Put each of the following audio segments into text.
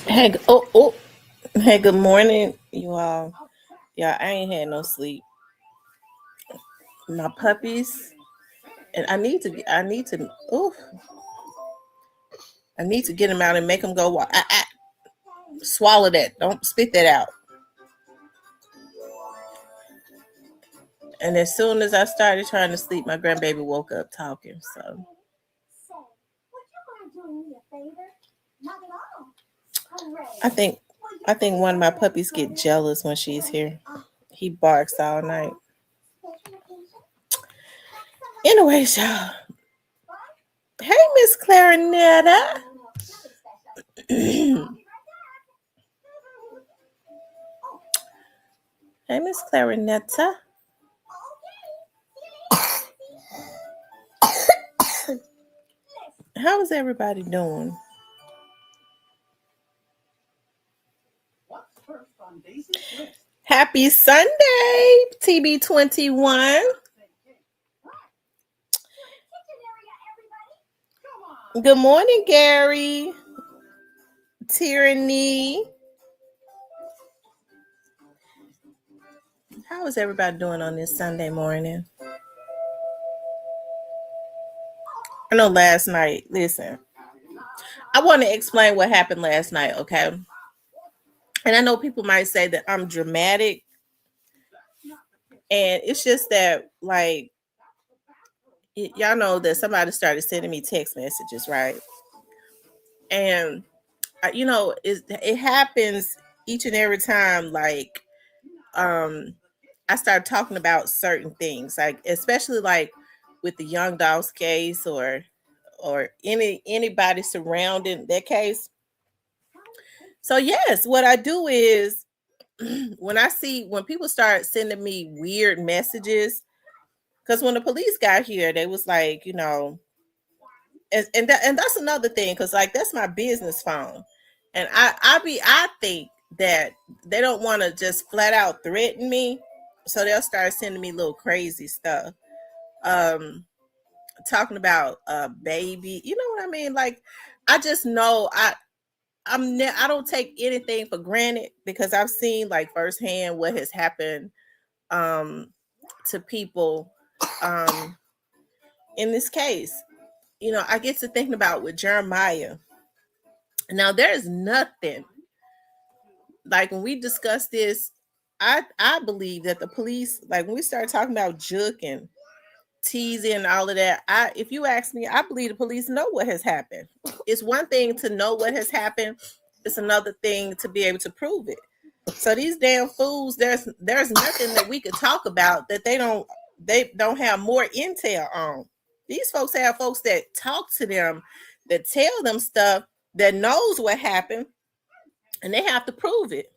Hey, hey, good morning, you all. Yeah, I ain't had no sleep. My puppies, and I need to get them out and make them go walk. Swallow that. Don't spit that out. And as soon as I started trying to sleep, my grandbaby woke up talking. So I think, I think one of my puppies get jealous when she's here. He barks all night. Anyways, y'all. Hey, Miss Clarinetta. Hey, Miss Clarinetta. How is everybody doing? Happy Sunday, TB21. Good morning, Gary. Tyranny. How is everybody doing on this Sunday morning? I know last night, listen, I want to explain what happened last night, okay? And I know people might say that I'm dramatic, and it's just that, like, y'all know that somebody started sending me text messages, right? And, it happens each and every time, like, I start talking about certain things, like especially like with the young dogs case or anybody surrounding that case. So yes, what I do is when people start sending me weird messages, because when the police got here, they was like, and that's another thing, because like that's my business phone, and I think that they don't want to just flat out threaten me, so they'll start sending me little crazy stuff, um talking about a baby, you know what I mean? Like, I just know I don't take anything for granted, because I've seen like firsthand what has happened um to people um in this case. I get to thinking about with Jeremiah. Now there's nothing, like when we discuss this, I believe that the police, like when we start talking about Juke and teasing and all of that, if you ask me, I believe the police know what has happened. It's one thing to know what has happened, it's another thing to be able to prove it. So these damn fools, there's nothing that we could talk about that they don't have more intel on. These folks have folks that talk to them, that tell them stuff, that knows what happened, and they have to prove it.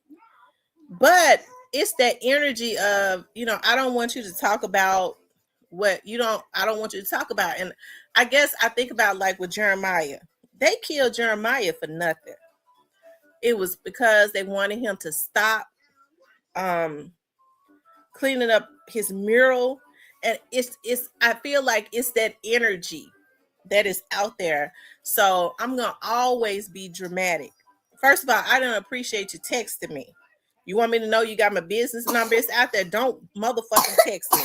But it's that energy of, I don't want you to talk about what you don't I don't want you to talk about. And I guess I think about like with Jeremiah. They killed Jeremiah for nothing. It was because they wanted him to stop um cleaning up his mural. And it's I feel like it's that energy that is out there. So I'm gonna always be dramatic. First of all, I don't appreciate you texting me. You want me to know you got my business number? It's out there. Don't motherfucking text me.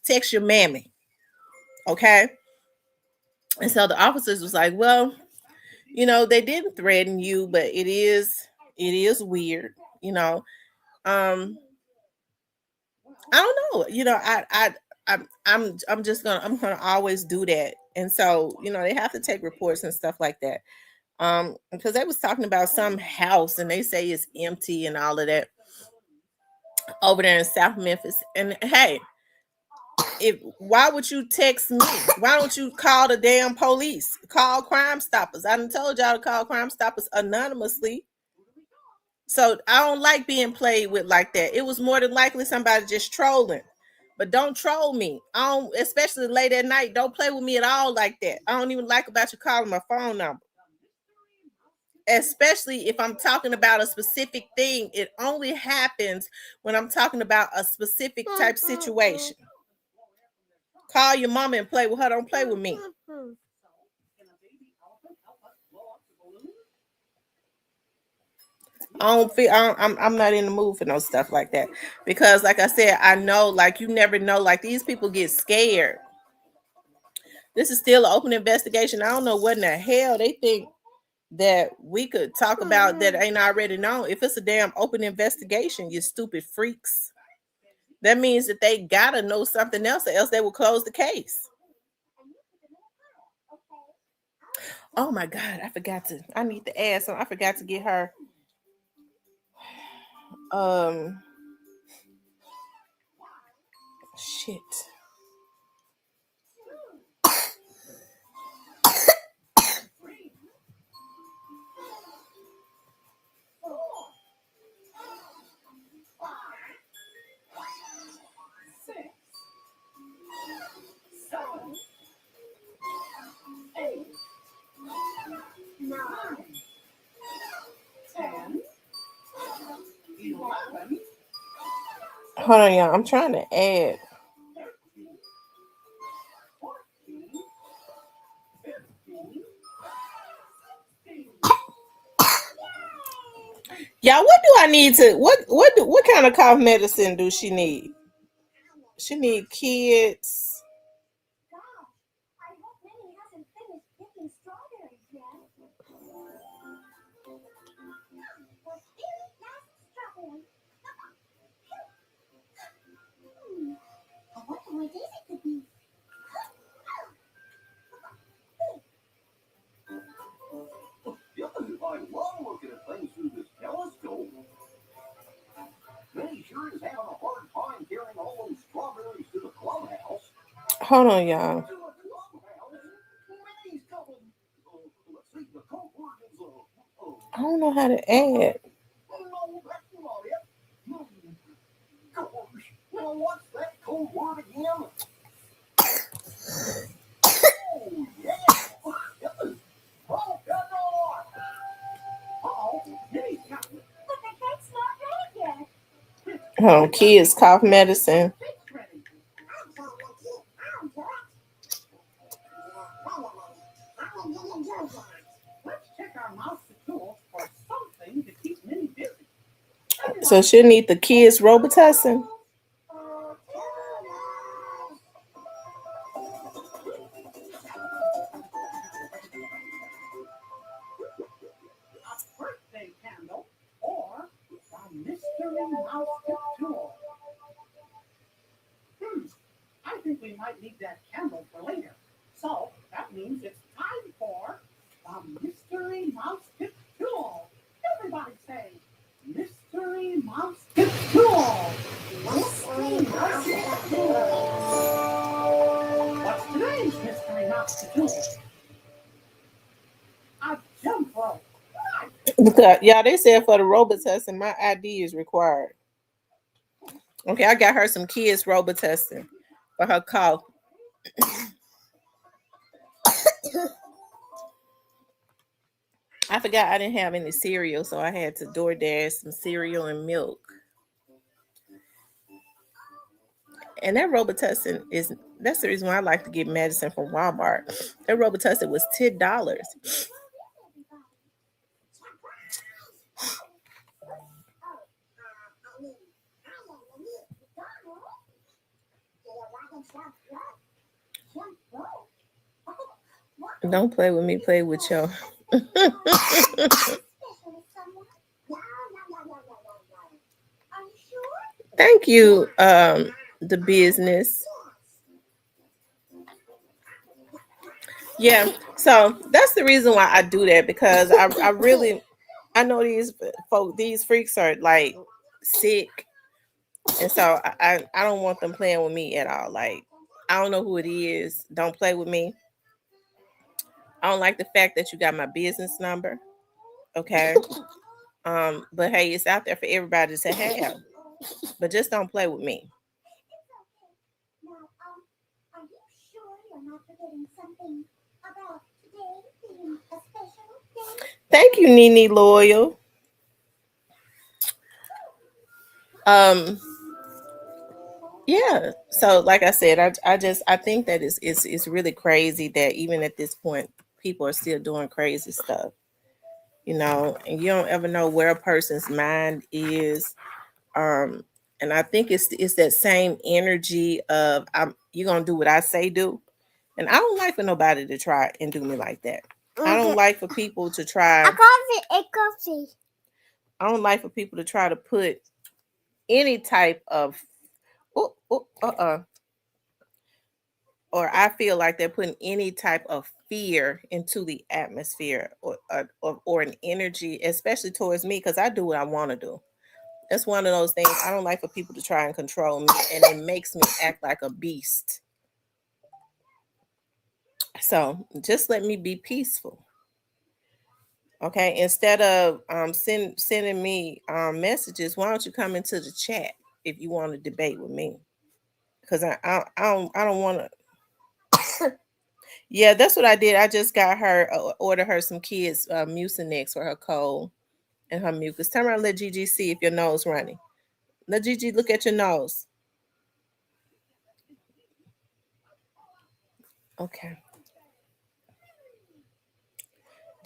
Text your mammy. Okay. And so the officers was like, well, they didn't threaten you, but it is weird, you know. Um, I don't know. I'm gonna always do that. And so, they have to take reports and stuff like that. Because they was talking about some house and they say it's empty and all of that over there in South Memphis. And hey, why would you text me? Why don't you call the damn police? Call Crime Stoppers. I done told y'all to call Crime Stoppers anonymously. So I don't like being played with like that. It was more than likely somebody just trolling. But don't troll me. I don't, especially late at night. Don't play with me at all like that. I don't even like about you calling my phone number. Especially if I'm talking about a specific thing. It only happens when I'm talking about a specific type situation. Call your mama and play with her. Don't play with me. I don't feel I'm not in the mood for no stuff like that because, like I said, I know like you never know. Like these people get scared. This is still an open investigation. I don't know what in the hell they think that we could talk about that ain't already known. If it's a damn open investigation, you stupid freaks. That means that they gotta know something else, or else they will close the case. Oh my god, I forgot to. I need to add some. I forgot to get her. Um, shit. Hold on, y'all. I'm trying to add. Y'all, what do I need to? What kind of cough medicine do she need? She need kids. Hold on, y'all. I don't know how to add. Hold on, kids cough medicine. So she'll need the kids Robitussin. Because, y'all, they said for the Robitussin, my ID is required. Okay, I got her some kids Robitussin for her cough. I forgot I didn't have any cereal, so I had to DoorDash some cereal and milk. And that Robitussin is that's the reason why I like to get medicine from Walmart. That Robitussin was $10. Don't play with me, play with you. Thank you, the business. Yeah, so that's the reason why I do that because I really I know these freaks are like sick, and so I don't want them playing with me at all. Like I don't know who it is. Don't play with me. I don't like the fact that you got my business number. Okay. But hey, it's out there for everybody to have. But just don't play with me. Thank you, Nene Loyal. Um, yeah. So, like I said, I think that it's really crazy that even at this point, people are still doing crazy stuff. and you don't ever know where a person's mind is. Um, and I think it's that same energy of you're gonna do what I say do. And I don't like for nobody to try and do me like that. I don't like for people to try. I don't like for people to try to put any type of oh, oh, or I feel like they're putting any type of fear into the atmosphere or an energy, especially towards me, because I do what I want to do. That's one of those things I don't like for people to try and control me, and it makes me act like a beast. So just let me be peaceful, okay? Instead of sending me messages, why don't you come into the chat if you want to debate with me? Because I don't want to. Yeah, that's what I did. I just got her ordered her some kids Mucinex for her cold and her mucus. Tell her, let Gigi see if your nose running. Let Gigi look at your nose. Okay.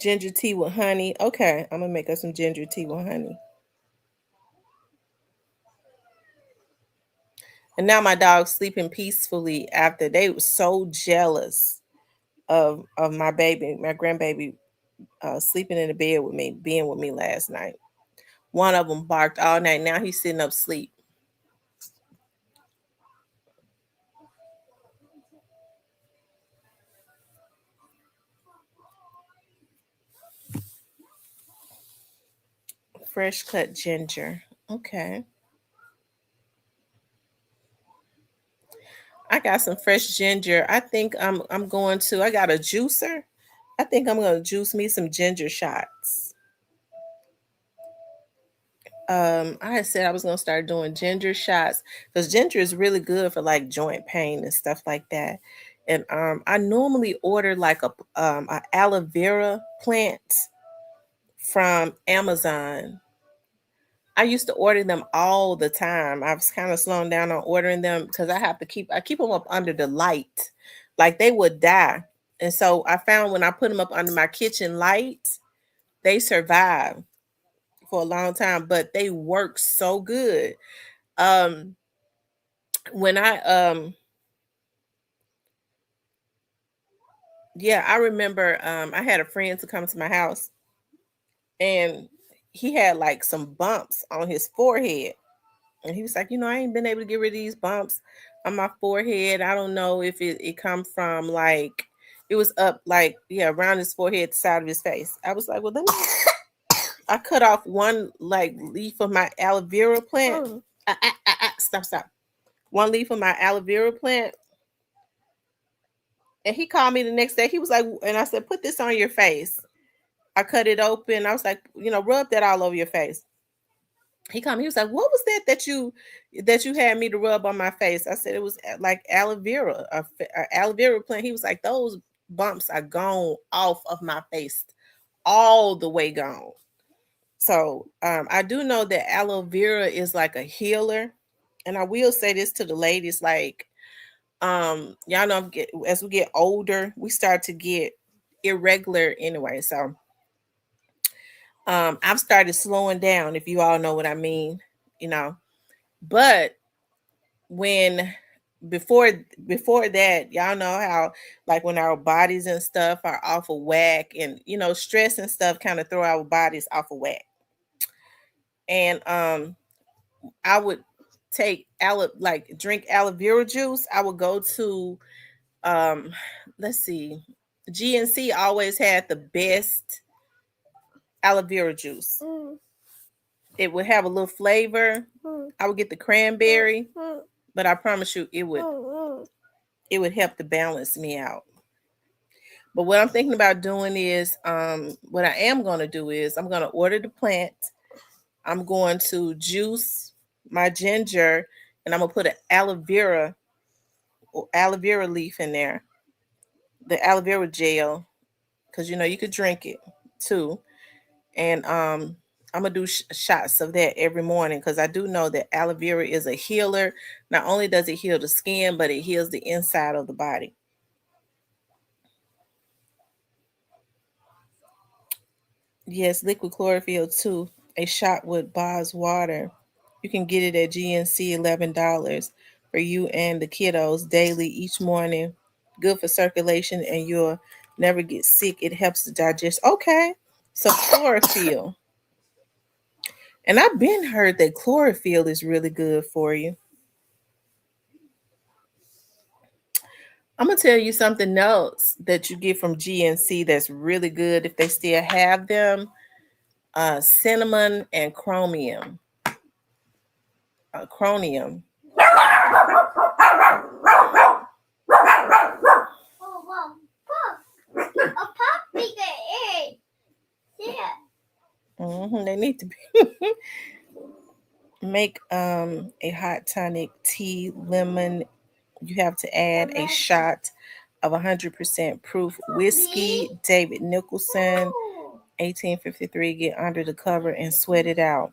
Ginger tea with honey. Okay, I'm gonna make her some ginger tea with honey. And now my dog's sleeping peacefully after they were so jealous of my baby, my grandbaby, sleeping in the bed with me, being with me last night. One of them barked all night. Now he's sitting up asleep. Fresh cut ginger. Okay. I got some fresh ginger. I think I'm going to. I got a juicer. I think I'm gonna juice me some ginger shots. I had said I was gonna start doing ginger shots because ginger is really good for like joint pain and stuff like that. And I normally order like a aloe vera plant from Amazon. I used to order them all the time. I was kind of slowing down on ordering them because I keep them up under the light, like they would die. And so I found when I put them up under my kitchen light, they survive for a long time, but they work so good. Um, when yeah, I remember I had a friend to come to my house and he had like some bumps on his forehead. And he was like, I ain't been able to get rid of these bumps on my forehead. I don't know if it come from like it was up like yeah around his forehead, the side of his face. I was like, well, let me. I cut off one like leaf of my aloe vera plant. Stop. One leaf of my aloe vera plant. And he called me the next day. He was like, and I said, put this on your face. I cut it open. I was like, rub that all over your face. He was like, what was that you had me to rub on my face? I said it was like aloe vera, a aloe vera plant. He was like, those bumps are gone off of my face, all the way gone. So I do know that aloe vera is like a healer. And I will say this to the ladies, like, y'all know as we get older, we start to get irregular anyway. So I've started slowing down, if you all know what I mean, you know. But when before before that, y'all know how like when our bodies and stuff are off of whack, and stress and stuff kind of throw our bodies off of whack. And I would take drink aloe vera juice. I would go to um let's see, GNC always had the best aloe vera juice. It would have a little flavor. I would get the cranberry, but I promise you it would help to balance me out. But what I'm thinking about doing is what I am going to do is I'm going to order the plant. I'm going to juice my ginger, and I'm going to put an aloe vera leaf in there, the aloe vera gel, because you could drink it too. And I'm gonna do shots of that every morning because I do know that aloe vera is a healer. Not only does it heal the skin, but it heals the inside of the body. Yes, liquid chlorophyll too. A shot with Boz water. You can get it at GNC, $11 for you and the kiddos daily each morning. Good for circulation and you'll never get sick. It helps to digest. Okay. So chlorophyll. And I've been heard that chlorophyll is really good for you. I'm gonna tell you something else that you get from GNC that's really good if they still have them. Cinnamon and chromium. Chromium. Oh, wow. Pop. A puppy get it. Yeah. They need to be make a hot tonic tea lemon. You have to add a shot of 100% proof whiskey. David Nicholson, 1853. Get under the cover and sweat it out.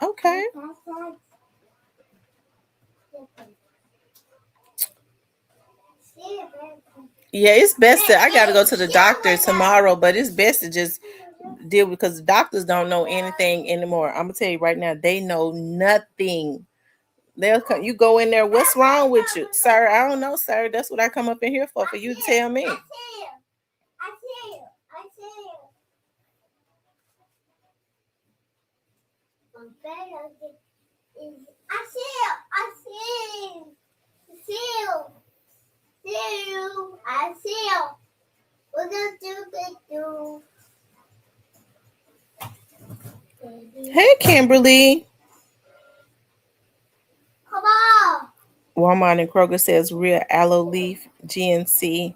Okay. Yeah, it's best to. I gotta go to the doctor tomorrow, but it's best to just deal because the doctors don't know anything anymore. I'm gonna tell you right now, they know nothing. They'll come, you go in there. What's wrong with you, sir? I don't know, sir. That's what I come up in here for you to tell me. Hey, Kimberly. Come on. Walmart and Kroger says real aloe leaf, GNC,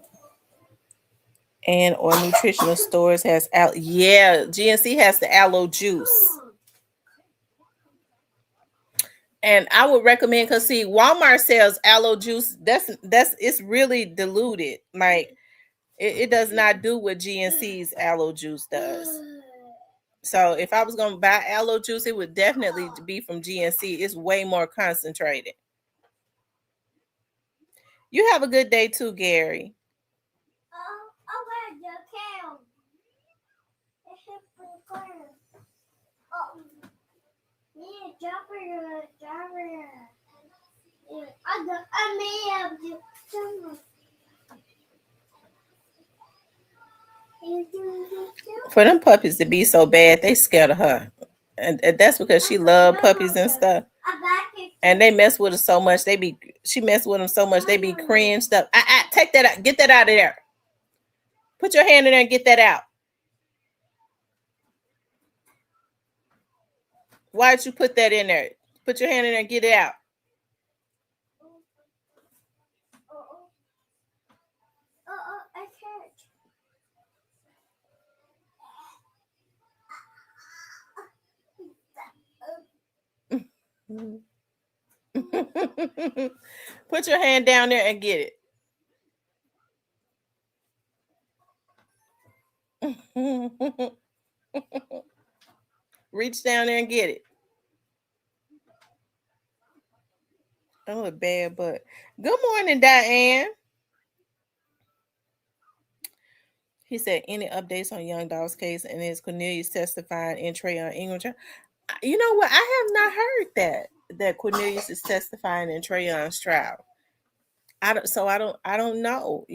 and or nutritional stores has aloe. Yeah, GNC has the aloe juice. And I would recommend because see, Walmart sells aloe juice. That's it's really diluted. Like it does not do what GNC's aloe juice does. So if I was gonna buy aloe juice, it would definitely be from GNC. It's way more concentrated. You have a good day too, Gary. Where's the cow? It's a corner. Oh, yeah, jumper. Yeah, I may have to. For them puppies to be so bad, they scared of her. And that's because she loved puppies and stuff. And they mess with her so much. She mess with them so much. They be cringed up. Take that out. Get that out of there. Put your hand in there and get that out. Why'd you put that in there? Put your hand in there and get it out. I can't. Put your hand down there and get it. Reach down there and get it. Oh, a bad butt. Good morning, Diane. He said, any updates on Young Dog's case and is Cornelius testifying in Trayon Ingram trial? You know what? I have not heard that Cornelius is testifying in Trayon's trial. I don't know.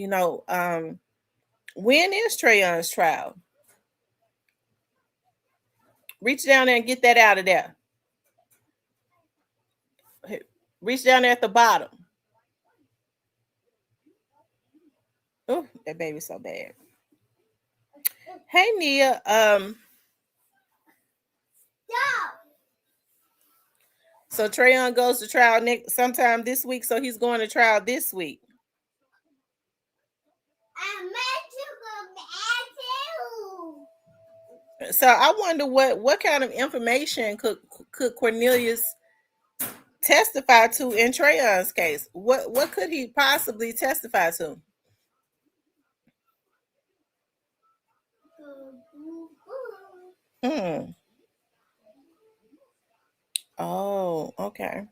When is Trayon's trial? Reach down there and get that out of there. Reach down there at the bottom. Oh, that baby's so bad. Hey Nia, so Trayon goes to trial sometime this week, so he's going to trial this week. So I wonder what kind of information could Cornelius testify to in Trayon's case? What could he possibly testify to? Hmm. Oh, okay.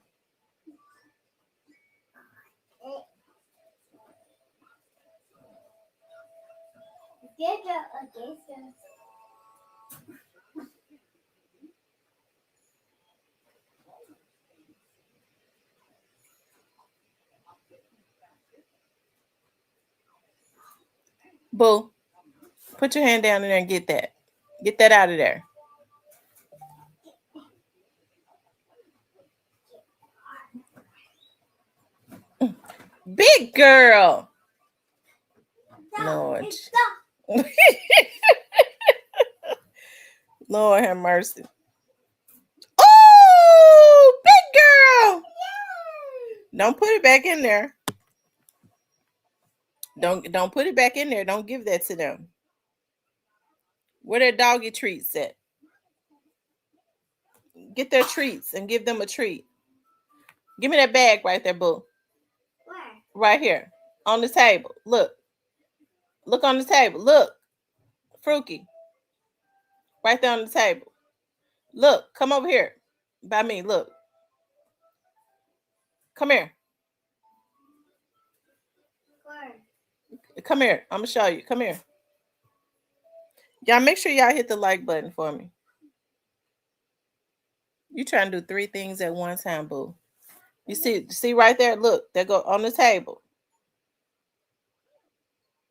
Boo, put your hand down in there and get that. Get that out of there. Big girl. Lord. Lord have mercy. Oh, big girl. Don't put it back in there. Don't put it back in there. Don't give that to them. Where their doggy treats at? Get their treats and give them a treat. Give me that bag right there, boo. Where? Right here. On the table. Look. Look on the table. Look. Fruki. Right there on the table. Look. Come over here. By me. Look. Come here. Where? Come here. I'm gonna show you. Come here. Y'all make sure y'all hit the like button for me. You trying to do three things at one time, boo. You see right there? Look, they go on the table.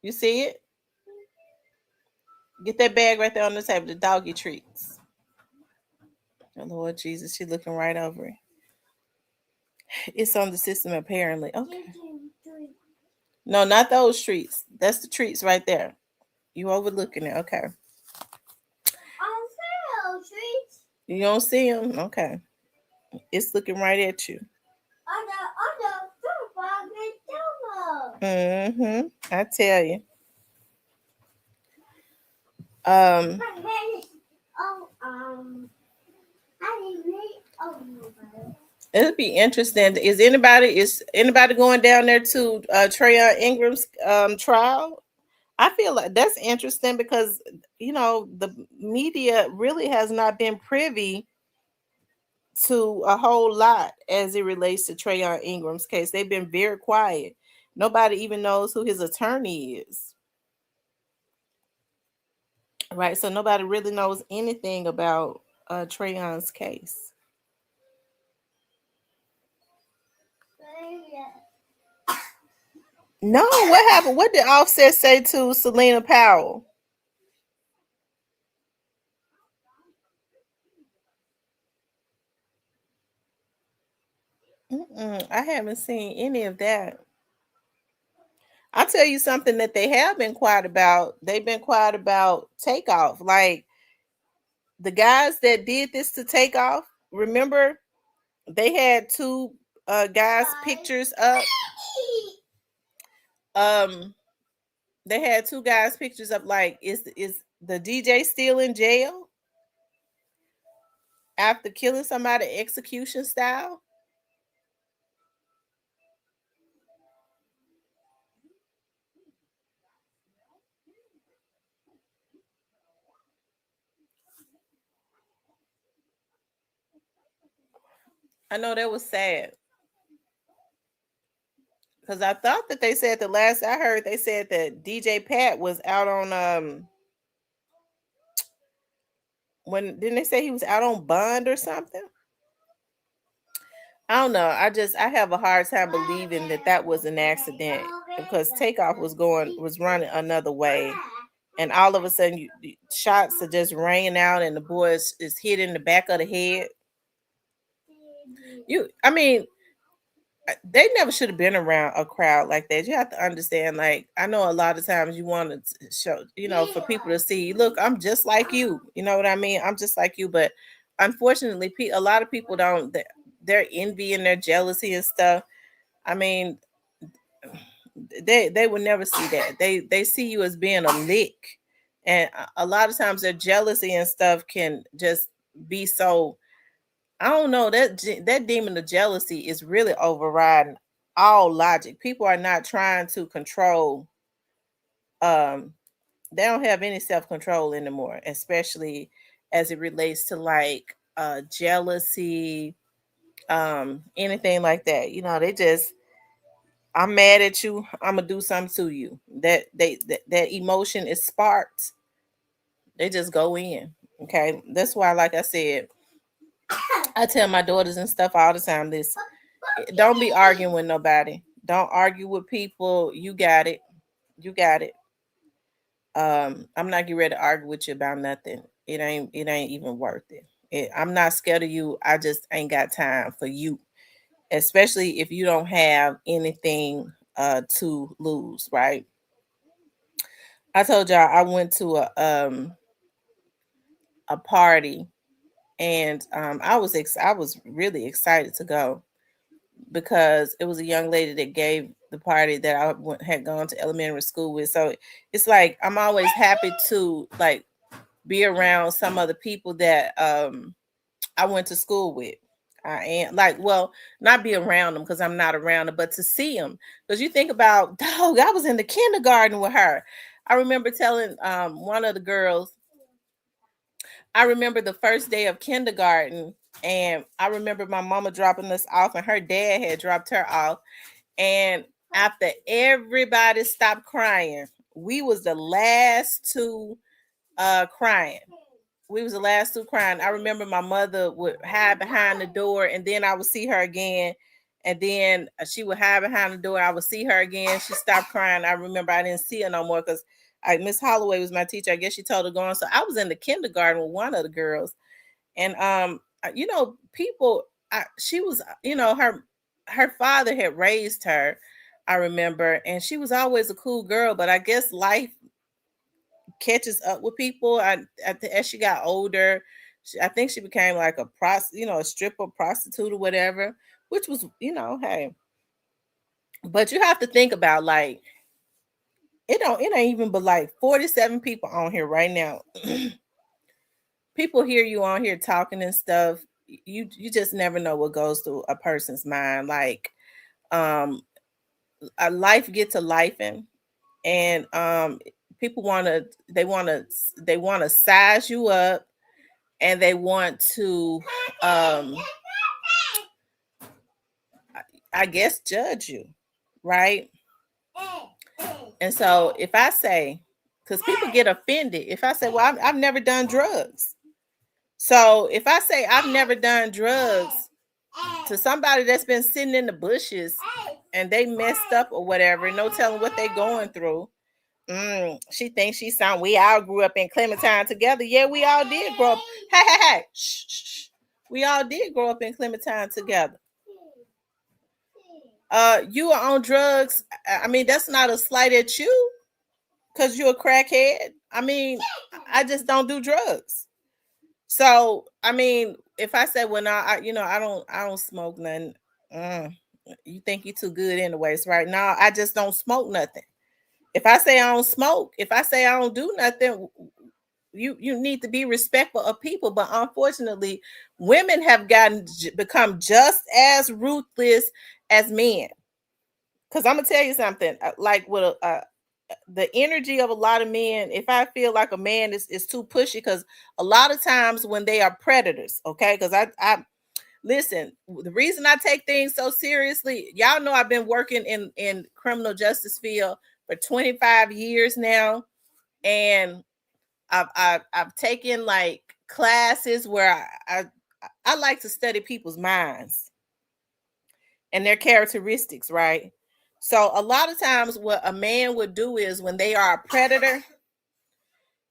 You see it? Get that bag right there on the table, the doggy treats. Oh, Lord Jesus, she looking right over it. It's on the system apparently. Okay. No, not those treats. That's the treats right there. You overlooking it. Okay. You don't see them? Okay. It's looking right at you. Mm-hmm. I tell you. Um, it'll be interesting. Is anybody going down there to Trayon Ingram's trial? I feel like that's interesting because the media really has not been privy to a whole lot as it relates to Trayon Ingram's case. They've been very quiet. Nobody even knows who his attorney is. Right. So nobody really knows anything about Trayon's case. No, what happened? What did Offset say to Selena Powell? I haven't seen any of that. I'll tell you something that they have been quiet about. They've been quiet about Takeoff. Like the guys that did this to Takeoff, remember they had two guys' pictures up. Um, they had two guys' pictures up. Like, is the DJ still in jail after killing somebody execution style? I know that was sad because I thought that they said the last I heard they said that DJ Pat was out on when didn't they say he was out on bond or something? I don't know. I have a hard time believing that that was an accident because Takeoff was running another way, and all of a sudden shots are just raining out, and the boy is hit in the back of the head. I mean, they never should have been around a crowd like that. You have to understand. Like I know a lot of times you want to show, for people to see. Look, I'm just like you. You know what I mean? I'm just like you, but unfortunately, a lot of people don't. Their envy and their jealousy and stuff. I mean, they would never see that. They see you as being a lick, and a lot of times their jealousy and stuff can just be so. I don't know that demon of jealousy is really overriding all logic. People are not trying to control. Um, they don't have any self control anymore, especially as it relates to like jealousy, anything like that. They just I'm mad at you. I'm gonna do something to you. That emotion is sparked. They just go in. Okay, that's why, like I said, I tell my daughters and stuff all the time. This don't be arguing with nobody. Don't argue with people. You got it. You got it. I'm not getting ready to argue with you about nothing. It ain't even worth it. I'm not scared of you. I just ain't got time for you, especially if you don't have anything to lose, right? I told y'all I went to a party, and I was really excited to go because it was a young lady that gave the party that had gone to elementary school with. So it's like I'm always happy to like be around some of the people that I went to school with. I am like, well, not be around them because I'm not around them, but to see them. Because you think about, dog, I was in the kindergarten with her. I remember telling one of the girls, I remember the first day of kindergarten, and I remember my mama dropping us off, and her dad had dropped her off. And after everybody stopped crying, we was the last two crying. We was the last two crying. I remember my mother would hide behind the door, and then I would see her again, and then she would hide behind the door. I would see her again. She stopped crying. I remember I didn't see her no more because Miss Holloway was my teacher. I guess she told her to go on. So I was in the kindergarten with one of the girls, and people. She was, her father had raised her. I remember, and she was always a cool girl, but I guess life catches up with people. As she got older, I think she became like a stripper, prostitute, or whatever. Which was, hey. But you have to think about like it ain't even but like 47 people on here right now. People hear you on here talking and stuff. You just never know what goes through a person's mind. Like um a life gets a life in, and people want to size you up, and they want to um I guess judge you, right? And so if I say, because people get offended if I say, well, I've never done drugs. So if I say I've never done drugs to somebody that's been sitting in the bushes and they messed up or whatever, no telling what they going through. She thinks she's something. We all grew up in Clementine together. Yeah, we all did grow up. Hey, hey, hey. Shh, shh, shh. We all did grow up in Clementine together. You are on drugs. I mean, that's not a slight at you because you're a crackhead. I mean, I just don't do drugs. So, I mean, if I say, well, no, I don't smoke nothing. Mm, you think you're too good anyways, right? Now, I just don't smoke nothing. If I say I don't smoke, if I say I don't do nothing, you need to be respectful of people. But unfortunately, women have become just as ruthless as men. Because I'm gonna tell you something, like with the energy of a lot of men, if I feel like a man is too pushy, because a lot of times when they are predators, okay, because I listen, the reason I take things so seriously, y'all know I've been working in criminal justice field for 25 years now, and I've taken like classes where I like to study people's minds and their characteristics, right? So a lot of times what a man would do is when they are a predator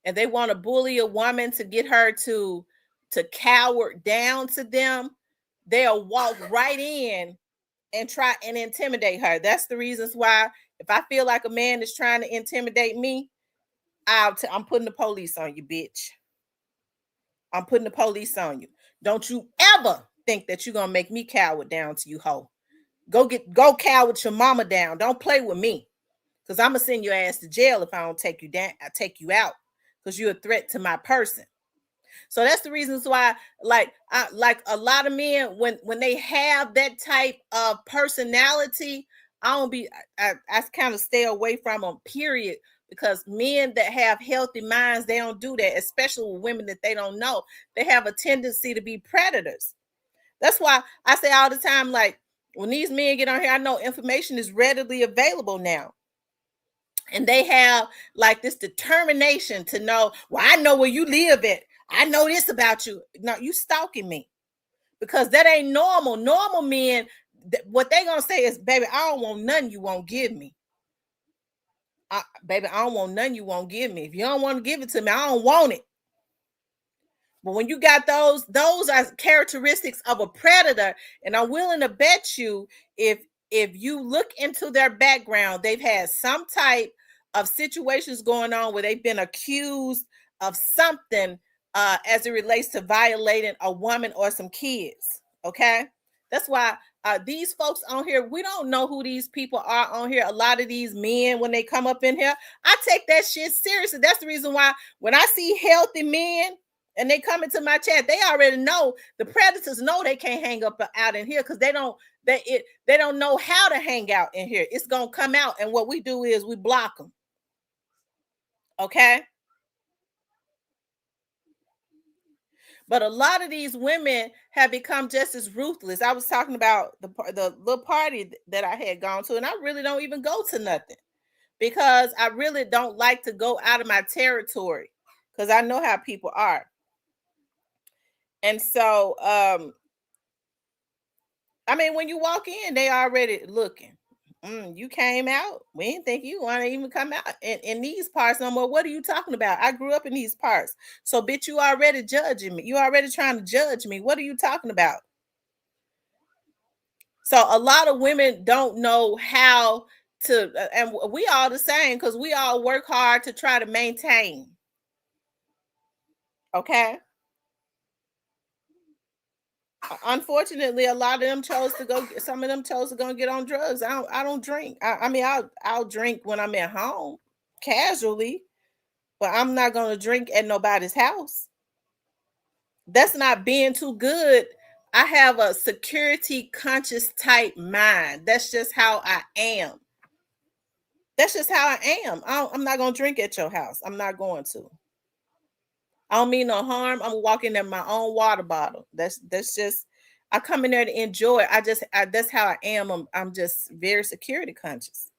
and they want to bully a woman to get her to cower down to them, they'll walk right in and try and intimidate her. That's the reasons why if I feel like a man is trying to intimidate me, I'm putting the police on you, bitch. I'm putting the police on you. Don't you ever think that you're gonna make me cower down to you, hoe. Go cow with your mama down. Don't play with me. Cause I'm gonna send your ass to jail if I don't take you down. I take you out. Cause you're a threat to my person. So that's the reasons why, like a lot of men, when they have that type of personality, I don't be I kind of stay away from them, period. Because men that have healthy minds, they don't do that, especially with women that they don't know. They have a tendency to be predators. That's why I say all the time, like when these men get on here, I know information is readily available now. And they have like this determination to know, well, I know where you live at. I know this about you. No, you stalking me because that ain't normal. Normal men, what they gonna say is, baby, I don't want nothing you won't give me. Baby, I don't want nothing you won't give me. If you don't want to give it to me, I don't want it. But when you got those are characteristics of a predator, and I'm willing to bet you if you look into their background, they've had some type of situations going on where they've been accused of something as it relates to violating a woman or some kids. Okay, that's why these folks on here, we don't know who these people are on here. A lot of these men, when they come up in here, I take that shit seriously. That's the reason why when I see healthy men and they come into my chat, they already know, the predators know they can't hang up out in here because they don't know how to hang out in here. It's gonna come out, and what we do is we block them. Okay. But a lot of these women have become just as ruthless. I was talking about the little party that I had gone to, and I really don't even go to nothing because I really don't like to go out of my territory because I know how people are. And so I mean, when you walk in, they already looking. You came out. We didn't think you want to even come out in these parts no more. What are you talking about? I grew up in these parts. So, bitch, you already judging me. You already trying to judge me. What are you talking about? So, a lot of women don't know how to, and we all the same because we all work hard to try to maintain. Okay. Unfortunately, a lot of them chose to go. Some of them chose to go and get on drugs. I don't drink. I mean, I'll drink when I'm at home, casually, but I'm not gonna drink at nobody's house. That's not being too good. I have a security conscious type mind. That's just how I am. That's just how I am. I'm not gonna drink at your house. I'm not going to. I don't mean no harm. I'm walking in my own water bottle. That's just, I come in there to enjoy. That's how I am. I'm just very security conscious.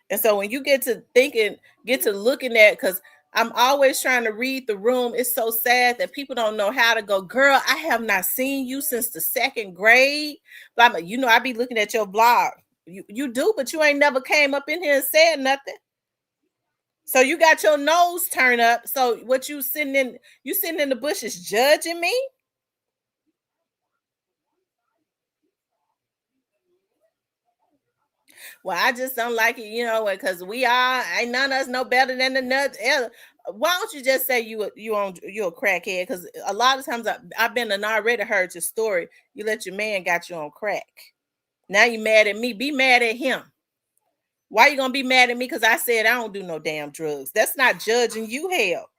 And so when you get to thinking, get to looking at, because I'm always trying to read the room. It's so sad that people don't know how to go, girl, I have not seen you since the second grade. But I be looking at your blog. You do, but you ain't never came up in here and said nothing. So you got your nose turned up. So what you sitting in the bushes judging me? Well, I just don't like it, because we are ain't none of us no better than the nuts. Why don't you just say you a crackhead? Because a lot of times I've been and already heard your story. You let your man got you on crack. Now you mad at me. Be mad at him. Why you gonna be mad at me? Because I said I don't do no damn drugs. That's not judging you, hell.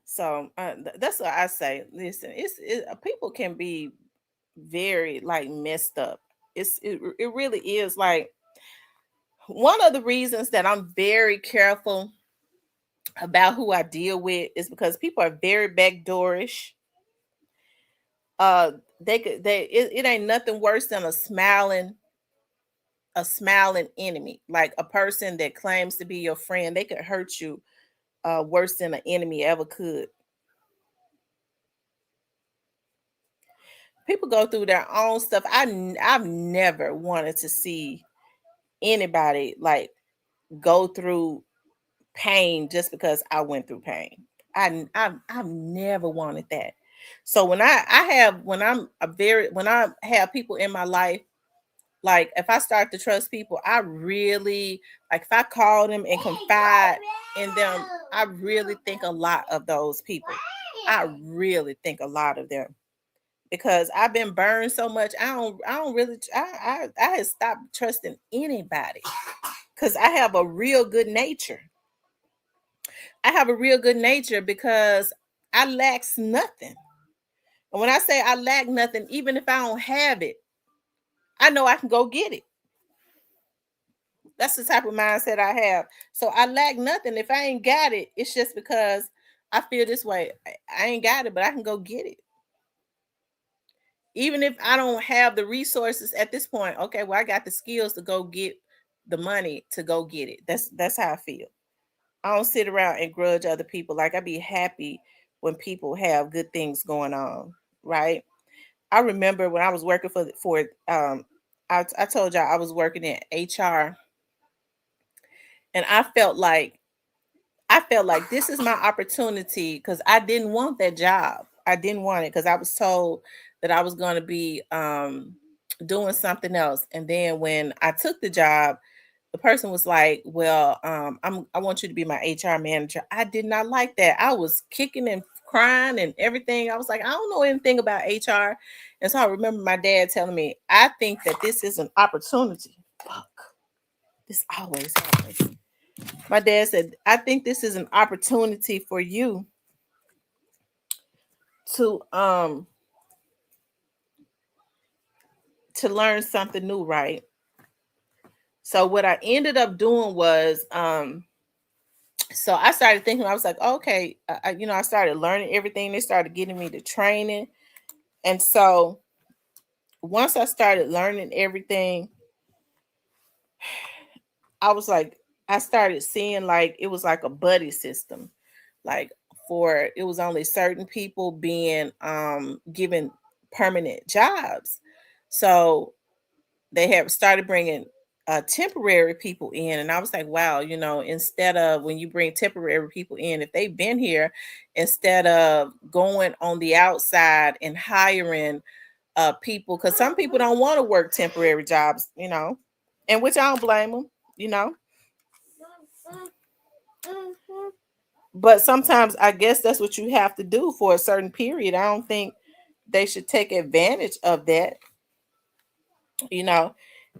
So that's what I say. Listen, people can be very like messed up. It really is like one of the reasons that I'm very careful about who I deal with is because people are very backdoorish. It ain't nothing worse than a smiling enemy, like a person that claims to be your friend. They could hurt you worse than an enemy ever could. People go through their own stuff. I've never wanted to see anybody like go through pain just because I went through pain. I've never wanted that. So when I have people in my life, like if I start to trust people, I really, like if I call them and confide in them, I really think a lot of those people. I really think a lot of them because I've been burned so much. I don't really I had stopped trusting anybody because I have a real good nature. I have a real good nature because I lacks nothing. And when I say I lack nothing, even if I don't have it, I know I can go get it. That's the type of mindset I have. So I lack nothing. If I ain't got it, it's just because I feel this way. I ain't got it, but I can go get it. Even if I don't have the resources at this point, okay, well, I got the skills to go get the money to go get it. That's how I feel. I don't sit around and grudge other people. Like I be happy when people have good things going on, right? I remember when I was working I told y'all I was working in HR, and I felt like this is my opportunity because I didn't want that job. I didn't want it because I was told that I was going to be doing something else. And then when I took the job, the person was like, "Well, I want you to be my HR manager." I did not like that. I was kicking and crying and everything. I was like, I don't know anything about HR, and so I remember my dad telling me, "I think that this is an opportunity." Fuck, this always happens. My dad said, "I think this is an opportunity for you to to learn something new, right?" So what I ended up doing was so I started thinking, I was like, okay, I started learning everything. They started getting me the training. And so once I started learning everything, I was like, I started seeing like it was like a buddy system. Like for it was only certain people being given permanent jobs. So they have started bringing temporary people in, and I was like, wow, instead of when you bring temporary people in, if they've been here, instead of going on the outside and hiring people, because some people don't want to work temporary jobs, and which I don't blame them, you know but sometimes I guess that's what you have to do for a certain period. I don't think they should take advantage of that, you know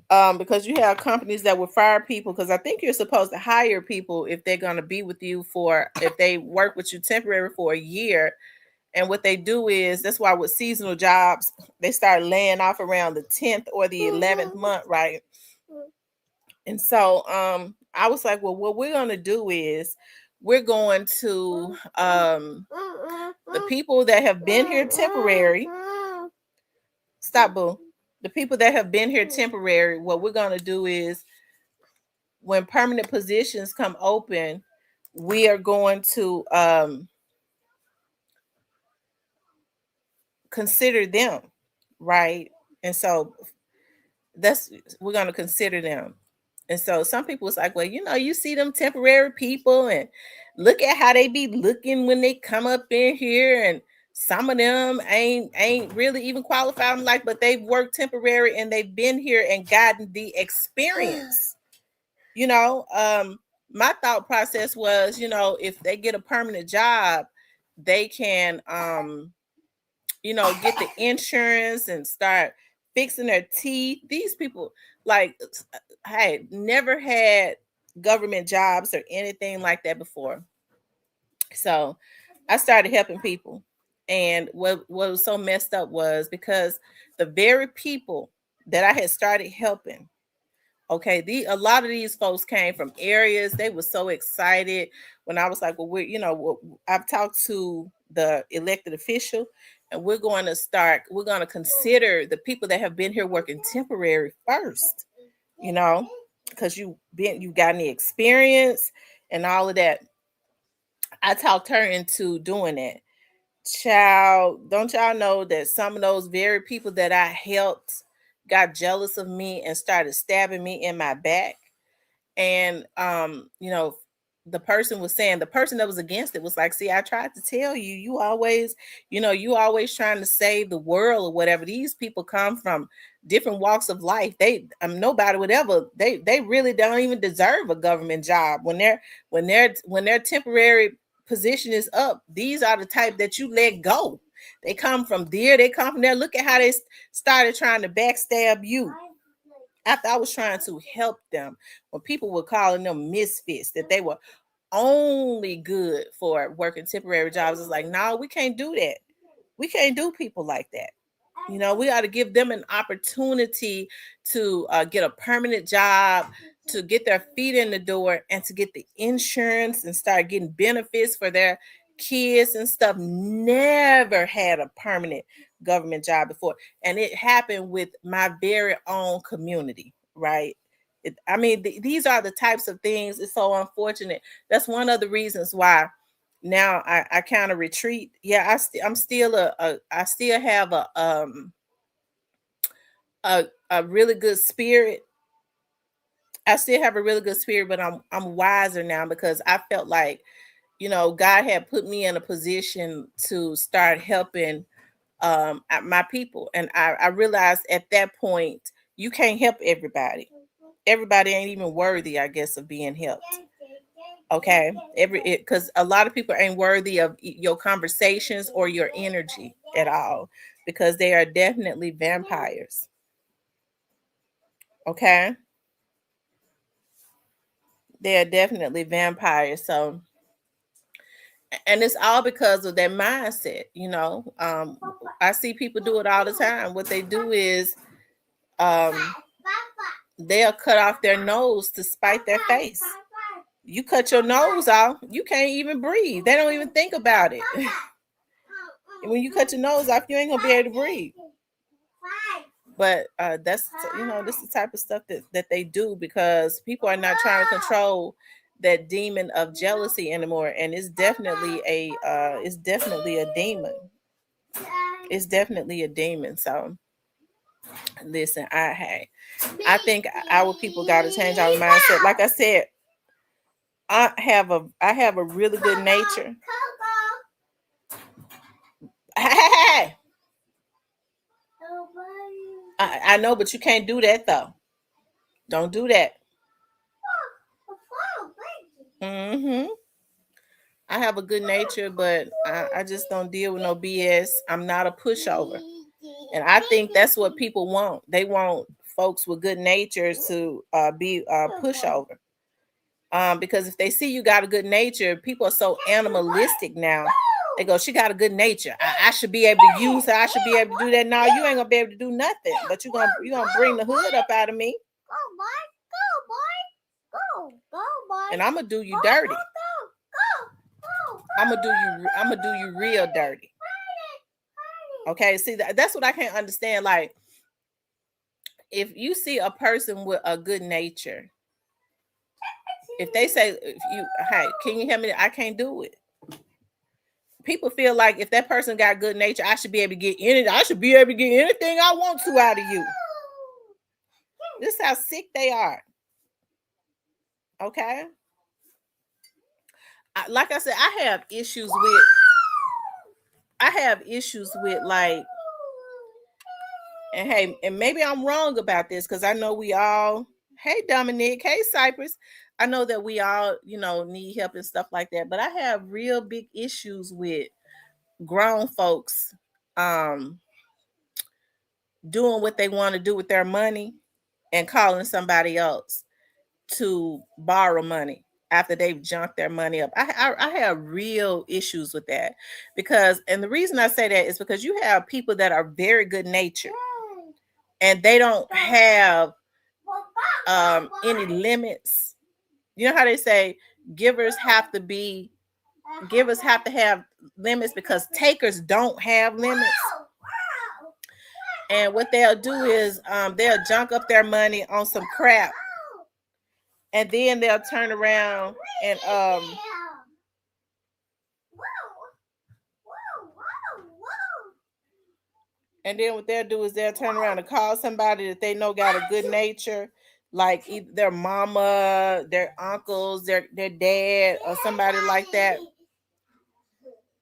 because you have companies that will fire people, because I think you're supposed to hire people if they're going to be with you for, if they work with you temporary for a year. And what they do is, that's why with seasonal jobs, they start laying off around the 10th or the 11th month, right? And so I was like, well, what we're going to do is we're going to the people that have been here temporary, stop, boo. The people that have been here temporary, what we're going to do is when permanent positions come open, we are going to consider them, right? And so that's we're going to consider them. And so some people was like, well, you see them temporary people and look at how they be looking when they come up in here, and some of them ain't really even qualified. I'm like, but they've worked temporary and they've been here and gotten the experience. you know my thought process was, if they get a permanent job, they can get the insurance and start fixing their teeth. These people, like, I had never had government jobs or anything like that before. So I started helping people. And what was so messed up was because the very people that I had started helping, okay, a lot of these folks came from areas. They were so excited when I was like, well, I've talked to the elected official, and we're going to consider the people that have been here working temporary first, you know, because you've gotten the experience and all of that. I talked her into doing that. Child, don't y'all know that some of those very people that I helped got jealous of me and started stabbing me in my back? And the person was saying, the person that was against it was like, see, I tried to tell you, you always trying to save the world or whatever. These people come from different walks of life. They nobody would ever, they really don't even deserve a government job. When their temporary position is up, these are the type that you let go. They come from there, they come from there. Look at how they started trying to backstab you after I was trying to help them, when people were calling them misfits, that they were only good for working temporary jobs. It's like, no, we can't do that. We can't do people like that. We ought to give them an opportunity to get a permanent job, to get their feet in the door, and to get the insurance and start getting benefits for their kids and stuff. Never had a permanent government job before. And it happened with my very own community, right? These are the types of things. It's so unfortunate. That's one of the reasons why now I kind of retreat. Yeah, I'm still I still have a a really good spirit. I still have a really good spirit, but I'm wiser now because I felt like, God had put me in a position to start helping my people. And I realized at that point, you can't help everybody. Everybody ain't even worthy, I guess, of being helped. Okay, because a lot of people ain't worthy of your conversations or your energy at all, because they are definitely vampires. Okay, they are definitely vampires. So, and it's all because of their mindset. I see people do it all the time. What they do is, um, they'll cut off their nose to spite their face. You cut your nose off, you can't even breathe. They don't even think about it. When you cut your nose off, you ain't gonna be able to breathe. But that's this is the type of stuff that they do because people are not trying to control that demon of jealousy anymore, and it's definitely a demon. It's definitely a demon. So listen, I think our people got to change our mindset. Like I said, I have a really good nature. Hey, I know, but you can't do that though. Don't do that. Hmm. I have a good nature, but I just don't deal with no BS. I'm not a pushover. And I think that's what people want. They want folks with good natures to be pushover. Because if they see you got a good nature, people are so animalistic now. They go, she got a good nature. I should be able to use her. I should be able to do that. No, you ain't gonna be able to do nothing. But you're gonna bring the hood up out of me. Go, boy. Go, boy. Go, boy. And I'm gonna do you dirty. I'm gonna do you real dirty. Okay, see that's what I can't understand. Like, if you see a person with a good nature, if they say, hey, can you help me? I can't do it. People feel like if that person got good nature, I should be able to get anything. I should be able to get anything I want to out of you. This is how sick they are. Okay. Like I said, I have issues with like, and hey, and maybe I'm wrong about this because I know we all, hey Dominic, hey Cypress, I know that we all, need help and stuff like that, but I have real big issues with grown folks doing what they want to do with their money and calling somebody else to borrow money after they've junked their money up. I have real issues with that because, and the reason I say that is because you have people that are very good natured and they don't have any limits. You know how they say givers have to have limits because takers don't have limits. And what they'll do is they'll junk up their money on some crap, and then they'll turn around and then what they'll do is they'll turn around and call somebody that they know got a good nature, like either their mama, their uncles, their dad, or somebody like that,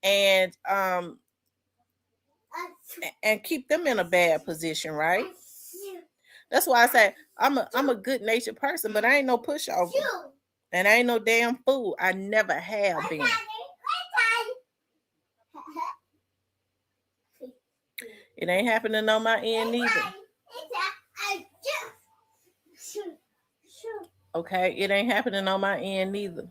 and keep them in a bad position, right? That's why I say I'm a good natured person, but I ain't no pushover, and I ain't no damn fool. I never have been. It ain't happening on my end neither. Okay, it ain't happening on my end neither.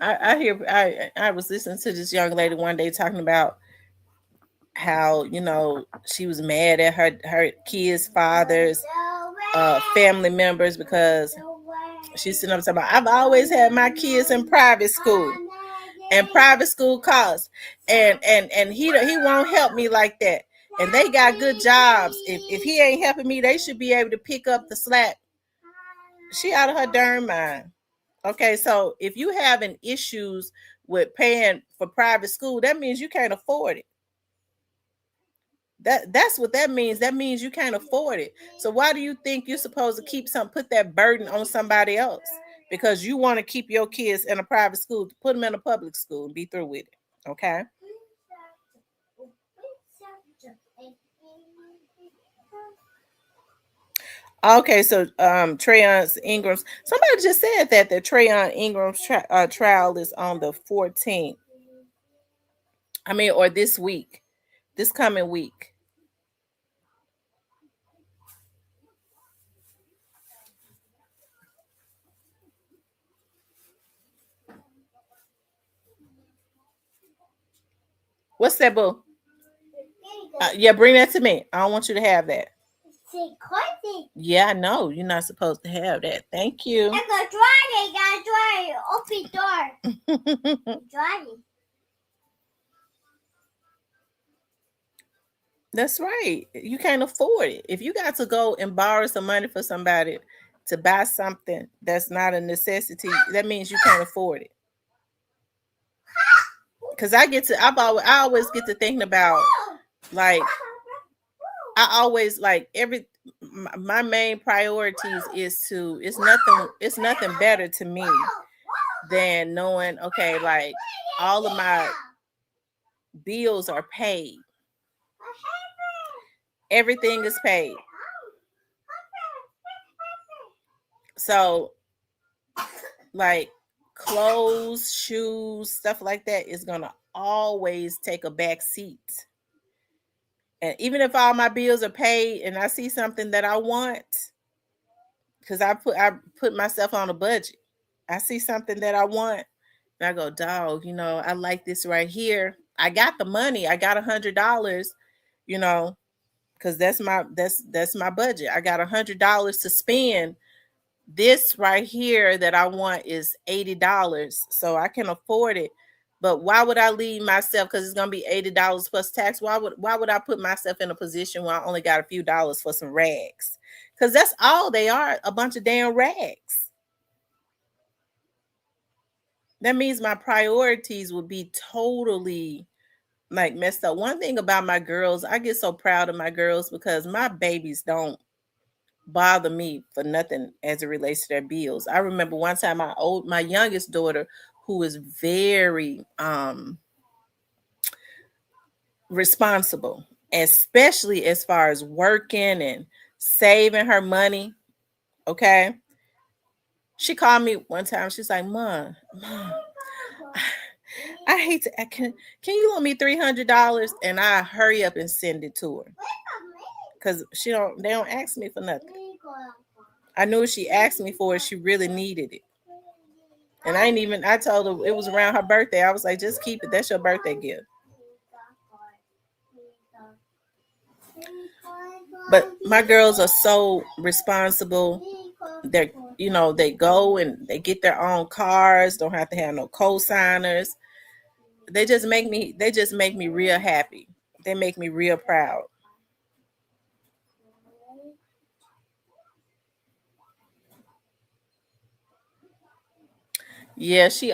I was listening to this young lady one day talking about how she was mad at her kids' fathers, family members, because she's sitting up talking about, I've always had my kids in private school, and private school costs, and he won't help me like that, and they got good jobs. If he ain't helping me, they should be able to pick up the slack. She out of her darn mind. Okay, so if you having issues with paying for private school, that means you can't afford it. That's what that means. That means you can't afford it. So why do you think you're supposed to keep some put that burden on somebody else? Because you want to keep your kids in a private school, put them in a public school and be through with it. Okay. Okay, so Trayon Ingram's somebody just said that Trayon Ingram's trial is on the 14th. I mean, or this week, this coming week. What's that, boo? Yeah, bring that to me. I don't want you to have that. Yeah, I know you're not supposed to have that. Thank you. I got dry. Open door. Dry. That's right. You can't afford it. If you got to go and borrow some money for somebody to buy something that's not a necessity, that means you can't afford it. Cause I always get to thinking about like I always like my main priorities is to it's nothing better to me than knowing okay like all of my bills are paid, everything is paid. So like clothes, shoes, stuff like that is gonna always take a back seat. And even if all my bills are paid and I see something that I want, because I put myself on a budget. I see something that I want, and I go, dog, I like this right here. I got the money. I got $100, you know, because that's my budget. I got $100 to spend. This right here that I want is $80, so I can afford it. But why would I leave myself? Because it's gonna be $80 plus tax. Why would I put myself in a position where I only got a few dollars for some rags? Because that's all they are, a bunch of damn rags. That means my priorities would be totally like messed up. One thing about my girls, I get so proud of my girls because my babies don't bother me for nothing as it relates to their bills. I remember one time my youngest daughter, who is very responsible, especially as far as working and saving her money. Okay. She called me one time. She's like, Mom, I hate to can you loan me $300? And I hurry up and send it to her. Cause they don't ask me for nothing. I knew if she asked me for it, she really needed it. And I told her it was around her birthday. I was like, just keep it. That's your birthday gift. But my girls are so responsible. They go and they get their own cars, don't have to have no co-signers. They just make me real happy. They make me real proud. Yeah, she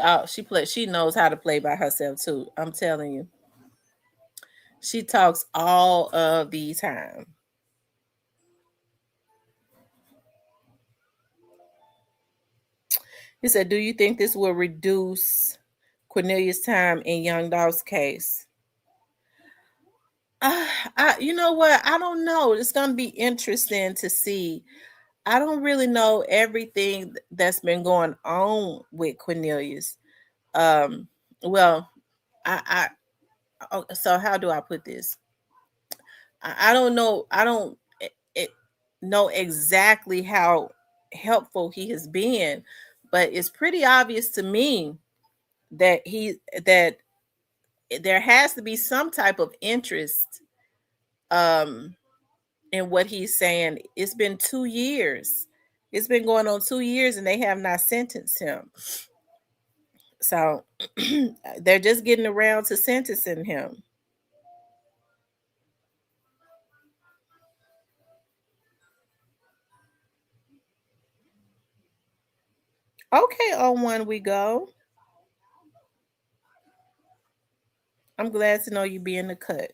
knows how to play by herself too. I'm telling you. She talks all of the time. He said, "Do you think this will reduce Cornelius' time in Young Dog's case?" You know what? I don't know. It's going to be interesting to see. I don't really know everything that's been going on with Cornelius. Um, well, so how do I put this? I don't know. I don't it, know exactly how helpful he has been, but it's pretty obvious to me that there has to be some type of interest um in what he's saying. It's been 2 years. It's been going on 2 years and they have not sentenced him. So they're just getting around to sentencing him. Okay, on one we go. I'm glad to know you be in the cut.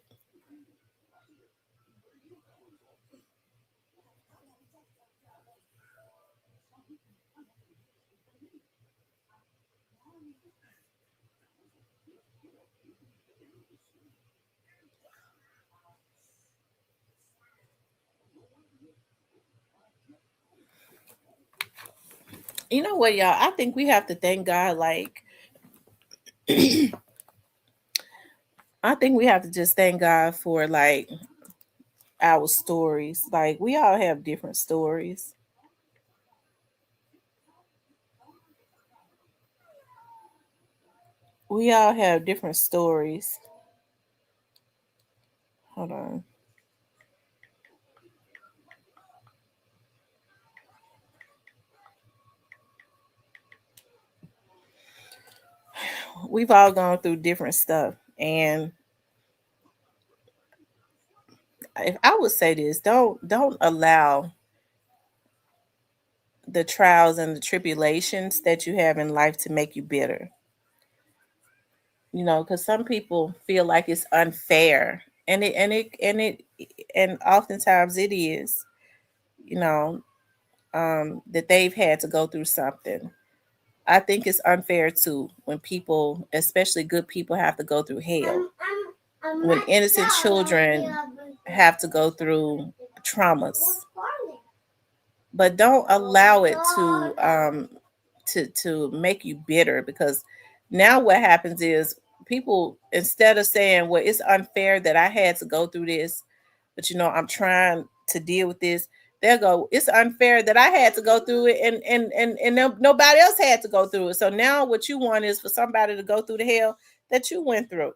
You know what, y'all? I think we have to thank God. Like, I think we have to just thank God for like our stories. Like, we all have different stories. We all have different stories. Hold on. We've all gone through different stuff. And if I would say this, don't allow the trials and the tribulations that you have in life to make you bitter. You know, because some people feel like it's unfair, and oftentimes it is. You know, that they've had to go through something. I think it's unfair too when people, especially good people, have to go through hell. When innocent children have to go through traumas, but don't allow it to make you bitter, because now what happens is people, instead of saying, well, it's unfair that I had to go through this, but I'm trying to deal with this, they'll go, it's unfair that I had to go through it, and nobody else had to go through it. So now what you want is for somebody to go through the hell that you went through.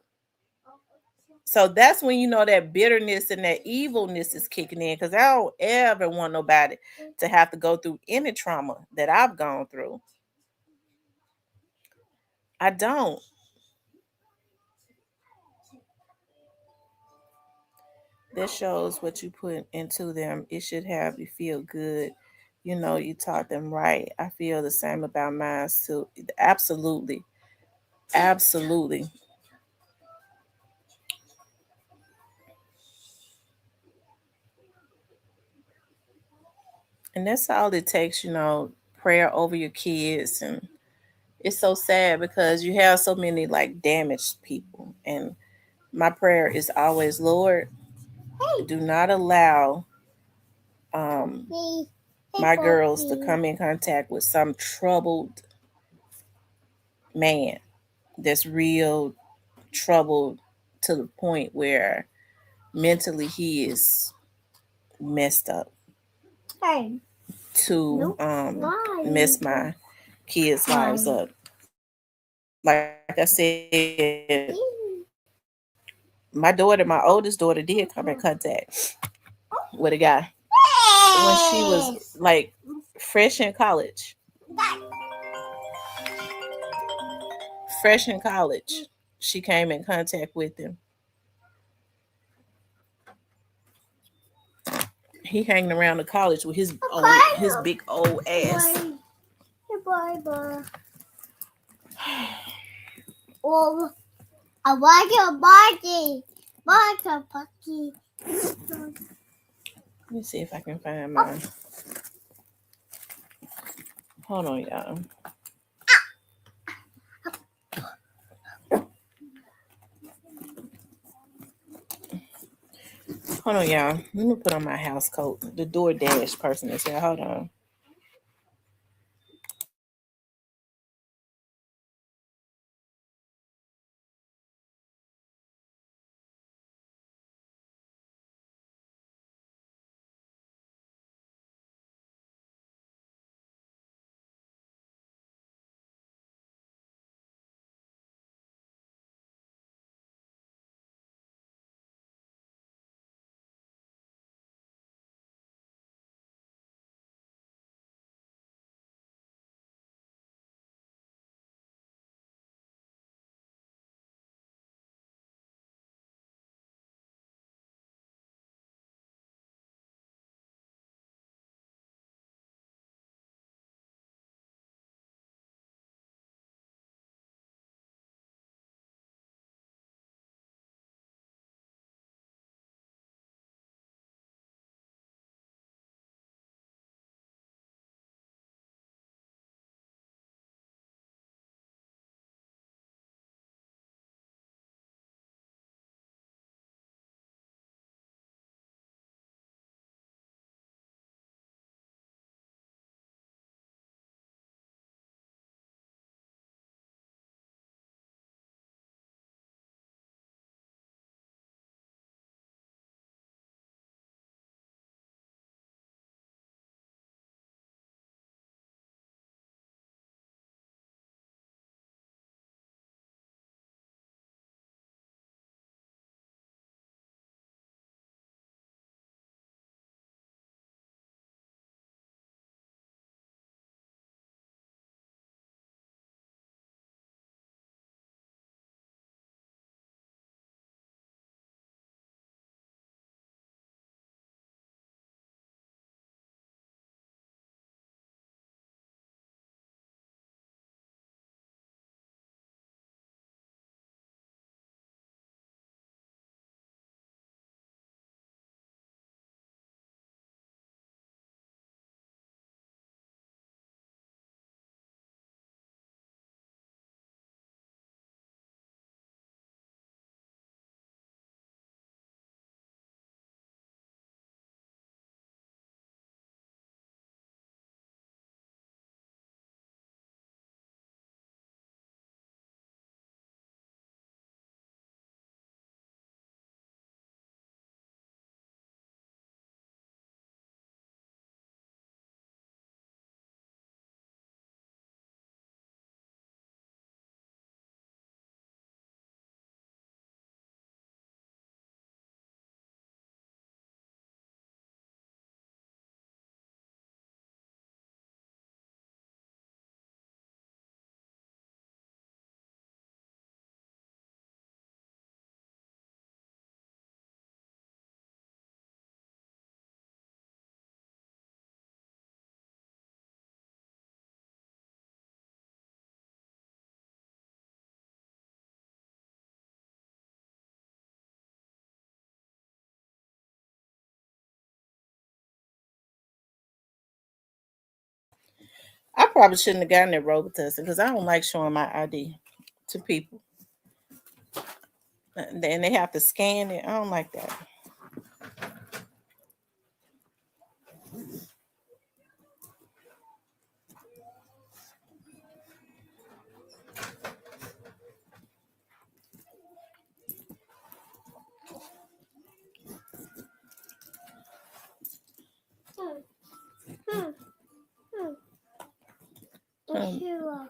So that's when that bitterness and that evilness is kicking in, because I don't ever want nobody to have to go through any trauma that I've gone through. I don't. This shows what you put into them. It should have you feel good. You taught them right. I feel the same about mine too. Absolutely. Absolutely. And that's all it takes, prayer over your kids. And it's so sad because you have so many like damaged people. And my prayer is always, Lord, do not allow um, my girls to come in contact with some troubled man that's real troubled to the point where mentally he is messed up to mess my kids' lives up. Like I said, my oldest daughter did come in contact with a guy when she was like fresh in college. Fresh in college, she came in contact with him. He hanging around the college with his big old ass. Oh, I want your body. Want puppy. Let me see if I can find mine. Hold on, y'all. Hold on, y'all. Let me put on my house coat. The DoorDash person is here. Hold on. I probably shouldn't have gotten that Robitussin because I don't like showing my ID to people. And they have to scan it. I don't like that. Hmm, hmm, hmm. Um, Sure.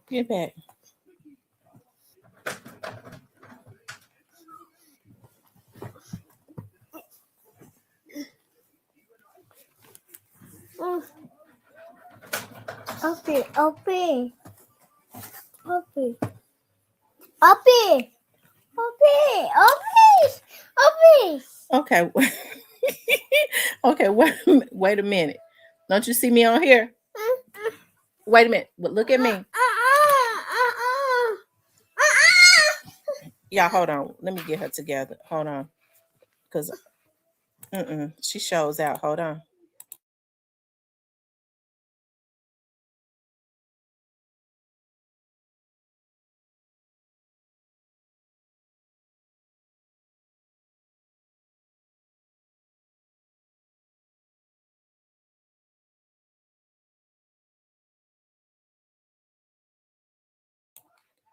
get back. Mm. Uppy, uppy, uppy, uppy, uppy, uppy, uppy. Okay. Okay. Wait a minute. Don't you see me on here? Wait a minute. Look at me. Y'all, hold on. Let me get her together. Hold on. Because she shows out. Hold on.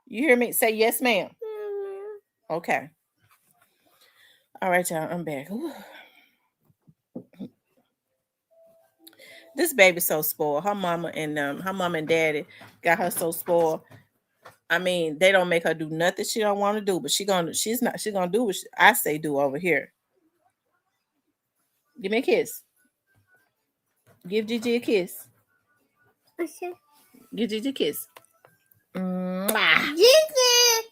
You hear me? Say yes, ma'am. Okay. All right, y'all. I'm back. Whew. This baby's so spoiled. Her mama and daddy got her so spoiled. I mean, they don't make her do nothing she don't want to do, but she's gonna do what I say do over here. Give me a kiss. Give Gigi a kiss. Okay. Give Gigi a kiss. Mwah. Gigi.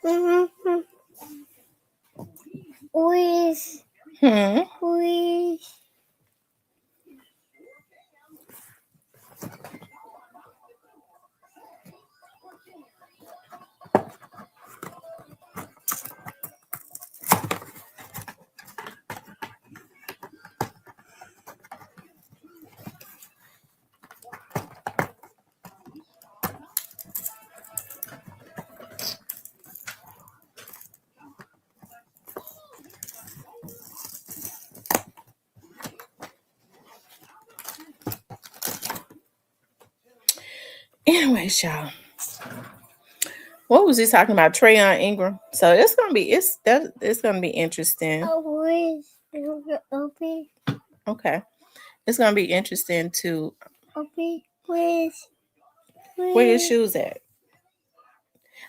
Mm-hmm. Wish, Hmm. wish. Anyways, y'all, what was he talking about? Trayon Ingram. So it's gonna be interesting. A wish. Uppy, Okay, it's gonna be interesting to uppy, wish, where your wish. shoes at.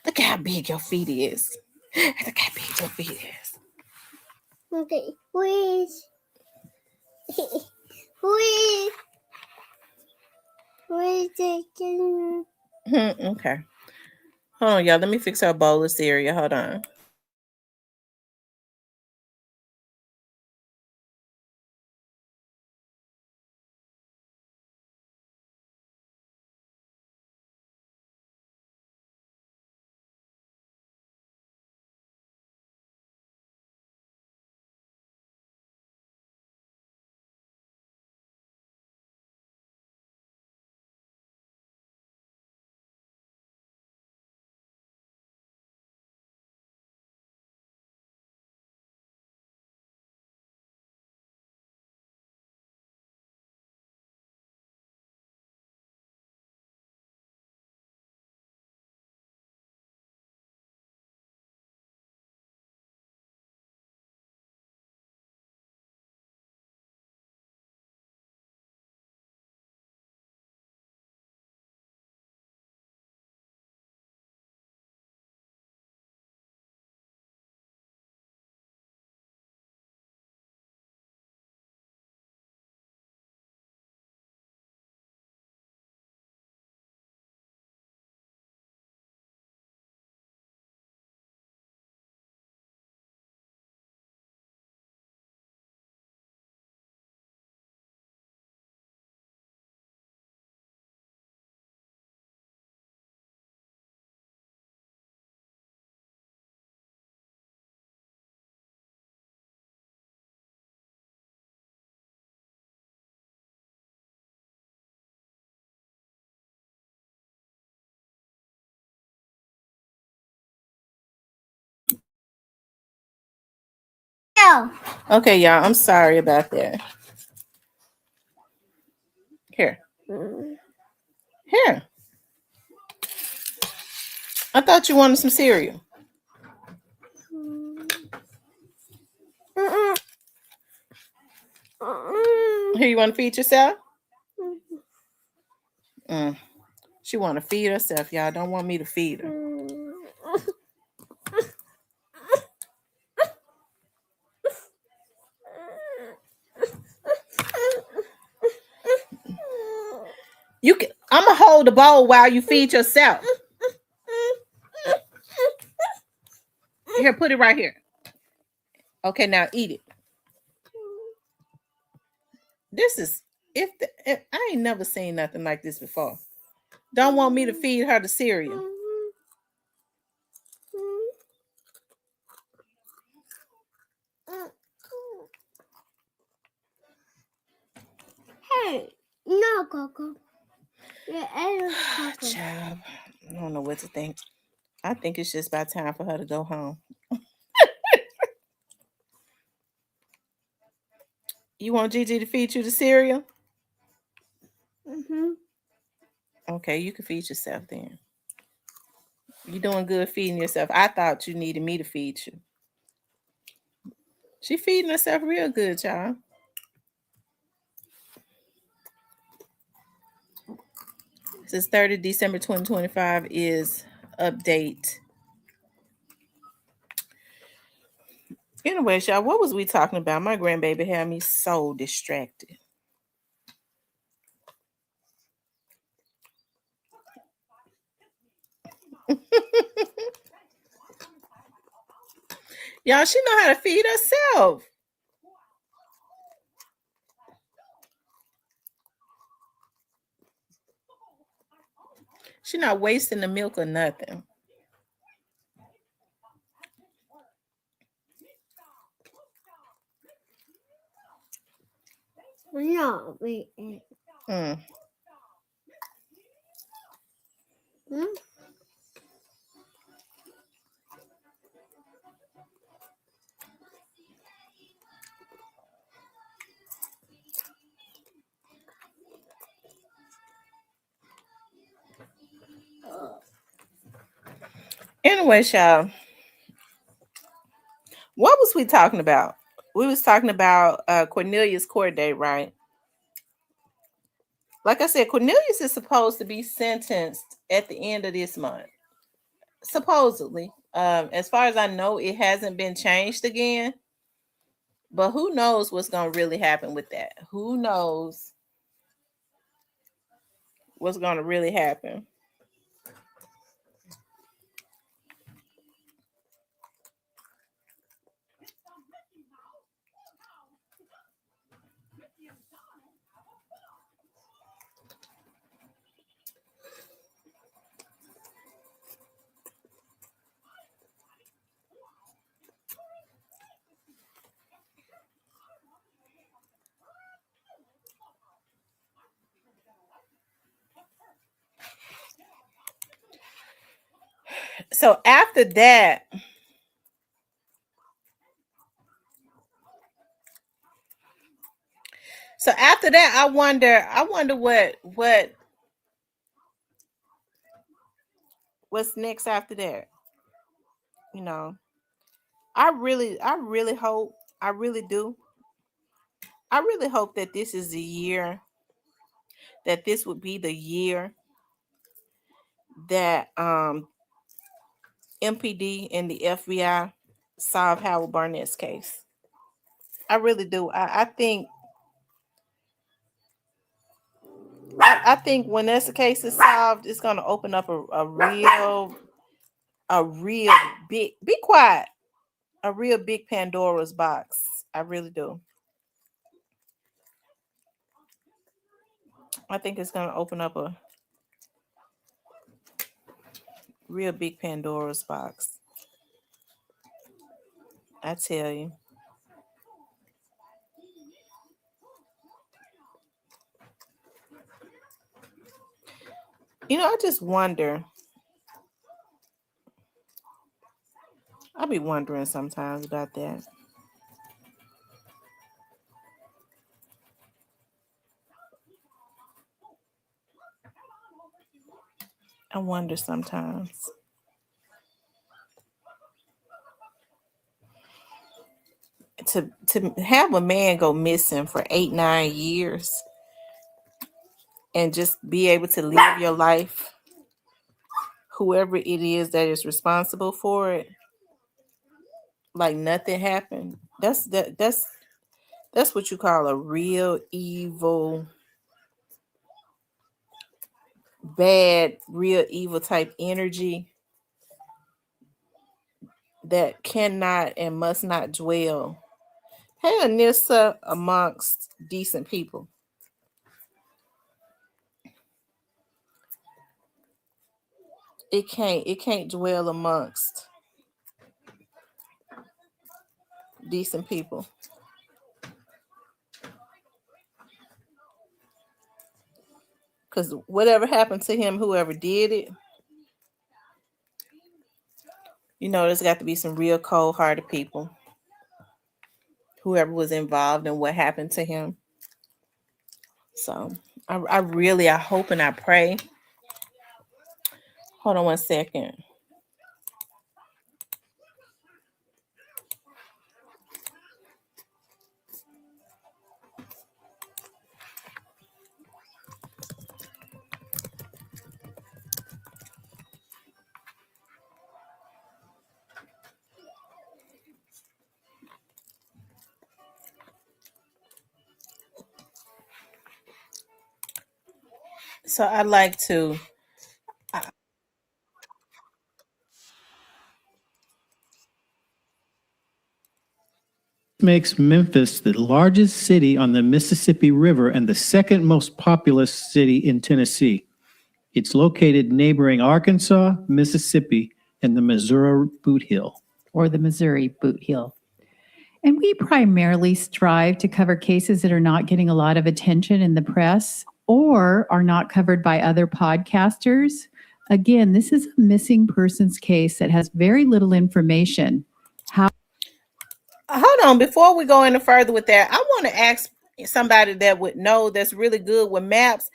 Look how big your feet is. Look how big your feet is. Okay, wish. Wish. Wish taking. Okay. Hold on, y'all. Let me fix our bowl of cereal. Hold on. No. Okay, y'all. I'm sorry about that. Here. Here. I thought you wanted some cereal. Here, you want to feed yourself? Mm. She want to feed herself, y'all. Don't want me to feed her. You can. I'm gonna hold the bowl while you feed yourself. Here, put it right here. Okay, now eat it. This is if I ain't never seen nothing like this before. Don't want me to feed her the cereal. Hey, no, Coco. Yeah, Coco. Child, I don't know what to think. I think it's just about time for her to go home. You want Gigi to feed you the cereal? Okay, you can feed yourself then. You're doing good feeding yourself. I thought you needed me to feed you. She feeding herself real good, y'all. Since 30 December 2025 is update. Anyways, y'all, what was we talking about? My grandbaby had me so distracted. Y'all, she know how to feed herself. She not wasting the milk or nothing. No, wait. Mm. Anyway, y'all, what was we talking about? We was talking about Cornelius' court date, right? Like I said, Cornelius is supposed to be sentenced at the end of this month. Supposedly. As far as I know, it hasn't been changed again. But who knows what's gonna really happen with that? Who knows what's gonna really happen? So after that, I wonder what's next after that. You know, I really hope, I really do. I really hope that this is the year, that this would be the year that MPD and the FBI solve Howard Barnett's case. I really do. I think when that's the case is solved, it's gonna open up a real big, be quiet, a real big Pandora's box. I really do. I think it's gonna open up a real big Pandora's box. I tell you. I just wonder. I be wondering sometimes about that. I wonder sometimes. To have a man go missing for 8-9 years and just be able to live your life, whoever it is that is responsible for it, like nothing happened. That's what you call a real evil, bad, real evil type energy that cannot and must not dwell. Hey, Anissa, amongst decent people. It can't dwell amongst decent people. Because whatever happened to him, whoever did it, there's got to be some real cold hearted people. Whoever was involved in what happened to him. So I hope and I pray. Hold on one second. So I'd like to. Makes Memphis the largest city on the Mississippi River and the second most populous city in Tennessee. It's located neighboring Arkansas, Mississippi, and the Missouri Boot Hill. Or the Missouri Boot Hill. And we primarily strive to cover cases that are not getting a lot of attention in the press or are not covered by other podcasters. Again, this is a missing persons case that has very little information. Hold on, before we go any further with that, I want to ask somebody that would know, that's really good with maps.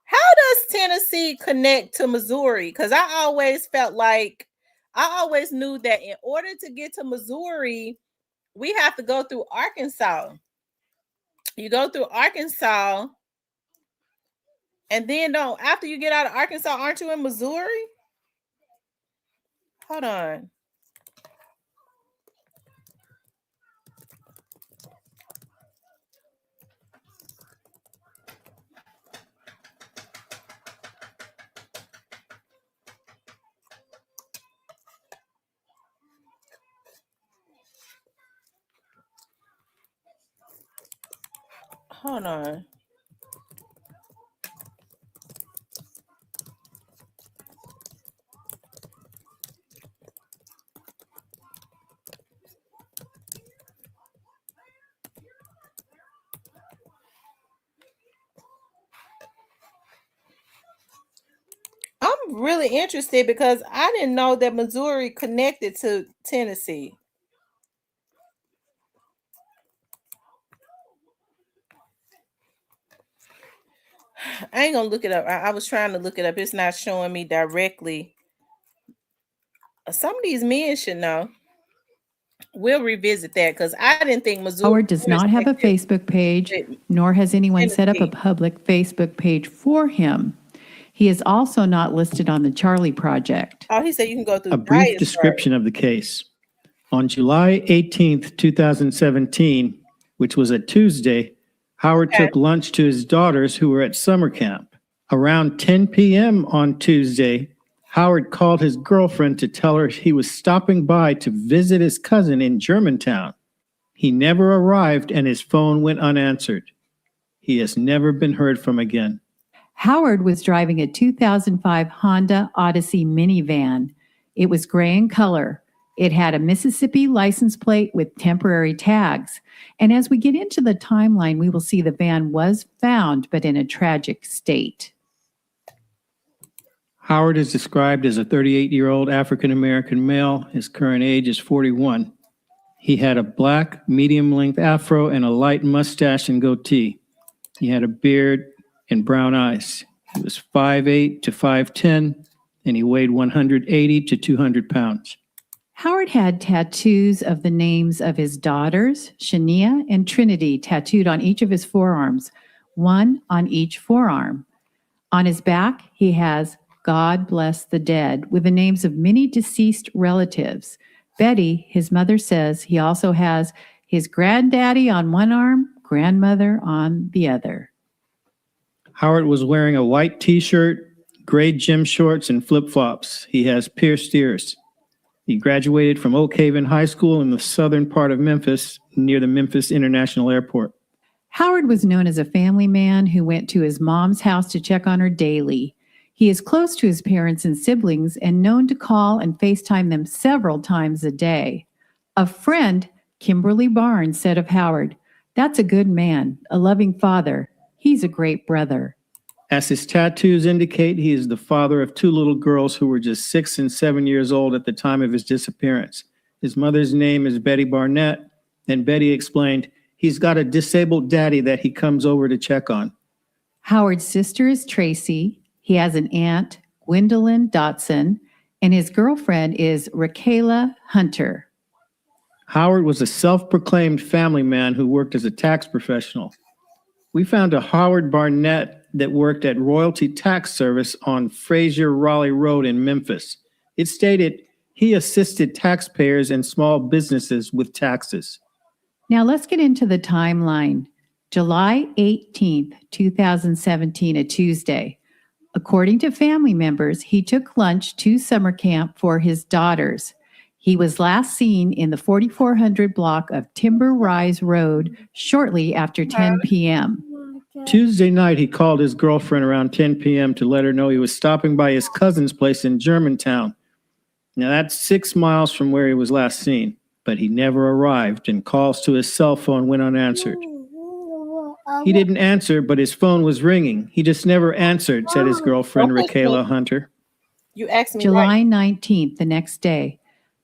How does Tennessee connect to Missouri? Because I always knew that in order to get to Missouri, we have to go through Arkansas. You go through Arkansas, and then after you get out of Arkansas, aren't you in Missouri? Hold on. Hold on. I'm really interested because I didn't know that Missouri connected to Tennessee. I ain't gonna look it up. I was trying to look it up. It's not showing me directly. Some of these men should know. We'll revisit that because I didn't think Missouri. Howard does not have a Facebook page, nor has anyone set up a public Facebook page for him. He is also not listed on the Charlie Project. Oh, he said you can go through a brief description of the case. On July 18th, 2017, which was a Tuesday, Howard took lunch to his daughters who were at summer camp. Around 10 p.m. on Tuesday, Howard called his girlfriend to tell her he was stopping by to visit his cousin in Germantown. He never arrived and his phone went unanswered. He has never been heard from again. Howard was driving a 2005 Honda Odyssey minivan. It was gray in color. It had a Mississippi license plate with temporary tags. And as we get into the timeline, we will see the van was found, but in a tragic state. Howard is described as a 38-year-old African-American male. His current age is 41. He had a black, medium-length afro and a light mustache and goatee. He had a beard and brown eyes. He was 5'8" to 5'10", and he weighed 180 to 200 pounds. Howard had tattoos of the names of his daughters, Shania and Trinity, tattooed on each of his forearms, one on each forearm. On his back, he has God Bless the Dead with the names of many deceased relatives. Betty, his mother, says he also has his granddaddy on one arm, grandmother on the other. Howard was wearing a white t-shirt, gray gym shorts, and flip-flops. He has pierced ears. He graduated from Oak Haven High School in the southern part of Memphis, near the Memphis International Airport. Howard was known as a family man who went to his mom's house to check on her daily. He is close to his parents and siblings and known to call and FaceTime them several times a day. A friend, Kimberly Barnes, said of Howard, "That's a good man, a loving father. He's a great brother." As his tattoos indicate, he is the father of two little girls who were just 6 and 7 years old at the time of his disappearance. His mother's name is Betty Barnett, and Betty explained, "He's got a disabled daddy that he comes over to check on." Howard's sister is Tracy. He has an aunt, Gwendolyn Dotson, and his girlfriend is Raquela Hunter. Howard was a self-proclaimed family man who worked as a tax professional. We found a Howard Barnett that worked at Royalty Tax Service on Frazier Raleigh Road in Memphis. It stated he assisted taxpayers and small businesses with taxes. Now let's get into the timeline. July 18th, 2017, a Tuesday. According to family members, he took lunch to summer camp for his daughters. He was last seen in the 4400 block of Timber Rise Road shortly after 10 p.m. Tuesday night, he called his girlfriend around 10 p.m. to let her know he was stopping by his cousin's place in Germantown. Now, that's 6 miles from where he was last seen, but he never arrived, and calls to his cell phone went unanswered. He didn't answer, but his phone was ringing. He just never answered, said his girlfriend, Raquela Hunter. You asked me July 19th, the next day.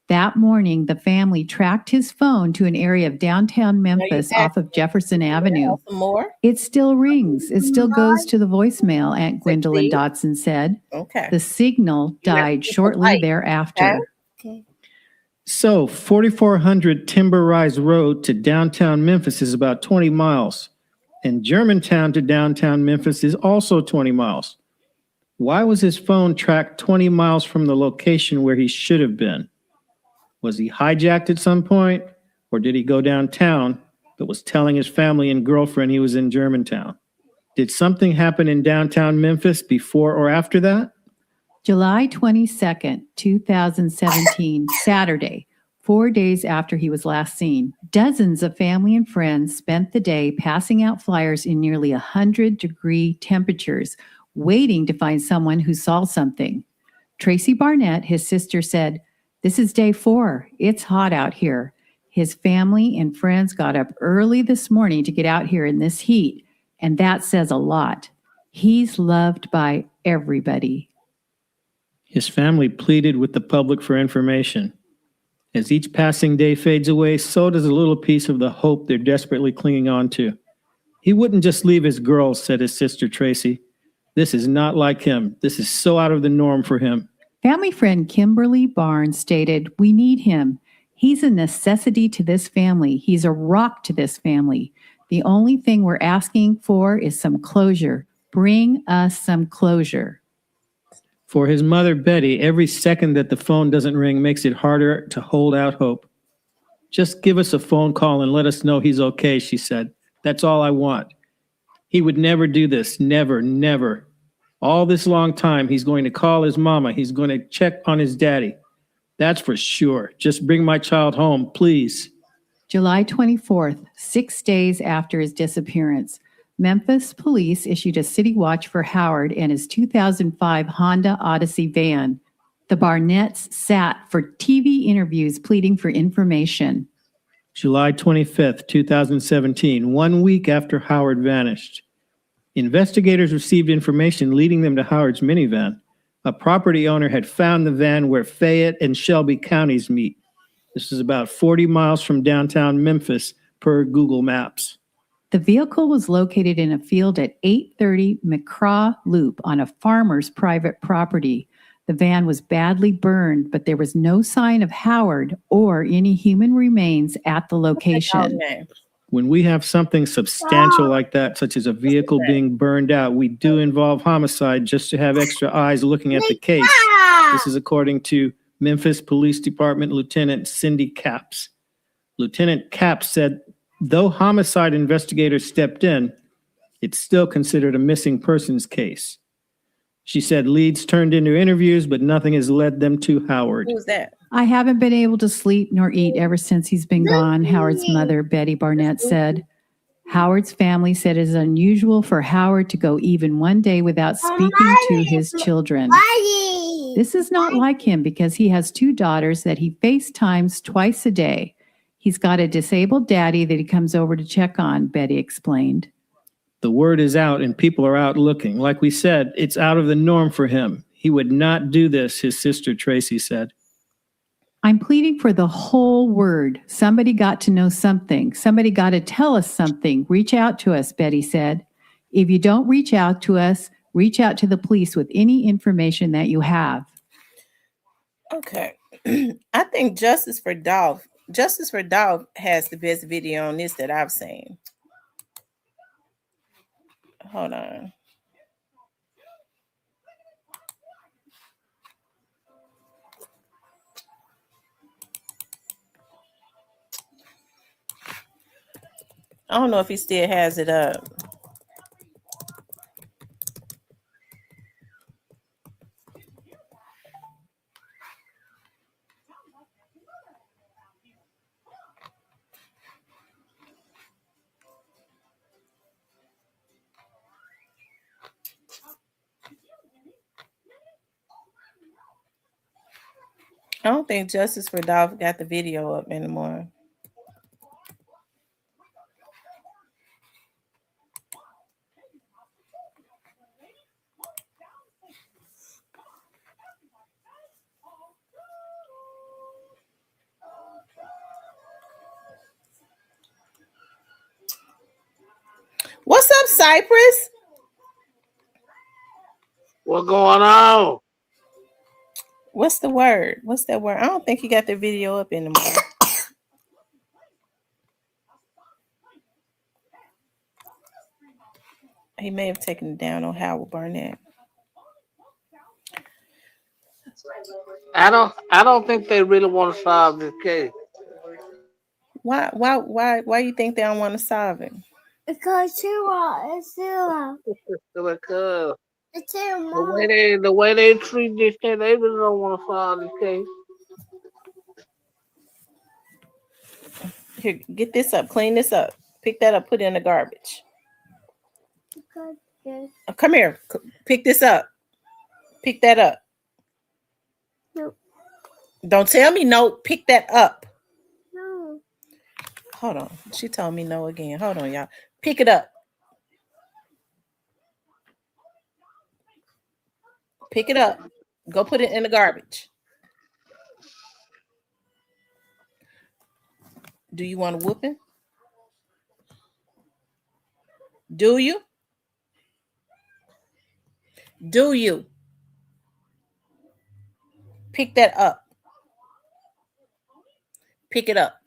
That morning, the family tracked his phone to an area of downtown Memphis off of Jefferson Avenue. some more. It still rings. It still goes to the voicemail, Aunt Gwendolyn Dotson said. Okay. The signal died shortly thereafter. Okay. So, 4400 Timber Rise Road to downtown Memphis is about 20 miles, and Germantown to downtown Memphis is also 20 miles. Why was his phone tracked 20 miles from the location where he should have been? Was he hijacked at some point, or did he go downtown but was telling his family and girlfriend he was in Germantown? Did something happen in downtown Memphis before or after that? July 22nd, 2017, Saturday, 4 days after he was last seen, dozens of family and friends spent the day passing out flyers in nearly 100-degree temperatures, waiting to find someone who saw something. Tracy Barnett, his sister, said, "This is day 4. It's hot out here." His family and friends got up early this morning to get out here in this heat, and that says a lot. He's loved by everybody. His family pleaded with the public for information. As each passing day fades away, so does a little piece of the hope they're desperately clinging on to. He wouldn't just leave his girls, said his sister Tracy. This is not like him. This is so out of the norm for him. Family friend Kimberly Barnes stated, "We need him. He's a necessity to this family. He's a rock to this family. The only thing we're asking for is some closure. Bring us some closure." For his mother, Betty, every second that the phone doesn't ring makes it harder to hold out hope. "Just give us a phone call and let us know he's okay," she said. "That's all I want. He would never do this. Never, never. All this long time, he's going to call his mama. He's going to check on his daddy. That's for sure. Just bring my child home, please." July 24th, 6 days after his disappearance, Memphis police issued a city watch for Howard and his 2005 Honda Odyssey van. The Barnetts sat for TV interviews pleading for information. July 25th, 2017, 1 week after Howard vanished. Investigators received information leading them to Howard's minivan. A property owner had found the van where Fayette and Shelby counties meet. This is about 40 miles from downtown Memphis per Google Maps. The vehicle was located in a field at 830 McCraw Loop on a farmer's private property. The The van was badly burned, but there was no sign of Howard or any human remains at the location. When we have something substantial like that, such as a vehicle being burned out, we do involve homicide just to have extra eyes looking at the case. This is according to Memphis Police Department Lieutenant Cindy Capps. Lieutenant Capps said, though homicide investigators stepped in, it's still considered a missing persons case. She said leads turned into interviews, but nothing has led them to Howard. Who's that? I haven't been able to sleep nor eat ever since he's been gone, Howard's mother, Betty Barnett, said. Howard's family said it is unusual for Howard to go even one day without speaking to his children. This is not like him because he has 2 daughters that he FaceTimes twice a day. He's got a disabled daddy that he comes over to check on, Betty explained. The word is out and people are out looking. Like we said, it's out of the norm for him. He would not do this, his sister Tracy said. I'm pleading for the whole word. Somebody got to know something. Somebody got to tell us something. Reach out to us, Betty said. If you don't reach out to us, reach out to the police with any information that you have. Okay. I think Justice for Dolph has the best video on this that I've seen. Hold on. I don't know if he still has it up. I don't think Justice for Dolph got the video up anymore. What's up, Cypress? What's going on? What's the word? What's that word? I don't think he got the video up anymore. He may have taken it down on Howard Barnett. I don't think they really want to solve this case. Why you think they don't want to solve it? Because it's zero. Because It's zero. the way they treat this case, they really don't want to solve this case. Here, get this up, clean this up, pick that up, put it in the garbage. Come here, pick this up, pick that up. No. Don't tell me no, pick that up. No. Hold on, she told me no again. Hold on, y'all. Pick it up. Pick it up. Go put it in the garbage. Do you want a whooping? Do you? Do you? Pick that up. Pick it up.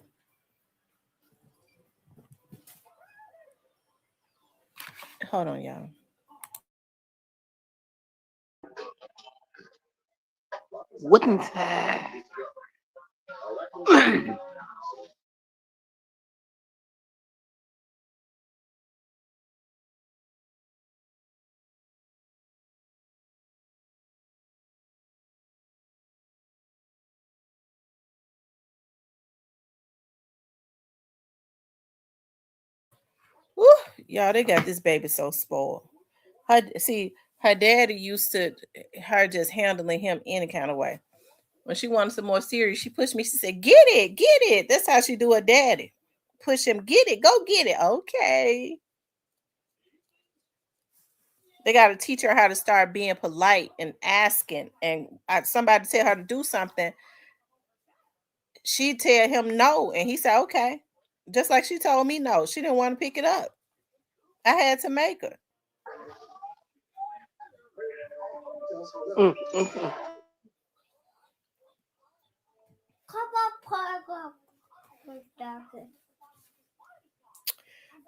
Hold on, y'all. Wouldn't I? Woo, y'all, they got this baby so spoiled. Her daddy used to her just handling him any kind of way. When she wanted some more serious, she pushed me. She said, get it. That's how she do her daddy. Push him, get it, go get it. Okay. They got to teach her how to start being polite and asking. And somebody tell her to do something, she tell him no. And he said, okay. Just like she told me no. She didn't want to pick it up. I had to make her. Come on, Parker.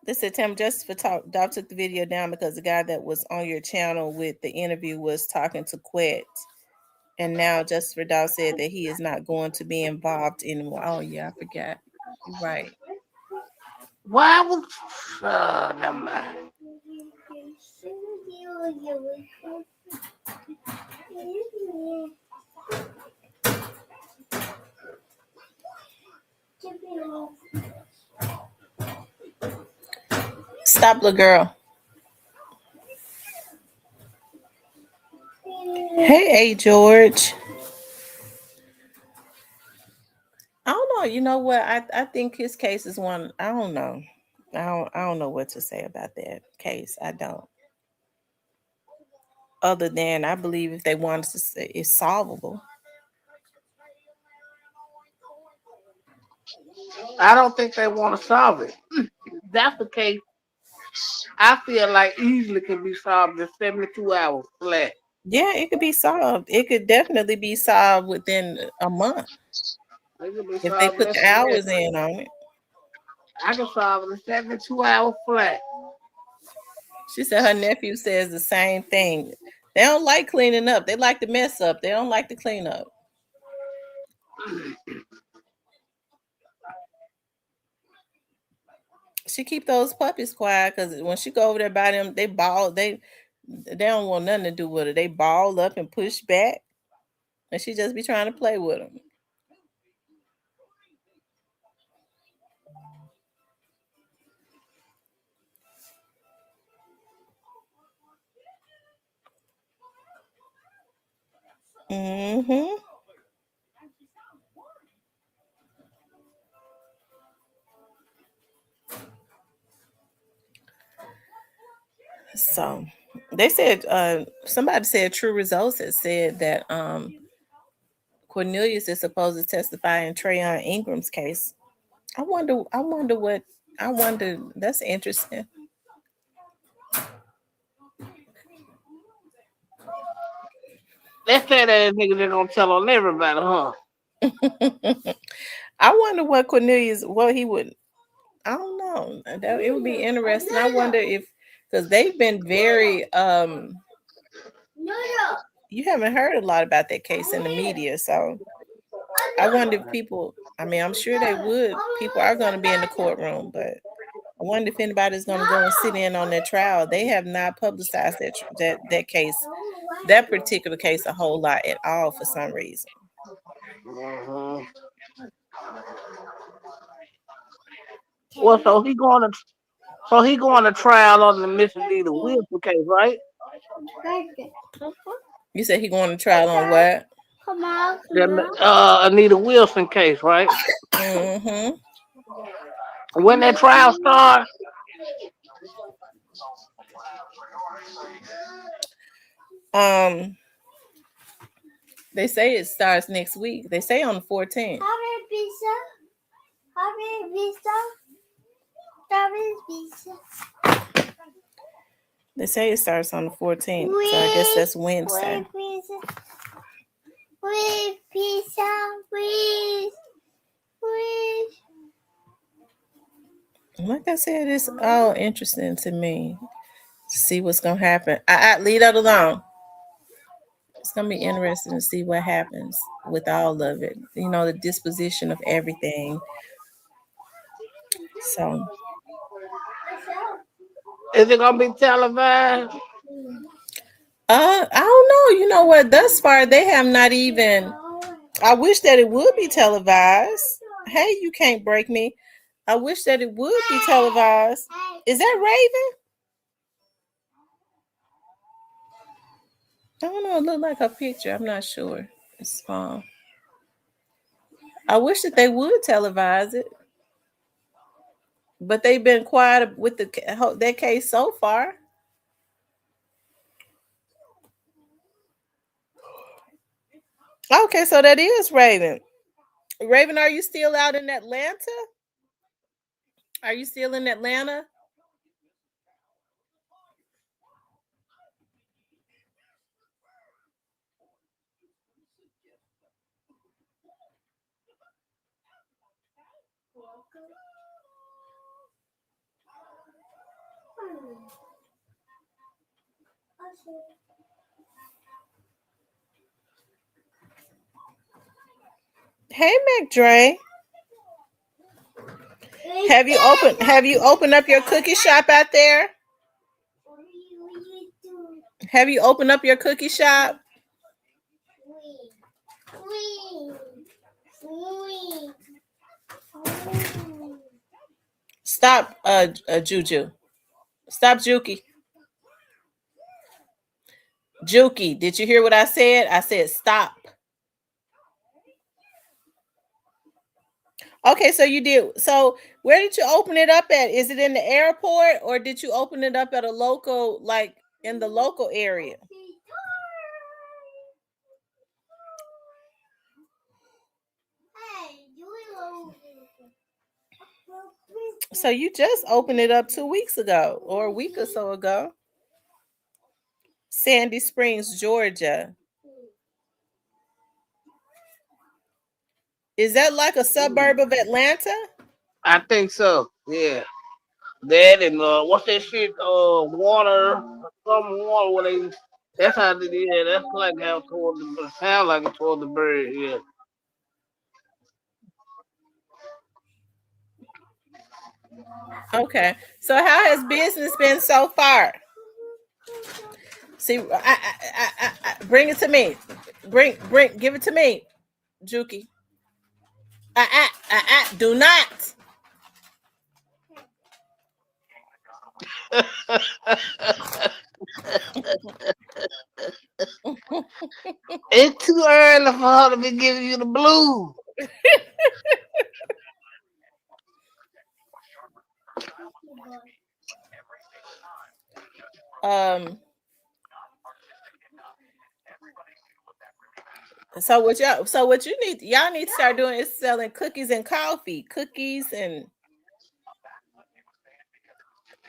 They said, Tam, just for talk, Dog took the video down because the guy that was on your channel with the interview was talking to Quet. And now Justice Dog said that he is not going to be involved anymore. Oh, yeah, I forgot. You're right. Why was never mind. Stop, little girl. Hey, George. I don't know. You know what? I think his case is one. I don't know. I don't know what to say about that case. I don't. Other than I believe if they wanted to say it's solvable. I don't think they want to solve it. That's the case. I feel like easily can be solved in 72 hours flat. Yeah, it could be solved. It could definitely be solved within a month It can be if they solved put less the than that. hours in on it. I can solve it in 72 hours flat. She said her nephew says the same thing. They don't like cleaning up. They like to mess up. They don't like to clean up. She keep those puppies quiet because when she go over there by them, they ball. They don't want nothing to do with her. They ball up and push back, and she just be trying to play with them. Mm-hmm. So they said somebody said True Results had said that Cornelius is supposed to testify in Trayon Ingram's case. I wonder what I wonder that's interesting. They say that nigga they're gonna tell on everybody, huh? I wonder what Cornelius what he would I don't know. That it would be interesting. I wonder if because they've been very you haven't heard a lot about that case in the media, so I wonder if people I mean I'm sure they would. People are gonna be in the courtroom, but I wonder if anybody's going to go and sit in on their trial. They have not publicized that case, that particular case, a whole lot at all for some reason. Mm-hmm. Well, so he going to trial on the misdemeanor Wilson case, right? You said he going to trial on what? Come on, The Anita Wilson case, right? Mm-hmm. When that trial start, Um, they say it starts next week. They say on the 14th. They say it starts on the 14th, so I guess that's Wednesday. Like I said, it's all interesting to me to see what's gonna happen. I leave that alone. It's gonna be interesting to see what happens with all of it. You know, the disposition of everything. So is it gonna be televised? I don't know. You know what? Thus far they have not even I wish that it would be televised. Hey, you can't break me. I wish that it would be televised. Is that Raven? I don't know. It looked like a picture. I'm not sure. It's small. I wish that they would televise it, but they've been quiet with that case so far. Okay, so that is Raven. Raven, are you still out in Atlanta? Are you still in Atlanta? Hey, McDre. Have you opened up your cookie shop out there? Have you opened up your cookie shop? Stop, Juju. Stop, Juki. Juki, did you hear what I said? I said stop. Okay, so you did. So where did you open it up at? Is it in the airport or did you open it up at a local, like in the local area? So you just opened it up 2 weeks ago or a week or so ago. Sandy Springs, Georgia. Is that like a suburb of Atlanta? I think so. Yeah. That and what's that shit? Water, some water. What they? That's how they. Yeah, that's like how toward the sound like it's toward the bird. Yeah. Okay. So how has business been so far? See, bring it to me. Give it to me, Juki. Do not. It's too early for her to be giving you the blues. Um. So what you need, y'all need to start doing is selling cookies and coffee, cookies and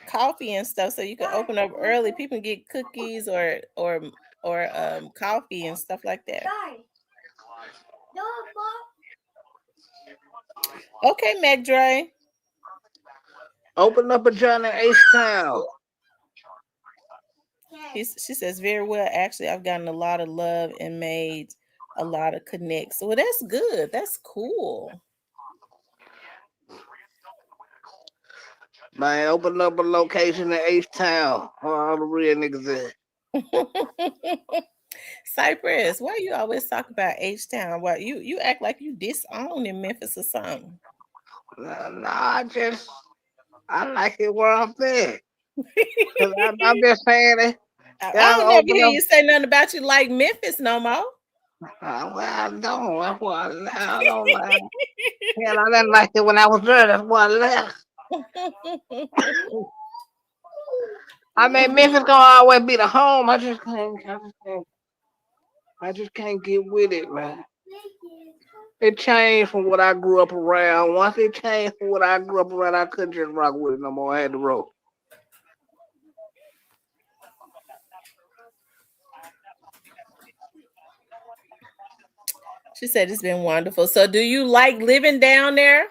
coffee and stuff, so you can open up early. People can get cookies or coffee and stuff like that. Okay, McDre. Open up a joint in H-Town. She says very well. Actually, I've gotten a lot of love and made a lot of connects. Well, that's good. That's cool. Man, open up a location in H-Town. Where all the real niggas at. Cypress, why you always talk about H-Town? Why you act like you disown in Memphis or something? Nah, I like it where I'm at. Cause I'm just saying it. I Y'all don't never open hear up. you say nothing about you like Memphis no more. Well, I don't. That's why I don't like. Hell, I didn't like it when I was there. That's why I left. I mean, Memphis gonna always be the home. I just can't get with it, man. It changed from what I grew up around. Once it changed from what I grew up around, I couldn't just rock with it no more. I had to roll. She said it's been wonderful. So, do you like living down there?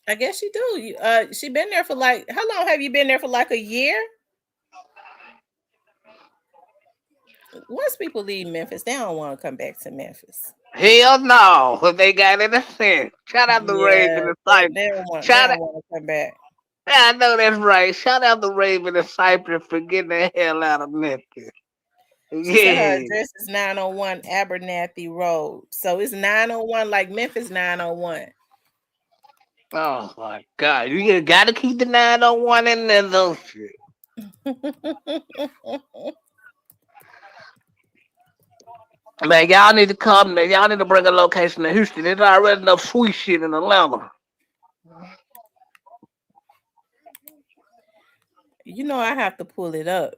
I guess you do. She been there for like, how long have you been there for? Like a year? Once people leave Memphis, they don't want to come back to Memphis. Hell no, if they got any sense. Shout out the Raven Yeah, and they, Cypress. they don't want. They Shout out, don't want to come back. yeah, I know that's right. Shout out the Raven and Cypress for getting the hell out of Memphis. She said her Yeah. address is 901 Abernathy Road. So it's 901 like Memphis 901. Oh my God, you gotta keep the 901 in there, don't you? Man, y'all need to come there. Y'all need to bring a location to Houston. There's already enough sweet shit in Atlanta. You know I have to pull it up.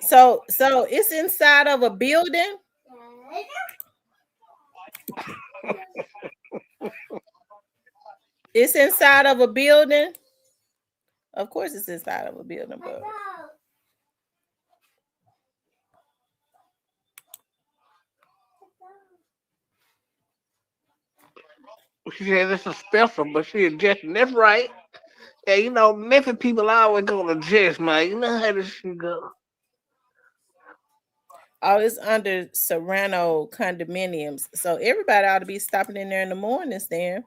So it's inside of a building. It's inside of a building. Of course, it's inside of a building, but She said this is special, but she adjusting. That's right. Yeah, you know, Memphis people always gonna adjust, man. You know how this shit go. Oh, it's under Serrano condominiums. So everybody ought to be stopping in there in the mornings then.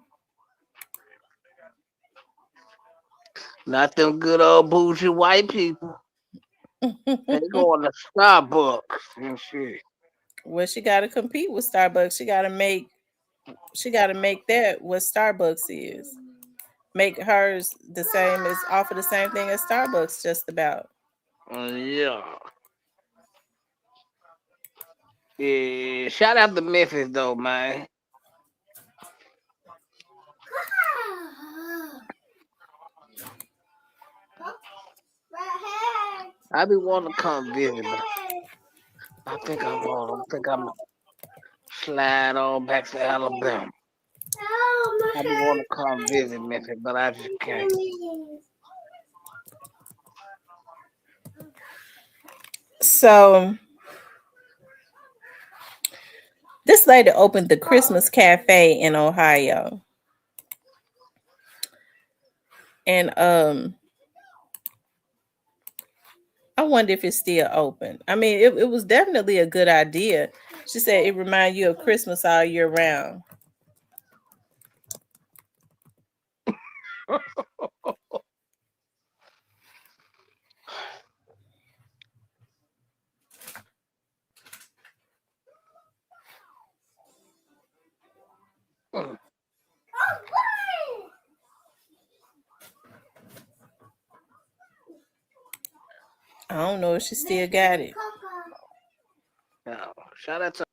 Not them good old bougie white people. They going to Starbucks and shit. Well, she got to compete with Starbucks. She got to make that what Starbucks is. Make hers the same as offer the same thing as Starbucks just about. Yeah. Yeah. Shout out to Memphis though, man. I be wanting to come visit, but I think I'm going. I think I'm slide on back to Alabama. I be wanting to come visit Memphis, but I just can't. So this lady opened the Christmas Cafe in Ohio, and I wonder if it's still open. I mean, it was definitely a good idea. She said it reminds you of Christmas all year round. Mm. I don't know if she still got it. Yeah. Shout out to.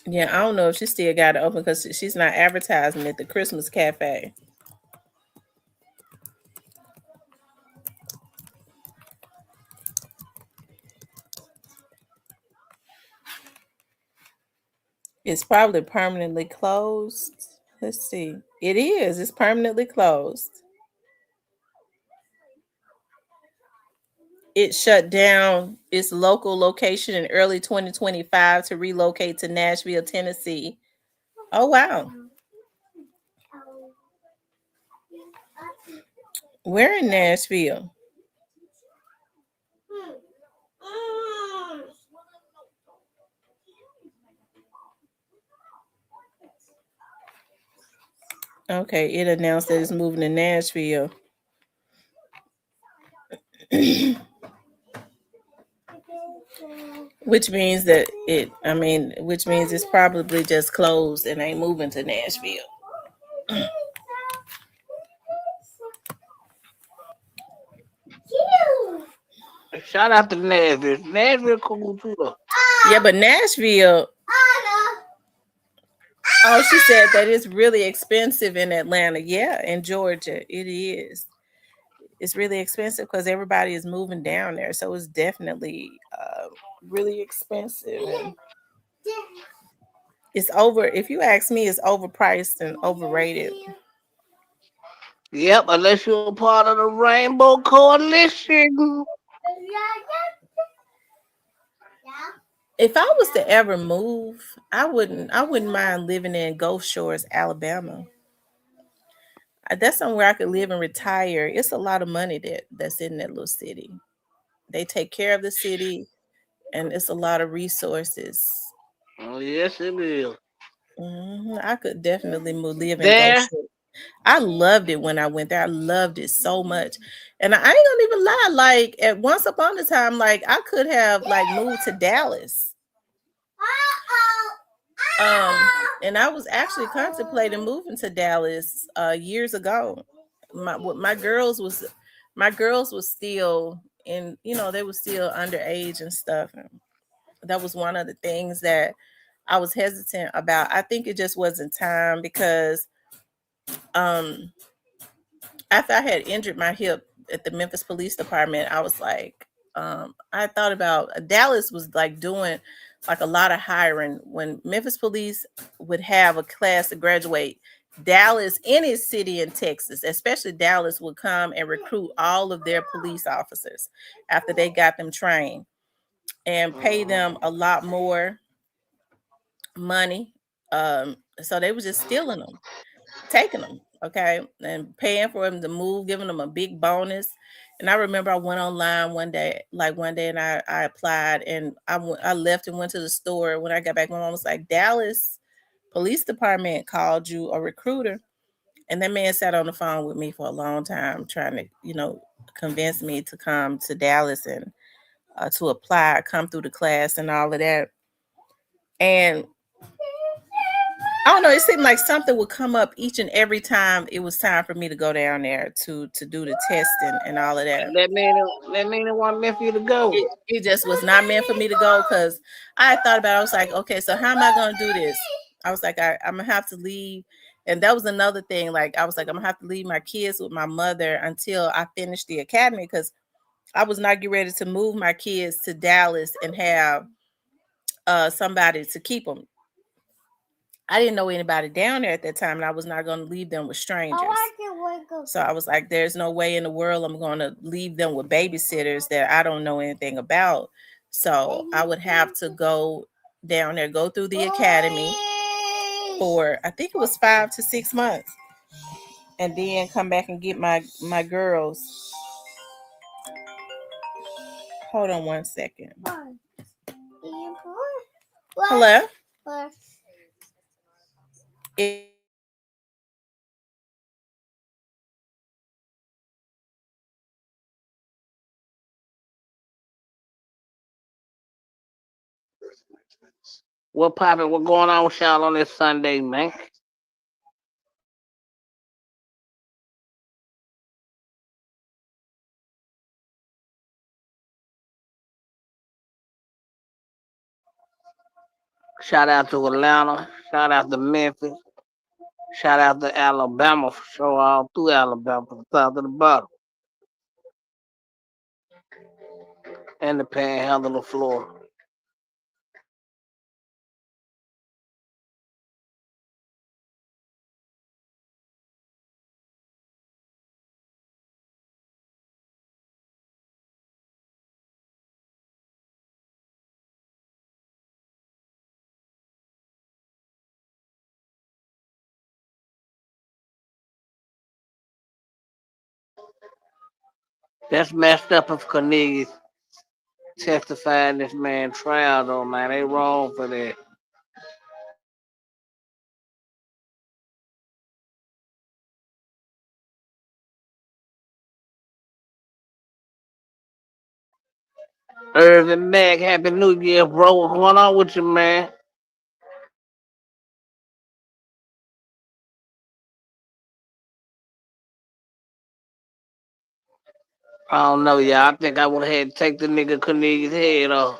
Yeah, I don't know if she still got it open because she's not advertising at the Christmas Cafe. It's probably permanently closed. Let's see. It is. It's permanently closed. It shut down its local location in early 2025 to relocate to Nashville, Tennessee. Oh, wow. We're in Nashville. Okay, it announced that it's moving to Nashville, which means that which means it's probably just closed and ain't moving to Nashville. Shout out to Nashville. Nashville cool too though. Yeah, but Nashville, oh, she said that it's really expensive in Atlanta. Yeah, in Georgia, it is. It's really expensive because everybody is moving down there. So it's definitely really expensive. And it's over, if you ask me, it's overpriced and overrated. Yep, unless you're a part of the Rainbow Coalition. If I was to ever move, I wouldn't mind living in Gulf Shores, Alabama. That's somewhere I could live and retire. It's a lot of money that's in that little city. They take care of the city, and it's a lot of resources. Oh yes, it is. I could definitely move, live in Gulf There, Shores. I loved it when I went there. I loved it so much. And I ain't gonna even lie, like at once upon a time, like I could have like moved to Dallas. Um, and I was actually contemplating moving to Dallas years ago. My girls was still in, they were still underage and stuff. And that was one of the things that I was hesitant about. I think it just wasn't time because um after I had injured my hip at the Memphis Police Department, I was like, I thought about Dallas was like doing like a lot of hiring. When Memphis police would have a class to graduate, Dallas, any city in Texas, especially Dallas, would come and recruit all of their police officers after they got them trained and pay them a lot more money. So they was just stealing them, taking them, okay, and paying for them to move, giving them a big bonus. And I remember I went online one day, and I applied, and I left and went to the store. When I got back, my mom was like, Dallas Police Department called you a recruiter. And that man sat on the phone with me for a long time trying to, convince me to come to Dallas and to apply, come through the class and all of that. And I don't know. It seemed like something would come up each and every time it was time for me to go down there to do the testing and all of that. That mean it wasn't meant for you to go. It just was not meant for me to go because I thought about it. I was like, okay, so how am I going to do this? I was like, I'm going to have to leave. And that was another thing. Like, I was like, I'm going to have to leave my kids with my mother until I finish the academy because I was not getting ready to move my kids to Dallas and have somebody to keep them. I didn't know anybody down there at that time, and I was not going to leave them with strangers. So I was like, there's no way in the world I'm going to leave them with babysitters that I don't know anything about. So I would have to go down there, go through the academy for, I think it was 5 to 6 months, and then come back and get my girls. Hold on one second. Hello? What poppin'? What going on with y'all on this Sunday, man? Shout out to Atlanta. Shout out to Memphis. Shout out to Alabama for sure. All through Alabama, from top to the bottom, and the Panhandle of Florida. That's messed up if Carnegie testifying this man trial though, man. They wrong for that. Irvin Mack, Happy New Year, bro. What's going on with you, man? I don't know, y'all. I think I would have had to take the nigga Carnegie's head off.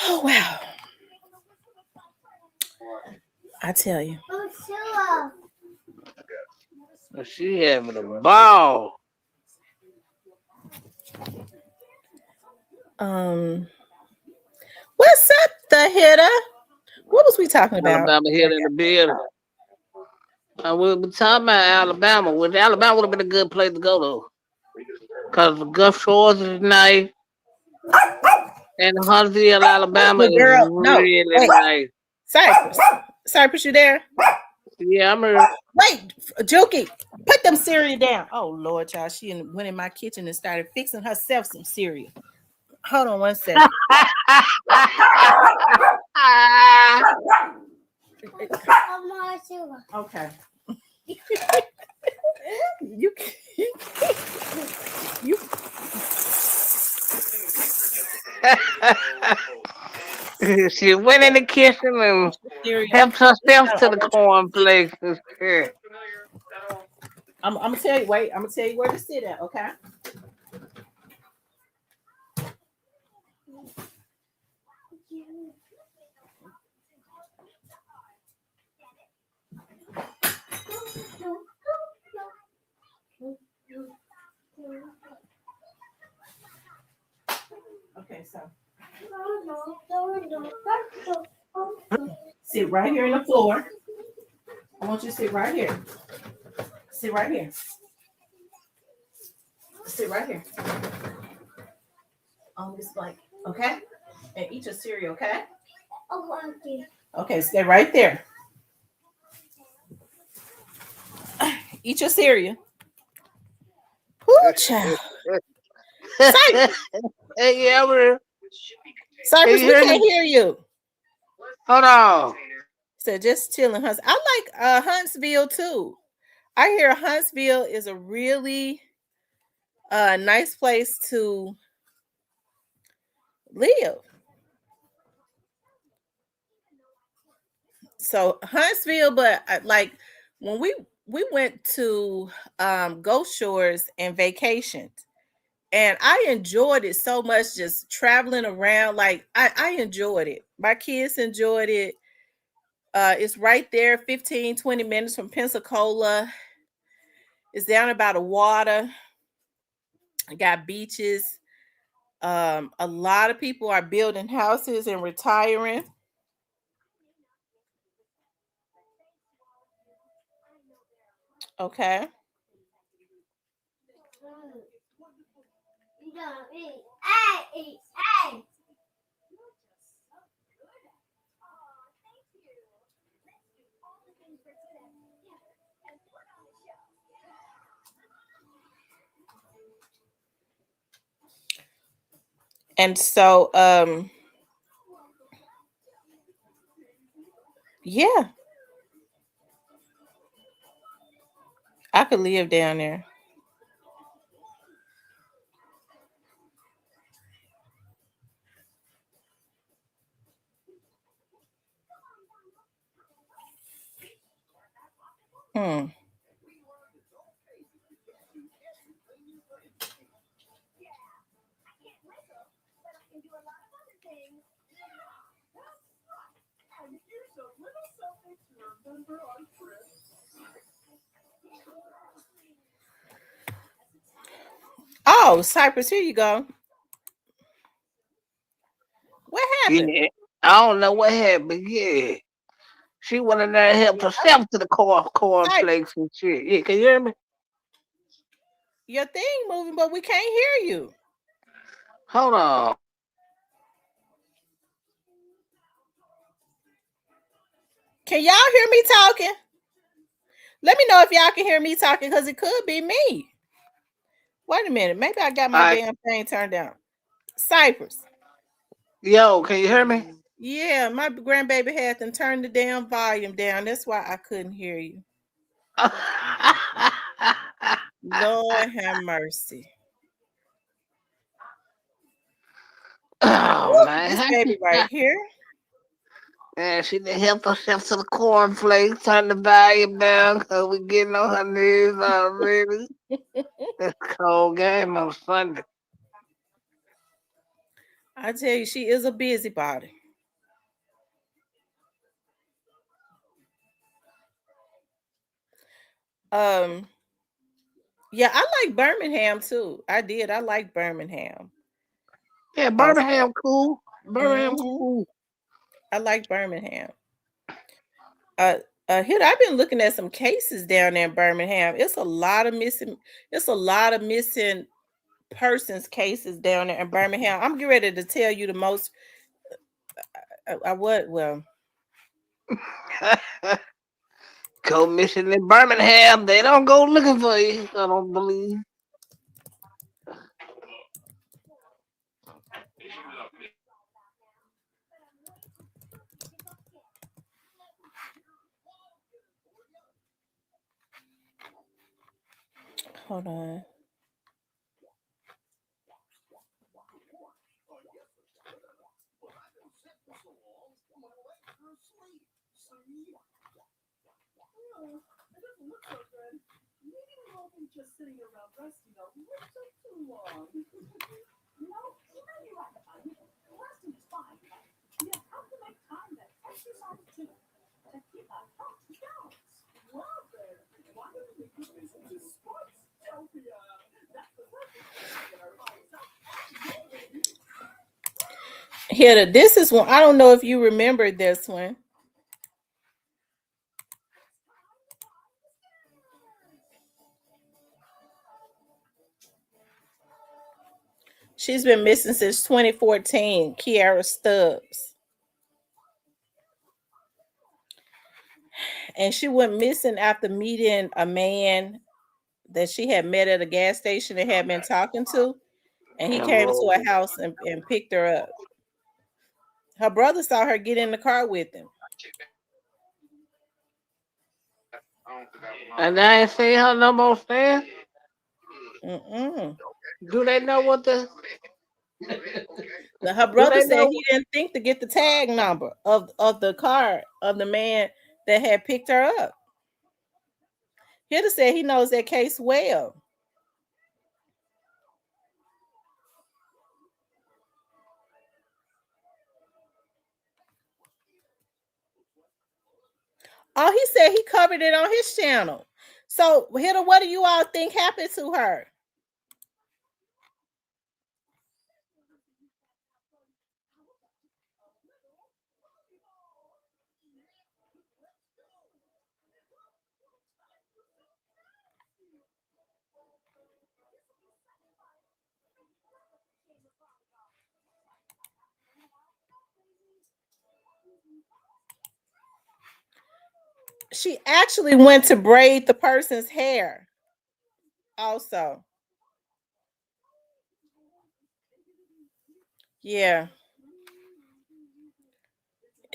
Oh, wow. I tell you. She having a ball. What's up, the hitter? What was we talking about? Alabama here in the building. We were talking about Alabama. Alabama would have been a good place to go though, cause the Gulf Shores is nice, and Huntsville, Alabama The is girl, no, really wait, nice. Cypress, you there? Yeah, I'm here. Wait, Juki, put them cereal down. Oh Lord, child, she went in my kitchen and started fixing herself some cereal. Hold on one second. Okay. You you She went in the kitchen and cereal. helped herself to the cornflakes and shit. I'm gonna tell you. Wait, I'm gonna tell you where to sit at. Okay. Okay. So sit right here on the floor. I want you to sit right here. Sit right here. Sit right here on this blanket. Okay. And eat your cereal. Okay. Okay. Stay right there. Eat your cereal. Whoo, child. Cypress. Hey, yeah, can Cypress, you we hear me? can't hear you. Hold on. So just chilling, Hunts. I like Huntsville too. I hear Huntsville is a really nice place to live. So Huntsville, but like when we went to Gulf Shores and vacationed, and I enjoyed it so much just traveling around. Like I enjoyed it. My kids enjoyed it. It's right there, 15, 20 minutes from Pensacola. It's down by the water. Got beaches. A lot of people are building houses and retiring. Okay. And so yeah, I could live down there. Hmm. Oh, Cypress, here you go. What happened? Yeah. I don't know what happened. Yeah. She went in there and helped herself to the Cypress, cornflakes and shit. Yeah, can you hear me? your thing moving, but we can't hear you. Hold on. Can y'all hear me talking? Let me know if y'all can hear me talking because it could be me. Wait a minute. Maybe I got All my right. damn thing turned down. Cypress. Yo, can you hear me? Yeah, my grandbaby had to turn the damn volume down. That's why I couldn't hear you. Lord have mercy. Oh Woo, this man. baby right here. And she done helped herself to the cornflakes, turn the volume down because we getting on her nerves already. That's cold game on Sunday. I tell you, she is a busybody. Um, yeah, I like Birmingham too. I did. I like Birmingham. Yeah, Uh, Birmingham cool. Birmingham mhm, cool. I like Birmingham. Uh, here I've been looking at some cases down there in Birmingham. It's a lot of missing. It's a lot of missing persons cases down there in Birmingham. I'm getting ready to tell you the most. I what? Well, Go missing in Birmingham. They don't go looking for you. I don't believe. Hold on. Here, this is one. I don't know if you remember this one. She's been missing since 2014. Kiara Stubbs. And she went missing after meeting a man that she had met at a gas station and had been talking to. And he came to her house and picked her up. Her brother saw her get in the car with him. And I ain't seen her no more since. Mm-mm. Do they know what the? Her Do brother they said know? he didn't think to get the tag number of the car of the man that had picked her up. Hitter said he knows that case well. Oh, he said he covered it on his channel. So, Hitter, what do you all think happened to her? She actually went to braid the person's hair. Also, yeah,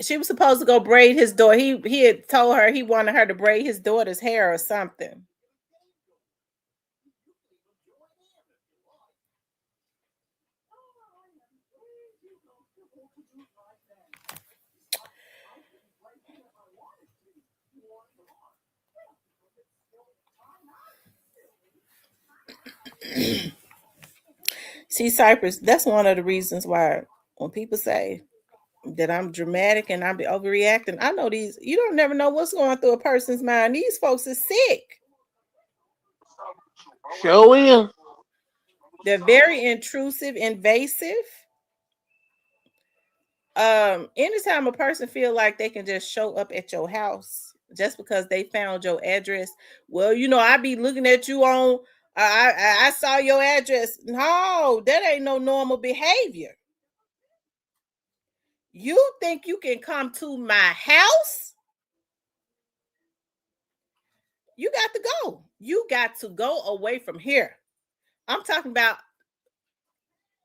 she was supposed to go braid his daughter. He had told her he wanted her to braid his daughter's hair or something. See, Cypress, that's one of the reasons why when people say that I'm dramatic and I'm overreacting, I know these, you don't never know what's going through a person's mind. These folks are sick. Sure will. They're very intrusive, invasive. Anytime a person feel like they can just show up at your house just because they found your address, well, I be looking at you on I saw your address. No, that ain't no normal behavior. You think you can come to my house? You got to go. You got to go away from here. I'm talking about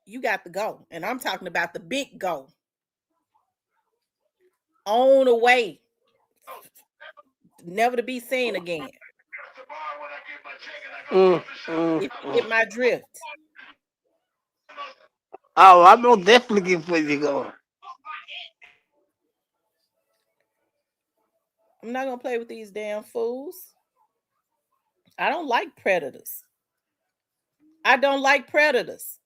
you got to go. And I'm talking about the big go. On away. Never to be seen again. If you get my drift. Oh, I'm gonna definitely get for you going. I'm not gonna play with these damn fools. I don't like predators. I don't like predators.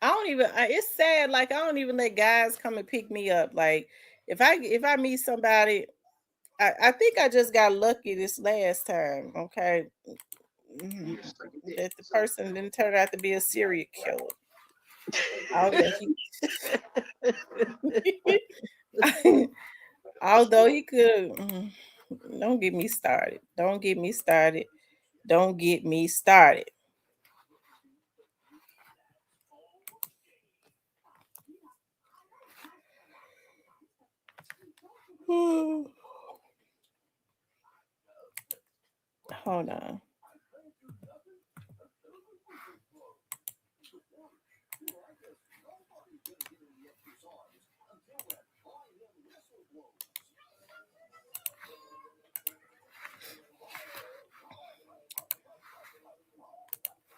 I don't even. It's sad. Like I don't even let guys come and pick me up. Like if I meet somebody, I think I just got lucky this last time. Okay, that the person didn't turn out to be a serial killer. Although although he could. Don't get me started. Don't get me started. Don't get me started. Hold on.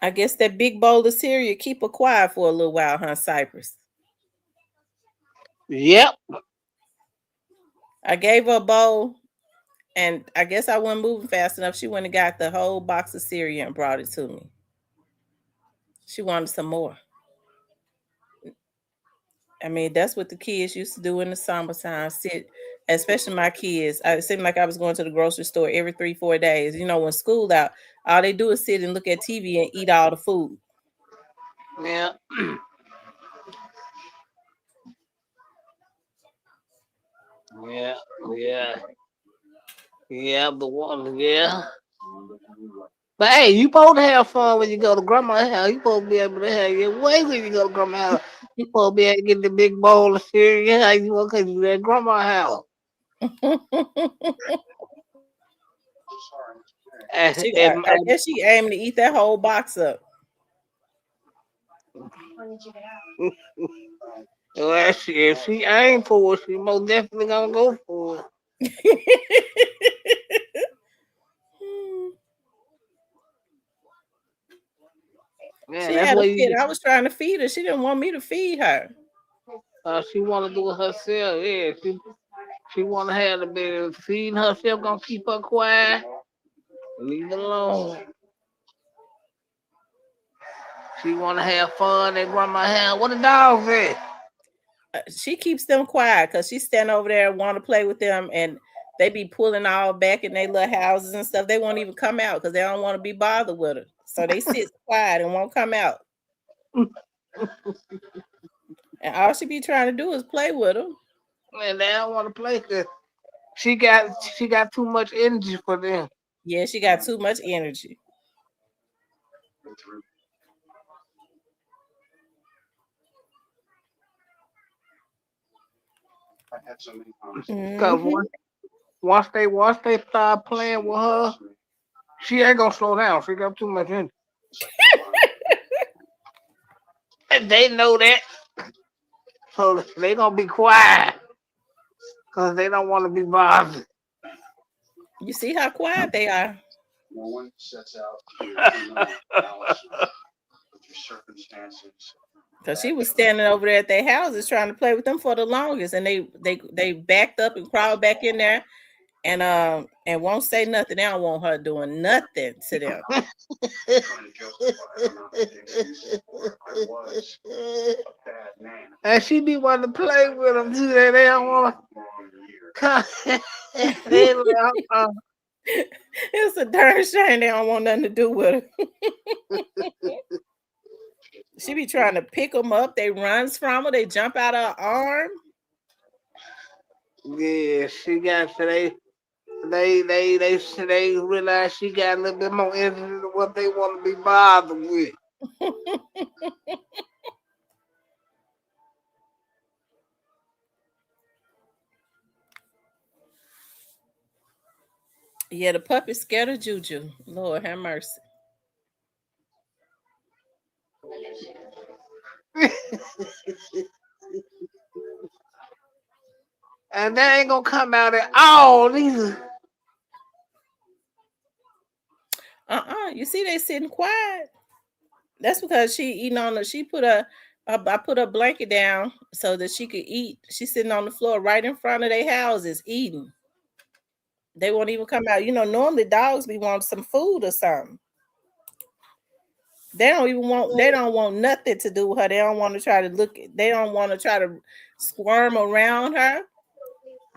I guess that big bowl of cereal keep her quiet for a little while, huh, Cypress? Yep. I gave her a bowl, and I guess I wasn't moving fast enough. She went and got the whole box of cereal and brought it to me. She wanted some more. I mean, that's what the kids used to do in the summertime. Sit, especially my kids. It seemed like I was going to the grocery store every 3-4 days. You know, when school out, all they do is sit and look at TV and eat all the food. Yeah. Yeah. Yeah. Yeah. The one. Yeah. But hey, you supposed to have fun when you go to grandma's house. You supposed to be able to have your way when you go to grandma's house. You supposed to be able to get the big bowl of cereal. How you want to you at grandma's house? And, and, I guess she aimed to eat that whole box up. well, if she ain't for it, she most definitely gonna go for it. Man, She that's had a what fit. you. I was trying to feed her. She didn't want me to feed her. She want to do it herself. Yeah, she want to have the baby feeding herself. Gonna keep her quiet. Leave it alone. She want to have fun at grandma's house. What the dog at? She keeps them quiet because she stand over there and want to play with them, and they be pulling all back in their little houses and stuff. They won't even come out because they don't want to be bothered with her. So they sit quiet and won't come out. And all she be trying to do is play with them. Man, they don't want to play because she got too much energy for them. Yeah, she got too much energy. Cause Mhm. once they start playing with her, she ain't gonna slow down. She got too much energy. And they know that, so they gonna be quiet because they don't want to be bothered. You see how quiet they are. Cause she was standing over there at their houses trying to play with them for the longest, and they backed up and crawled back in there and won't say nothing. They don't want her doing nothing to them. And she be wanting to play with them too. They don't want to. They like, It's a darn shame they don't want nothing to do with her. She be trying to pick them up. They runs from her. They jump out of her arm. yeah, she got to they realize she got a little bit more energy than what they want to be bothered with. Yeah, the puppy scared of Juju. Lord have mercy. And they ain't gonna come out at all either. You see, they sitting quiet. That's because she eating on the. She put I put a blanket down so that she could eat. She's sitting on the floor right in front of their houses eating. They won't even come out. You know, normally dogs be wanting some food or something. They don't even want. They don't want nothing to do with her. They don't want to try to look. They don't want to try to squirm around her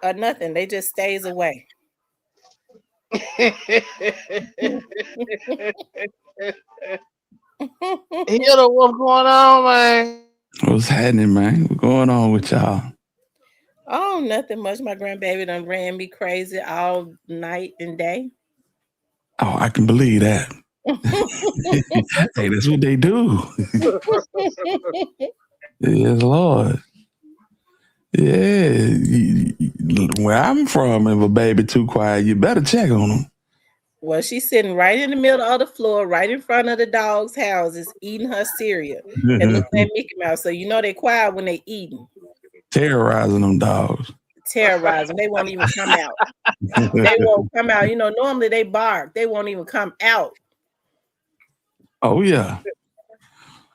or nothing. They just stays away. You know what's going on, man? What's happening, man? What's going on with y'all? Oh, nothing much. My grandbaby done ran me crazy all night and day. Oh, I can believe that. Hey, that's what they do. Yes, Lord. Yeah. Where I'm from, if a baby too quiet, you better check on them. Well, she's sitting right in the middle of the floor, right in front of the dogs' houses, eating her cereal and looking at Mickey Mouse. So you know they quiet when they eating. Terrorizing them dogs. Terrorizing. They won't even come out. They won't come out. You know, normally they bark. They won't even come out. Oh yeah.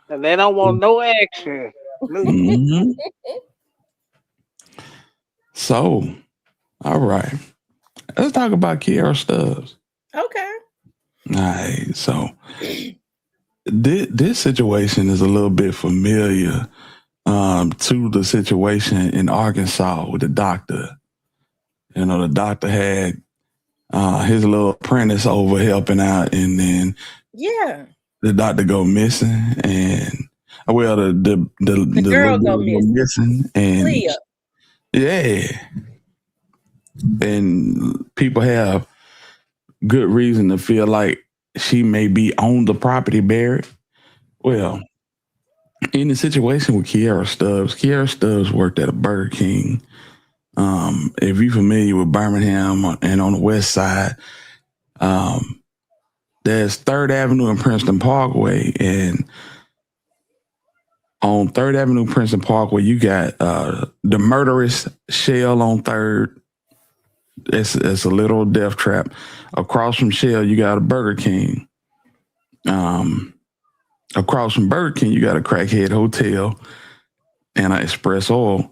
And they don't want no action. Mhm. So, all right. Let's talk about Kiara Stubbs. Okay. All right. So this situation is a little bit familiar to the situation in Arkansas with the doctor. You know, the doctor had his little apprentice over helping out, and then Yeah. the doctor go missing, and well, the little girl go girl go missing. missing, and Leah. yeah, and people have good reason to feel like she may be on the property buried. Well, in the situation with Kiara Stubbs worked at a Burger King. If you're familiar with Birmingham and on the west side, there's 3rd Avenue and Princeton Parkway. And on 3rd Avenue, Princeton Parkway, you got the murderous Shell on 3rd. It's a little death trap. Across from Shell, you got a Burger King. Across from Burger King, you got a Crackhead Hotel and an Express Oil.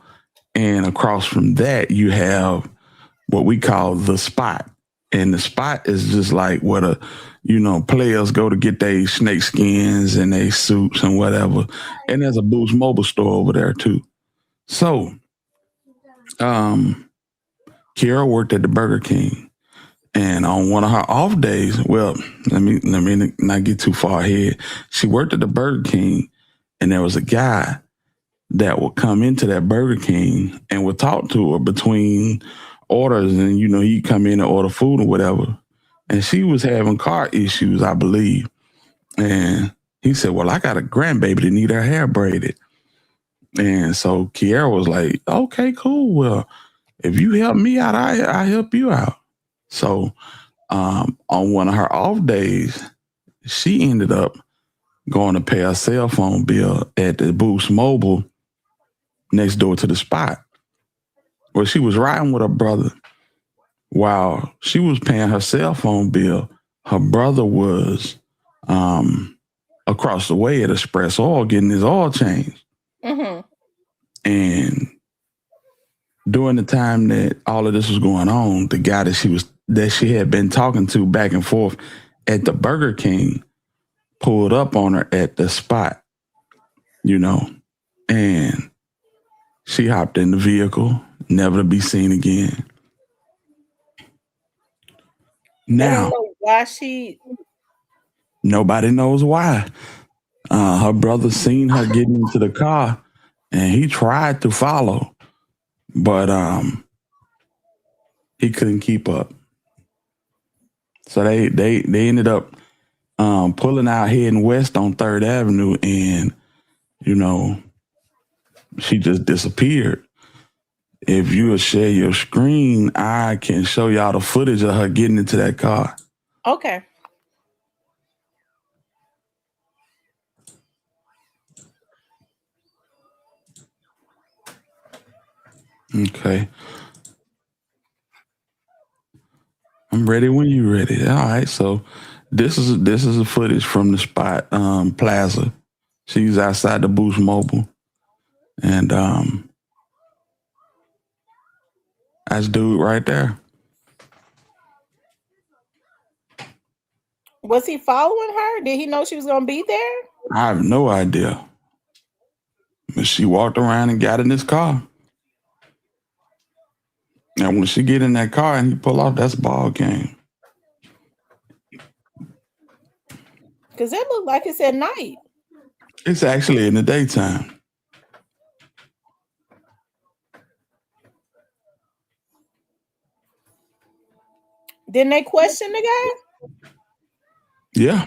And across from that, you have what we call the Spot. And the Spot is just like what players go to get their snake skins and their suits and whatever. And there's a Boost Mobile store over there too. So, Kiara worked at the Burger King, and on one of her off days, well, let me not get too far ahead. She worked at the Burger King, and there was a guy that would come into that Burger King and would talk to her between orders, and he'd come in and order food or whatever. And she was having car issues, I believe. And he said, "Well, I got a grandbaby that need her hair braided." And so Kiara was like, "Okay, cool. Well, if you help me out, I help you out." So on one of her off days, she ended up going to pay a cell phone bill at the Boost Mobile next door to the Spot. Well, she was riding with her brother. While she was paying her cell phone bill, her brother was across the way at Express Oil getting his oil changed. Mm-hmm. And during the time that all of this was going on, the guy that she had been talking to back and forth at the Burger King pulled up on her at the Spot, and she hopped in the vehicle, never to be seen again. They don't Now, know why she. nobody knows why. Her brother seen her getting into the car, and he tried to follow, but he couldn't keep up. So they ended up pulling out heading west on 3rd Avenue, and she just disappeared. If you will share your screen, I can show y'all the footage of her getting into that car. Okay. Okay. I'm ready when you're ready. All right. So this is a footage from the Spot Plaza. She's outside the Boost Mobile. And that's dude right there. Was he following her? Did he know she was gonna be there? I have no idea. But she walked around and got in this car. And when she get in that car and he pull off, that's a ball game. Because it looked like it's at night. It's actually in the daytime. Didn't they question the guy? Yeah.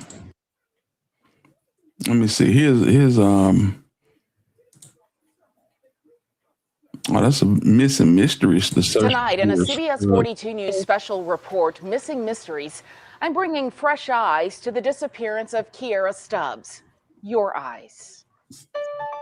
Let me see. Here's oh, that's a missing mysteries. Tonight in a CBS 42 News special report, Missing Mysteries, I'm bringing fresh eyes to the disappearance of Kiara Stubbs. Your eyes.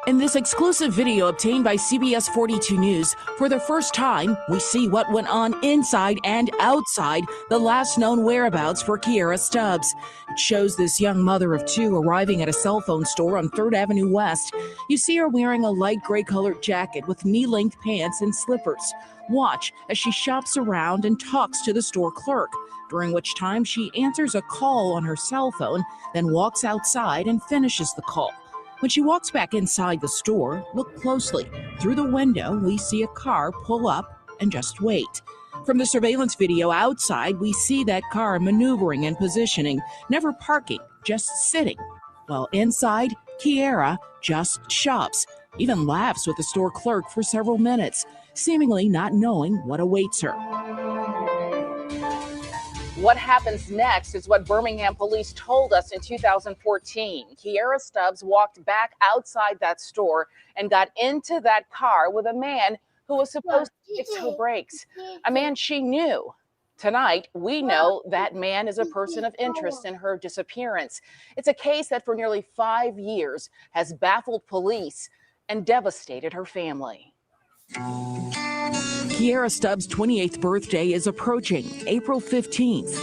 In this exclusive video obtained by CBS 42 News, for the first time, we see what went on inside and outside the last known whereabouts for Kiera Stubbs. It shows this young mother of two arriving at a cell phone store on 3rd Avenue West. You see her wearing a light gray colored jacket with knee-length pants and slippers. Watch as she shops around and talks to the store clerk, during which time she answers a call on her cell phone, then walks outside and finishes the call. When she walks back inside the store, look closely. Through the window, we see a car pull up and just wait. From the surveillance video outside, we see that car maneuvering and positioning, never parking, just sitting. While inside, Kiera just shops, even laughs with the store clerk for several minutes, seemingly not knowing what awaits her. What happens next is what Birmingham police told us in 2014. Kiera Stubbs walked back outside that store and got into that car with a man who was supposed to fix her brakes, a man she knew. Tonight, we know that man is a person of interest in her disappearance. It's a case that for nearly 5 years has baffled police and devastated her family. Kiera Stubbs' 28th birthday is approaching, April 15th.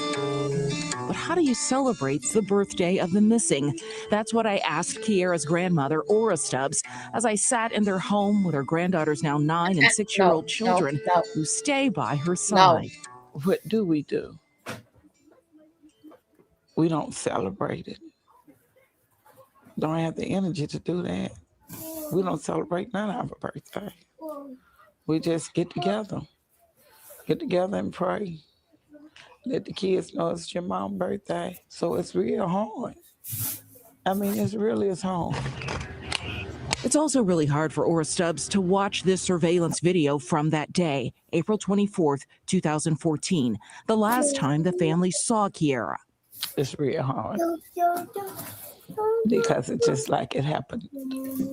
But how do you celebrate the birthday of the missing? That's what I asked Kiera's grandmother, Ora Stubbs, as I sat in their home with her granddaughter's now 9- and 6-year-old children who stay by her side. What do? We don't celebrate it. Don't have the energy to do that. We don't celebrate none of our birthday. We just get together and pray. Let the kids know it's your mom's birthday. So it's real hard. I mean, it really is hard. It's also really hard for Ora Stubbs to watch this surveillance video from that day, April 24th, 2014, the last time the family saw Kiera. It's real hard because it's just like it happened.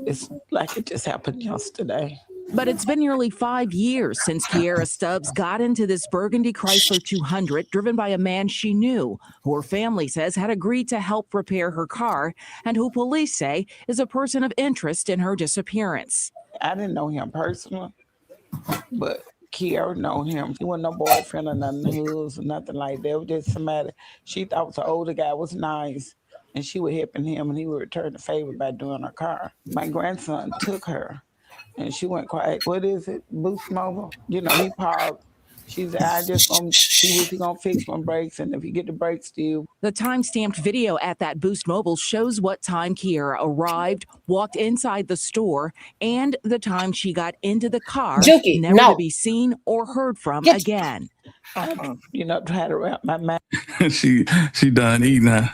It's like it just happened yesterday. But it's been nearly 5 years since Kiera Stubbs got into this burgundy Chrysler 200 driven by a man she knew, who her family says had agreed to help repair her car, and who police say is a person of interest in her disappearance. I didn't know him personally, but Kiera know him. He wasn't no boyfriend or nothing, hoods or nothing like that. It was just somebody she thought was an older guy, was nice, and she was helping him, and he would return the favor by doing her car. My grandson took her. And she went quiet. What is it? Boost Mobile? You know, he parked. She said, I just gonna see if he gonna fix my brakes, and if he get the brakes still. The time-stamped video at that Boost Mobile shows what time Kiera arrived, walked inside the store, and the time she got into the car, never to be seen or heard from again. You know, try to wrap my mind. she done eating now.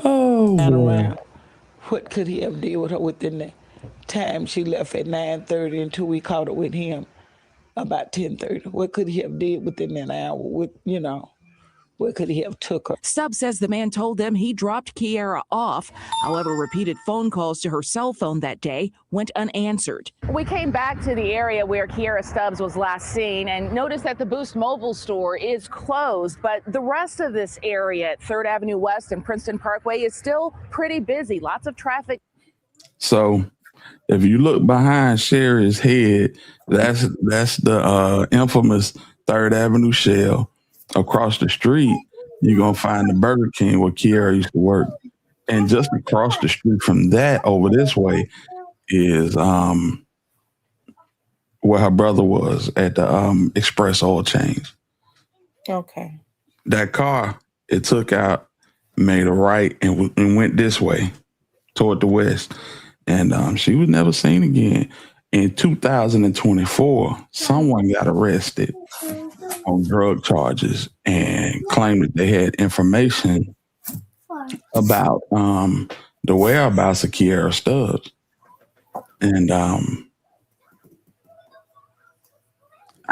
Oh, man. What could he have did with her within the time she left at 9:30 until we caught up with him about 10:30? What could he have did within that hour? What could he have took her? Stubbs says the man told them he dropped Kiera off. However, repeated phone calls to her cell phone that day went unanswered. We came back to the area where Kiera Stubbs was last seen and noticed that the Boost Mobile store is closed, but the rest of this area at 3rd Avenue West and Princeton Parkway is still pretty busy. Lots of traffic. So if you look behind Sherry's head, that's the infamous 3rd Avenue Shell. Across the street, you're going to find the Burger King where Kiera used to work. And just across the street from that over this way is where her brother was at the Express Oil Change. Okay. That car, it took out, made a right, and went this way toward the west. And she was never seen again. In 2024, someone got arrested on drug charges and claimed that they had information about the whereabouts of Kiera Stubbs. And I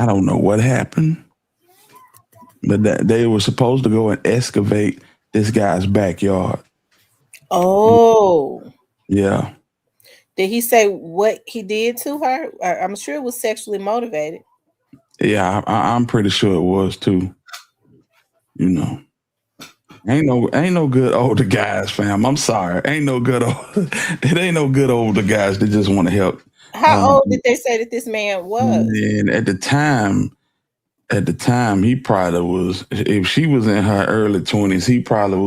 don't know what happened, but that they were supposed to go and excavate this guy's backyard. Oh. Yeah. Did he say what he did to her? I'm sure it was sexually motivated. Yeah, I'm pretty sure it was too. You know. Ain't no good older guys, fam. I'm sorry. Ain't no good old it ain't no good older guys that just want to help. How old did they say that this man was? And at the time he probably was, if she was in her early 20s, he probably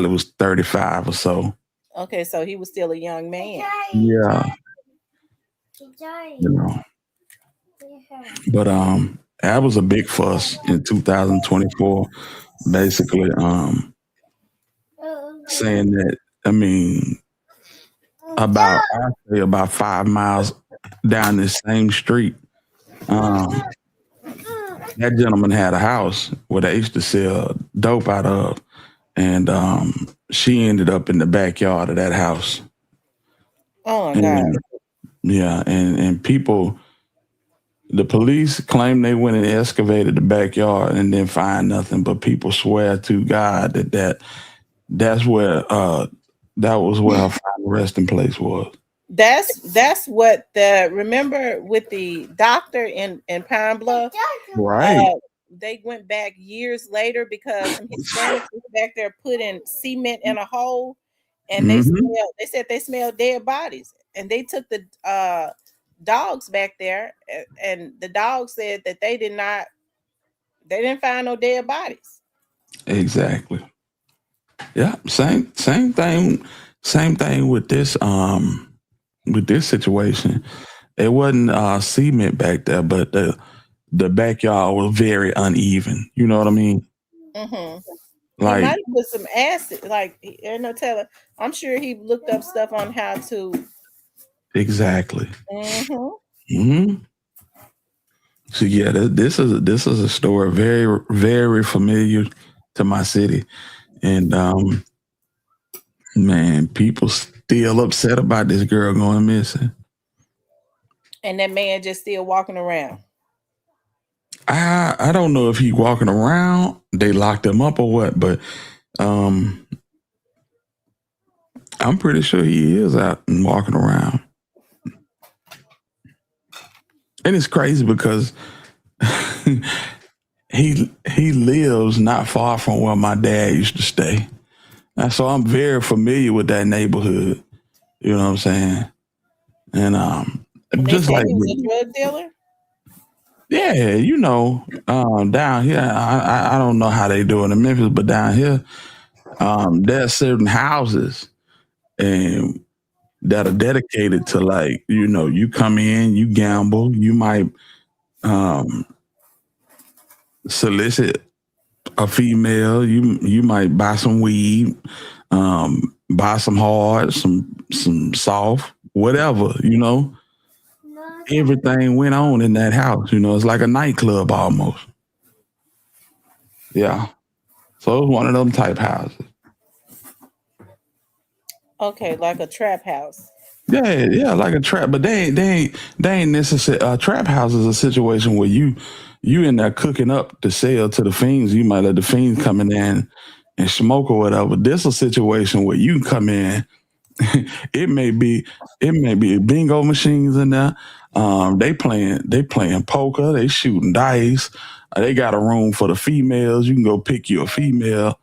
was 35 or so. Okay, so he was still a young man. Yeah, you know. But that was a big fuss in 2024, basically saying that, I mean, I say about 5 miles down this same street. Um, that gentleman had a house where they used to sell dope out of, and she ended up in the backyard of that house. Oh my God. And yeah, and people, the police claim they went and excavated the backyard and didn't find nothing, but people swear to God that's where that was where her final resting place was. That's what the remember with the doctor in Pine Bluff. Right. They went back years later because some Hispanics was back there putting cement in a hole, and they said they smelled dead bodies, and they took the dogs back there, and the dogs said that they didn't find no dead bodies. Exactly. Yeah. Same thing. Same thing with this situation. It wasn't cement back there, but the backyard was very uneven. You know what I mean? Mm-hmm. He Like might have put some acid, like ain't no telling. I'm sure he looked up stuff on how to. exactly. Mm-hmm. hmm So yeah, this is a story very very familiar to my city, and man, people still upset about this girl going missing. And that man just still walking around. I don't know if he walking around, they locked him up or what, but um, I'm pretty sure he is out and walking around. And it's crazy because he lives not far from where my dad used to stay. And so I'm very familiar with that neighborhood. You know what I'm saying? And And they just said like he was a drug dealer. yeah, down here, I don't know how they do it in Memphis, but down here, there are certain houses and that are dedicated to, like, you come in, you gamble, you might um, solicit a female, you might buy some weed, buy some hard, some soft, whatever, everything went on in that house. It's like a nightclub almost. Yeah. So it was one of them type houses. Okay, like a trap house. Yeah, like a trap, but they ain't necessarily a trap house is a situation where you in there cooking up to sell to the fiends. You might let the fiends come in there and smoke or whatever. This a situation where you can come in. it may be bingo machines in there. They playing poker. They shooting dice. They got a room for the females. You can go pick you a female.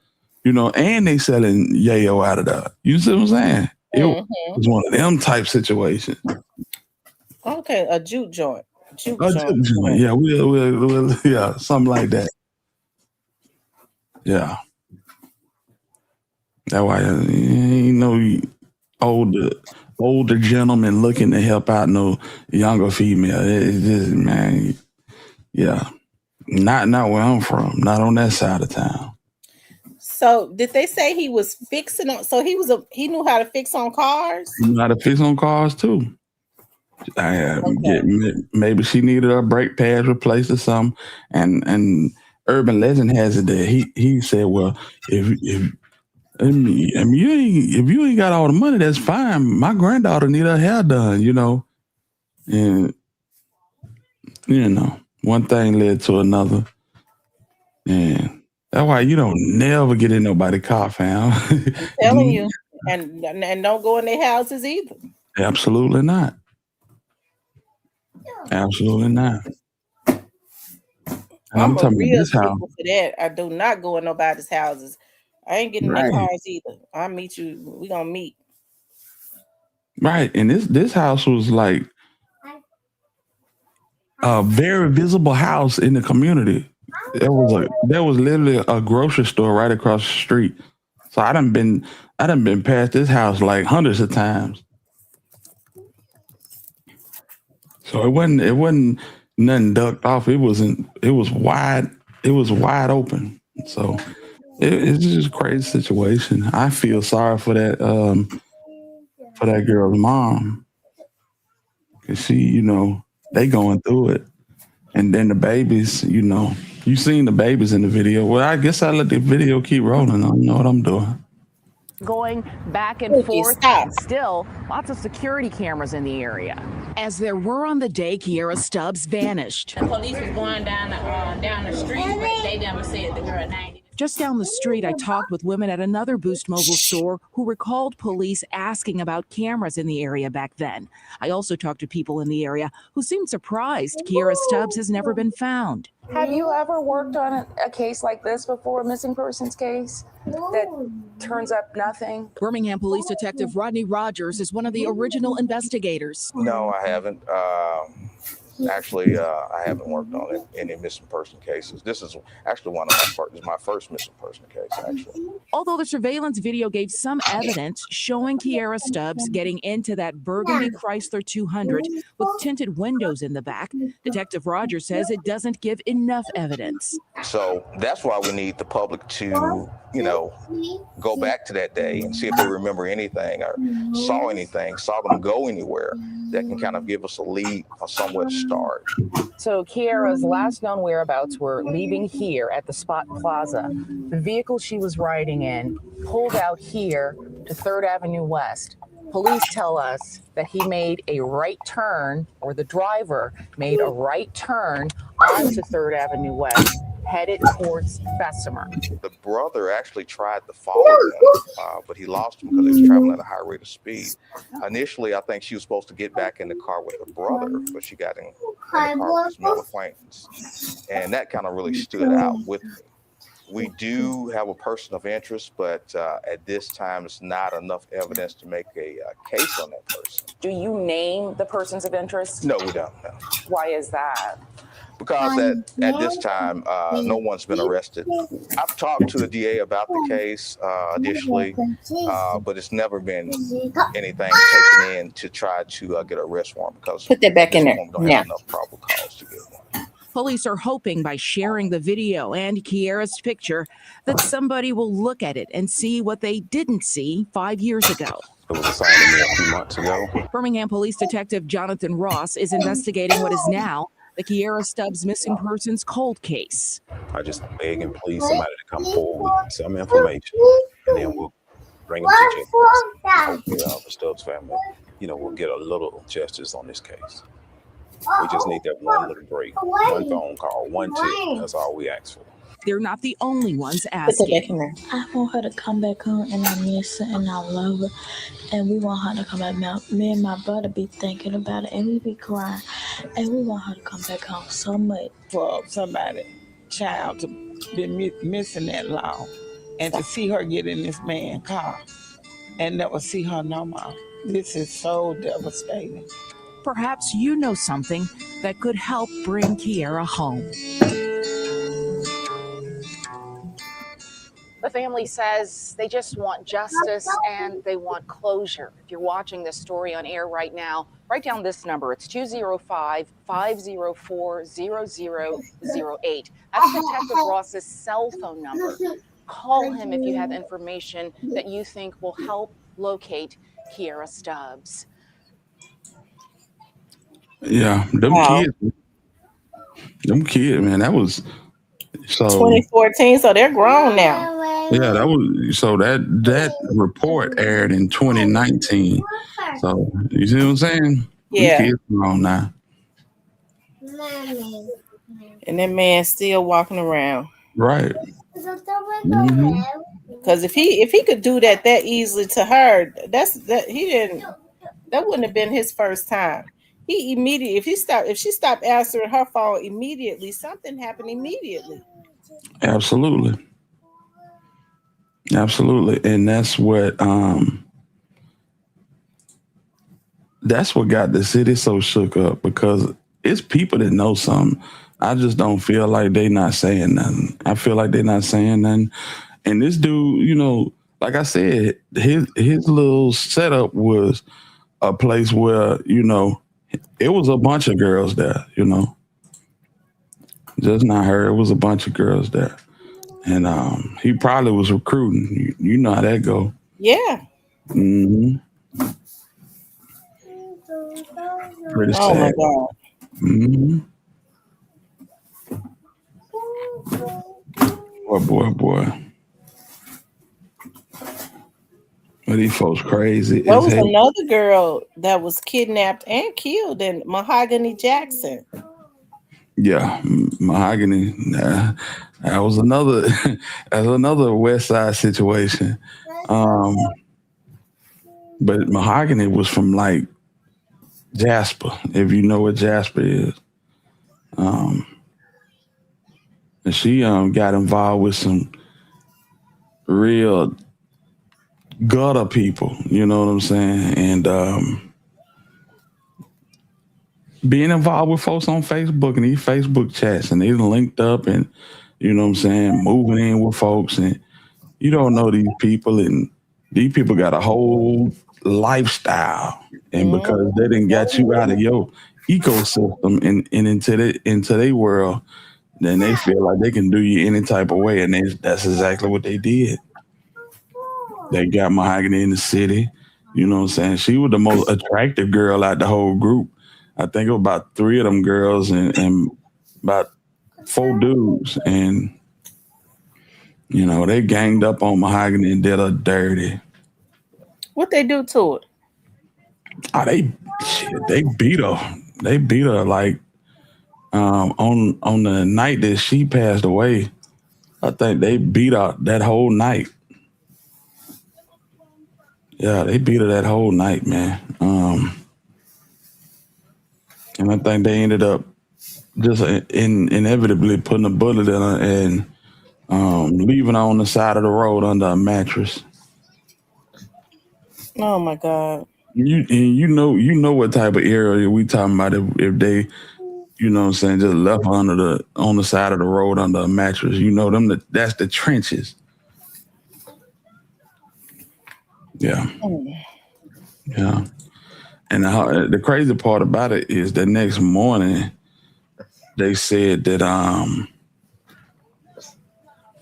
And they selling yayo out of there. You see what I'm saying? It Mm-hmm. was one of them type situations. Okay, a juke joint. Juke A joint. juke joint. Yeah, we'll yeah, something like that. Yeah. That's why ain't no older gentleman looking to help out no younger female. It's just, man, yeah. Not where I'm from. Not on that side of town. So did they say he was fixing on? So he knew how to fix on cars. You know how to fix on cars too. Maybe she needed her brake pads replaced or something. And urban legend has it that he said, well, if if you ain't got all the money, that's fine. My granddaughter need her hair done, and one thing led to another, and that's why you don't never get in nobody's car, fam. I'm telling you, and don't go in their houses either. Absolutely not. Absolutely not. And I'm I'm a talking about real this house. stickler for that. I do not go in nobody's houses. I ain't getting in their Right. cars either. I'll meet you. We gonna meet. Right. And this house was like a very visible house in the community. There was literally a grocery store right across the street. So I done been past this house like hundreds of times. So it wasn't nothing ducked off. It was wide open. So it's just a crazy situation. I feel sorry for that girl's mom. Cause she, they going through it. And then the babies, you seen the babies in the video. Well, I guess I let the video keep rolling. I don't know what I'm doing. Going back and Cookie, forth. stop. Still, lots of security cameras in the area. As there were on the day Kiera Stubbs vanished. The police was going down the street, but they never said the girl name. Just down the street, I talked with women at another Boost Mobile store who recalled police asking about cameras in the area back then. I also talked to people in the area who seemed surprised Kiera Stubbs has never been found. Have you ever worked on a case like this before, a missing persons case that turns up nothing? Birmingham Police Detective Rodney Rogers is one of the original investigators. No, I haven't. Actually, I haven't worked on any missing person cases. This is actually my first missing person case, actually. Although the surveillance video gave some evidence showing Kiera Stubbs getting into that burgundy Chrysler 200 with tinted windows in the back, Detective Rogers says it doesn't give enough evidence. So that's why we need the public to, go back to that day and see if they remember anything or saw them go anywhere that can kind of give us a lead on somewhere to start. So Kiera's last known whereabouts were leaving here at the Spot Plaza. The vehicle she was riding in pulled out here to 3rd Avenue West. Police tell us that he made a right turn, or the driver made a right turn onto 3rd Avenue West, headed towards Bessemer. The brother actually tried to follow him, but he lost him because he was traveling at a high rate of speed. Initially, I think she was supposed to get back in the car with her brother, but she got in the car with his male acquaintance. And that kind of really stood out with me. We do have a person of interest, but at this time, it's not enough evidence to make a case on that person. Do you name the persons of interest? No, we don't. No. Why is that? Because at this time, no one's been arrested. I've talked to the DA about the case initially, but it's never been anything taken in to try to get an arrest warrant because put that back in there. Don't have enough probable cause to get one. Police are hoping by sharing the video and Kiera's picture that somebody will look at it and see what they didn't see 5 years ago. It was assigned to me a few months ago. Birmingham Police Detective Jonathan Ross is investigating what is now the Kiera Stubbs missing persons cold case. I just beg and plead somebody to come forward with some information, and then we'll bring them to jail. Hopefully, the Stubbs family, we'll get a little justice on this case. We just need that one little break, one phone call, one tip. That's all we ask for. They're not the only ones asking. I want her to come back home, and I miss her, and I love her, and we want her to come back. Me and my brother be thinking about it, and we be crying, and we want her to come back home so much. For somebody, child, to be missing that long, and to see her get in this man's car, and never see her no more. This is so devastating. Perhaps you know something that could help bring Kiera home. The family says they just want justice and they want closure. If you're watching this story on air right now, write down this number. It's 205-504-0008. That's Detective Ross's cell phone number. Call him if you have information that you think will help locate Kiera Stubbs. Yeah, them kids, man, that was so 2014, so they're grown now. Yeah, that was so that report aired in 2019. So you see what I'm saying? Yeah. Them kids grown now. And that man's still walking around. Right. Because if he could do that easily to her, that wouldn't have been his first time. He immediately, if she stopped answering her phone immediately, something happened immediately. Absolutely. Absolutely. And that's what got the city so shook up because it's people that know something. I just don't feel like they not saying nothing. I feel like they're not saying nothing. And this dude, like I said, his little setup was a place where, it was a bunch of girls there, just not her. It was a bunch of girls there. And he probably was recruiting. You know how that go. Yeah. Hmm. Pretty Oh my sad. God. Hmm. Boy. But these folks crazy There as was hell. another girl that was kidnapped and killed in Mahogany Jackson. Yeah, mahogany. That was another. That's another West Side situation. Um, but mahogany was from like Jasper, if you know what Jasper is. Um, and she got involved with some real gutter people. You know what I'm saying? And being involved with folks on Facebook and these Facebook chats, and they linked up, and you know what I'm saying, moving in with folks, and you don't know these people, and these people got a whole lifestyle, and because they didn't get you out of your ecosystem and into their world, then they feel like they can do you any type of way, and that's exactly what they did. They got Mahogany in the city. You know what I'm saying? She was the most attractive girl out the whole group. I think it was about three of them girls and about four dudes, and they ganged up on Mahogany and did her dirty. What they do to it? Oh, they beat her. They beat her like on the night that she passed away. I think they beat her that whole night. Yeah, they beat her that whole night, man. And I think they ended up just inevitably putting a bullet in her and leaving her on the side of the road under a mattress. Oh my God. You know what type of area we talking about if they, what I'm saying, just left her on the side of the road under a mattress. You know that's the trenches. Yeah. Yeah. And the crazy part about it is the next morning they said that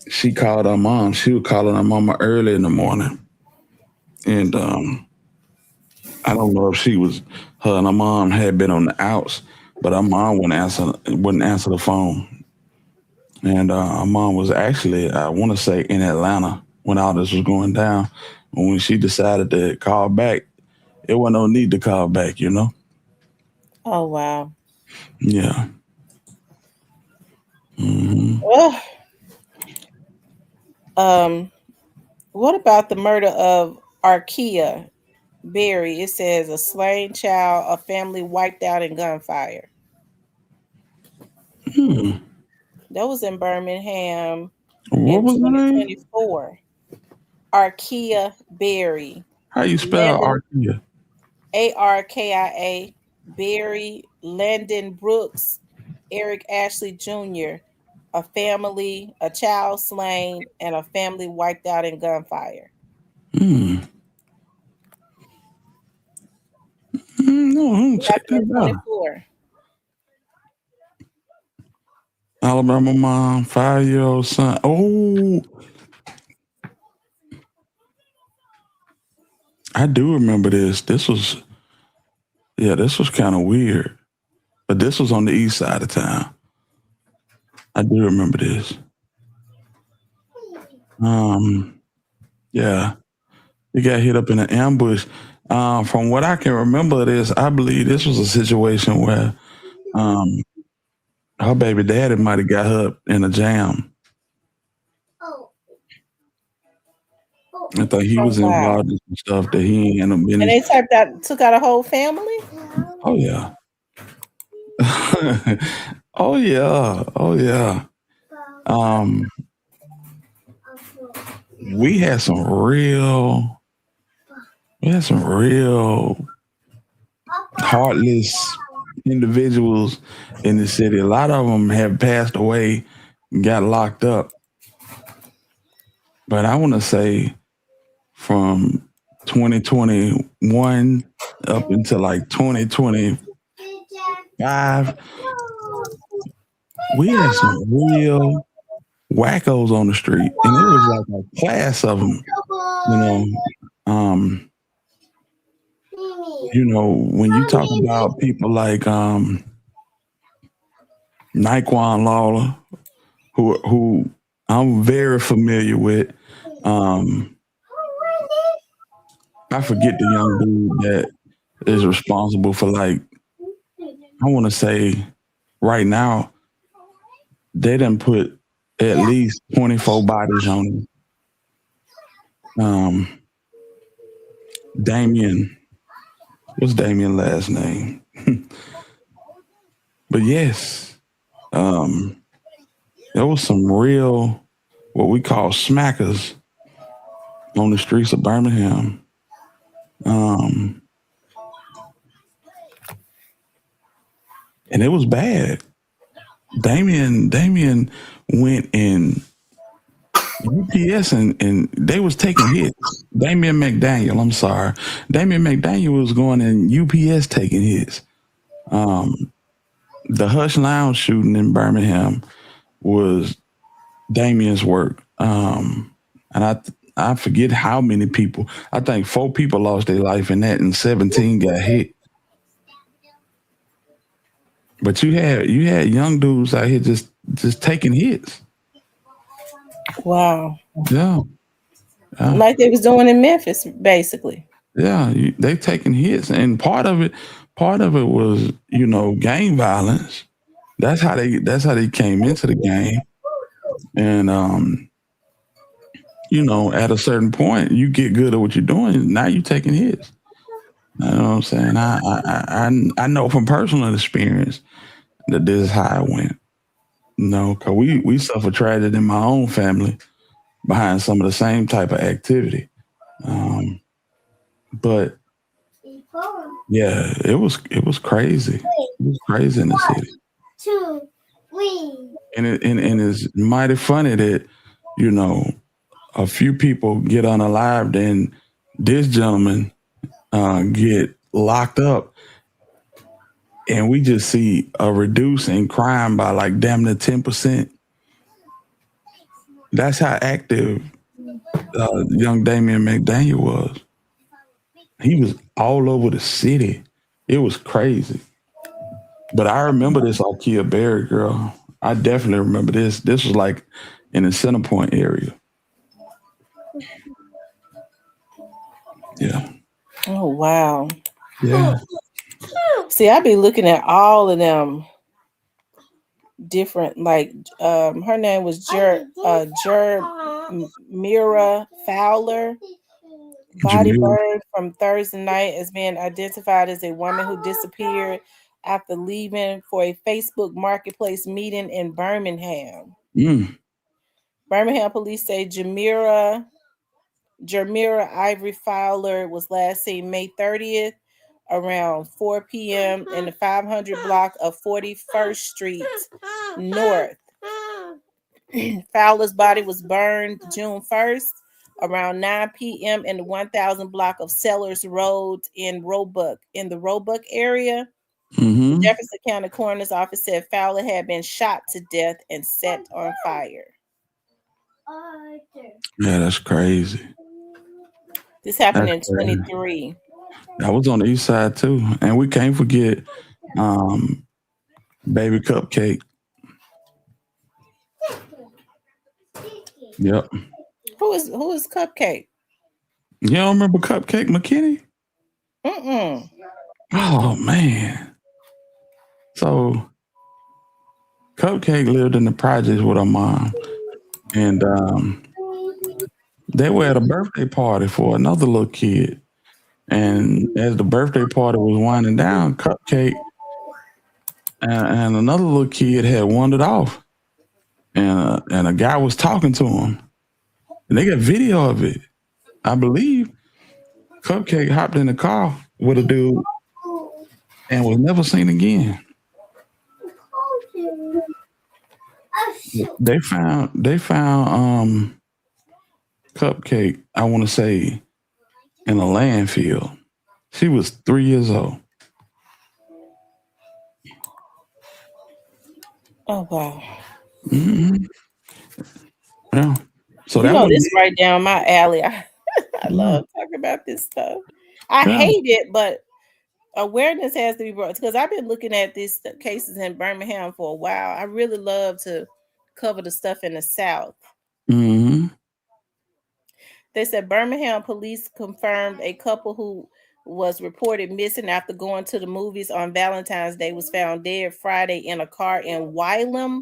she called her mom. She was calling her mama early in the morning. And I don't know if her and her mom had been on the outs, but her mom wouldn't answer the phone. And her mom was actually, I want to say, in Atlanta when all this was going down. And when she decided to call back, it wasn't no need to call back. Oh wow. Yeah. Hmm. Well, what about the murder of Arkea Berry? It says a slain child, a family wiped out in gunfire. Hmm. That was in Birmingham What in was the name? 2024. Arkea Berry. How you spell Landon, Arkia? Arkia Berry, Landon Brooks, Eric Ashley Jr., a child slain, and a family wiped out in gunfire. Hmm. No, check Happened in that out. 24. Alabama mom, 5-year-old son. Oh, I do remember this. This was kind of weird, but this was on the east side of town. I do remember this. Um, yeah, he got hit up in an ambush. From what I can remember, I believe this was a situation where um, her baby daddy might have got her in a jam. I think he Oh was wow. involved in some stuff that he ain't end up And in. they took out a whole family? Oh yeah. Oh yeah. Oh yeah. Um, we had some real heartless individuals in the city. A lot of them have passed away and got locked up. But I want to say from 2021 up until like 2025, we had some real wackos on the street, and it was like a class of them. You know, um, when you talk about people like Naquan Lawler, who I'm very familiar with. Um, I forget the young dude that is responsible for like I want to say right now they done put at least 24 bodies on him. Damien, what's Damien's last name? But yes, there was some real what we call smackers on the streets of Birmingham. And it was bad. Damien went in UPS and they was taking hits. Damien McDaniel, I'm sorry. Damien McDaniel was going in UPS taking hits. The Hush Lounge shooting in Birmingham was Damien's work. And I forget how many people. I think 4 people lost their life in that and 17 got hit. But you had young dudes out here just taking hits. Wow. Yeah. Like they was doing in Memphis, basically. Yeah, they taking hits, and part of it was gang violence. That's how they came into the game, and at a certain point, you get good at what you're doing. Now you taking hits. You know what I'm saying? I know from personal experience that this is how it went. Cause we suffered tragedy in my own family behind some of the same type of activity. But yeah, it was crazy. It was crazy in the city. 2, 3. And it's mighty funny that a few people get unalived and this gentleman get locked up, and we just see a reduce in crime by like damn near 10%. That's how active young Damien McDaniel was. He was all over the city. It was crazy. But I remember this IKEA Berry girl. I definitely remember this. This was like in the Centerpoint area. Yeah. Oh wow. Yeah. See, I be looking at all of them different, like her name was Mira Fowler. Body Jamil. burned from Thursday night as being identified as a woman who disappeared after leaving for a Facebook marketplace meeting in Birmingham. Birmingham police say Jermira Ivory Fowler was last seen May 30th around 4 p.m. in the 500 block of 41st Street North. Fowler's body was burned June 1st around 9 p.m. in the 1000 block of Sellers Road in the Roebuck area. The Jefferson County Coroner's Office said Fowler had been shot to death and set on fire. Yeah, that's crazy. This happened in 23. I was on the east side too. And we can't forget Baby Cupcake. Yep. Who is Cupcake? You don't remember Cupcake McKinney? Mm-mm. Oh man. So Cupcake lived in the projects with her mom. And they were at a birthday party for another little kid. And as the birthday party was winding down, Cupcake and another little kid had wandered off, and a guy was talking to him, and they got video of it. I believe Cupcake hopped in the car with a dude and was never seen again. They found Cupcake, I want to say, in a landfill. She was 3 years old. Oh wow. Hmm. Yeah. So You that know, was this right down my alley. I yeah. love talking about this stuff. I Yeah. hate it, but awareness has to be brought because I've been looking at these cases in Birmingham for a while. I really love to cover the stuff in the South. Hmm. They said Birmingham police confirmed a couple who was reported missing after going to the movies on Valentine's Day was found dead Friday in a car in Wylam.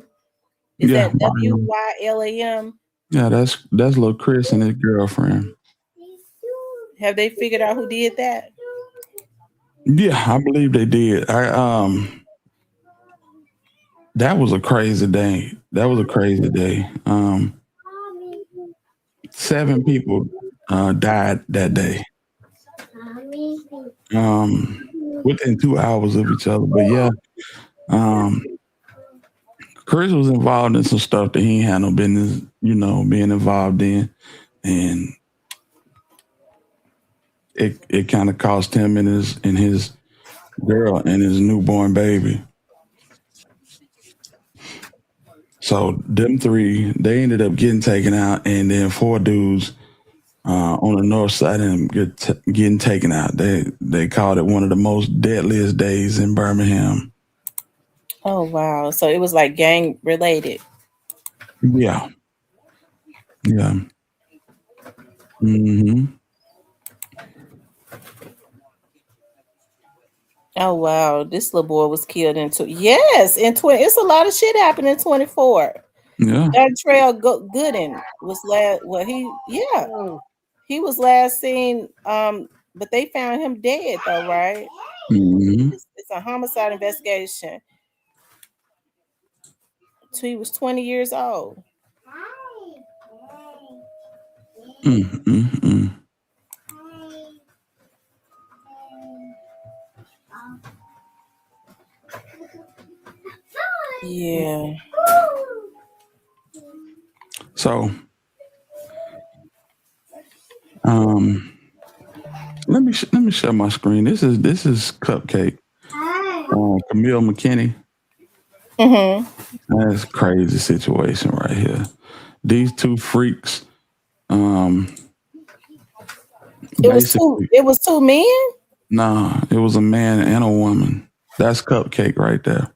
Is Yeah. that WYLAM? Yeah, that's little Chris and his girlfriend. Have they figured out who did that? Yeah, I believe they did. That was a crazy day. That was a crazy day. 7 people died that day. Within 2 hours of each other. But yeah, um, Chris was involved in some stuff that he ain't had no business, being involved in, and it kind of cost him and his girl and his newborn baby. So them 3, they ended up getting taken out, and then 4 dudes on the north side of them getting taken out. They called it one of the most deadliest days in Birmingham. Oh wow. So it was like gang related. Yeah, yeah. Hmm. Oh wow. This little boy was killed in in 20. It's a lot of shit happening in 24. Yeah. Dontrell Gooden was last he was last seen but they found him dead though, right? Hmm. It's a homicide investigation. So he was 20 years old. Mm-mm-mm. Yeah. So, let me share my screen. This is Cupcake, Camille McKinney. Mm-hmm. That's a crazy situation right here. These 2 freaks, basically, It was 2 men? nah, it was a man and a woman. That's Cupcake right there.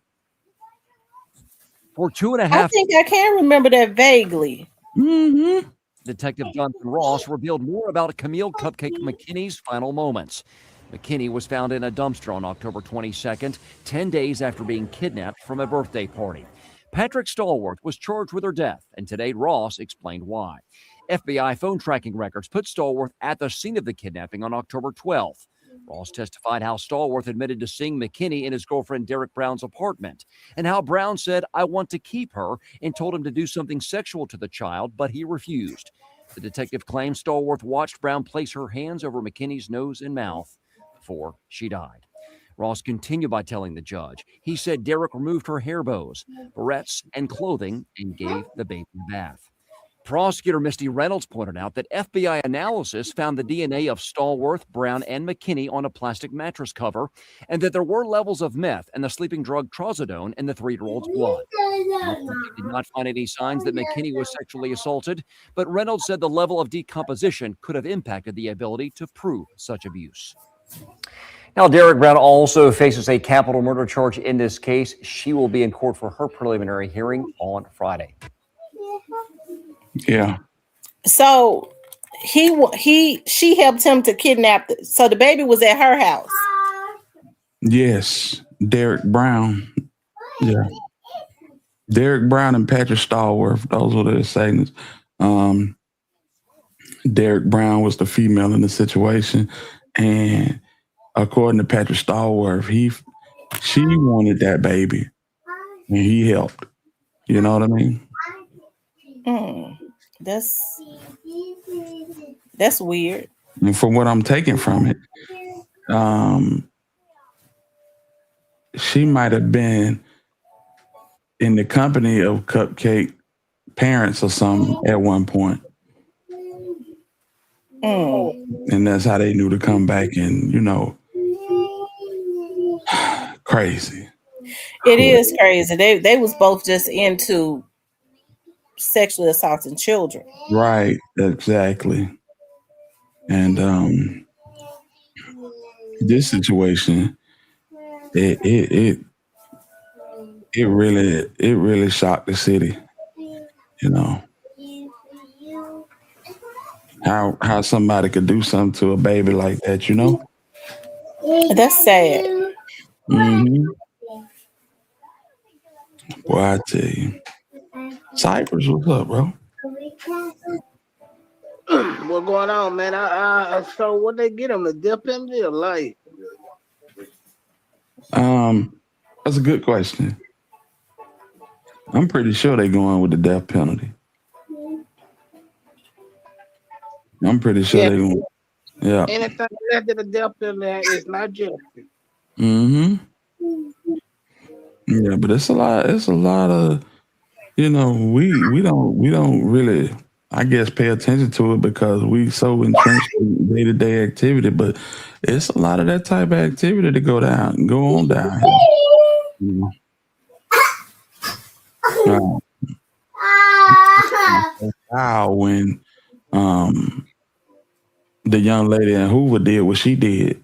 For 2.5 I think I can remember that vaguely. Mm-hmm. Detective Jonathan Ross revealed more about Camille Cupcake McKinney's final moments. McKinney was found in a dumpster on October 22nd, 10 days after being kidnapped from a birthday party. Patrick Stallworth was charged with her death, and today Ross explained why. FBI phone tracking records put Stallworth at the scene of the kidnapping on October 12th. Ross testified how Stallworth admitted to seeing McKinney in his girlfriend Derek Brown's apartment, and how Brown said, "I want to keep her," and told him to do something sexual to the child, but he refused. The detective claims Stallworth watched Brown place her hands over McKinney's nose and mouth before she died. Ross continued by telling the judge he said Derek removed her hair bows, barrettes, and clothing and gave the baby a bath. Prosecutor Misty Reynolds pointed out that FBI analysis found the DNA of Stallworth, Brown, and McKinney on a plastic mattress cover, and that there were levels of meth and the sleeping drug trazodone in the 3-year-old's blood. They did not find any signs that McKinney was sexually assaulted, but Reynolds said the level of decomposition could have impacted the ability to prove such abuse. Now, Derek Brown also faces a capital murder charge in this case. She will be in court for her preliminary hearing on Friday. Yeah. So she helped him to kidnap. So the baby was at her house. Yes. Derek Brown. Yeah. Derek Brown and Patrick Stallworth. Those were the segments. Derek Brown was the female in the situation, and according to Patrick Stallworth, she wanted that baby. and he helped. You know what I mean? That's weird. And from what I'm taking from it, she might have been in the company of Cupcake parents or something at one point. And that's how they knew to come back and, crazy. It is crazy. They was both just into sexually assaulting children. Right, exactly. And this situation, it really shocked the city. How somebody could do something to a baby like that, That's sad. Mm-hmm. Boy, I tell you. Cypress, what's up, bro? What's going on, man? So what they get him, the death penalty or life? That's a good question. I'm pretty sure they're going with the death penalty. I'm pretty sure they're going. Yeah. Anything less than the death penalty is not justice. Mm-hmm. Yeah, but it's a lot of, we don't really, I guess, pay attention to it because we so entrenched in day-to-day activity, but it's a lot of that type of activity to go on down here. Wow, when the young lady in Hoover did what she did,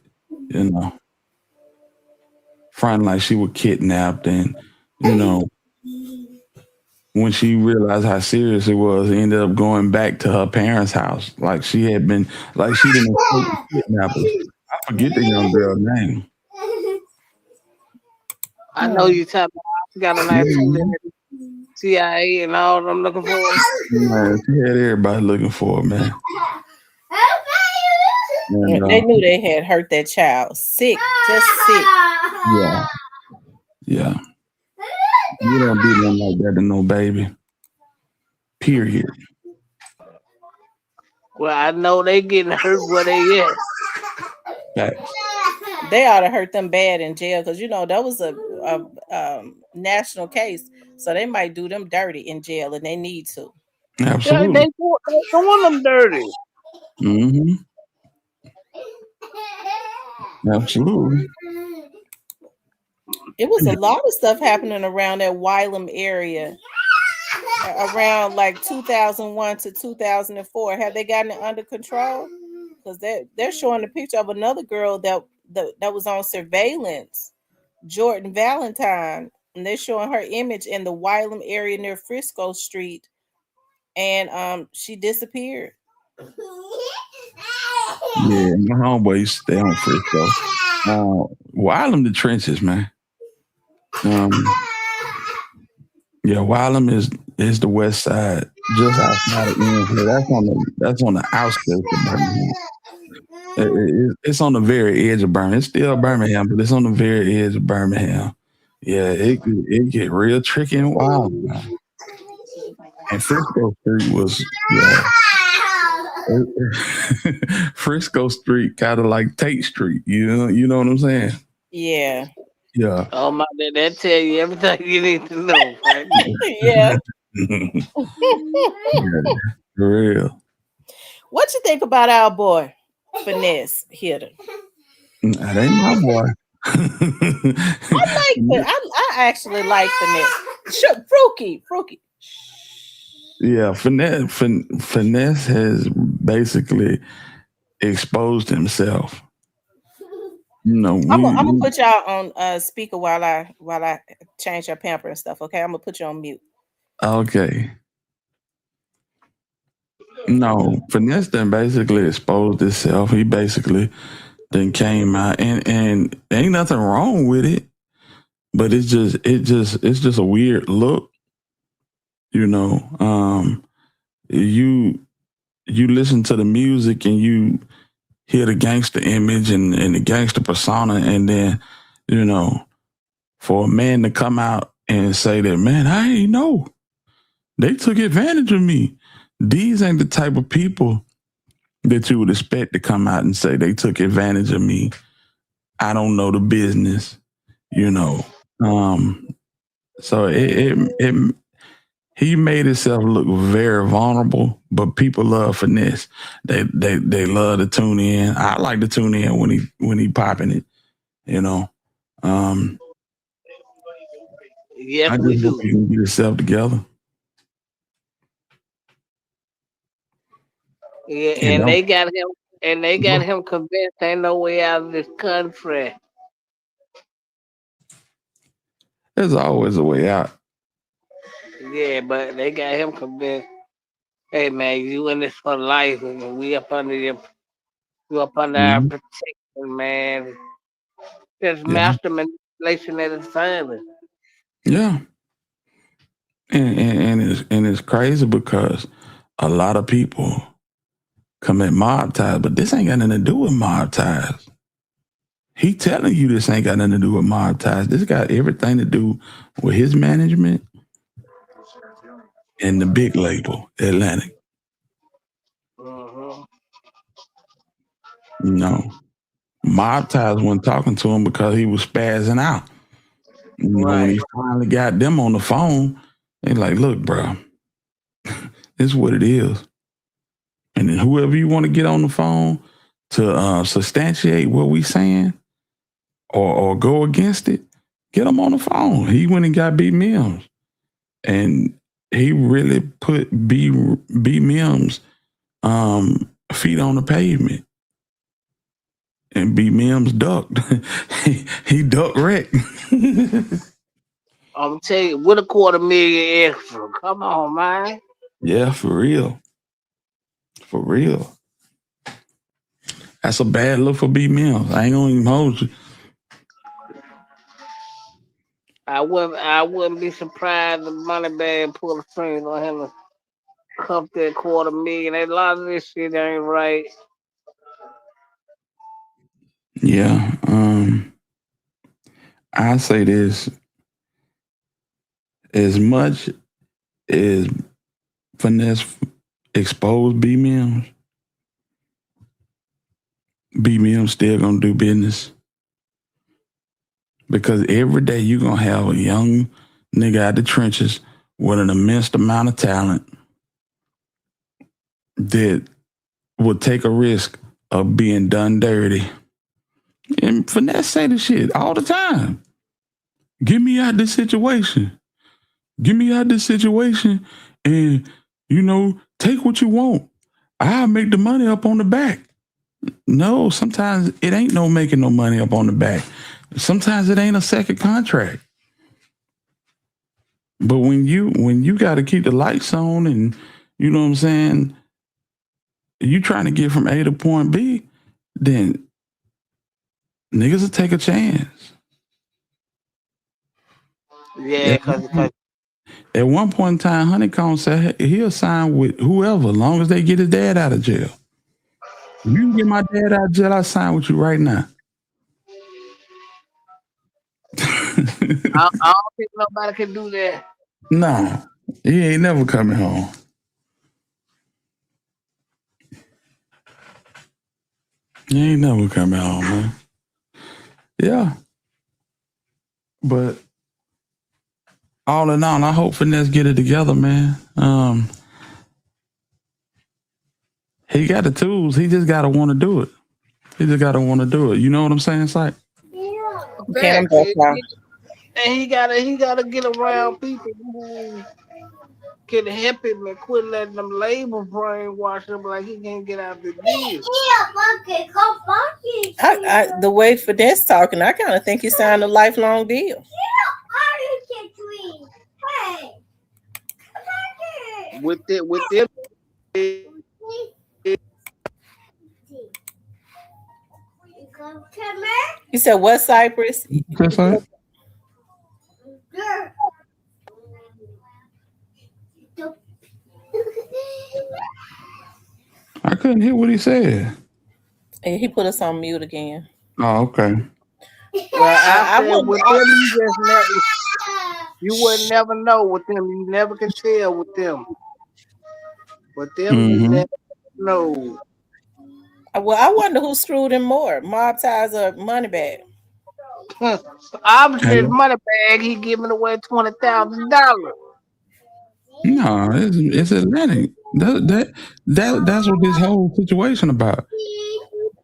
fronting like she was kidnapped, and when she realized how serious it was, ended up going back to her parents' house. Like she didn't escape kidnappers. I forget the young girl's name. I know you talking about. Got a nice CIA and all I'm looking for. Man, she had everybody looking for her, man. And, they knew they had hurt that child. Sick, just sick. Yeah. You don't do nothing like that to no baby. Period. Well, I know they getting hurt where they at. Facts. They ought to hurt them bad in jail because that was a national case, so they might do them dirty in jail, and they need to. Absolutely. They don't want them dirty. Mm-hmm. Absolutely. It was a lot of stuff happening around that Wylam area around like 2001 to 2004. Have they gotten it under control? Because they're showing a picture of another girl that was on surveillance, Jordan Valentine, and they're showing her image in the Wylam area near Frisco Street, and she disappeared. Yeah, my homeboy used to stay on Frisco. Wylam the trenches, man. Wylam is the west side, just outside of Enfield. That's on the outskirts of Birmingham. It's on the very edge of Birmingham. It's still Birmingham, but it's on the very edge of Birmingham. Yeah, it get real tricky and wild, man. And Frisco Street was Frisco Street kind of like Tate Street. You know what I'm saying? Yeah. Yeah. Oh my, that tell you everything you need to know. Right? Yeah. For real. What you think about our boy Finesse Hitter? That ain't my boy. I actually like Finesse. Sure, Fruki. Yeah, Finesse has basically exposed himself. I'm gonna put y'all on speaker while I change your pamper and stuff. Okay, I'm gonna put you on mute. Okay. No, Finesse then basically exposed himself. He basically then came out, and ain't nothing wrong with it, but it's just a weird look. You listen to the music and you hear the gangster image and the gangster persona, and then for a man to come out and say that, man, I ain't know. They took advantage of me. These ain't the type of people that you would expect to come out and say they took advantage of me. I don't know the business, you know. So he made himself look very vulnerable, but people love finesse. They love to tune in. I like to tune in when he popping it, you know. Yes, I we just hope do. he can get himself together. Yeah, You and know, they got him. And they got him convinced ain't no way out of this country. there's always a way out. Yeah, but they got him convinced. Hey man, you in this for life, and we up under our Mhm. protection, man. There's Yeah, master manipulation at its finest. yeah, and it's crazy because a lot of people commit mob ties, but this ain't got nothing to do with mob ties. He telling you this ain't got nothing to do with mob ties. This got everything to do with his management and the big label, Atlantic. Mm-hmm. You know, mob ties wasn't talking to him because he was spazzing out. You know, when Right. he finally got them on the phone, they like, look, bro, this is what it is. And then whoever you want to get on the phone to substantiate what we saying or go against it, get him on the phone. He went and got B Mims, and he really put B Mims feet on the pavement. And B Mims ducked. he ducked wreck. I'm tell you, with $250,000 extra. Come on, man. Yeah, for real. For real. That's a bad look for B Mims. I ain't gonna even hold you. I wouldn't be surprised if Moneybag pulled a string on him and cuffed that $250,000. A lot of this shit ain't right. Yeah. I say this, as much as Finesse exposed B Mims, B Mims still gonna do business. Because every day you're gonna have a young nigga out the trenches with an immense amount of talent that will take a risk of being done dirty. And Finesse say the shit all the time. Get me out this situation. Get me out this situation and, take what you want. I'll make the money up on the back. No, sometimes it ain't no making no money up on the back. Sometimes it ain't a second contract. But when you got to keep the lights on and you know what I'm saying, you trying to get from A to point B, then niggas will take a chance. Yeah, cause At one point in time, Honeycomb said he'll sign with whoever, as long as they get his dad out of jail. If you can get my dad out of jail, I'll sign with you right now. I don't think nobody can do that. Nah, he ain't never coming home. He ain't never coming home, man. Yeah. But all in all, I hope Finesse get it together, man. He got the tools. He just gotta want to do it. He just gotta want to do it. You know what I'm saying, Syke? Okay, I'm Facts. back now. And he gotta get around people who can help him and quit letting them label brainwash him like he can't get out the deal. The way for this talking, I kind of think he signed a lifelong deal. With them You said what, Cypress? That's right. I couldn't hear what he said. He put us on mute again. Oh, okay. well, I I said wouldn't. with them you just never You would never know with them. You never can tell with them. With them, you Mm-hmm. never know. Well, I wonder who screwed him more, mob ties or Moneybag. Obviously, his And money bag, he giving away $20,000. no, it's Atlantic. That's what this whole situation about.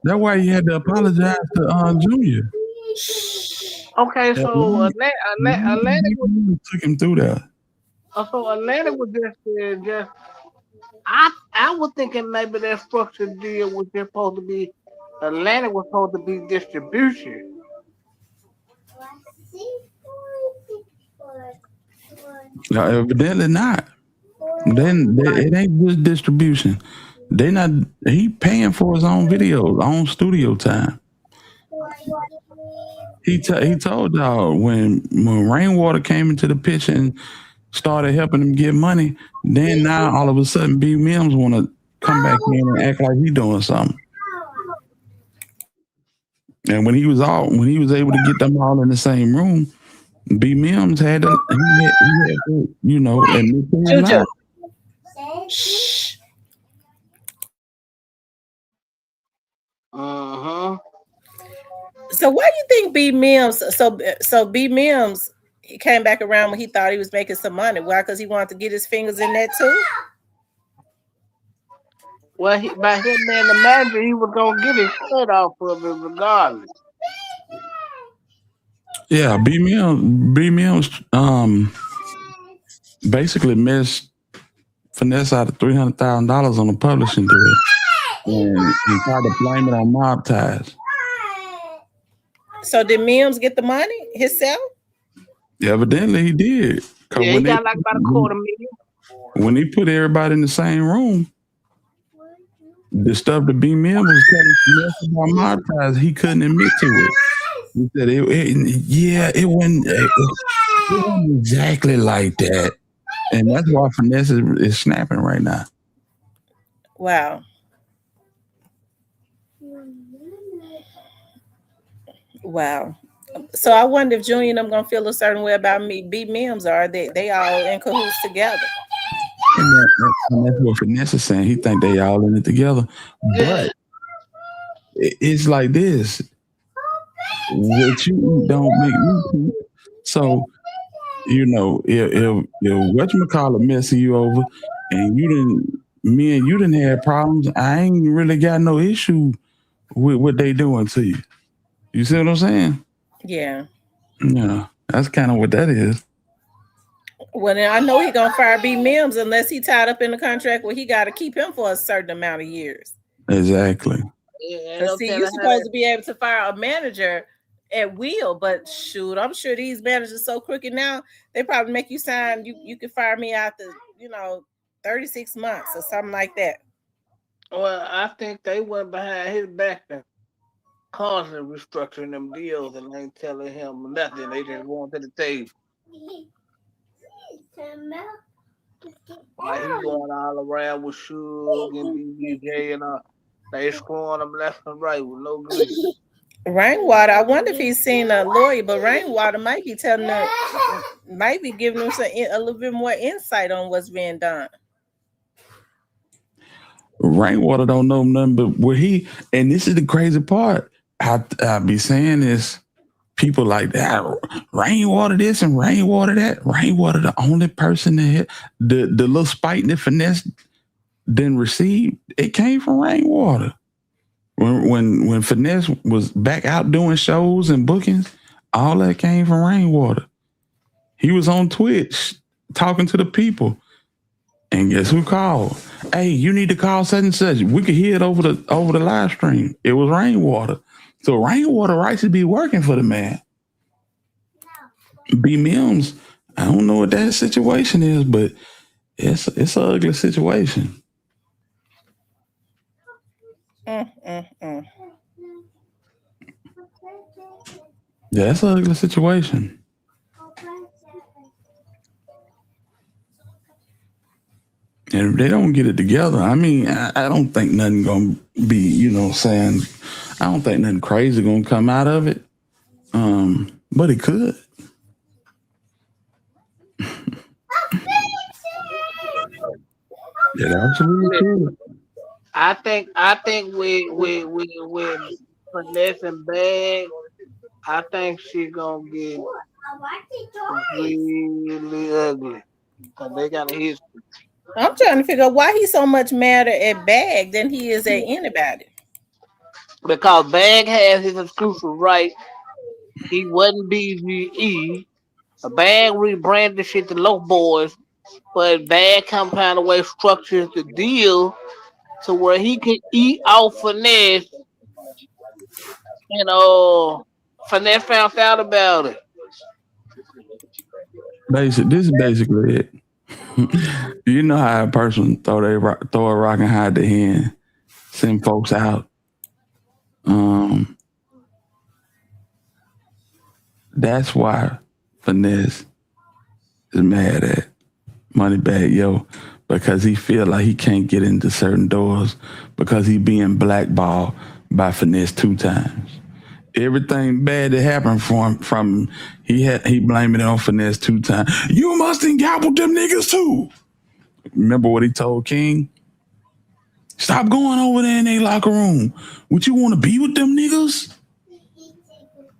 That's why he had to apologize to Junior. Okay, so Atlantic, Atlantic took him through that. Atlantic was just. I was thinking maybe that structure deal was just supposed to be Atlantic was supposed to be distribution. No, evidently not. Then it ain't just distribution. They not. He paying for his own videos, own studio time. He told y'all when Rainwater came into the picture and started helping him get money. Then now all of a sudden, B Mims want to come back in and act like he doing something. And when he was able to get them all in the same room, B Mims had to, he had to, admit to him Juju. now. Uh-huh. So why do you think B Mims? So B Mims came back around when he thought he was making some money. Why? Because he wanted to get his fingers in that too. Well, by him being the manager, he was gonna get his cut off of it regardless. Yeah, B Mims basically missed finesse out of $300,000 on the publishing deal and tried to blame it on mob ties. So did Mims get the money himself? Yeah, evidently he did. Yeah, he got like about $250,000. When he put everybody in the same room, the stuff that B Mims was telling finesse about mob ties, he couldn't admit to it. He said, it wasn't exactly like that. And that's why finesse is snapping right now. Wow. Wow. So I wonder if Junior and them gonna feel a certain way about me. B Mims are they all in cahoots together. And that's what finesse is saying. He think they all in it together. But it's like this. What you eat don't make me eat. So, if whatchamacallit messing you over and me and you didn't have problems, I ain't really got no issue with what they doing to you. You see what I'm saying? Yeah. Yeah. That's kind of what that is. Well, then I know he gonna fire B Mims unless he tied up in the contract where he got to keep him for a certain amount of years. Exactly. Because see, you're supposed to be able to fire a manager at will, but shoot, I'm sure these managers so crooked now, they probably make you sign. You can fire me after 36 months or something like that. Well, I think they went behind his back and constantly restructuring them deals and ain't telling him nothing. They just going to the table. Like he going all around with Suge and BBJ and they screwing them left and right with no grief. Rainwater, I wonder if he's seen a lawyer, but Rainwater might be telling them, might be giving them a little bit more insight on what's being done. Rainwater don't know nothing but what and this is the crazy part. I be saying this, people like that, Rainwater this and Rainwater that. Rainwater the only person that hit the little spite that finesse didn't receive, it came from Rainwater. When finesse was back out doing shows and bookings, all that came from Rainwater. He was on Twitch talking to the people. And guess who called? Hey, you need to call such and such. We could hear it over the live stream. It was Rainwater. So Rainwater right to be working for the man. B Mims, I don't know what that situation is, but it's an ugly situation. Yeah, it's an ugly situation. And if they don't get it together, I mean, I don't think nothing gonna be, saying, I don't think nothing crazy gonna come out of it. But it could. It absolutely could. I think with finesse and bag, I think she gonna get really ugly. Cause they got a history. I'm trying to figure out why he's so much madder at Bag than he is at anybody. Because Bag has his exclusive right. He wasn't BGE. A Bag rebranded shit to Low Boys, but Bag compound away structures the deal to where he can eat off finesse and finesse found out about it. This is basically it. You know how a person throw a rock and hide the hand, send folks out. That's why finesse is mad at Moneybag Yo, because he feel like he can't get into certain doors because he being blackballed by finesse 2 times. Everything bad that happened from he blamed it on finesse 2 times. You must have got with them niggas too. Remember what he told King? Stop going over there in their locker room. Would you want to be with them niggas?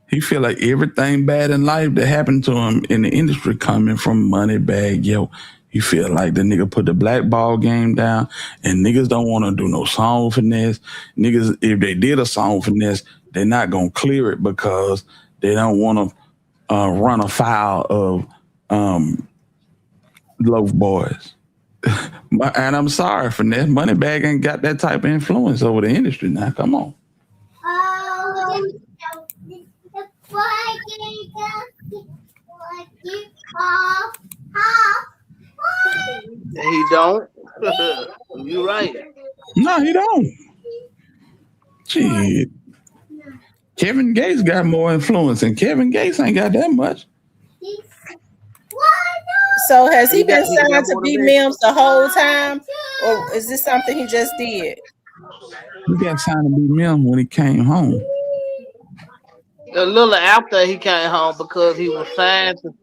He feel like everything bad in life that happened to him in the industry coming from Moneybag Yo. He feel like the nigga put the black ball game down and niggas don't want to do no song with finesse. Niggas, if they did a song with finesse, they're not going to clear it because they don't want to run afoul of loaf boys. And I'm sorry, finesse. Moneybag ain't got that type of influence over the industry now. Come on. He don't. You right. No, he don't. Shit. Kevin Gates got more influence, and Kevin Gates ain't got that much. So has he been He got signed to B motivation. Mims the whole time, or is this something he just did? He got signed to be Mim when he came home. A little after he came home because he was signed to.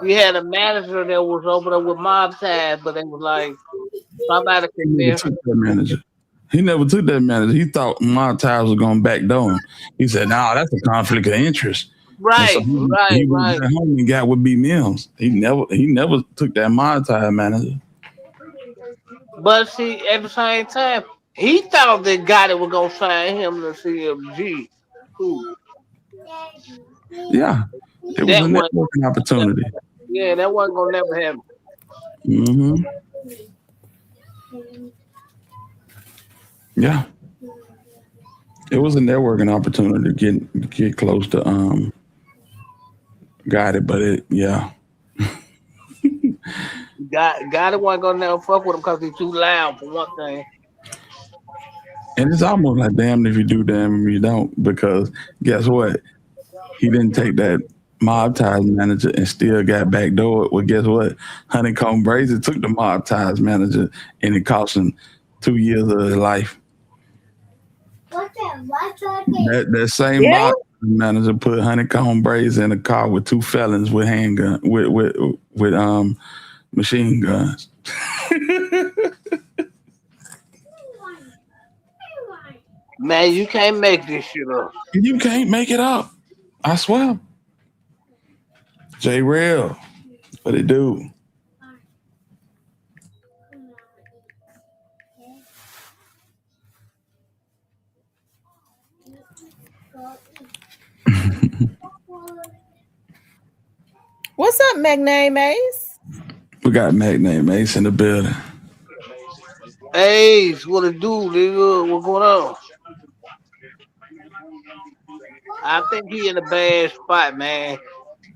We had a manager that was over there with mob ties, but they was like somebody He never convinced. took that manager. He never took that manager. He thought Montage was going to backdoor him. He said, "No, that's a conflict of interest." And so Right, right, he went right. back home and got with B Mills. He never took that Montage manager. But see, at the same time, he thought that Gotti was gonna sign him to CMG. Ooh, Yeah, it was a that wasn't networking gonna never opportunity. happen. Yeah, that wasn't gonna never happen. Hmm. Yeah, it was a networking opportunity to get close to got it, but yeah. Gotti wasn't gonna never fuck with him because he's too loud for one thing. And it's almost like damn if you do, damn if you don't, because guess what? He didn't take that mob ties manager and still got backdoored. Well, guess what? Honeycomb Brazy took the mob ties manager and it cost him 2 years of his life. That same Yeah. mob manager put Honeycomb Brazy in a car with 2 felons with handgun with machine guns. Man, you can't make this shit up. You can't make it up. I swear. J Real, what it do? What's up, McName Ace? We got Magnate Ace in the building. Hey, what it do, nigga? What going on? I think he in a bad spot, man.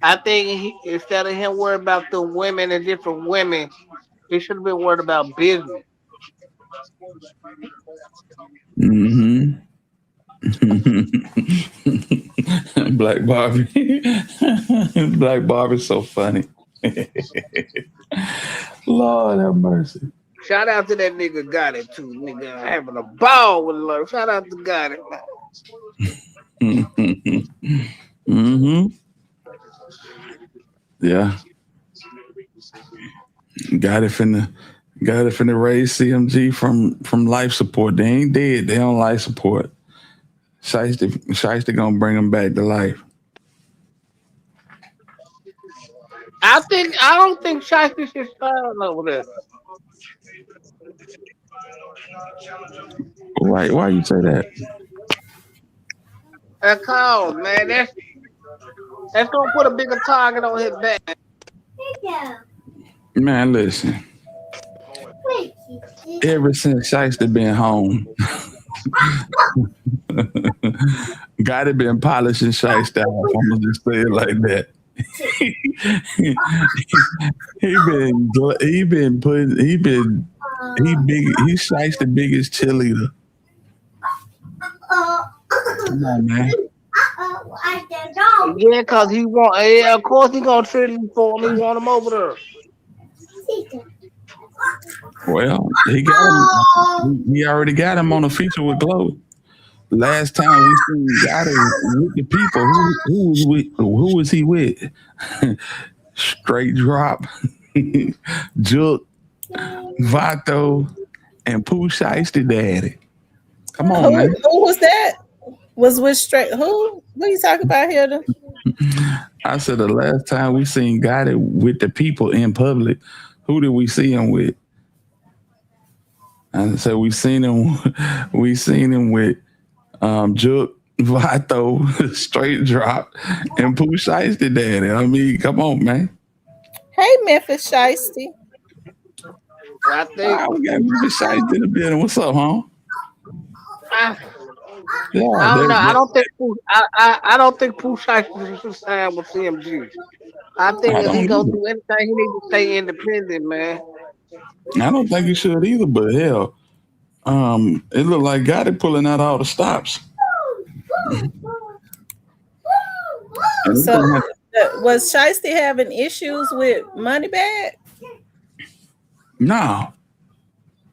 I think instead of him worried about the women and different women, he should have been worried about business. Mm-hmm. Black Barbie. Black Barbie's so funny. Lord have mercy. Shout out to that nigga got it too. Nigga having a ball with love. Shout out to got it. Mm-hmm. Yeah. Got it finna got it finna raise CMG from life support. They ain't dead. They on life support. Shiesty gonna bring them back to life. I don't think Shiesty should stand over there. Why you say that? That cause, man, that's gonna put a bigger target on his back. Man, listen. Ever since Shiesty been home, got it been polishing Shiesty off. I'm gonna just say it like that. He been putting he's Shiesty biggest cheerleader. Come on, man. Yeah, cause he want. Yeah, of course he gonna treat him for him. He want him over there. Well, he got him. He already got him on a feature with Glow. Last time we seen got him with the people. Who was he with? Straight drop, Jook, Vato, and Pooh Shiesty Daddy. Come on, man. Who was that? Was with straight who? What you talking about here? I said the last time we seen Gotti with the people in public, who did we see him with? And so we seen him with Jook, Vato, Straight Drop, and Pooh Shiesty Daddy. I mean, come on, man. Hey, Memphis Shiesty. I think We got Memphis Shiesty in the building. What's up, huh? Yeah, I don't know. I don't think Pooh Shiesty should stand with CMG. I think I if he don't go either. through anything, he need to stay independent, man. I don't think you should either, but hell, it looked like Gotti pulling out all the stops. And So was Shiesty having issues with Moneybag? No.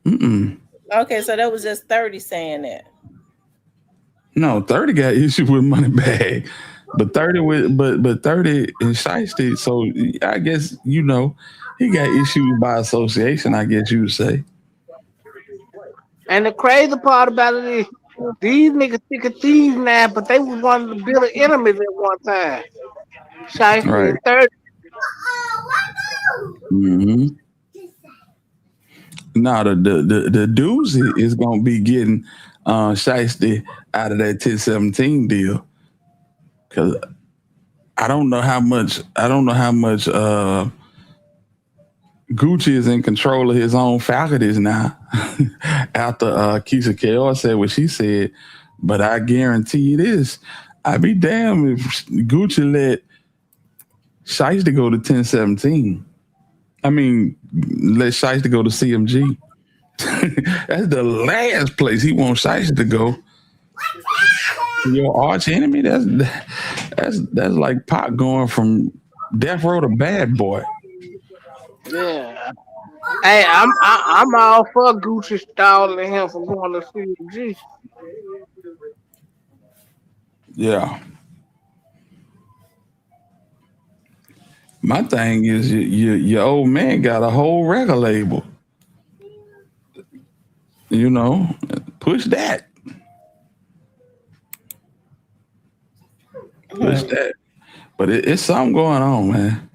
Mm-mm. Okay, so that was just 30 saying that. No, 30 got issues with Moneybag. But 30 with but 30 is Shiesty. So I guess he got issues by association, I guess you would say. And the crazy part about it is these niggas think of thieves now, but they was one of the bitter enemies at one time. Shiesty Right. and 30. Mm-hmm. Now the doozy is gonna be getting Shiesty out of that 1017 deal. Cause I don't know how much Gucci is in control of his own faculties now. After Keisha KR said what she said, but I guarantee you this: I'd be damned if Gucci let Shiesty go to 1017. I mean, let Shiesty go to CMG. That's the last place he wants Shiesty to go. Your arch enemy. That's like Pop going from Death Row to Bad Boy. Yeah. Hey, I'm all for Gucci stalling him from going to CMG. Yeah. My thing is, your old man got a whole record label. Push that. Push that. But it's something going on, man.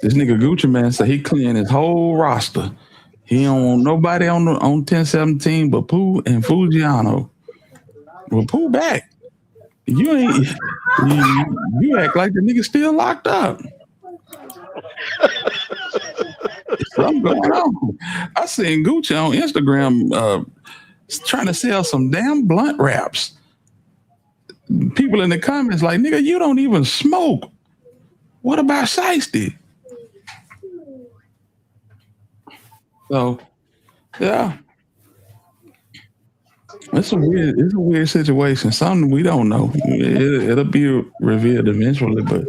This nigga Gucci man said he clearing his whole roster. He don't want nobody on 1017 but Pooh and Fujiano. Well, Pooh back. You ain't you act like the nigga still locked up. Something going on. I seen Gucci on Instagram trying to sell some damn blunt wraps. People in the comments like, nigga, you don't even smoke. What about Shiesty? So, yeah. It's a weird situation. Something we don't know. It'll be revealed eventually, but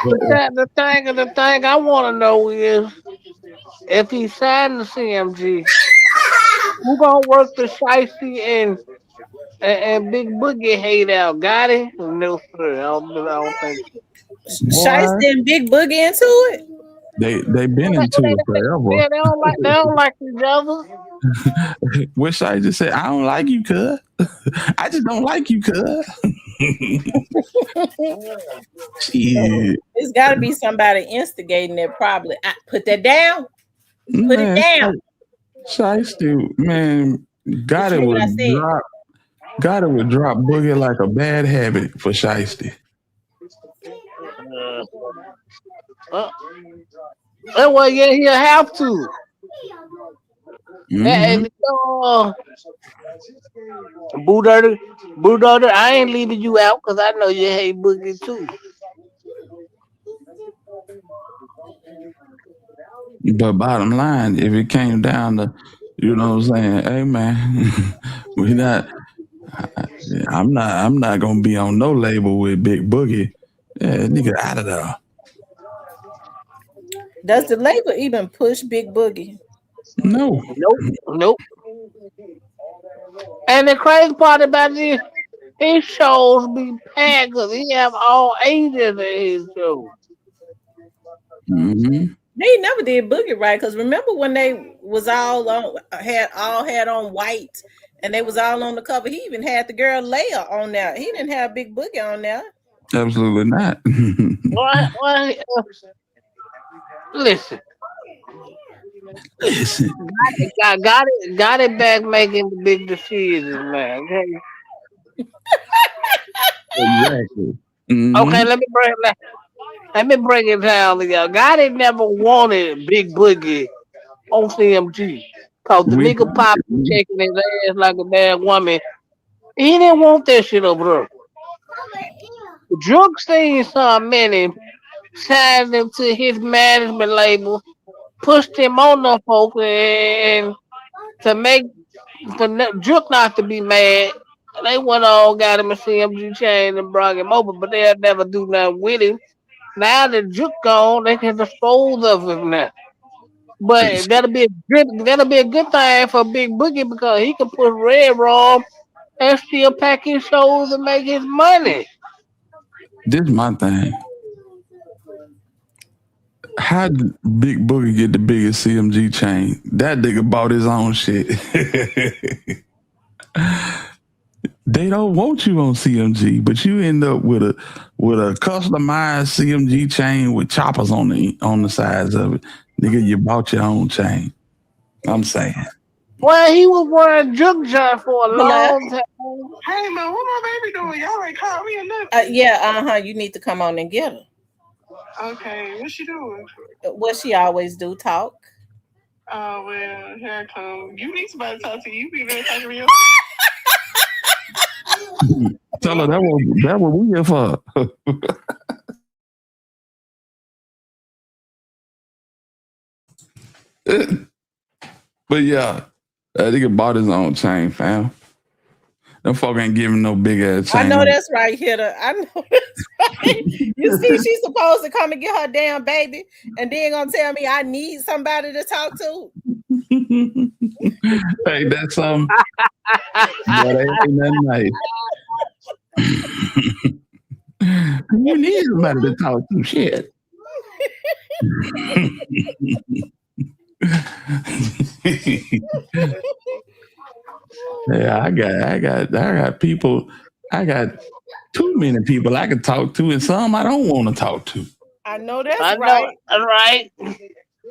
The thing I want to know is if he signed the CMG, who gonna work the Shiesty and Big Boogie hate out? Got it? No, sir. I don't think so. Shiesty Boy, and Big Boogie into it. they been into it forever. Yeah, they don't like each other. Wish I just said I don't like you, cuz. I just don't like you, cuz. Shit. It's got to be somebody instigating it. Probably. Put that down. Put it Man, down. Shiesty, man, Did got you it hear what I would said? drop Boogie like a bad habit for Shiesty. Well, yeah, he'll have to. Mm-hmm. And Boo Dirty, I ain't leaving you out because I know you hate Boogie too. But bottom line, if it came down to, you know what I'm saying, hey man, we not. I'm not gonna be on no label with Big Boogie. Yeah, nigga out of there. Does the label even push Big Boogie? No. Nope. And the crazy part about this, his shows be packed because he have all ages in his show. Mm-hmm. They never did Boogie right because remember when they was all had on white and they was all on the cover. He even had the girl Leia on there. He didn't have Big Boogie on there. Absolutely not. Well, listen. Got it back making the big decisions, man. Okay, Exactly. okay, let me break it down to y'all. Got it never wanted Big Boogie on CMG. Cause the We nigga pop shaking his ass like a bad woman. He didn't want that shit over there. Drug seen some many, signed him to his management label, pushed him on the folks, and to make Druk not to be mad, they went on got him a CMG chain and brought him over, but they'll never do nothing with him. Now that Druk gone, they can dispose of him now. But that'll be a good thing for Big Boogie because he can put Red Rum and still pack his shows and make his money. This my thing. How did Big Boogie get the biggest CMG chain? That nigga bought his own shit. They don't want you on CMG, but you end up with a customized CMG chain with choppers on the sides of it. Nigga, you bought your own chain. I'm saying. Well, he was wearing junk junk for a long time. Hey man, what my baby doing? Y'all ain't called me or nothing. Yeah, you need to come on and get her. Okay, what's she doing? What she always do, talk. Oh well, here I come. You need somebody to talk to you. You be there talking to yourself. Tell her that what we here for. But yeah, that nigga bought his own chain, fam. Them folk ain't giving no big ass chain. I know that's right, Hitter. I know that's right. You see, she's supposed to come and get her damn baby, and then gonna tell me I need somebody to talk to. Hey, that's but ain't nothing nice. You need somebody to talk to. Shit. Yeah, I got people. I got too many people I can talk to, and some I don't want to talk to. I know that's right. Right.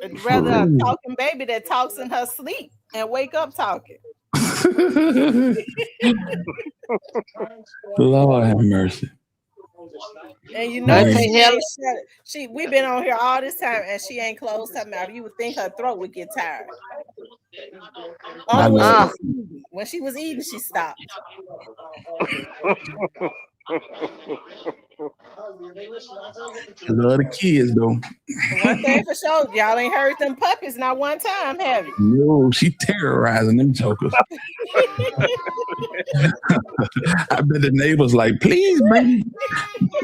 I'd rather a talking baby that talks in her sleep and wake up talking. Lord have mercy. And you know we've been on here all this time and she ain't closed her mouth. You would think her throat would get tired. Only when she was eating, she stopped. Love the kids though. One thing for sure, y'all ain't heard them puppies not one time, have you? No, she terrorizing them jokers. I bet the neighbors like, please bring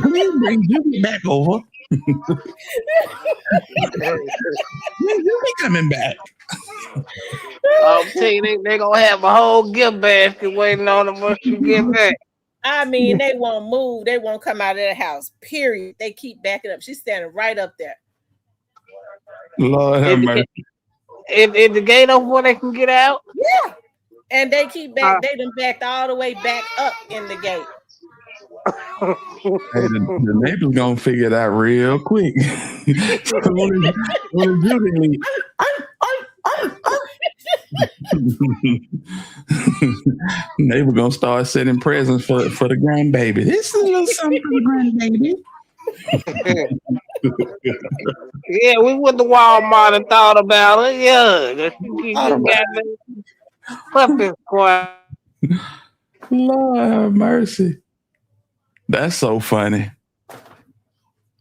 Judy back over. Judy coming back. I'm telling you, they gonna have a whole gift basket waiting on them once you get back. I mean, they won't move. They won't come out of the house. Period. They keep backing up. She's standing right up there. Lord have mercy. Is the gate open where they can get out? Yeah. And they keep back. They done backed all the way back up in the gate. Hey, the neighbor's gonna figure it out real quick. Neighbor gonna start setting presents for the grandbaby. This is a little something for the grandbaby. Yeah, we went to Walmart and thought about it. Yeah, puppy squad. Lord have mercy. That's so funny.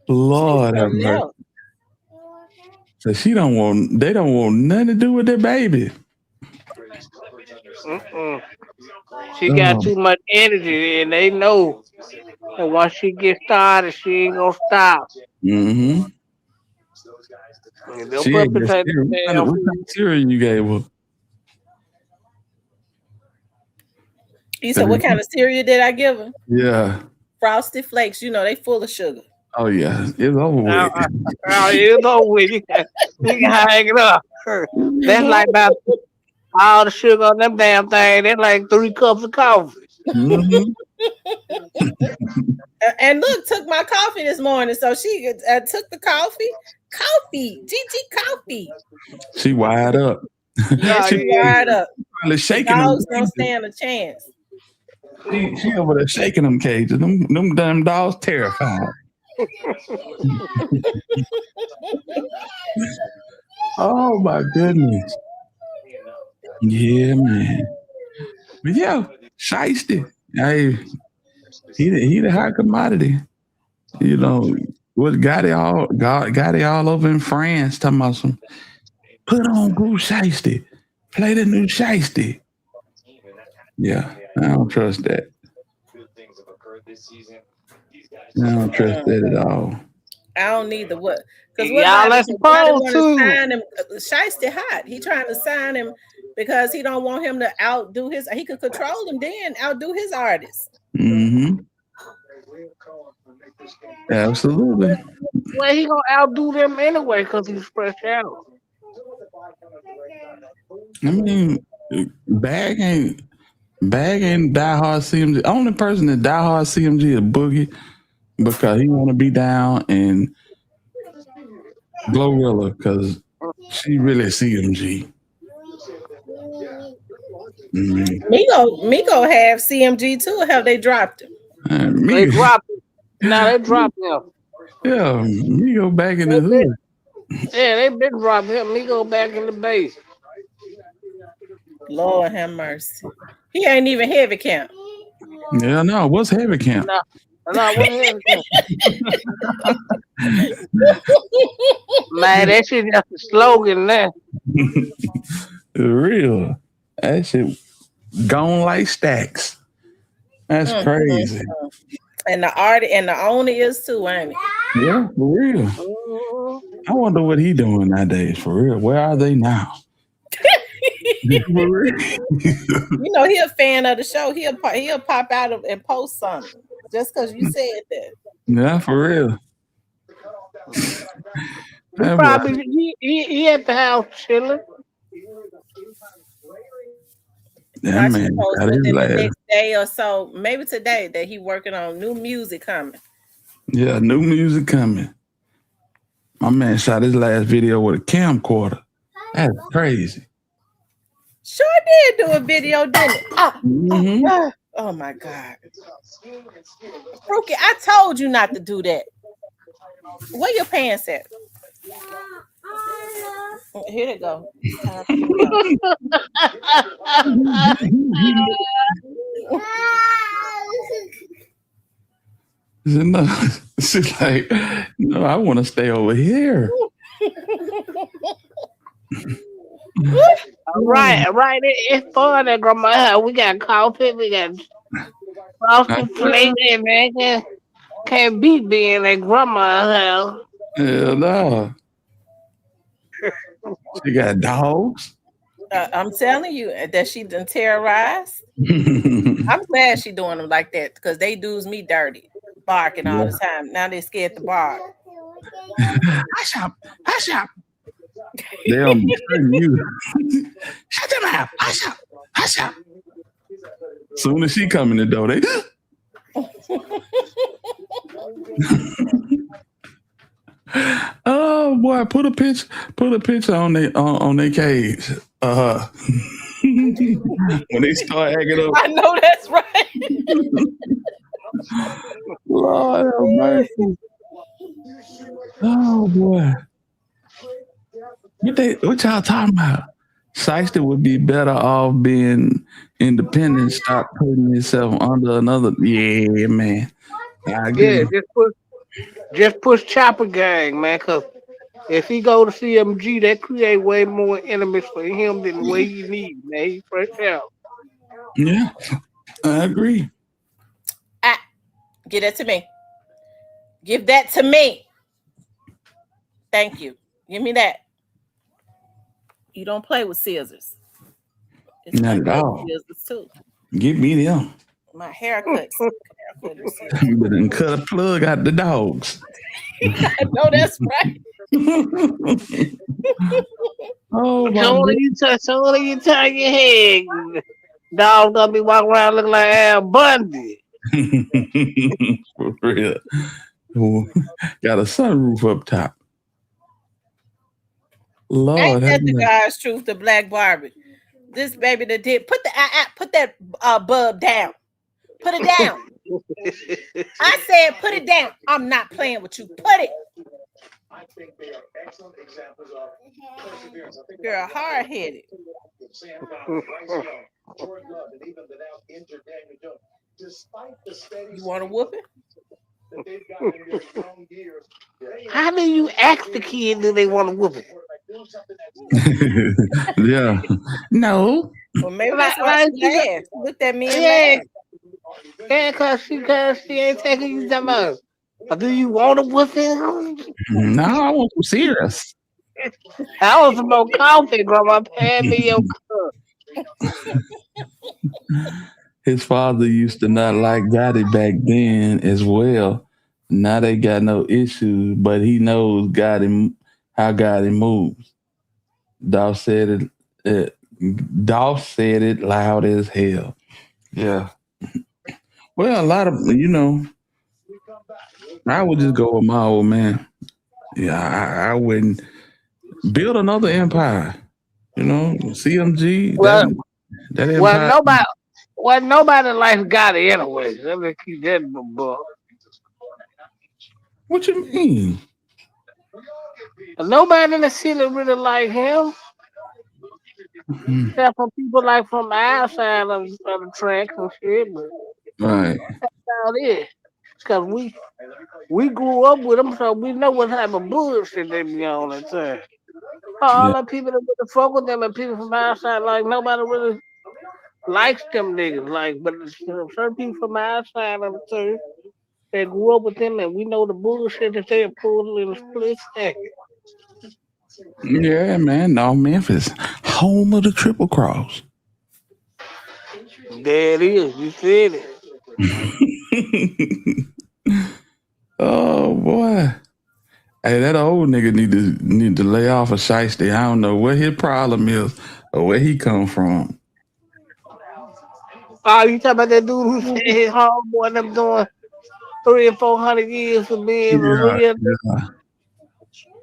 Lord have mercy. So they don't want nothing to do with their baby. She got too much energy, and they know that once she gets started, she ain't gonna stop. Mm-hmm. What kind of cereal you gave her? You said, what kind of cereal did I give her? Yeah. Frosted Flakes. You know, they full of sugar. Oh, yeah. It's over with. It's over with. You can hang it up. That's like about all the sugar on them damn thing. That's like 3 cups of coffee. Mm-hmm. And look, took my coffee this morning. So she took the coffee. Gigi coffee. She wired up. Yeah, she wired up. Probably shaking the them. dogs don't stand a chance. She over there shaking them cages. Them damn dogs terrified. Oh my goodness. Yeah, man. But yeah, shiesty. Hey, he the hot commodity. You know, what got it all over in France talking about some put on Group Shiesty. Play the new Shiesty. Yeah, I don't trust that. I don't trust that at all. I don't need the what. Because y'all are supposed to sign him. Shiesty hot. He trying to sign him because he don't want him to outdo his. He could control him then outdo his artists. Mm-hmm. Absolutely. Well, he gonna outdo them anyway because he's fresh out. I mean, Bag ain't diehard CMG. Only person that diehard CMG is Boogie because he want to be down, and Glorilla because she really CMG. Mm-hmm. Miko have CMG too. Have they dropped him? They dropped him. Now they dropped him. Yeah, Miko back in the hood. Yeah, they been dropping him. Miko back in the base. Lord have mercy. He ain't even heavy camp. Yeah, no. What's heavy camp? No, what's heavy camp? Man, that shit just a slogan now. Real. That shit gone like stacks. That's crazy. And the artist and the owner is too, ain't it? Yeah, for real. I wonder what he doing nowadays. For real, where are they now? You know, he a fan of the show. He'll pop out and post something just because you said that. Yeah, for real. He at the house chilling. That man got his within the last. next day or so, maybe today, that he working on new music coming. Yeah, new music coming. My man shot his last video with a camcorder. That's crazy. Sure did do a video, didn't it? Oh my God. Brookie, I told you not to do that. Where your pants at? Here they go. She's like, no, I want to stay over here. Right. It's fun at Grandma's house. We got coffee, we got frosted flakes, and man can't beat being at Grandma's house. Hell no. She got dogs. I'm telling you that she done terrorized. I'm glad she doing them like that because they do's me dirty, barking all Yeah. the time. Now they scared to bark. Hush up. Hush up. They don't be hurting you. Shut your mouth. Hush up. Hush up. Soon as she come in the door, they oh boy, put a picture on their cage. When they start acting up. I know that's right. Lord have mercy. Oh boy. What y'all talking about? Shyster would be better off being independent, stop putting himself under another. Yeah, man. I Yeah, agree. just push Chopper Gang, man. Cause if he go to CMG, that create way more enemies for him than the way he need, man. He fresh out. Yeah, I agree. Ah, give that to me. Give that to me. Thank you. Give me that. You don't play with scissors. It's Not my at all. scissors too. Give me them. My haircuts. You better cut a plug out the dogs. I know that's right. Oh my Soon as you turn your head, dog gonna be walking around looking like Al Bundy. For real. Got a sunroof up top. Lord, Ain't that the God's truth, the Black Barbie? This baby that did put that bub down. Put it down. I said put it down. I'm not playing with you. Put it. Girl, hard headed. You want to whoop it? How do you ask the kid do they want to whoop it? Yeah. No. Well, maybe that's why she laughed. She looked at me and laughed. Yeah, cause she ain't taking you that much. But do you want to whoop it? No, I want to serious. I want some more coffee, grandma. Hand me your cup. His father used to not like Gotti back then as well. Now they got no issues, but he knows how Gotti moves. Dolph said it loud as hell. Yeah. Well, a lot of I would just go with my old man. Yeah, I wouldn't build another empire. CMG. Well, that empire. nobody likes Gotti anyway. Let me keep that in the book. What you mean? Nobody in the city really like him. Except for people like from outside of the tracks and shit. But Right. that's about it. Because we grew up with them, so we know what type of bullshit they be on the time. All Yeah. the people that really fuck with them and people from outside, like nobody really likes them niggas. Like, but certain people from outside of the church, they grew up with them, and we know the bullshit that they pulled in a split second. Yeah, man. No, Memphis, home of the Triple Cross. There it is. You said it. Oh boy. Hey, that old nigga need to lay off a shiesty. I don't know what his problem is or where he come from. Oh, you talking about that dude who said his homeboy them doing 300 and 400 years of being real? Yeah.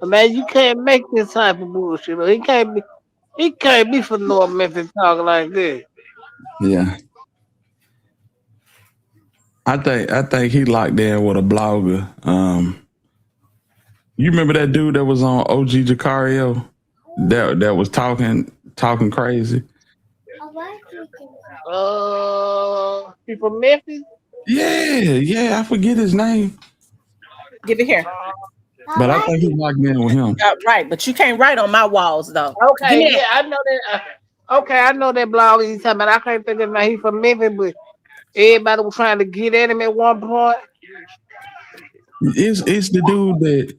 Man, you can't make this type of bullshit. He can't be from North Memphis talking like this. Yeah. I think he locked in with a blogger. You remember that dude that was on OG Jacario that was talking crazy? He from Memphis? Yeah, I forget his name. Give it here. But I think he locked in with him. Right, but you can't write on my walls though. Okay, yeah, I know that. Okay, I know that blog he's talking about. I can't think of his name. He from Memphis, but everybody was trying to get at him at one point. It's the dude that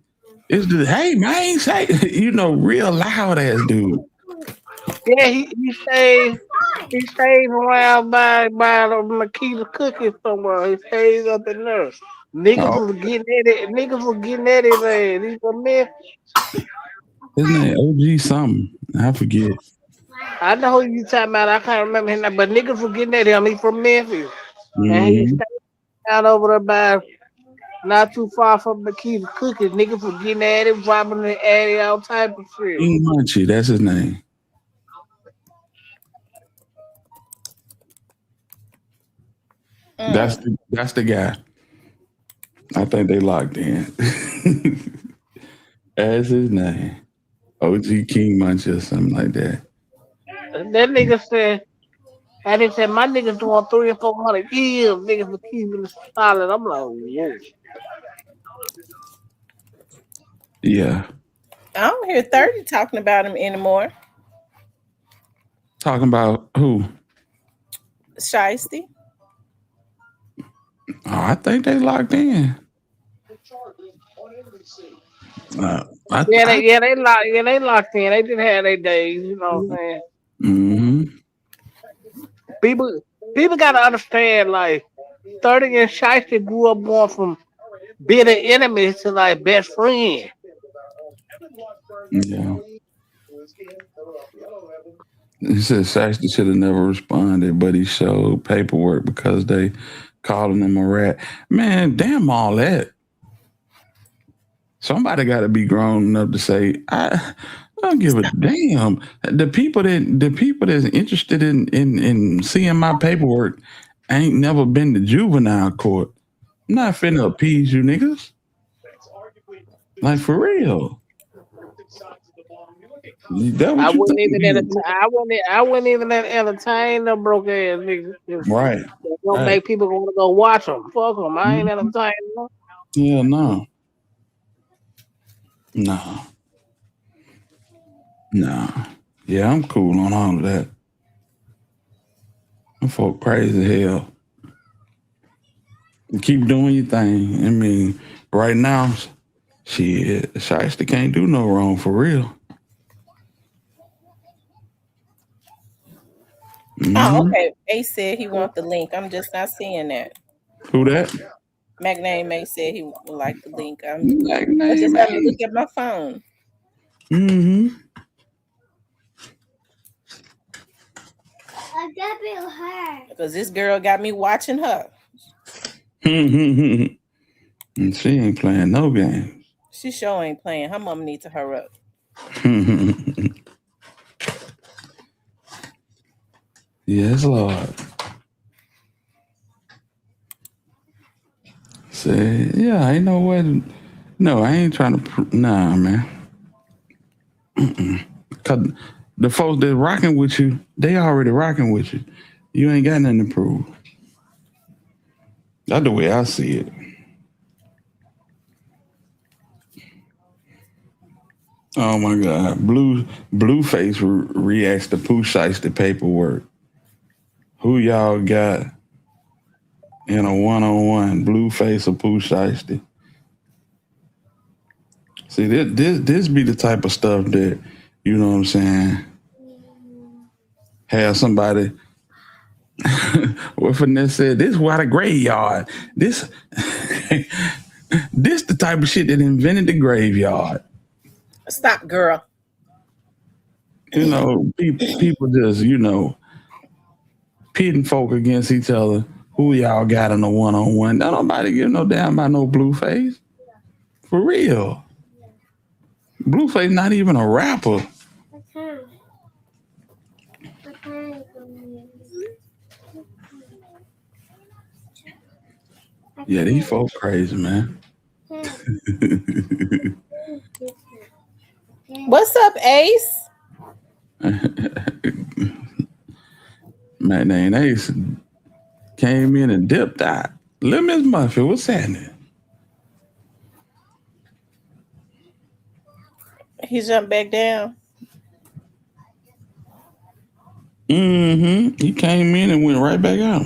it's the hey man say real loud ass dude. Yeah, he stays around by the Makita cookies somewhere. He stays up in there. Niggas Oh, was getting at it. Niggas was getting at his ass. He's a myth. his name OG something. I forget. I know who you talking about. I can't remember his name, but niggas was getting at him. He from Memphis, and he Mm-hmm. stayed down over there by not too far from Makita cookies. Niggas was getting at him, dropping the addy, all type of shit. King Munchie, that's his name. Mm. That's the guy. I think they locked in. That's his name. OG King Munchie or something like that. That nigga said. And he said, my niggas doing 300 and 400 years, niggas for keeping it solid. I'm like, whoa. Yeah. I don't hear 30 talking about him anymore. Talking about who? Shiesty. Oh, I think they locked in. I They locked in. They didn't have their days, you know what I'm saying? hmm People people gotta understand, like, 30 and Shiesty grew up going from bitter enemies to like best friends. Yeah. He said Saxton should have never responded, but he showed paperwork because they calling him a rat. Man, damn all that. Somebody got to be grown enough to say, I don't give a damn. The people that's interested in seeing my paperwork ain't never been to juvenile court. I'm not finna appease you niggas. Like for real. That I what you wouldn't think even you I wouldn't even entertain them broke ass niggas. right. It's gonna Right. make people want to go watch them. Fuck them. I ain't Mhm. entertaining them. Yeah, no. No. No. Yeah, I'm cool on all of that. Them folk crazy as hell. Keep doing your thing. I mean, right now, shit, Shiesty can't do no wrong for real. Oh, hmm okay. Ace said he want the link. I'm just not seeing that. Who that? McName May said he would like the link. Like I name just have to look Ace. at my phone Mm-hmm. I got it her. because this girl got me watching her. And she ain't playing no games. She sure ain't playing. Her mama need to hurry up. Yes, Lord. Say, yeah, ain't no way. No, I ain't trying to. Nah, man. Cause the folks that rocking with you, they already rocking with you. You ain't got nothing to prove. That's the way I see it. Oh my God, Blueface reacts to Pooh Shiesty paperwork. Who y'all got in a one-on-one? Blueface or Pooh Shiesty? See, this be the type of stuff that you know what I'm saying. Have somebody. What Finesse said, this why the graveyard. This this the type of shit that invented the graveyard. Stop, girl. You know, people just, pitting folk against each other. Who y'all got in a one-on-one? Don't nobody give no damn about no Blueface. For real. Blueface not even a rapper. Yeah, these folks crazy, man. What's up, Ace? Man, they ain't Ace came in and dipped out. Little Miss Muffy, what's happening? He jumped back down. Mm-hmm. He came in and went right back out.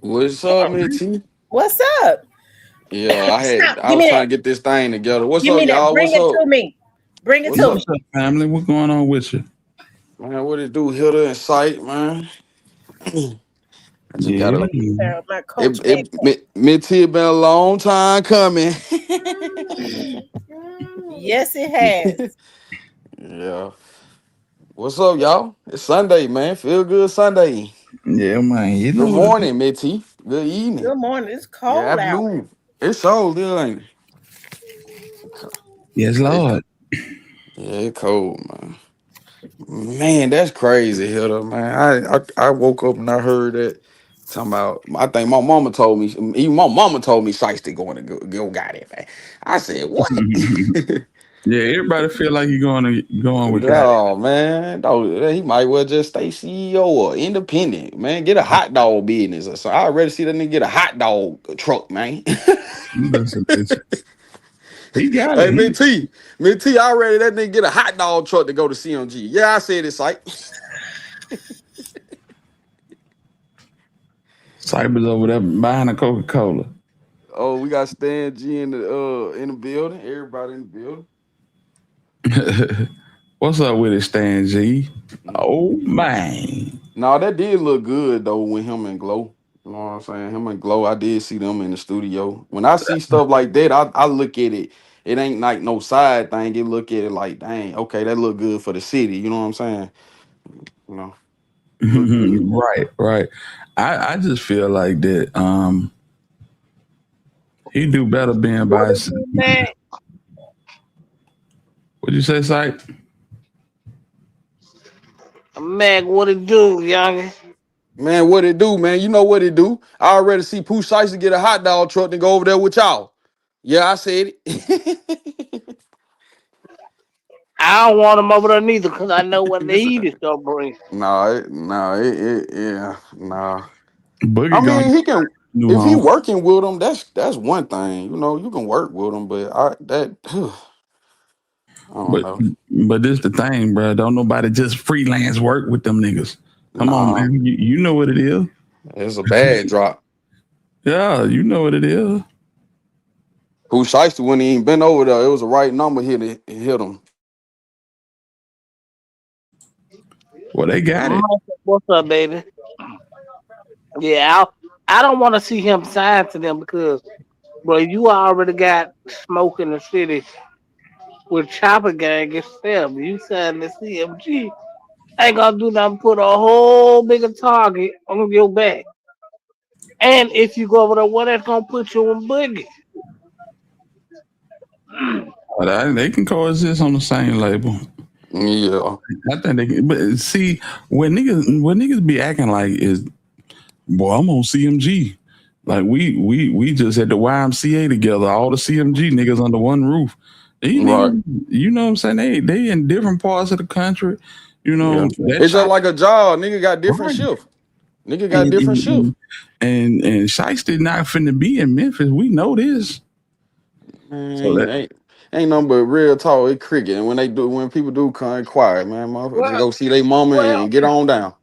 What's up, Mitchie? What's up? Yeah, Stop. I Give was me trying that. to get this thing together. What's Give up, me that. y'all? Bring What's it up? to me. Bring it What's to up, me. What's up, family? What's going on with you? man? What it do, Hilda and Sight, man? I just got Yeah. a My coach back. Mitty been a long time coming. Yes, it has. Yeah. What's up, y'all? It's Sunday, man. Feel good Sunday. Yeah, man. You Good know what it is. morning, Mitty. Good evening. Good morning. It's Good cold out. afternoon. It's so good, ain't Yes, it? Lord. Yeah, it's cold, man. Man, that's crazy, Hilda, man. I woke up and I heard that talking about. I think my mama told me. Even my mama told me Shiesty going to go got it, man. I said what? Yeah, everybody feel like you're going with God. No, man. No, he might well just stay CEO or independent, man. Get a hot dog business or something. I already see that nigga get a hot dog truck, man. Listen, listen. He got Hey, it. Mint T, I already that nigga get a hot dog truck to go to CMG. Yeah, I said it's like. Cyber's over there buying a Coca-Cola. Oh, we got Stan G in the building. Everybody in the building. What's up with it, Stan G? Oh, Mm. man. No, that did look good though with him and Glow. You know what I'm saying? Him and Glow, I did see them in the studio. When I see stuff like that, I look at it. It ain't like no side thing. You look at it like, dang, okay, that look good for the city. You know what I'm saying? You know, it look good. Right, right. I just feel like that he do better being by What is himself. it, man? What'd you say, Syke? Mac, what it do, youngin? Man, what it do, man? You know what it do. I already see Pooh Shiesty get a hot dog truck and go over there with y'all. Yeah, I said it. I don't want him over there neither, cause I know what the heat is gonna bring. Yeah, nah. I Boogie gonna mean, he can new if he home. working with them. That's one thing. You know, you can work with them, but I don't But know. but this the thing, bro. Don't nobody just freelance work with them niggas. Come on, Nah, man. You know what it is. it's a bad drop. Yeah, you know what it is. Who Shiesty when he ain't been over there? It was the right number hit him. Well, they got it. What's up, baby? Yeah, I don't want to see him sign to them because, bro, you already got smoke in the city with Chopper Gang and Step. You signed the CMG. Ain't gonna do nothing put a whole bigger target on your back. And if you go over there, what that's gonna put you in boogie? But they can coexist on the same label. Yeah, I think they can. But see, when niggas be acting like is, boy, I'm on CMG. Like we just at the YMCA together, all the CMG niggas under one roof. These right. niggas, you know what I'm saying? They in different parts of the country. You Yeah, know that it's just chop like a job. Nigga got different right. shift. Nigga got And different shift. and Shiesty not finna be in Memphis. We know this. So Man, that ain't nothing but real talk. It cricket. And when people do come quiet, man, motherfucker, just Well, go see their mama well, and get on down.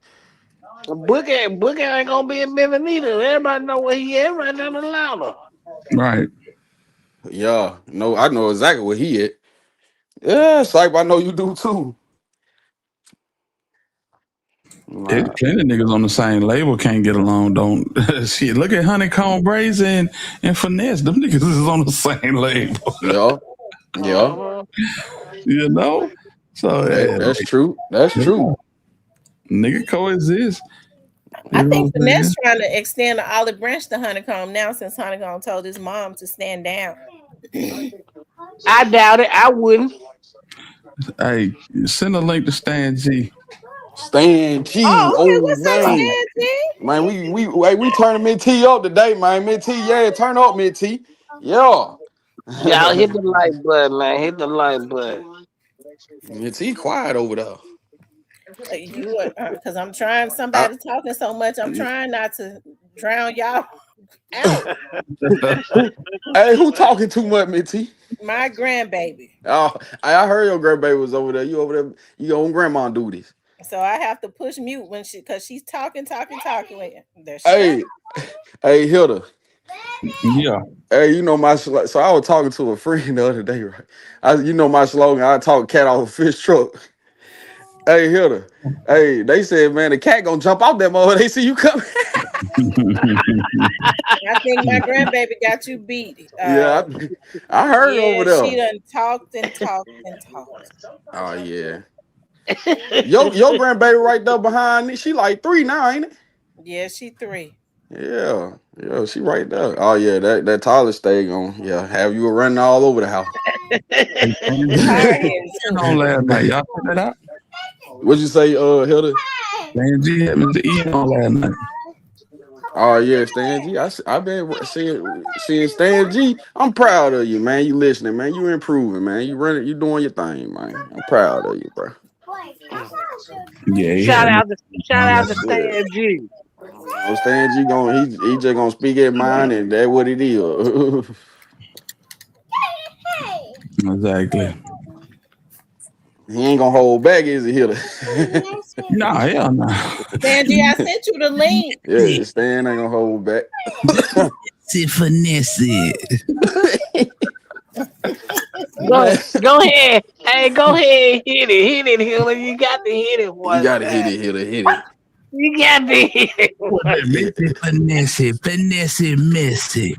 Boogie ain't gonna be in Memphis neither. Everybody know where he at right down in Atlanta. right. Yeah, no, I know exactly where he at. Yeah, Sype, I know you do too. There's Nah, plenty of niggas on the same label can't get along. Don't shit. Look at Honeycomb Brazy and Finesse. Them niggas is on the same label. yeah, yeah, Uh-huh. You know. So that's true. That's true. yeah, nigga coexist. I You know think what I'm Finesse saying? trying to extend the olive branch to Honeycomb now since Honeycomb told his mom to stand down. I doubt it. I wouldn't. Hey, send a link to Stan G. Stan G. Oh, okay. Oh What's up, man, Stan G? man, we turning Mid T up today, man. Mid T, yeah, turn up Mid T. Yeah. Y'all hit the like button, man. Hit the like button. Mid T quiet over there. You because I'm trying. I, Somebody talking so much. I'm trying not to drown y'all out. who talking too much, Mid T? My grandbaby. Oh, I heard your grandbaby was over there. You over there? You on grandma duties? So I have to push mute when because she's talking. There she go. Hey, hey, Hilda. Yeah. Hey, you know so I was talking to a friend the other day, right? You know my slogan, I talk cat off a fish truck. Hey, Hilda. Hey, they said, man, the cat gonna jump out that mother. They see you coming. I think my grandbaby got you beat. Yeah, I heard over Yeah, she there. done talked and talked and talked. Oh yeah. Your grandbaby right there behind me. She like 3 now, ain't it? Yeah, she 3. Yeah. Yeah, she right there. Oh yeah, that taller stay on. Yeah, have you running all over the house. Hard headed On too. last night, y'all check that out. What'd you say, Hilda? Dan G had Mr. Ian on last night. Oh yeah, Stan G. I been seeing Stan G. I'm proud of you, man. You listening, man. You improving, man. You running, you doing your thing, man. I'm proud of you, bro. Yeah, he Shout had Mr. out to Ian shout on out last to night. Yeah. Stan G. No, Stan G he just gonna speak his mind and that's what it is. Exactly. He ain't gonna hold back, is he, Hilda? Nah, hell no. Sandy, I sent you the link. Yeah, Stan ain't gonna hold back. Finesse it. Go Man, go ahead. Hey, go ahead. Hit it. Hit it, Hiller. You got to hit it you one gotta hit time. it, hit it. You got to hit it What one that Missy finesse, messy.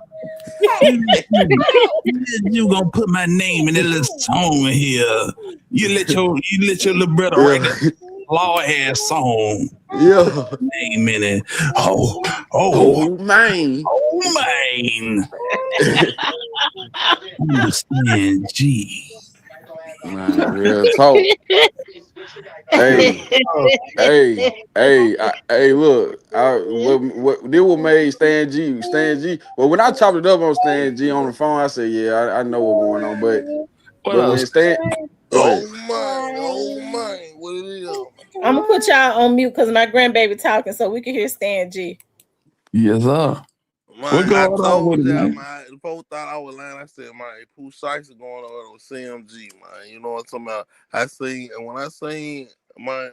You gonna put my name in that little song in here. You let your little brother write Yeah, that law ass song. yeah. Name in it. Oh, Oh man. man. Understand G. Man, real talk. Hey, hey, look, what did what made Stan G. Well, when I chopped it up on Stan G on the phone, I said, yeah, I know what's going on, but Well, when Stan, go Oh ahead. my, oh my, what it is? I'm gonna put y'all on mute because my grandbaby talking so we can hear Stan G. yes, sir. Man, What I going on with told it, y'all, man? man. The folks thought I was lying. I said, man, Pooh Shiesty going on with CMG, man. You know what I'm talking about? I seen, and when I seen my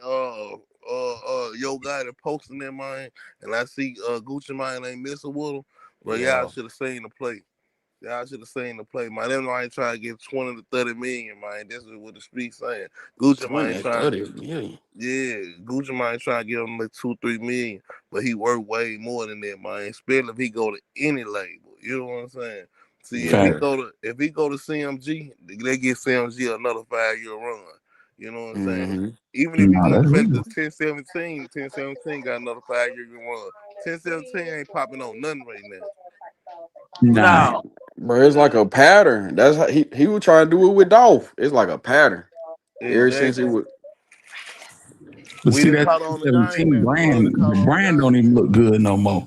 yo guy that posting that, man, and I see Gucci Mane ain't messing with him, but y'all Yeah, should have seen the play. Y'all should have seen the play, man. Them ain't trying to get 20 to 30 million, man. This is what the streets saying. Gucci Mane 20, trying, 30 million. yeah, Gucci Mane trying to give him like 2, 3 million, but he worth way more than that, man. Especially if he go to any label. You know what I'm saying? See, if he Yeah. Fact. go to CMG, they get CMG another 5-year run. You know what I'm saying? Mm-hmm. Even if he Nah, went that's back to real. 1017 got another 5-year run. 1017 ain't popping on nothing right now. Nah. No. Bro, it's like a pattern. That's how he was trying to do it with Dolph. It's like a pattern. Ever since it Exactly. was, But We see didn't that caught on the game 17 now. The world brand, done caught the on the brand don't game. even look good no more.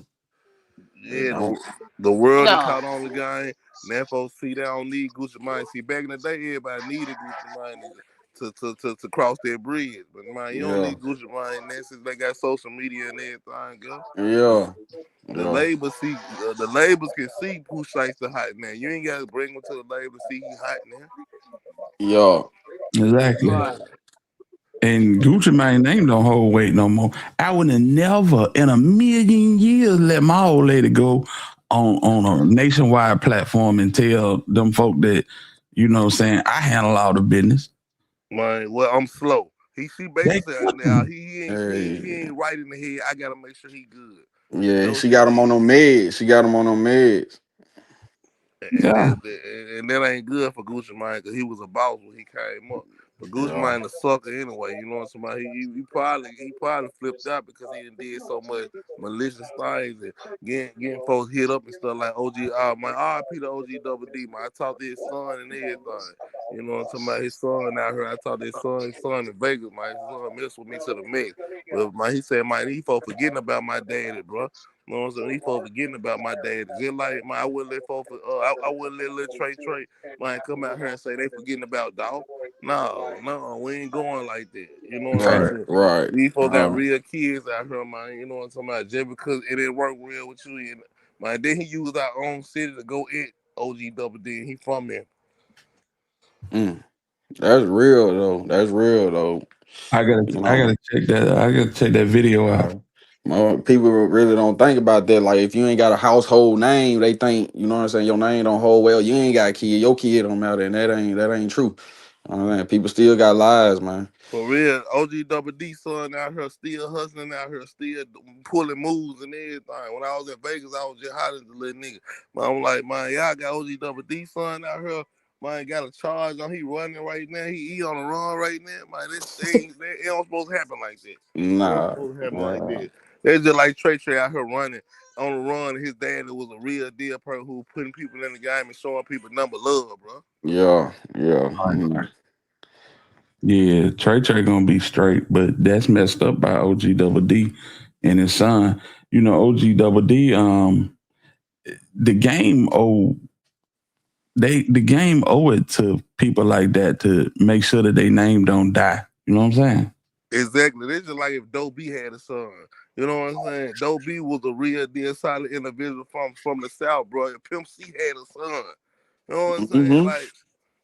it Yeah, don't. the world done No. caught on the game. Now folks see they don't need Gucci Mane. See, back in the day, everybody needed Gucci Mane to cross their bridge. But man, you don't Yeah, need Gucci Mane now since they got social media and everything, girl. yeah, The yeah, labels the labels can see who shakes the hot now. You ain't got to bring them to the label to see he hot now. yeah. Exactly. Right. And Gucci Mane name don't hold weight no more. I would have never in a million years let my old lady go on a nationwide platform and tell them folk that, you know what I'm saying, I handle all the business. Man, well, I'm slow. She They basically said now couldn't. he ain't right in the head. I gotta make sure he good. Yeah, That's what she she got him on did. them meds. She got him on them meds. And Yeah. that ain't good for Gucci Mane because he was a boss when he came up. But Gucci Yeah. Mane a sucker anyway. You know what I'm saying? He probably flipped out because he did so much malicious things and getting folks hit up and stuff like OG. My RP to OG Double D. Man, I talked to his son and everything. You know what I'm talking about? His son out here. I talked to his son in Vegas. My son messed with me to the mix. But man, he said, man, he folks forgetting about my daddy, bro. You know what I'm saying? These folks forgetting about my dad. Just like man, I wouldn't let folks. I wouldn't let little Trey, man, come out here and say they forgetting about dog. No, we ain't going like that. You know what I'm Right. Right, saying? right. These folks got No. real kids out here, man. You know what I'm talking about? Just because it didn't work real with you, man. Then he used our own city to go at OG Double D. He from there. Mm, that's real though. That's real though. I gotta You I know. gotta check that. I gotta check that video out. People really don't think about that. Like, if you ain't got a household name, they think, you know what I'm saying, your name don't hold well. You ain't got a kid, your kid don't matter, and that ain't true. People still got lives, man. For real, OG Double D son out here still hustling out here, still pulling moves and everything. When I was in Vegas, I was just hot as a little nigga. But I'm like, man, y'all got OG Double D son out here. Man, got a charge on. He running right now. He on the run right now. Man, this thing it don't supposed to happen like that. It don't Nah. supposed to happen like that. It's just like Trey out here running on the run. His dad was a real deal person who putting people in the game and showing people number love, bro. Yeah. Yeah, Trey gonna be straight, but that's messed up by OG Double D and his son. You know, OG Double D, the game the game owe it to people like that to make sure that their name don't die. You know what I'm saying? Exactly. This is like if Doe B had a son. You know what I'm saying? Doe B was a real deal solid individual from the South, bro. If Pimp C had a son. You know what I'm saying? Mm-hmm. Like,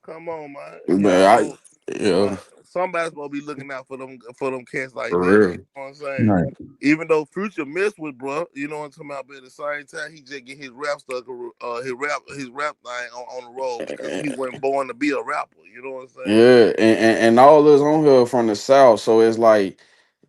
come on, man. But yeah, Somebody's supposed to be looking out for them cats like for that. You real. know what I'm saying? Right. Even though Future missed with bro, you know what I'm talking about, but at the same time he just get his rap stuff his rap thing on the road because he wasn't born to be a rapper. You know what I'm saying? Yeah, and all us on here from the South, so it's like,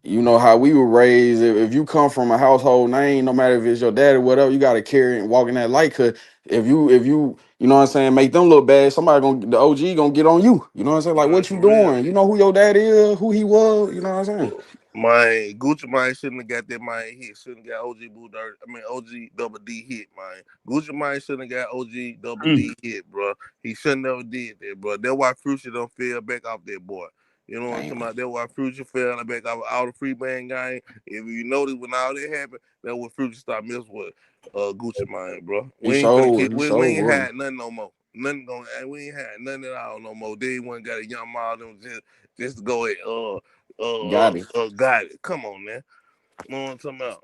you know how we were raised. If you come from a household name, no matter if it's your dad or whatever, you got to carry and walk in that light. Cause if you know what I'm saying, make them look bad, the OG gonna get on you. You know what I'm saying? Like, Man, what you for real. doing? You know who your dad is, who he was. You know what I'm saying? My Gucci Mane shouldn't have got that Mane hit. Shouldn't have got OG Boo Dirt. I mean OG Double D hit, man. Gucci Mane shouldn't have got OG Double D hit, bro. He shouldn't never did that, bro. That's why Future don't fell back off that boy. You know what I'm talking about? That's why Future fell back off all the free band game. If you notice when all that happened, that's when Future started messing with Gucci Mane, bro. We ain't finna keep we ain't had nothing no more. Nothing going. We ain't had nothing at all no more. They ain't got a young mom them just to go ahead. Got it. Got it. Come on, man. You know what I'm talking about?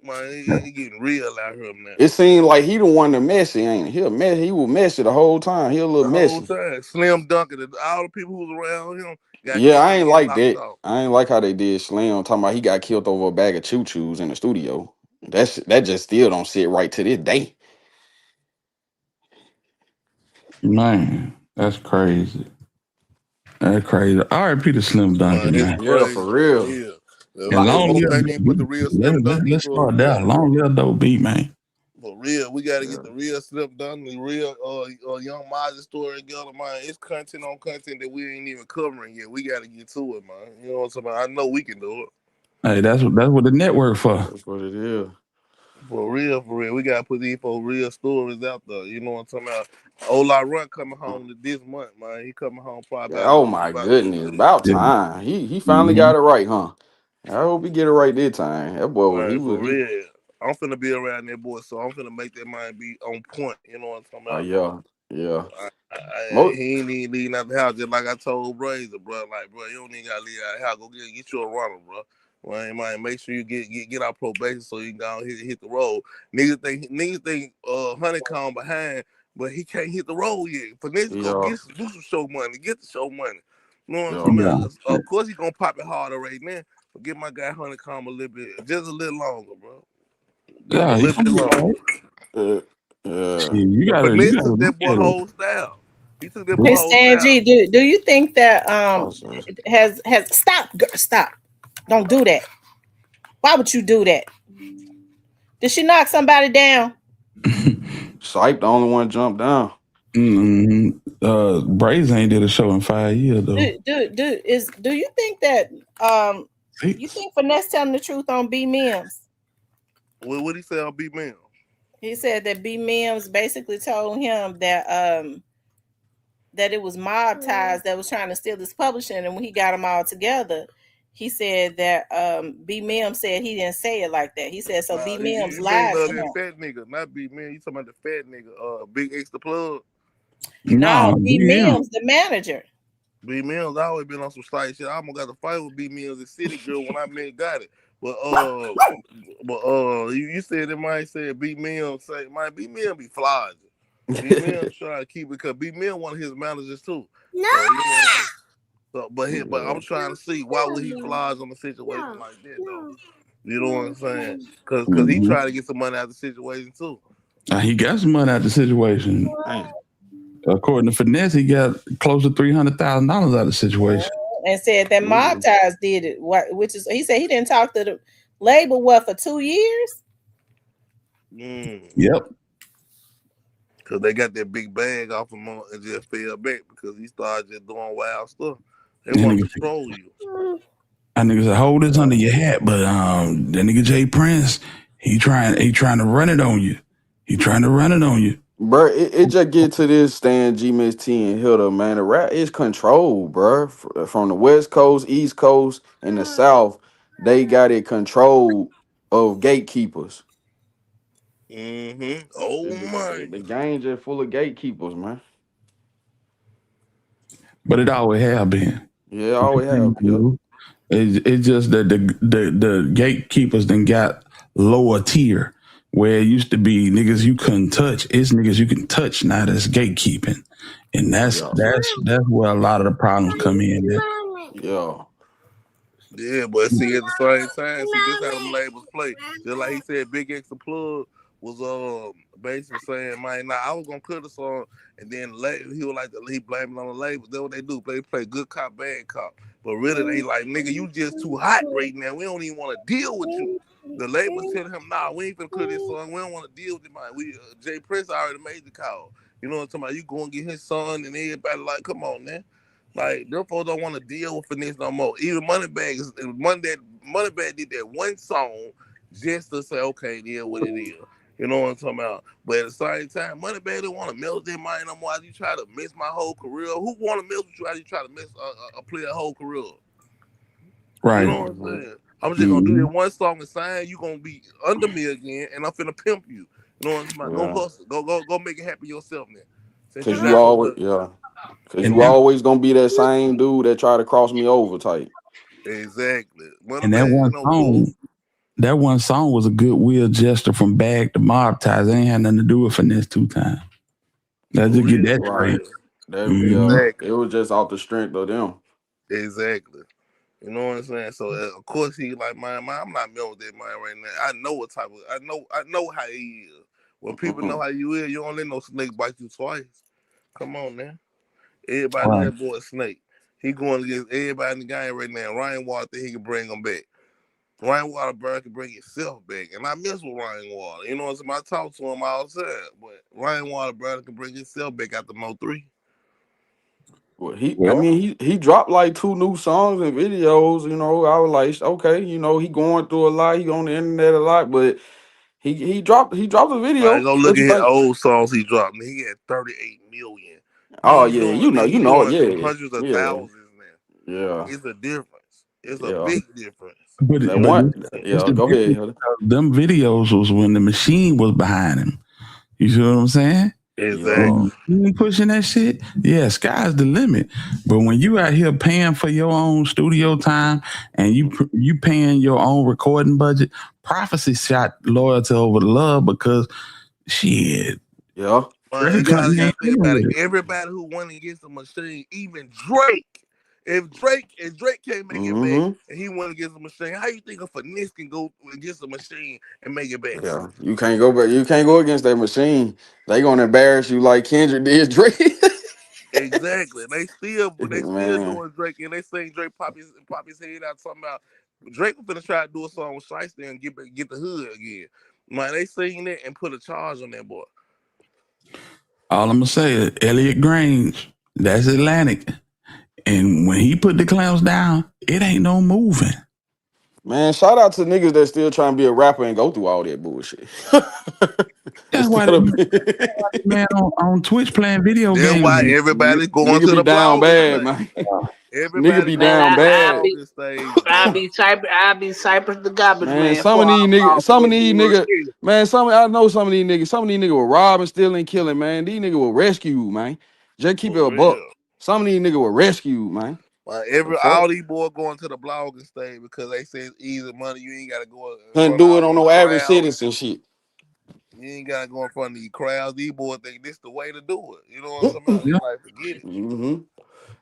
Man, he getting real out here, man. It seemed like he the one that messy, ain't he? He was messy the whole time. He a little The whole messy. time. Slim Duncan, all the people who was around him got Yeah, killed I and ain't getting like locked that. off. I ain't like how they did Slim. Talking about he got killed over a bag of choo choos in the studio. That just still don't sit right to this day. Man, that's crazy. That's crazy. R.I.P. to Slim Man, Duncan, it's man. Yeah, crazy for for real. real. And I long hope live they Dope didn't put the Beat. real Slim Duncan story. Let's We start got there. Long live Dope Beat, man. for real. We got to Yeah. get the real Slim Duncan, the real Young Mozzie story together, man. It's content on content that we ain't even covering yet. We got to get to it, man. You know what I'm saying? I know we can do it. Hey, that's what the network for. That's what it is. For real, for real. We gotta put these for real stories out there. You know what I'm talking about? Ola Run coming home this month, man. He coming home probably Oh my goodness. About Yeah. time. He finally Mm-hmm. got it right, huh? I hope he get it right this time. That boy was man, he for was he. real. I'm finna be around that boy, so I'm finna make that mind be on point. You know what I'm talking Oh about? yeah. Yeah. He ain't even leaving out the house just like I told Razor, bro. Like, bro, you don't even gotta leave out the house. Go get you a runner, bro. Well, man, make sure you get out probation so you can go and hit the road. Niggas think Honeycomb behind, but he can't hit the road yet. For niggas to go Yeah. do some show money, get the show money. You know what I'm Yeah. talking Yeah. about? Of course he gonna pop it harder right now, but give my guy Honeycomb a little bit, just a little longer, bro. Give him a Yeah, he little gonna bit be all longer. right. Yeah. Shit, you The gotta finesse took look that boy at it. whole style. He took that boy Hey, Bro, whole Stan style. G, do you think that Oh, sorry. has stop. Don't do that. Why would you do that? Did she knock somebody down? Sype the only one jumped down. mm-hmm. Braves ain't did a show in 5 years though. Do you think that you 6. think Finesse telling the truth on B Mims? What he say on B Man? He said that B Mims basically told him that it was mob ties that was trying to steal his publishing, and when he got them all together, he said that B Mims said he didn't say it like that. He said so B Mims You thinking lied of to that him. fat nigga, not B Man. You talking about the fat nigga, Big X the Plug. No, No, B BM. Mims, the manager. B Mills always been on some slight shit. I almost got to fight with B Mills and City Girl when I got it. But you said it might say B Mills say my B Mills be flies. B Mills try to keep it because B Mills one of his managers too. No. So you know, but I'm Yeah. trying to see why would he flies on a situation like that though. You know what I'm saying? Cause he Mhm. tried to get some money out of the situation too. He got some money out of the situation. Man. According to Finesse, he got close to $300,000 out of the situation. And said that Mob Ties did it. Which is he said he didn't talk to the label for 2 years. Yep. Cause they got that big bag off him and just fell back because he started just doing wild stuff. They That want to nigga, control you. that nigga said, hold this under your hat, but that nigga Jay Prince, he trying to run it on you. He trying to run it on you. Bro, it just get to this Stan G Miss T and Hilda, man. The rap is controlled, bro. From the West Coast, East Coast, and the South, they got it controlled of gatekeepers. Oh my. The game just full of gatekeepers, man. But it always have been. Yeah, I always have. Yep. It's just that the gatekeepers then got lower tier where it used to be niggas you couldn't touch. It's niggas you can touch now that's gatekeeping. And that's where a lot of the problems come in there. Yeah. Yeah, but see at the same time, see this how them labels play. Just like he said, Big X the Plug was basically saying, man, nah, I was gonna cut a song, and then he was like he blamed it on the label. That's what they do. They play good cop, bad cop. But really, they like, nigga, you just too hot right now. We don't even want to deal with you. The label's telling him, nah, we ain't finna cut this song. We don't want to deal with it, man. Jay Prince already made the call. You know what I'm talking about? You go and get his son, and everybody like, come on, man. Like, them folks don't want to deal with Finesse no more. Even Moneybag did that one song just to say, okay, yeah, what it is. You know what I'm talking about? But at the same time, Moneybag didn't want to melt their mind no more. As you try to miss my whole career. Who want to melt with you as you try to miss a player whole career? Right. You know what I'm saying? I'm just gonna do that one song and sign. You gonna be under me again, and I'm finna pimp you. You know what I'm talking about? Go hustle. Go make it happen yourself, man. Since Cause you you got so always, much. yeah. Cause you always gonna be that same dude that try to cross me over type. Exactly. And that one song, was a goodwill gesture from Bag to Mob Ties. It ain't had nothing to do with Finesse 2 times. Let's just get that Right. straight. Exactly. It was just off the strength of them. Exactly. You know what I'm saying? So of course he like, man, I'm not messing with that man right now. I know what type of I know how he is. When people know how you is, you don't let no snake bite you twice. Come on, man. Everybody know that boy Snake. He going against everybody in the game right now. Ryan Water think he can bring him back. Ryan Water can bring himself back. And I mess with Ryan Water. You know what I'm saying? I talk to him all the time. But Ryan Water can bring himself back after Mo 3. Well, he dropped like 2 new songs and videos. You know, I was like, okay, you know, he going through a lot. He on the internet a lot, but he dropped a video. Man, go look What you at his think? old songs he dropped. Man, he had 38 million. Oh He yeah, doing some yeah, hundreds of yeah, thousands now. yeah, It's a difference. It's a yeah. big difference. But That this, one, it's yeah. the Go ahead, difference Hilda. because them videos was when the machine was behind him. You see what I'm saying? Exactly. You pushing that shit, yeah, sky's the limit. But when you out here paying for your own studio time and you paying your own recording budget, Prophecy shot loyalty over the love because shit. Yeah. You gotta think about it. Everybody who went against the machine, even Drake. If Drake can't make it back and he went against the machine, how you think a Finesse can go against the machine and make it back? Yeah, you can't go back. You can't go against that machine. They gonna embarrass you like Kendrick did Drake. Exactly. They still Man, doing Drake and they saying Drake pop his head out talking about Drake was finna try to do a song with Shiesty and get the hood again. Man, they seen that and put a charge on that boy. All I'm gonna say is Elliot Grange, that's Atlantic. And when he put the clamps down, it ain't no moving. man, shout out to niggas that still trying to be a rapper and go through all that bullshit. That's why the man on Twitch playing video That's games. why everybody going Nigga to be the down blogging bad, stage. man. Nigga Everybody be going down to the bad. blogging stage. I be Cypress the garbage Man, man some of for these niggas, all the man, I know some of these niggas were robbing, stealing, killing, man. These niggas were rescued, man. Just keep it For a buck. real. Some of these niggas were rescued, man. The fuck? All these boys going to the blogging stage because they say it's easy money. You ain't gotta go in Couldn't front of do all it on these no average crowds. citizen shit. You ain't gotta go in front of these crowds. These boys think this the way to do it. You know what I'm talking about? They like forget it.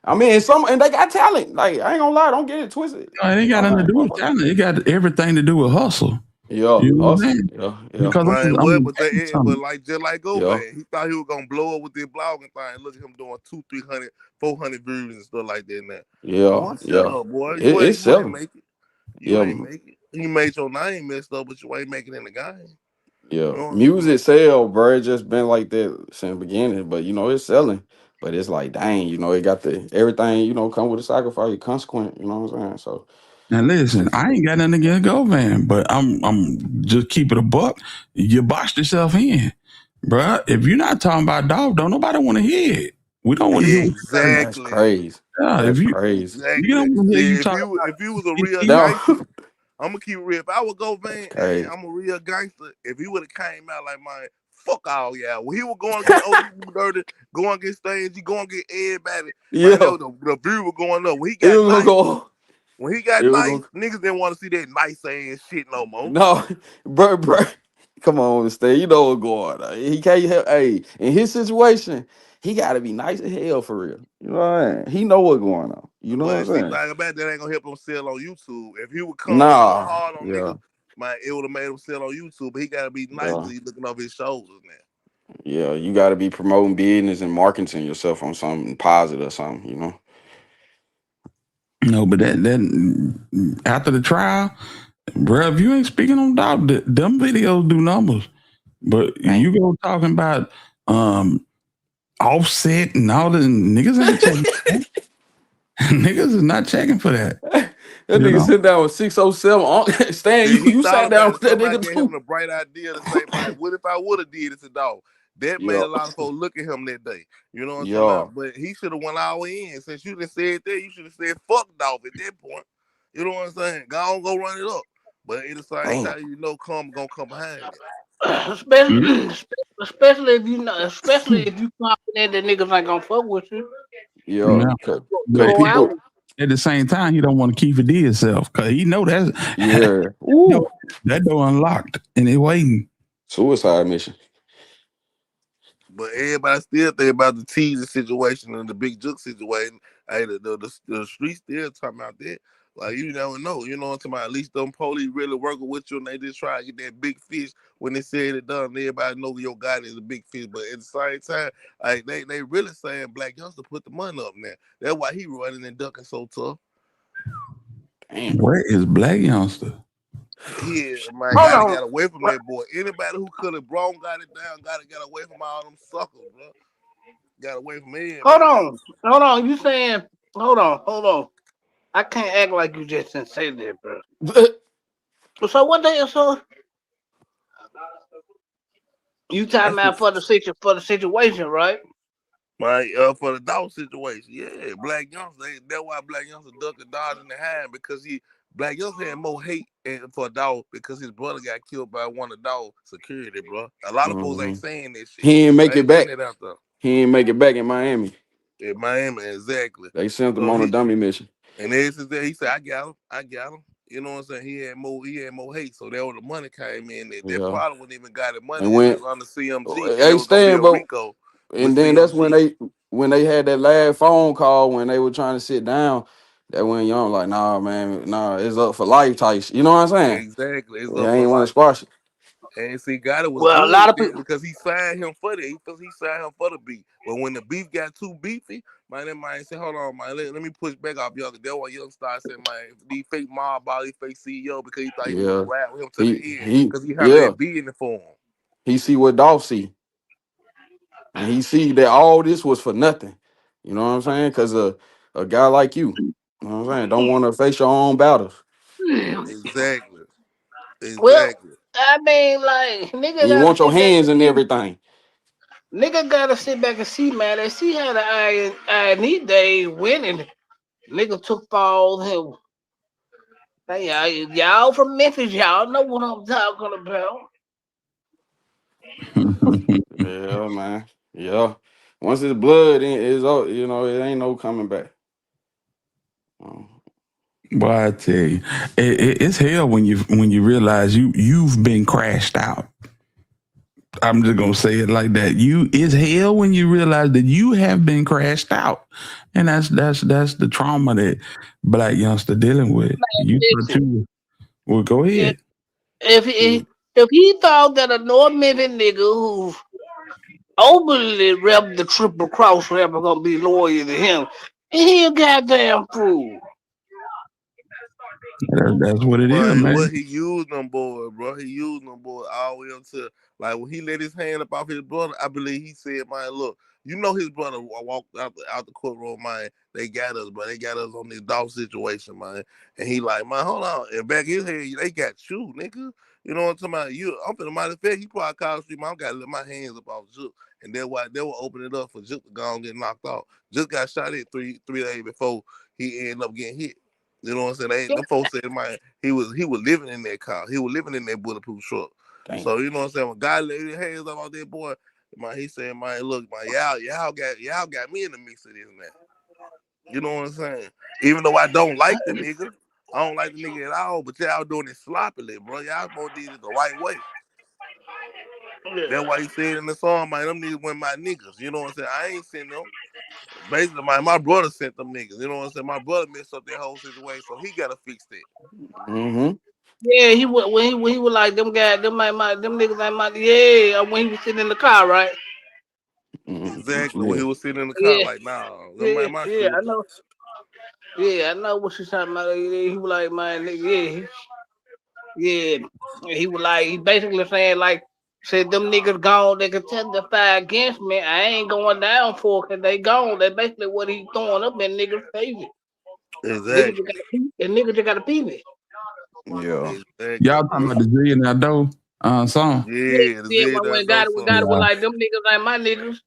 I mean, and they got talent. Like I ain't gonna lie, don't get it twisted. It ain't got nothing to do with talent. It got everything to do with hustle. Yeah, You know what I'm hustle. saying? Yeah. Because Man, what? I'm But like just like Go Yeah. Man, he thought he was gonna blow up with this blogging thing. Look at him doing 200, 300, 400 views and stuff like that now. Yeah. Boy, shut Yeah. up, boy. It's You ain't selling. make it. You Yeah. ain't make it. You made your name messed up, but you ain't making it in the game. Yeah. You know what I'm Music saying? sell, bro. It just been like that since the beginning. But it's selling. But it's like, dang, it got the everything, come with a sacrifice, consequent, you know what I'm saying? So Now listen, I ain't got nothing against Go Van, but I'm just keep it a buck. You boxed yourself in, bruh. If you're not talking about dog, don't nobody want to hear it. We don't want to hear what you got to that's Exactly. crazy. Yeah, That's if crazy. you Exactly. don't want to hear See, you talk if you was a about real CTE, No, gangster, I'm gonna keep it real. If I would go that's Van and crazy. I'm a real gangster, if he would have came out like man, fuck all y'all. When he was going against OG Dirty, going against things, he going against everybody. Man, that Yeah. was the view was going up. It was gonna go. When he got It was nice, gonna niggas didn't want to see that nice ass shit no more. No, bro. Come on, stay. You know what's going on. He can't help. Hey, in his situation, he got to be nice as hell for real. You know what I mean? He know what's going on. You know what I'm But see, saying? thing about that ain't gonna help him sell on YouTube. If he would come going Nah. hard on Yeah. niggas, man, it would have made him sell on YouTube. But he gotta be nice Yeah. because he's looking over his shoulders now. Yeah. You got to be promoting business and marketing yourself on something positive or something. no, but that after the trial, bruh, if you ain't speaking on dog, them videos do numbers. But Dang. you go talking about Offset and all the niggas ain't checking. Niggas is not checking for that. That You nigga know. sit down with 607. Stan, See, he you thought sat down about with it. that Somebody nigga gave him too. the bright idea to say, man, what if I would have did this to dog? That made Yeah. a lot of folks look at him that day. You know what I'm talking Yeah. about? But he should have went all in. Since you just said that, you should have said fuck dog at that point. You know what I'm saying? Go on, go run it up. But at the same Damn. time, karma gonna come behind it. Especially if you know, especially if you confident that niggas ain't gonna fuck with you. Yeah. Yeah. But Go out. People. at the same time, he don't want to keep it to himself because he know that's Yeah. door, Ooh. that door unlocked and it waiting. Suicide mission. But everybody still think about the teaser situation and the big juke situation. Hey, the street still talking about that. Like you never know. You know what I'm talking about? At least them police really working with you and they just try to get that big fish when they said it done. Everybody know your guy is a big fish. But at the same time, like they really saying Black Youngster put the money up now. That's why he running and ducking so tough. Damn. Where is Black Youngster? He my Hold guy that on. got away from that boy. Anybody who could have brought got it down, got away from all them suckers, bro. Got away from Hold everybody. on. Hold on. You saying hold on. I can't act like you just didn't say that, bro. So what they so you talking That's about for the situation, right? my for the dog situation. Yeah, Black Youngster. That's why Black Youngster duck and dodge in the hand because Black Youngster had more hate for dog because his brother got killed by one of the dog security, bro. A lot of folks Hmm. ain't saying this shit. He ain't make They it ain't putting back. it out there. He ain't make it back in Miami. In Miami, exactly. They sent him So on a dummy mission. and ever since then, he said, I got him. You know what I'm saying? He had more hate. So that was the money came in. That Yeah. probably wouldn't even got the money And if it when was under CMG and it hey was gonna be Stan, a but Rico with and then that's when CMG. they had that last phone call when they were trying to sit down. That when Young like, nah, man, nah, it's up for life type. You know what I'm saying? Exactly. It's Yeah, up I for ain't want to life. squash it. And see, Gotti was Well, a good lot with of that people. because he signed him for that. He signed him for the beef. But when the beef got too beefy, man, that man said, hold on, man, let me push back off Young. That's why Young started saying, man, these fake mob ball, these fake CEO because he thought he was going Yeah. to rap with him to the He end he because he handled yeah. that business for him. He see what Dolph see. And he see that all this was for nothing. You know what I'm saying? Cause a guy like you know what I'm saying, don't want to face your own battles. Exactly. Well, Exactly. I mean, like And you want your hands in everything. nigga gotta sit back and see, man. They see how the I day winning. Nigga took falls. Hey, y'all from Memphis, y'all know what I'm talking about. Yeah, man. Yeah. Once it's blood in it's all it ain't no coming back. Um, Boy, I tell you, it's hell when you realize you've been crashed out. I'm just gonna say it like that. It's hell when you realize that you have been crashed out, and that's the trauma that black youngster dealing with. You thought Listen, you well, go if ahead. if he thought that a North Memphis nigga who openly rep the triple cross rapper gonna be loyal to him, he a goddamn fool. That's what it is, Man, man. what he used them boy, bro. He used them boy all the way up to like when he let his hand up off his brother. I believe he said, "Man, look, you know his brother walked out the courtroom, man. They got us, but they got us on this dog situation, man." And he like, "Man, hold on." And back in his head, they got you, nigga. You know what I'm talking about? I'm finna matter of fact, he probably called street, man. I gotta let my hands up off Zook. And then why they will open it up for Zook to go and get knocked off. Just got shot at three days before he ended up getting hit. You know what I'm saying? The folks said, man, he was living in that car. He was living in that bulletproof truck. Damn. So you know what I'm saying? When God laid his hands up on that boy, man, he said, man, look, man, y'all got me in the mix of this now. You know what I'm saying? Even though I don't like the nigga, I don't like the nigga at all, but y'all doing it sloppily, bro. Y'all both did it the right way. That's why he said in the song, man, them niggas went my niggas. You know what I'm saying? I ain't seen them. Basically, my brother sent them niggas. You know what I'm saying? My brother messed up that whole situation, so he gotta fix that. Mm-hmm. Yeah, he was when he was like them guys, them niggas ain't my yeah. When he was sitting in the car, right? Exactly. When Yeah. he was sitting in the car, Yeah, like, nah, them yeah, ain't my yeah. shit. I know. Yeah, I know what she's talking about. He was like, man, nigga, yeah. He was like, he basically saying like, said them niggas gone, they can testify against me. I ain't going down for it 'cause they gone. That's basically what he throwing up in niggas' faces. Niggas Exactly. just got to pee, and niggas just got to pee me. Yeah. Exactly, Y'all talking bro. about the Zillionaire Doe song? Yeah, Yeah, the yeah. Z When that got dope it, we song. got it. Was Yeah, like them niggas ain't my niggas.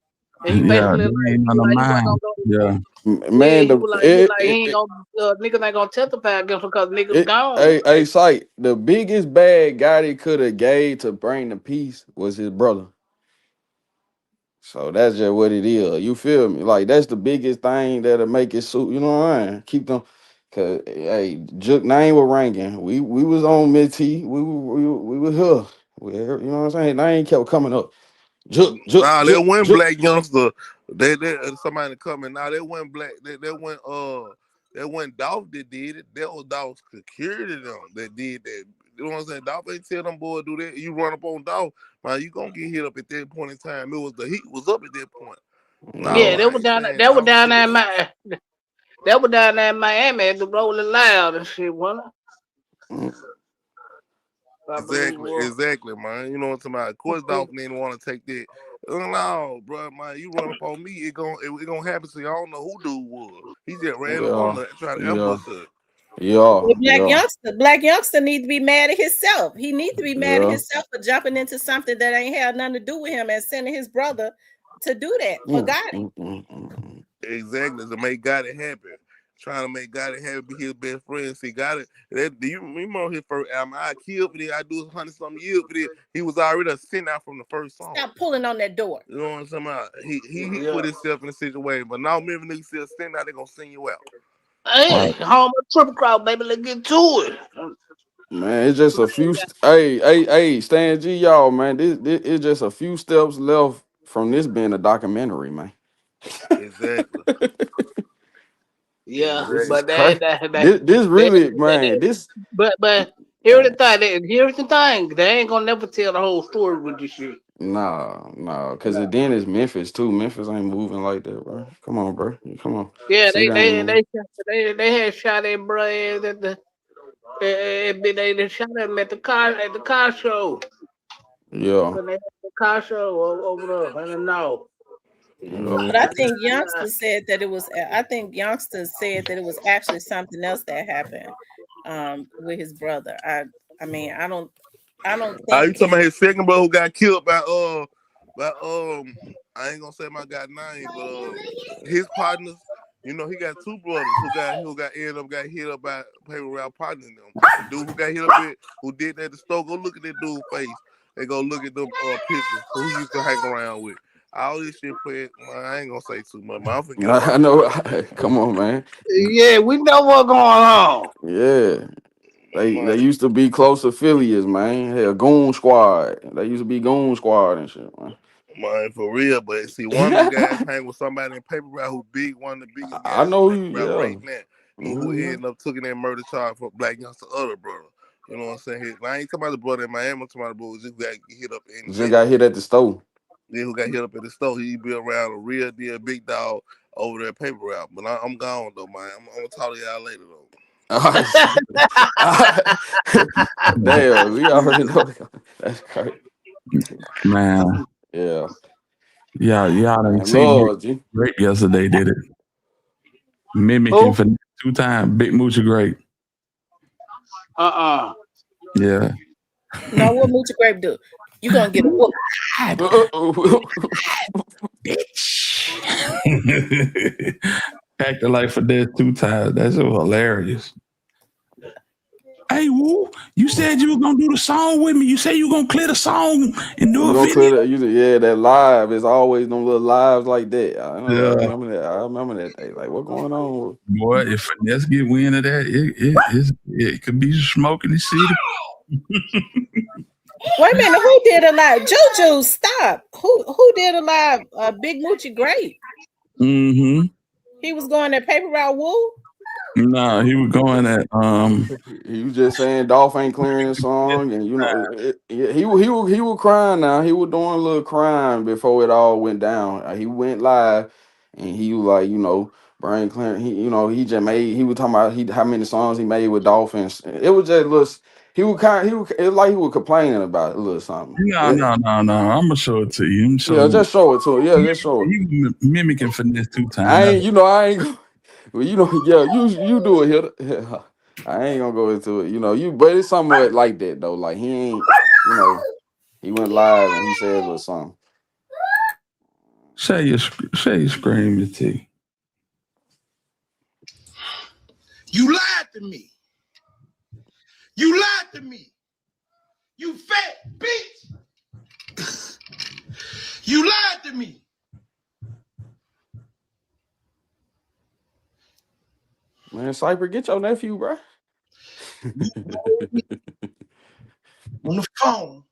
And he yeah, basically they like ain't he none was of like he wasn't mine. gonna go. Yeah, Yeah, Man, he was like he ain't gonna niggas ain't gonna testify against him because niggas gone. hey, Sight, the biggest bad guy they could have gave to bring the peace was his brother. So that's just what it is. You feel me? Like that's the biggest thing that'll make it suit. You know what I mean? Keep them. Cause hey, Juk name was ranking. We was on mid T. We were here. You know what I'm saying? Name kept coming up. Juk, Juk, Nah, that Juk, one Juk. black youngster. They somebody coming. Now that one black. That one Dolph that did it. That was Dolph's security them that did that. You know what I'm saying? Dolph ain't tell them boy do that. You run up on Dolph, man, you gonna get hit up at that point in time. It was the heat was up at that point. No, Yeah, I ain't saying Dolph said that. That was down there in Miami at the Rolling Loud and shit, wasn't Mm, it? I believe it was. Exactly, man. You know what I'm talking about? Of course, Dolph didn't want to take that. No, bro, man, you run up on me, it gonna happen to you. I don't know who dude was. He just ran up on Yeah, her, trying to yeah, ambush her. yeah, The yeah, black youngster need to be mad at himself. He need to be mad at yeah. himself for jumping into something that ain't had nothing to do with him and sending his brother to do that for Mm, Gotti. mm, mm, mm, Exactly, to make God it happen. Trying to make God it happen, be his best friend. See, God it. Do you remember his first album? I killed for this. I do 100-something years for this. He was already a sent out from the first song. Stop pulling on that door. You know what I'm talking about? He Yeah. put himself in a situation, but now remember niggas still send out, they gonna send you out. Hey, right. home of Triple Cross, baby, let's get to it. Man, it's just a few. Hey, Stan G, y'all, man. This it's just a few steps left from this being a documentary, man. Exactly. Yeah, This is but Exactly. crazy. This really, man. This but man. here's the thing, they ain't gonna never tell the whole story with this shit. Nah, because then it's Memphis too. Memphis ain't moving like that, bro. Come on, bro. Come on. Yeah, Sit down, man. they had shot that bro at the they shot him at the car show. Yeah, When they had the car show over there in the north. yeah. But I think Youngster said that it was. I think Youngster said that it was actually something else that happened with his brother. I mean, I don't Are you think. talking about his second brother who got killed by I ain't gonna say my guy's name, but his partners. You know, he got two brothers who got ended up got hit up by paper route partners. Them. The dude who got hit up at who did that at the store. Go look at that dude's face and go look at them pictures who he used to hang around with. All this shit played. I ain't gonna say too much. Man, I'm finna get up I out of know. here. Come on, man. Yeah, we know what's going on. Yeah. They used to be close affiliates, man. Hell, Goon Squad. They used to be Goon Squad and shit, man. Man, for real, but see, one of them guys hang with somebody in paper route who big, one of the biggest I guys know in you, paper route yeah. right now, and who ended up taking that murder charge for Black Youngster other brother. You know what I'm saying? I ain't talking about the brother in Miami. I'm talking about the brother who just got hit up in Just got hit at the store. Yeah, who got hit up at the store. He be around a real deal big dog over there paper route. But I'm gone though, man. I'm gonna talk to y'all later though. Damn, we already know. That's crazy. Man. Yeah. Y'all done Man, seen Lord, G. Great yesterday, did it? Mimicking for 2 times. Big Moochie Great. Yeah. No, what Moochie Grape do? You gonna get a whoop. Bitch. Acting like for that 2 times. That's so hilarious. Hey, Woo, you said you were gonna do the song with me. You said you were gonna clear the song and do You a gonna video. clear that? Yeah, that live. It's always them little lives like that. I remember that. I remember that day. Like, what going on? Boy, if Finesse get wind of that, it could be smoking the city. Wait a minute, who did a live? Juju, stop. Who did a live? Big Moochie Great. Mm-hmm. He was going at Paper Route Woo. No, he was going at He was just saying Dolph ain't clearing his song, and you know, he was crying. Now he was doing a little crying before it all went down. He went live, and he was like, you know, Brian Clearing. He was talking about how many songs he made with Dolphins. It was just a little. It was like he was complaining about it, a little something. No. I'm gonna show it to you. Yeah, just show it to him. Yeah, just show it. He was mimicking Finesse 2 times. I ain't. Well, yeah, you do it here. I ain't gonna go into it, but it's somewhat like that though. Like he ain't, he went live and he said a little something. Say your scream, your T. You lied to me. You lied to me. You fat bitch. You lied to me. Man, Cypher, get your nephew, bro. On the phone.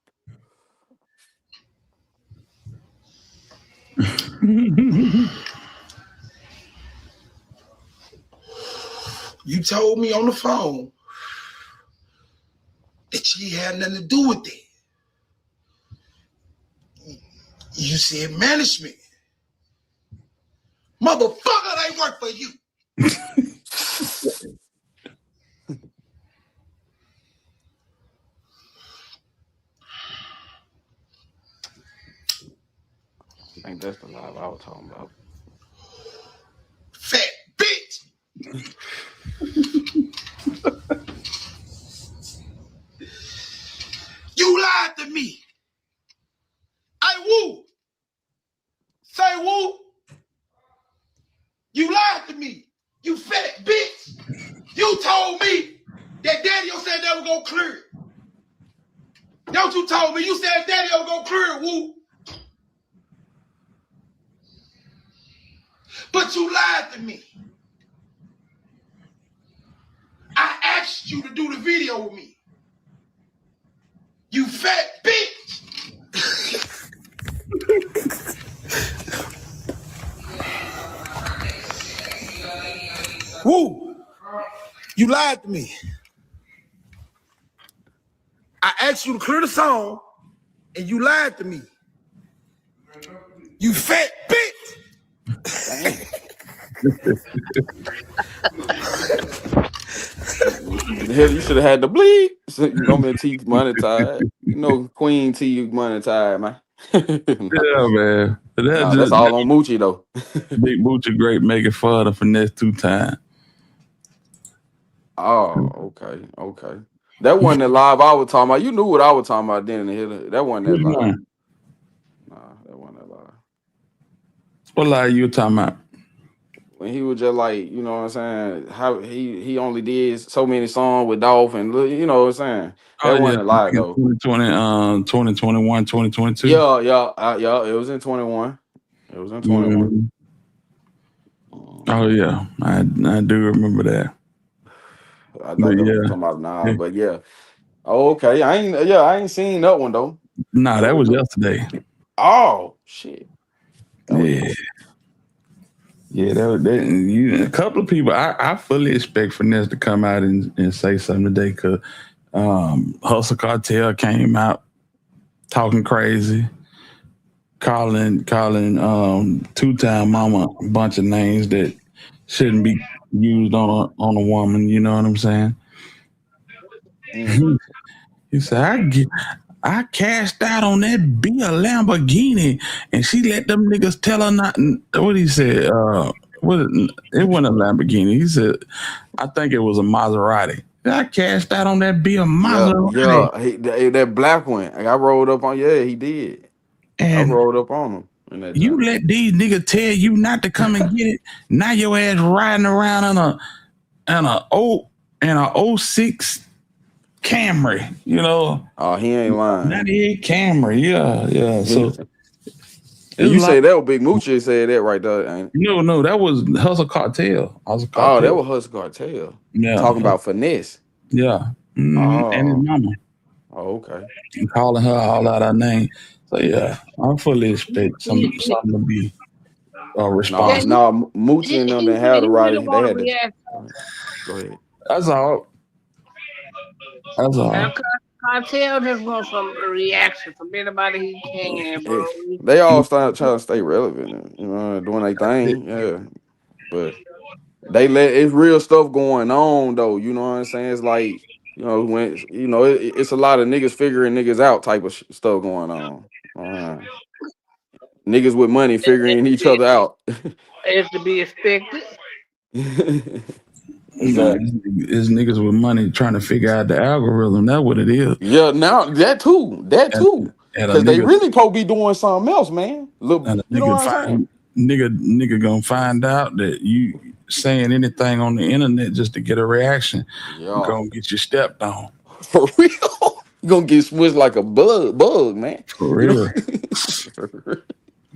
You told me on the phone that she had nothing to do with it. You said management. Motherfucker, they work for you. I think that's the live I was talking about. Fat bitch. You lied to me. I woo. Say woo. You lied to me. You fat bitch. You told me that Daddy said they were gonna clear it. That's what you told me. You said Daddy was gonna clear it, woo. But you lied to me. I asked you to do the video with me. You fat bitch. Woo. You lied to me. I asked you to clear the song, and you lied to me. You fat bitch. Hell, you should have had the bleed. So, man, T monetized. Queen T monetized, man. Yeah, man. That's all on Moochie though. Big Moochie Great making fun of Finesse 2 times. Oh, okay. That wasn't the live I was talking about. You knew what I was talking about then. That wasn't that live. Nah, that wasn't that live. What live you talking about? When he was just like, you know what I'm saying, how he only did so many songs with Dolph and you know what I'm saying. That wasn't a live though. 2020, 2021, 2022. Yeah. It was in 21. It was in 21. Oh yeah, I do remember that. I But thought that was yeah, talking about Nas, but yeah. Oh, okay. I ain't seen that one though. nah, That that was was good. yesterday. Oh shit. That was Yeah, yesterday. yeah. A couple of people. I fully expect Finesse to come out and say something today because Hustle Cartel came out talking crazy, calling 2 Time Mama a bunch of names that shouldn't be used on a woman. You know what I'm saying? Mm. He said, I cashed out on that be a Lamborghini, and she let them niggas tell her not. What he said? What it wasn't a Lamborghini. He said, I think it was a Maserati. I cashed out on that be a Yeah, Maserati, yeah. That black one. I rolled up on. Yeah, he did. I and rolled up on him in that you time. let these niggas tell you not to come and get it. Now your ass riding around in a old in a '06 Camry. You know, Oh, he ain't lying. 98 Camry. Yeah, yeah. And So it's a you lot. say that was Big Moochie said that right there, ain't it? No, that was Hustle Cartel. Hustle Oh, that Cartel. was Hustle Cartel. Yeah, Talking about finesse. yeah. And his Oh, mama okay. and calling her all out her name. So yeah, I fully expect something to be No, Yeah, responsible. no, Moochie and them that had the he really Roddy, they want to had to react. go ahead. That's all. That's And all. Cartel just want some reaction from anybody he can, Eh, bro. they all start trying to stay relevant, you know, doing their thing. Yeah, but they let it's real stuff going on though. You know what I'm saying? It's like when it's a lot of niggas figuring niggas out type of stuff going on. Niggas with money figuring each other out. It's to be expected. Nah, Exactly. it's niggas with money trying to figure out the algorithm. That's what it is. Yeah, now that too. That And too. and a Cause they nigga really probably be doing something else, man. Look, and a you know nigga what I'm saying? find nigga gonna find out that you saying anything on the internet just to get a reaction. Yeah. Gonna get you stepped on. For real. You gonna get smushed like a bug, man. For You real. know?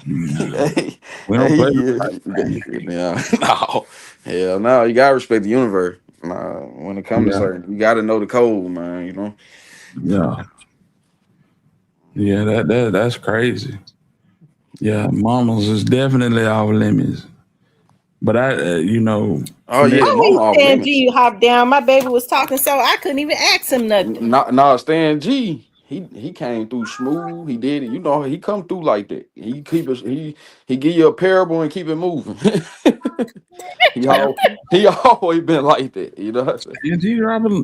Nah, hey, we don't hey, play yeah, with that. yeah, no, hell no, you gotta respect the universe. Nah, when it comes to Yeah, certain, you gotta know the code, man. You know. yeah, yeah. That's crazy. Yeah, mamas is definitely off limits. But Oh finesse. yeah, I mama ain't off stand limits. G hop down. My baby was talking, so I couldn't even ask him nothing. Nah, Stan G, he came through smooth. He did it. You know, he come through like that. He give you a parable and keep it moving. he always been like that. You know what I'm saying?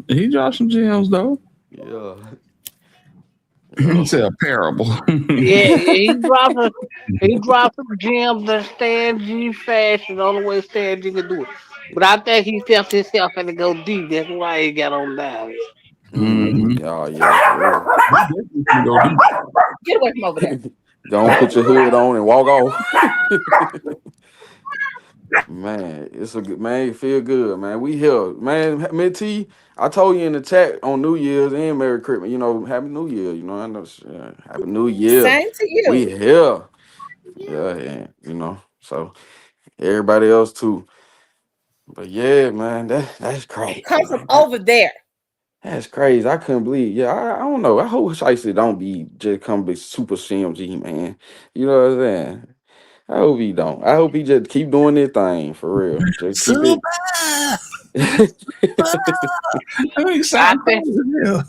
And he dropped some gems though. Yeah. He Yeah. said a parable. Yeah, he dropped some gems that Stan G fashion. The only way Stan G can do it. But I think he felt himself had to go deep. That's why he got on down. Mm-hmm. Yeah, yeah, for real. Go deep. Get away from over there. Go on, put your hood on and walk off. Man, it's a good man. You feel good, man. We here, man. T, I told you in the chat on New Year's and Merry Christmas. You know, Happy New Year. You know, I know. Happy New Year. Same to We you. here. Yeah, yeah. You know, so everybody else too. But yeah, man, that's crazy, Come from man. over there. That's crazy. I couldn't believe. Yeah, I don't know. I hope Shiesty don't be just come be super CMG, man. You know what I'm saying? I hope he don't. I hope he just keep doing this thing for real. Just keep Super. it. That makes I sound think crazy. Yeah.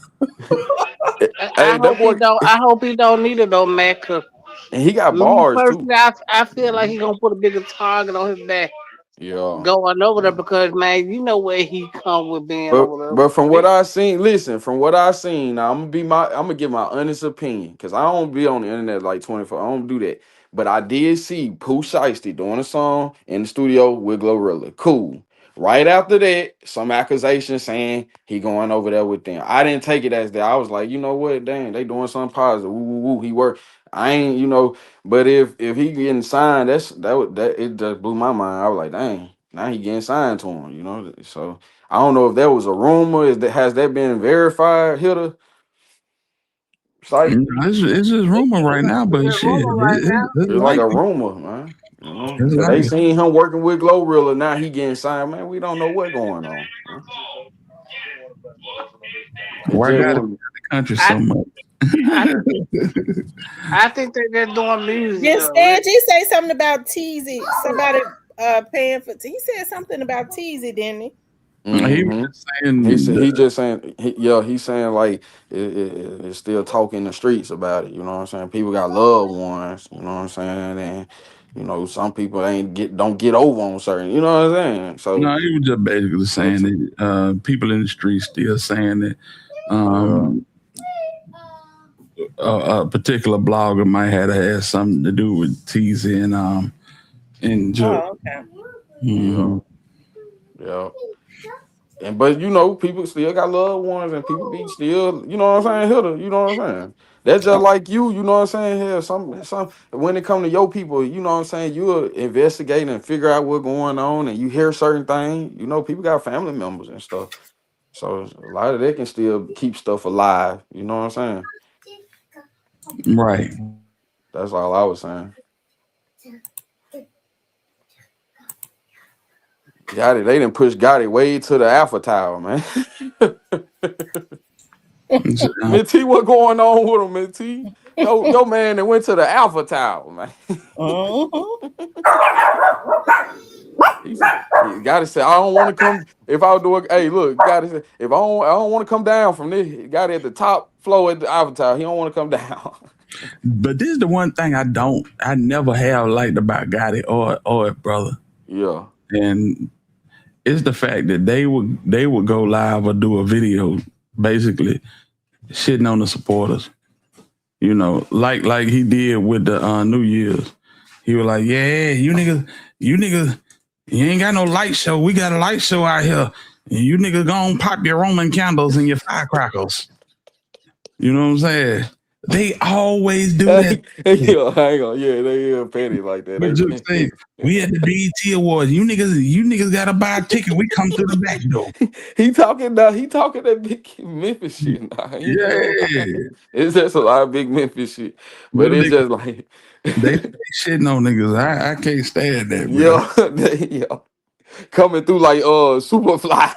I Hey, that hope he boy, don't. I hope he don't need it though, man. Cause and he got me bars too. personally, I feel like he gonna put a bigger target on his back Yeah. going over there because man, you know where he come with being over But from what there. I seen, listen, from what I seen, now I'm gonna give my honest opinion because I don't be on the internet like 24. I don't do that. But I did see Pooh Shiesty doing a song in the studio with Glorilla. Cool. Right after that, some accusation saying he going over there with them. I didn't take it as that. I was like, you know what, dang, they doing something positive. Woo, woo, woo. He worked. I ain't, but if he getting signed, that it just blew my mind. I was like, dang, now he getting signed to him. So I don't know if that was a rumor. Has that been verified? Hitter site. It's just rumor right now, It's but a shit, rumor right now. it's It's like a likely. rumor, man. It's Cause they likely. seen him working with Glorilla. Now he getting signed, man. We don't know what going on. Huh? It Why just got to was. be in the country so much? I think they're doing music. Did Stan say something about Teasy? Somebody paying for. He said something about Teasy, didn't he? He was Mm-hmm. just saying, He just saying, he's saying like it's still talking in the streets about it. You know what I'm saying? People got loved ones. You know what I'm saying? And you know some people don't get over on certain. You know what I'm saying? So no, he was just basically saying that people in the streets still saying that a particular blogger might have had something to do with teasing and just. Oh, okay. Mm-hmm. yeah. And but you know, people still got loved ones, and people be still, you know what I'm saying, hitter. You know what I'm saying? That's just like you know what I'm saying. Here, some when it come to your people, you know what I'm saying. You investigate and figure out what's going on, and you hear certain things. You know, people got family members and stuff, so a lot of they can still keep stuff alive. You know what I'm saying? Right. That's all I was saying. Gotti, they didn't push Gotti way to the Alpha Tower, man. Miss T, what going on with him, Miss T? Yo, man, that went to the Alpha Tower, man. He gotta say, I don't want to come. If I do it, hey, look, gotta say, if I don't want to come down from this. He got it at the top floor at the Alpha Tower. He don't want to come down. But this is the one thing I never have liked about Gotti or his brother. Yeah. And it's the fact that they would go live or do a video basically shitting on the supporters. You know, like he did with the New Year's. He was like, yeah, you niggas, you ain't got no light show. We got a light show out here. And you niggas gonna pop your Roman candles and your firecrackers. You know what I'm saying? They always do that. Yeah, hang on. Yeah, they petty like that. But just say, we at the BET Awards. You niggas gotta buy a ticket. We come through the back door. He talking that big Memphis shit. Nah, it's just a lot of big Memphis shit. But it's just like they shitting on niggas. I can't stand that, bro. yeah, coming through like Superfly.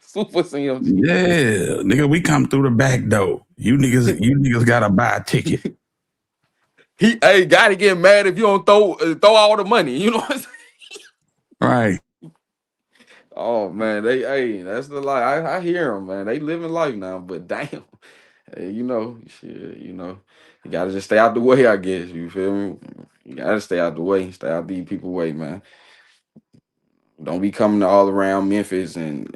Super CMG. Yeah, nigga, we come through the back door. You niggas gotta buy a ticket. Hey, gotta get mad if you don't throw all the money. You know what I'm saying? Right. Oh man, that's the life. I hear them, man. They living life now, but damn, hey, you know, shit, you gotta just stay out the way. I guess you feel me. You gotta stay out the way. Stay out these people way, man. Don't be coming all around Memphis and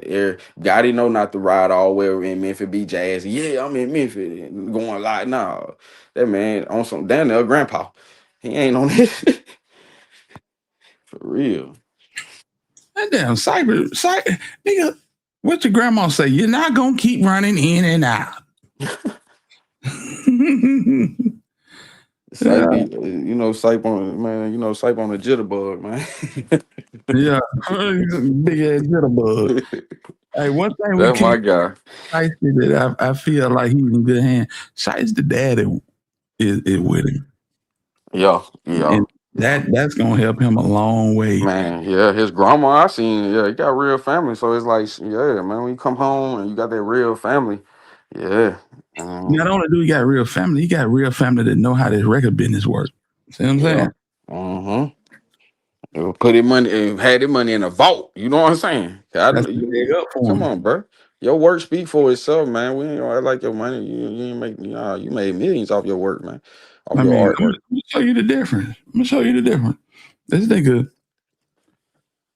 Gotti know not to ride all the way in Memphis, be jazzy. Yeah, I'm in Memphis and going like, nah, that man on some down there, grandpa. He ain't on this for real. That damn cyber, nigga. What your grandma say? You're not gonna keep running in and out. Sipe, Sipe on man, Sipe on the jitterbug, man. Yeah, big ass jitterbug. Hey, one thing that's my guy. Shiesty that I feel like he's in good hands. Shiesty the daddy is with him. Yeah. And that's gonna help him a long way. Man, yeah, his grandma I seen, yeah, he got real family. So it's like, yeah, man, when you come home and you got that real family, yeah. Not only do he got real family, he got real family that know how this record business works. See what I'm saying? Put his money, had his money in a vault. You know what I'm saying? Come on, bro. Your work speak for itself, man. We ain't gonna act like your money. You ain't make, you made millions off your work, man. Off your artwork. I'm gonna show you the difference. This nigga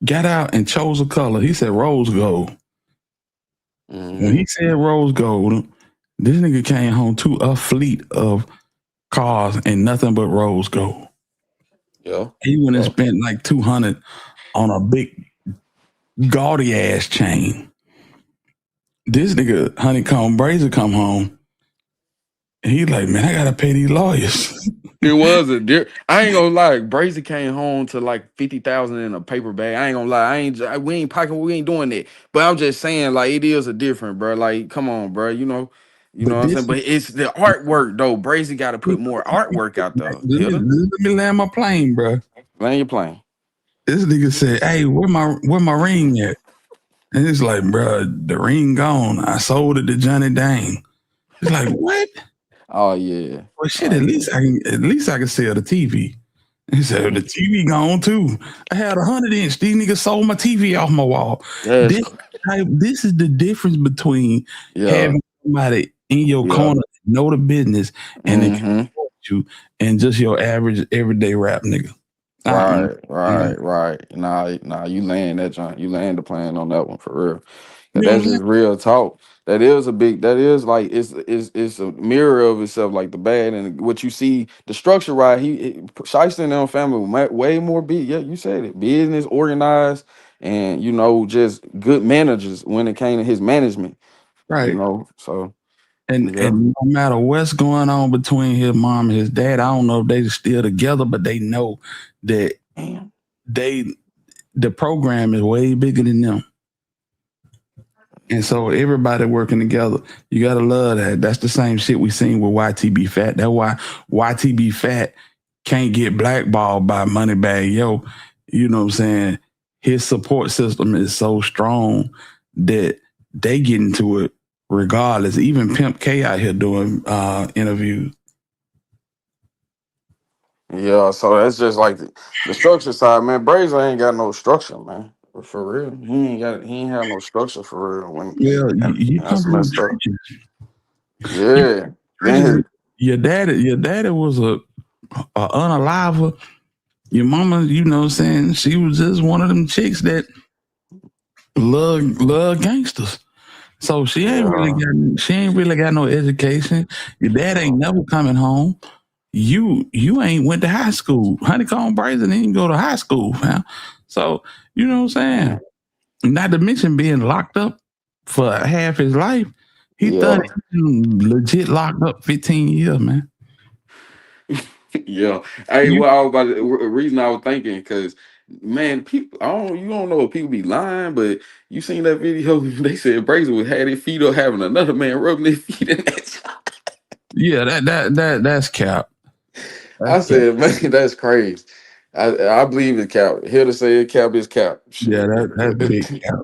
got out and chose a color. He said rose gold. When he said rose gold, this nigga came home to a fleet of cars and nothing but rose gold. Yeah. He went and spent like $200 on a big gaudy ass chain. This nigga Honeycomb Brazier come home and he like, man, I gotta pay these lawyers. It was I ain't gonna lie. Brazy came home to like 50,000 in a paper bag. I ain't gonna lie. We ain't doing that. But I'm just saying, like, it is a different, bro. Like, come on, bro. You know what I'm saying? But it's the artwork though. Brazy got to put more artwork out there. Let me land my plane, bro. Land your plane. This nigga said, "Hey, where my ring at?" And it's like, bro, the ring gone. I sold it to Johnny Dang. It's like, what? Oh yeah. Well, shit. Oh yeah. At least I can sell the TV. He said the Mhm. TV gone too. I had 100 inch. These niggas sold my TV off my wall. That's This this is the difference between yeah. having somebody in your Yeah. corner that know the business and that can Mm-hmm. support you, and just your average everyday rap nigga. Right, You know, right, right. Nah, you laying that joint. You laying the plan on that one for real. 'Cause you know what I'm that's saying? just real talk. That is like it's a mirror of itself, like the bad and what you see, the structure right. Shiesty and them family way more yeah, you said it. Business organized and just good managers when it came to his management, Right. So yeah. And no matter what's going on between his mom and his dad, I don't know if they still together, but they know that Damn. they the program is way bigger than them. And so everybody working together, you gotta love that. That's the same shit we seen with YTB Fat. That's why YTB Fat can't get blackballed by Moneybag Yo. You know what I'm saying? His support system is so strong that they get into it regardless. Even Pimp K out here doing interviews. Yeah, so that's just like the structure side, man. Brazen ain't got no structure, man. For real, he ain't have no structure for real. Well, you And come that's from the messed up. trenches. You Yeah. Then trenches. his Your daddy was a unaliver. Your mama, you know what I'm saying, she was just one of them chicks that love gangsters. So yeah, she ain't really got no education. Your dad ain't never coming home. You ain't went to high school. Honeycomb Brazen didn't go to high school, fam. So you know what I'm saying? Not to mention being locked up for half his life. He thought yeah, he legit locked up 15 years, man. yeah. Hey, You what I was about to, reason I was thinking, because man, people, you don't know if people be lying, but you seen that video? They said Brazen was had his feet up, having another man rubbing his feet in that. yeah, that's cap. I That's cap. said, man, that's crazy. I believe it cap. Here to say it cap is cap. Yeah, Shit. that's big cap.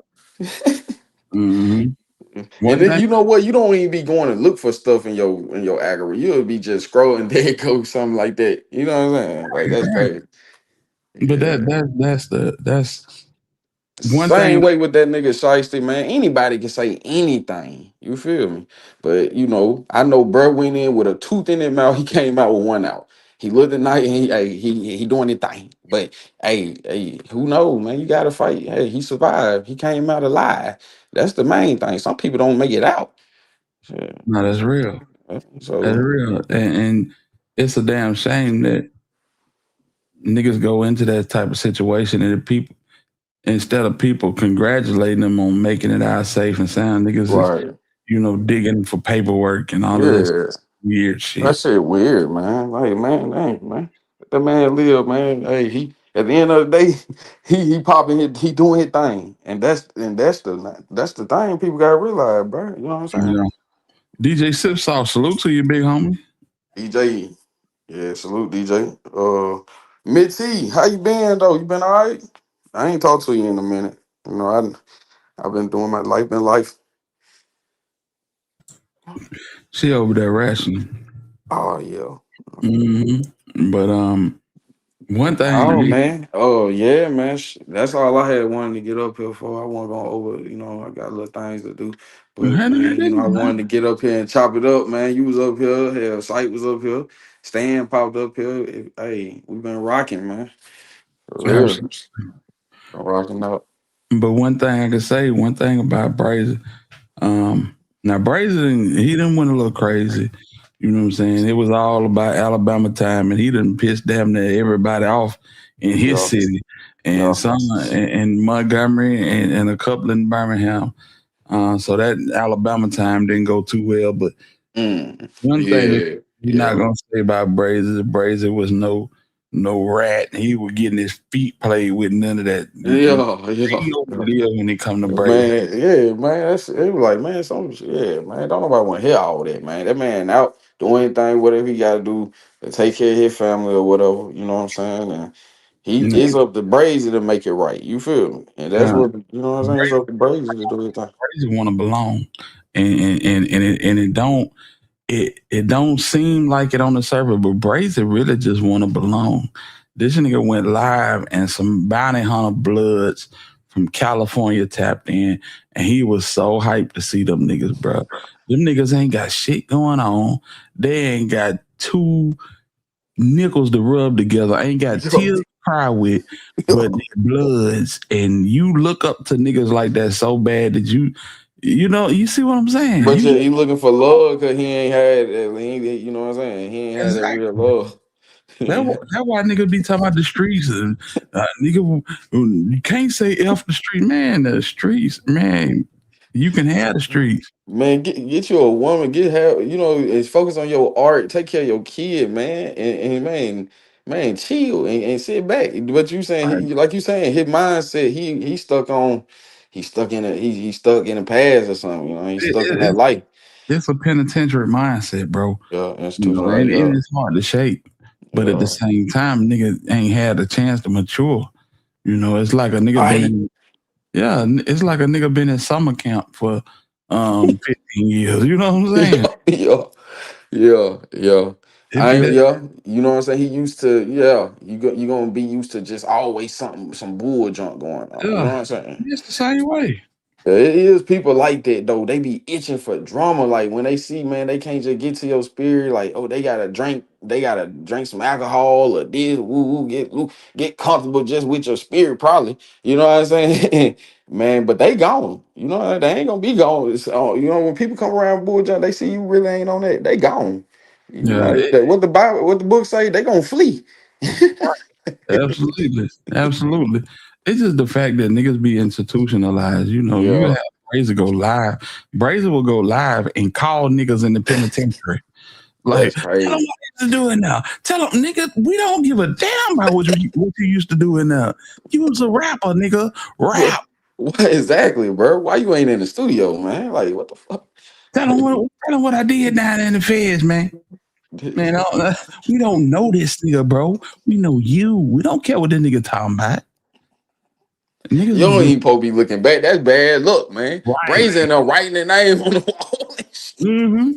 hmm And One then thing, you know what? You don't even be going to look for stuff in your algorithm. You'll be just scrolling, there go something like that. You know what I'm saying? Like that's right. crazy. But Yeah. that's one Same thing. way with that nigga Shiesty, man. Anybody can say anything. You feel me? But I know bro went in with a tooth in his mouth. He came out with one out. He looked at night and he doing his thing. But who knows, man? You gotta fight. Hey, he survived. He came out alive. That's the main thing. Some people don't make it out. Yeah. No, that's real. That's So real. And it's a damn shame that niggas go into that type of situation and the people instead of people congratulating them on making it out safe and sound, niggas is, right. digging for paperwork and all of this Yeah. weird That shit. shit weird, man. Like, man, dang, man. Let that man live, man. Hey, he at the end of the day, he popping it, he doing his thing. And that's the thing people gotta realize, bro. You know what I'm You saying? know. DJ Sip Sauce, salute to you, big homie. DJ. Yeah, salute DJ. Mid T, how you been though? You been all right? I ain't talked to you in a minute. I've been doing my life been life. She over there rationing. Oh yeah. But one thing, Oh man. Oh yeah, man. That's all I had wanted to get up here for. I wasn't going over, I got little things to do. But handle your man, I business, man. wanted to get up here and chop it up, man. You was up here, hell, Sight was up here, Stan popped up here. Hey, we've been rocking, man. For real. Absolutely. Been rocking up. But one thing I can say, one thing about Brazen, now Brazen, he done went a little crazy. You know what I'm saying? It was all about Alabama time, and he done pissed damn near everybody off in his Yeah. city, and Yeah. some in Montgomery and a couple in Birmingham. So that Alabama time didn't go too well. But one thing that Yeah. you're not Yeah. gonna say about Brazen was no rat. He was getting his feet played with, none of that. Yeah. Yeah. He over there when it come to Brazen. Man, yeah, man. It was like, man, yeah, man. Don't nobody want to hear all that, man. That man out doing anything, whatever he got to do to take care of his family or whatever. You know what I'm saying? And It's up to Brazy to make it right. You feel me? And that's what you know what I'm saying. It's up to Brazy to do his thing. Brazy want to belong, and it don't seem like it on the surface, but Brazy really just want to belong. This nigga went live, and some bounty hunter bloods from California tapped in, and he was so hyped to see them niggas, bro. Them niggas ain't got shit going on. They ain't got two nickels to rub together. Ain't got tears to cry with, but they bloods. And you look up to niggas like that so bad that you see what I'm saying. But yeah, he looking for love because he ain't had, you know what I'm saying? He ain't had that real love. That's why niggas be talking about the streets and nigga, you can't say F the street, man. The streets, man. You can have the streets. Man, get you a woman, focus on your art, take care of your kid, man, and man, chill and sit back. But you saying like you saying, his mindset, he's stuck on, he's stuck in the past or something. You know, he's stuck in that life. It's a penitentiary mindset, bro. Yeah, institution, and it's hard to shake. But at the same time, nigga ain't had a chance to mature. You know, it's like a nigga it's like a nigga been in summer camp for 15 years. You know what I'm saying? Yeah. You know what I'm saying? He used to, you gonna be used to just always some bull junk going on. You know what I'm saying? It's the same way. It is people like that though. They be itching for drama. Like when they see, man, they can't just get to your spirit. Like, oh, they gotta drink some alcohol or this, get comfortable just with your spirit, probably. You know what I'm saying? Man, but they gone. You know, they ain't gonna be gone. You know, when people come around bull junk, they see you really ain't on that. They gone. You know, what the book say, they gonna flee. Absolutely. It's just the fact that niggas be institutionalized. You know, you have Brazy go live. Brazy will go live and call niggas in the penitentiary. Like, tell them what he's doing now. Tell them, nigga, we don't give a damn about what you used to do in there. You was a rapper, nigga. Rap. What exactly, bro? Why you ain't in the studio, man? Like, what the fuck? Tell them what I did down there in the feds, man. Man, we don't know this nigga, bro. We know you. We don't care what this nigga talking about. You don't even supposed to be looking back. That's bad luck, man. Right. Brazy in there writing the name on the wall. Mm-hmm.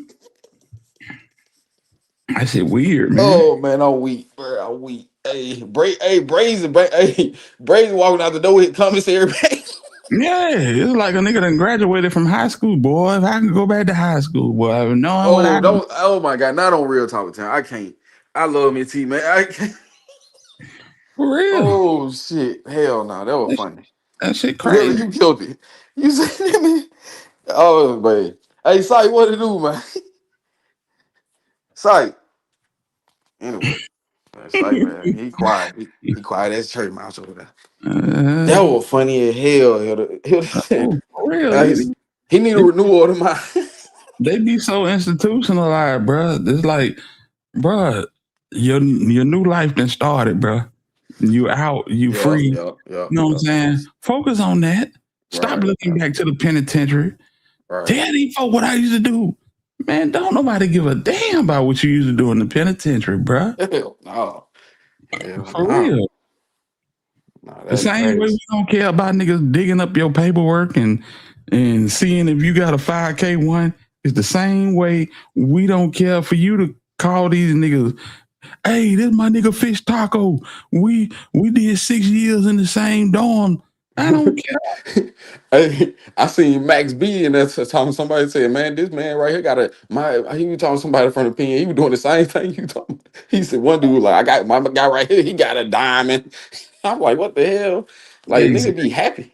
I said weird, man. Oh man, I'm weak, bro. I'm weak. Brazy walking out the door with commissary bag. Yeah, it's like a nigga that graduated from high school, boy. If I can go back to high school, boy, I would know what I do. Oh my god, not on Real Talk Time. I can't. I love me T, man. I can't. For real. Oh shit. Hell no, that was funny. That shit crazy. Really, you killed it. You said me. Oh man. Hey, Sight, what to do, man? Sight. Anyway. Sight, man. He quiet. He quiet as church mouse over there. That was funny as hell. For real. He need a renewal of my. They be so institutionalized, bro. It's like, bro, your new life done started, bro. You out, you free. You know what I'm saying? Focus on that. Stop looking back to the penitentiary. Tell these folk what I used to do. Man, don't nobody give a damn about what you used to do in the penitentiary, bro. Hell no. For real. The same way we don't care about niggas digging up your paperwork and seeing if you got a 5K one. It's the same way we don't care for you to call these niggas. Hey, this my nigga Fish Taco. We did 6 years in the same dorm. I don't care. Hey, I seen Max B and that's talking. Somebody said, "Man, this man right here got He was talking to somebody from the pen. He was doing the same thing you talking. He said, "One dude was like, I got my guy right here. He got a diamond." I'm like, "What the hell?" Like, nigga, be happy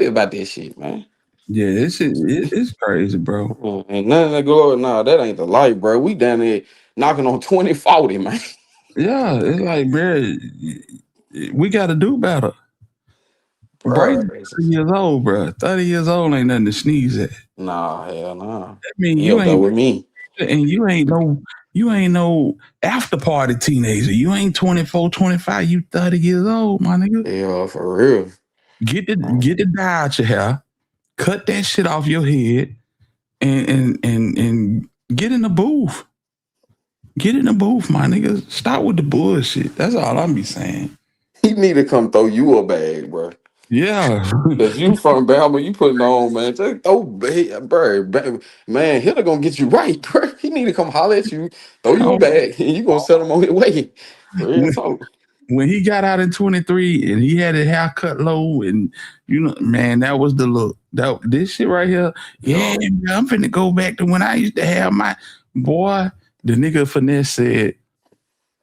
about this shit, man. Yeah, it's crazy, bro. And none of that glory. Nah, that ain't the life, bro. We down there knocking on 2040, man. Yeah, it's like, bro, we got to do better. Brazy 30 years old, bro. 30 years old ain't nothing to sneeze at. Nah, hell nah. I mean, you ain't with me. And you ain't no after party teenager. You ain't 24, 25. You 30 years old, my nigga. Yeah, for real. Get the dye out your hair. Cut that shit off your head and get in the booth. Get in the booth, my nigga. Stop with the bullshit. That's all I'm be saying. He need to come throw you a bag, bro. Yeah. Cause you from Bama, you putting on, man. Just throw, bro, man. Hitter gonna get you right, bro. He need to come holler at you, throw you a bag, and you gonna sell him on his way. Real when, talk. when he got out in 23 and he had his hair cut low and man, that was the look. That this shit right here. Yeah, Yo, man, I'm finna go back to when I used to have my boy. The nigga finesse said,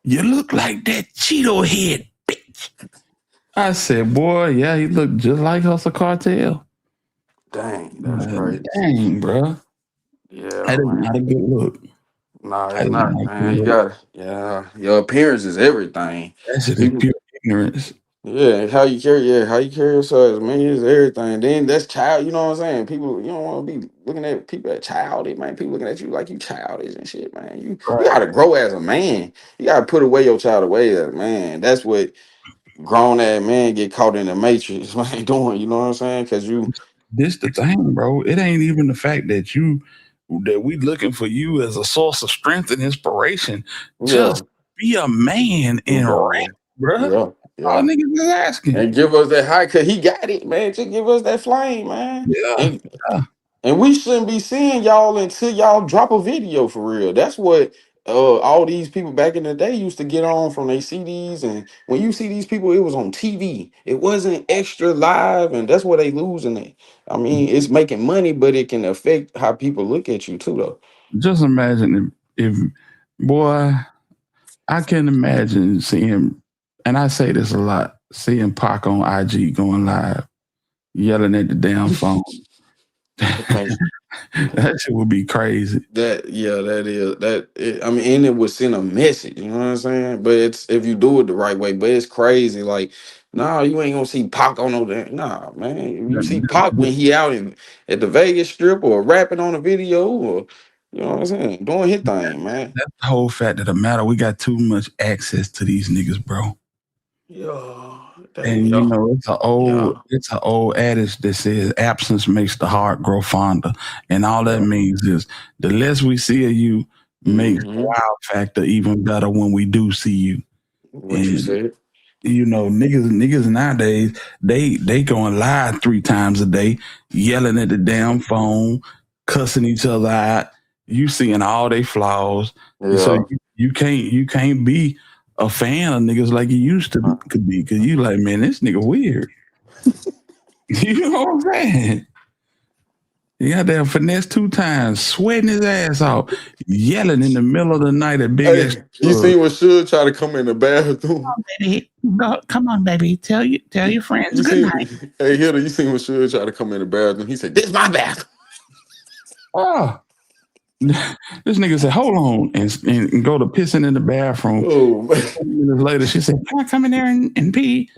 "You look like that Cheeto head bitch." I said, "Boy, yeah, he looked just like Hustle Cartel." dang, that's crazy. Dang, bro, Yeah, that is man. not a good look. Nah, That it's is not, not a man. good You look. got, yeah. Your appearance is everything. That shit is People, pure ignorance. yeah, how you carry yourself, man, is everything. Then that's child. You know what I'm saying? People, you don't want to be looking at people at childish, man. People looking at you like you childish and shit, man. You Right. gotta grow as a man. You gotta put away your child away as a man. That's what grown ass men get caught in the matrix like doing. You know what I'm saying? Cause you, This the thing, bro. It ain't even the fact that we looking for you as a source of strength and inspiration. yeah, Just be a man and rap, bro, bruh. yeah, All yeah. niggas is asking. And give us that high, cause he got it, man. Just give us that flame, man. Yeah, yeah. And we shouldn't be seeing y'all until y'all drop a video for real. That's what all these people back in the day used to get on from their CDs. And when you see these people, it was on TV. It wasn't extra live, and that's where they losing it. I mean, it's making money, but it can affect how people look at you too, though. Just imagine if boy, I can imagine seeing, and I say this a lot, seeing Pac on IG going live, yelling at the damn phone. Man, That shit would be crazy. that yeah, that is that. I mean, and it would send a message. You know what I'm saying? But it's if you do it the right way. But it's crazy. Like, nah, you ain't gonna see Pac on no damn. Nah, man. If you see Pac when he out in at the Vegas Strip or rapping on a video or you know what I'm saying, doing his thing, man. That's the whole fact of the matter. We got too much access to these niggas, bro. Yeah, And yeah, it's yeah. an old adage that says absence makes the heart grow fonder. And all that Yeah. means is the less we see of you makes the Mm-hmm. wow factor even better when we do see you. What you And said? niggas nowadays, they going live 3 times a day, yelling at the damn phone, cussing each other out. You seeing all they flaws. So Yeah. you can't be a fan of niggas like you used to could be, because you like, man, this nigga weird. You know what I'm saying? He got that finesse 2 times, sweating his ass off, yelling in the middle of the night at big ass Hey, you club. see what should try to come in the bathroom? Baby, come on, baby. Tell your friends You good see, night. hey, Hilda, you seen what should try to come in the bathroom? He said, "This my bathroom." Oh, this nigga said, hold on, and go to pissing in the bathroom. Oh man. 20 minutes later, she said, can I come in there and pee?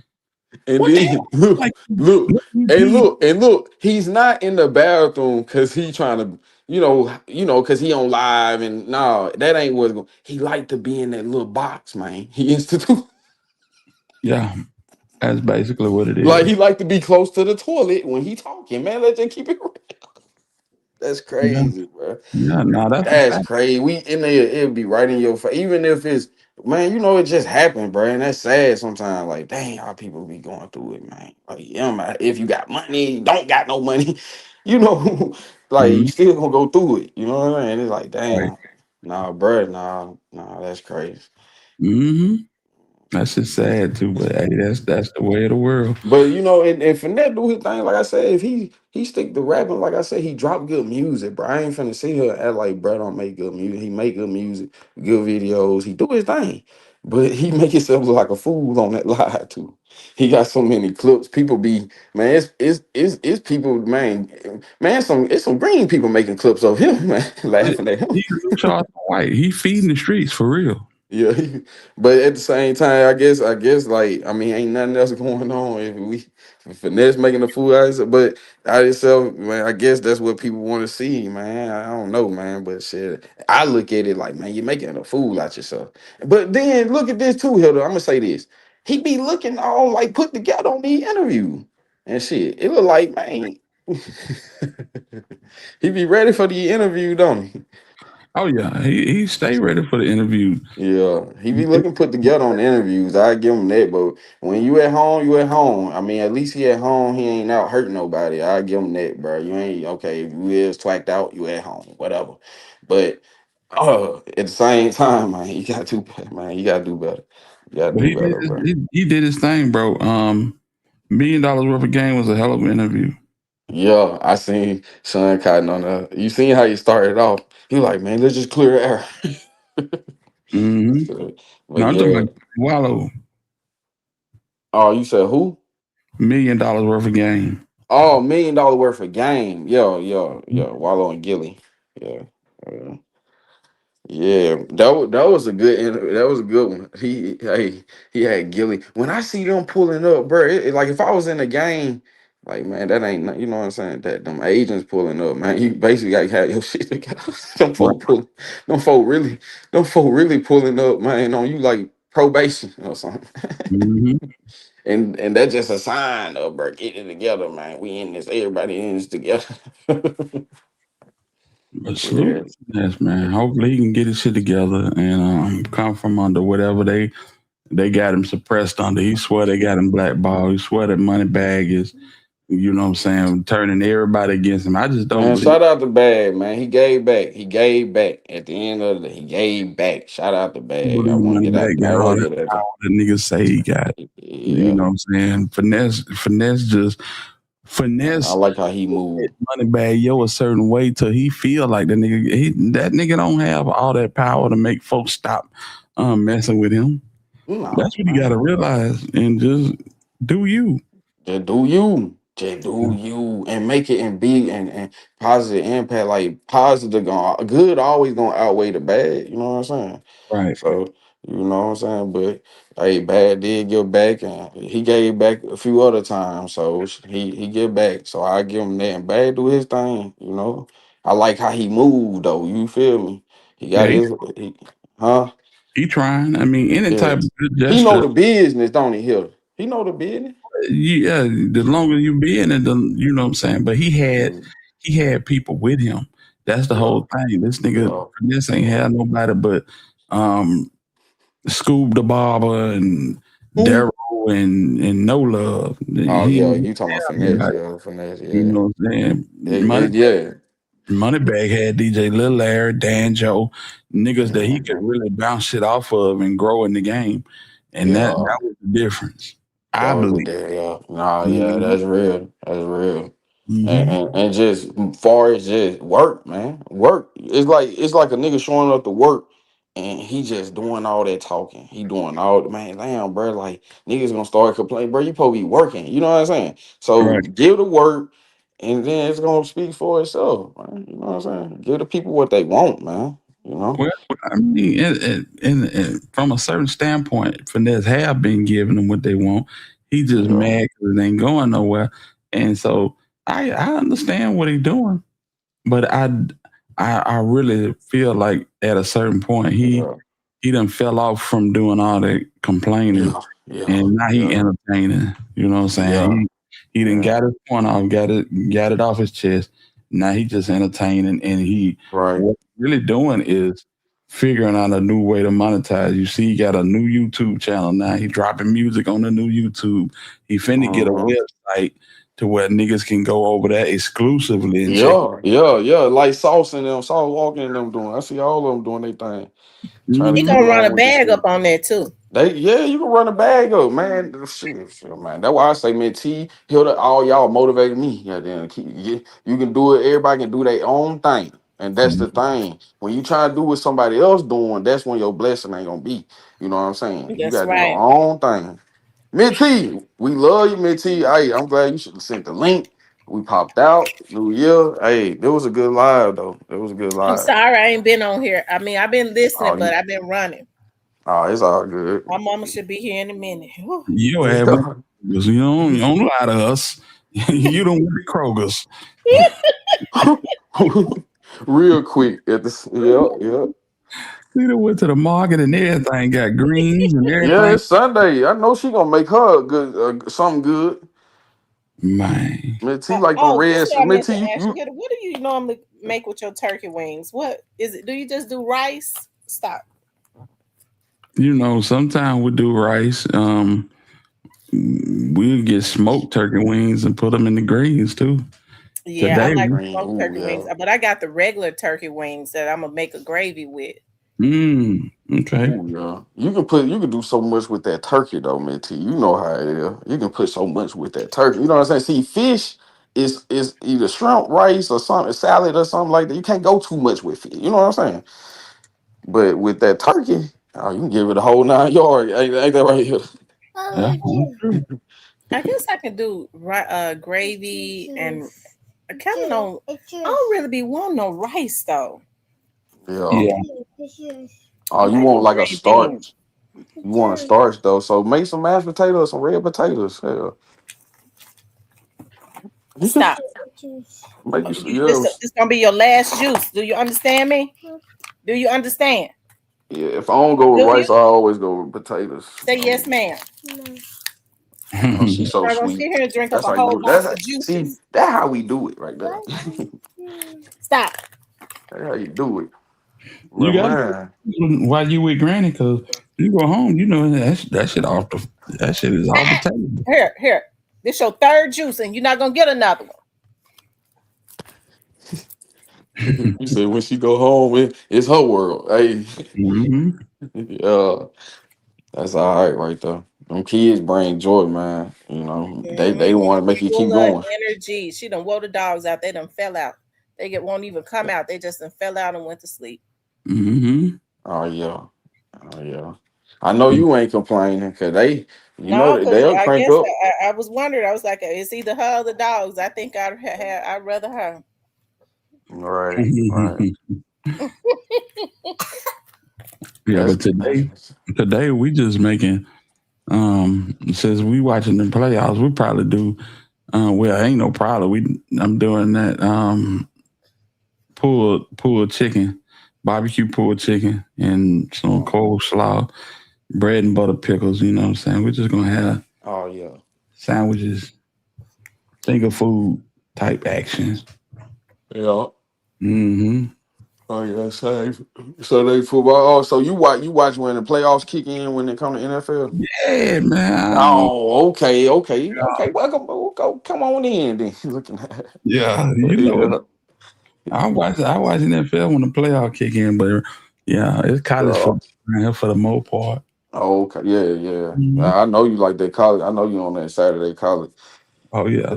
And What the hell? then look, Like, look, let me and pee. look, and look. He's not in the bathroom because he trying to, because he on live and no, that ain't what's going. He like to be in that little box, man. He institute Yeah, that's basically what it like is. he like to be close to the toilet when he talking. Man, let's just keep it real. That's Yeah, crazy, bro. yeah, no, that's a That's fact. crazy. We in there, it'll be right in your face. Even if it's man, it just happened, bro. And that's sad sometimes. Like, dang, how people be going through it, man. Like, yeah, man, if you got money, you don't got no money, you know, like you Mhm. still gonna go through it. You know what I mean? It's like, Right. damn, nah, bro, nah, that's crazy. Hmm. That's just sad too, but hey, that's the way of the world. But and Finette do his thing. Like I said, if he stick to rapping, like I said, he drop good music, bro. I ain't finna sit here and act like bro don't make good music. He make good music, good videos. He do his thing, but he make himself look like a fool on that live too. He got so many clips. People be man, it's people man. Some green people making clips of him, man, laughing at him. He's a new Charleston White. He feeding the streets for real. Yeah, but at the same time, I guess, like, I mean, ain't nothing else going on. If Finesse making a fool out of it, but out itself, man, I guess that's what people want to see, man. I don't know, man, but shit, I look at it like, man, you're making a fool out yourself. But then look at this too, Hilda. I'm gonna say this: he be looking all like put together on the interview and shit. It look like, man, he be ready for the interview, don't he? Oh yeah, he stay ready for the interview. Yeah, he be looking put together on the interviews. I give him that, but when you at home, you at home. I mean, at least he at home. He ain't out hurting nobody. I give him that, bro. You ain't okay. If you is twacked out, you at home, whatever. But at the same time, man, you gotta do better, man. You gotta do better. You gotta But do better, bro. he did his thing, bro. $1 million worth of game was a hell of an interview. Yeah, I seen Sean Cotton on the. You seen how he started off? He like, man, let's just clear the air. Mm-hmm. But No, I'm talking yeah. about Wallow. Oh, you said who? $1 million worth of game. Oh, $1 million worth of game. Yeah. Wallow and Gilly. Yeah. Uh, yeah. That was a good that was a good one. He had Gilly. When I see them pulling up, bro, like if I was in the game, like man, that ain't you know what I'm saying? That them agents pulling up, man. You basically gotta have your shit together. Right. Them folk really pulling up, man, on you like probation or something. Mm-hmm. And that's just a sign of bro, get it together, man. We in this, everybody in this together. But salute Yeah. to Finesse, man. Hopefully he can get his shit together and come from under whatever they got him suppressed under. He swear they got him blackballed. He swear that money bag is, you know what I'm saying, turning everybody against him. I just don't Man, believe. shout out to Bag, man. He gave back. He gave back. At the end of the day, he gave back. Shout out to Bag. I Believe want to money get back out. got I all want that to get power that. that niggas say he got. You Yeah. know what I'm saying? Finesse just I finesse like how he moved. money bag yo a certain way till he feel like that nigga don't have all that power to make folks stop messing with him. No, That's what you gotta man. realize and just do you. Just do you. Just do you and make it and be and positive impact. Like positive going good always gonna outweigh the bad. You know what I'm saying? Right. So you know what I'm saying? But hey, bad did give back and he gave back a few other times. So he give back. So I give him that and bad do his thing, you know. I like how he moved though, you feel me? He got Yeah, huh? he trying. I mean, any Yeah. type of good He know gesture. the business, don't he, Hill? He know the business. Yeah, the longer you be in it, the you know what I'm saying. But Mm, he had people with him. That's the yeah, whole thing. This nigga, yeah, this ain't yeah. had nobody but um Scoob the Barber and Who? Daryl and No Love. Oh He yeah, ain't you talking about have finesse, nobody. yeah, finesse, You yeah. know what I'm saying? Yeah. Moneybag had DJ Lil Larry, Dan Joe, niggas that he could Mhm. really bounce shit off of and grow in the game. And Yeah. that was the difference. That I was the believe. day, yeah. Nah, yeah, Mm-hmm. that's real. That's real. And, Mm-hmm. and just far as just work, man. Work. It's like a nigga showing up to work and he just doing all that talking. He doing all the man, damn, bro. Like niggas gonna start complaining, bro. You supposed to be working. You know what I'm saying? So Right. give the work and then it's gonna speak for itself, man. You know what I'm saying? Give the people what they want, man. You know? Well, I mean, and from a certain standpoint, Finesse have been giving them what they want. He just Yeah. mad because it ain't going nowhere. And so I understand what he's doing, but I really feel like at a certain point Yeah. he done fell off from doing all that complaining, Yeah. Yeah. and now he Yeah. entertaining. You know what I'm saying? Yeah. He done Yeah. got his point off, got it off his chest. Now he just entertaining, and Right. what he's really doing is figuring out a new way to monetize. You see, he got a new YouTube channel now. He dropping music on the new YouTube. He finna get a Uh-huh. website to where niggas can go over there exclusively and check. Yeah. Like Sauce and them, Sauce walking and them doing. I see all of them doing their thing, trying to He Mhm. get gonna run a along with the bag shit. up on that too. You can run a bag up, man. Shit, man. That's why I say, man, Hilda, all y'all motivated me. Yeah, then you can do it. Everybody can do their own thing, and that's the thing. When you try to do what somebody else doing, that's when your blessing ain't gonna be. You know what I'm saying? You That's gotta do your right. own thing. Miss T, we love you, Miss T. Hey, I'm glad you should have sent the link. We popped out. New Year. Hey, it was a good live though. It was a good I'm live. sorry I ain't been on here. I mean, I've been listening, Oh, but I've been running. it's all good. My mama should be here in a minute. Whew. You have one because you don't lie to us. You don't want the Kroger's. Real quick at this. Yeah. We done went to the market and everything got greens and Yeah, everything. it's Sunday. I know she gonna make her a good something good. Man. Miss T like them Oh, this red. is what I Miss meant to T, ask you you. What do you normally make with your turkey wings? What is it? Do you just do rice? Stop. You know, sometimes we do rice. We'll get smoked turkey wings and put them in the greens too. Yeah, I Today, like green. smoked Ooh, turkey wings, yeah. but I got the regular turkey wings that I'm gonna make a gravy with. okay. Ooh, yeah. You can do so much with that turkey though, man. T. You know how it is. You can put so much with that turkey. You know what I'm saying? See, fish is either shrimp, rice, or something, salad or something like that. You can't go too much with it. You know what I'm saying? But with that turkey, oh, you can give it a whole 9 yards. Ain't that right here? Yeah, true. I guess I can do gravy and I kind of don't. I don't really be wanting no rice though. Yeah. Yeah. Oh, I you might want do like a gravy and starch. You want a starch though. So make some mashed potatoes, some red potatoes. Yeah. stop. Make you some, This gonna be your last juice. Do you understand me? Do you understand? yeah. If I don't go with Do you rice, I always go with potatoes. say yes, ma'am? Oh, she's You're so not gonna sit sweet. here and drink up That's a how you whole do it. box of See, juices. that's how we do it right there. Stop. That's how you do it. You But got to man, while you with Granny, because you go home, you know that shit that shit is off the table. Here. This your third juice, and you're not gonna get another one. you said when she go home, it's her world. Hey, Mm-hmm. yeah, that's all right there. Them kids bring joy, man. You know, they want to make you keep Full of going. energy. She done wore the dogs out. They done fell out. Won't even come out. They just done fell out and went to sleep. Mm-hmm. Oh yeah, oh yeah. I know you ain't complaining because No, because they'll I crank guess up. I was wondering. I was like, it's either her or the dogs. I think I'd rather her. Right, right. Yeah, That's but today we just making since we watching the playoffs, we probably do well, ain't no problem. I'm doing that pulled chicken, barbecue pulled chicken and some coleslaw, bread and butter pickles, you know what I'm saying? We're just gonna have oh yeah. sandwiches, finger food type action. Yeah. Mm-hmm. Oh yeah, Sunday football. Oh, so you watch when the playoffs kick in when it come to NFL? Yeah, man. Oh, okay. Welcome, come on in then. Looking at Yeah, you know yeah, I watch NFL when the playoff kick in, but yeah, it's college yeah. football around here for the most part. Oh, okay, yeah. Mhm. I know you like that college. I know you on that Saturday college. Oh yeah,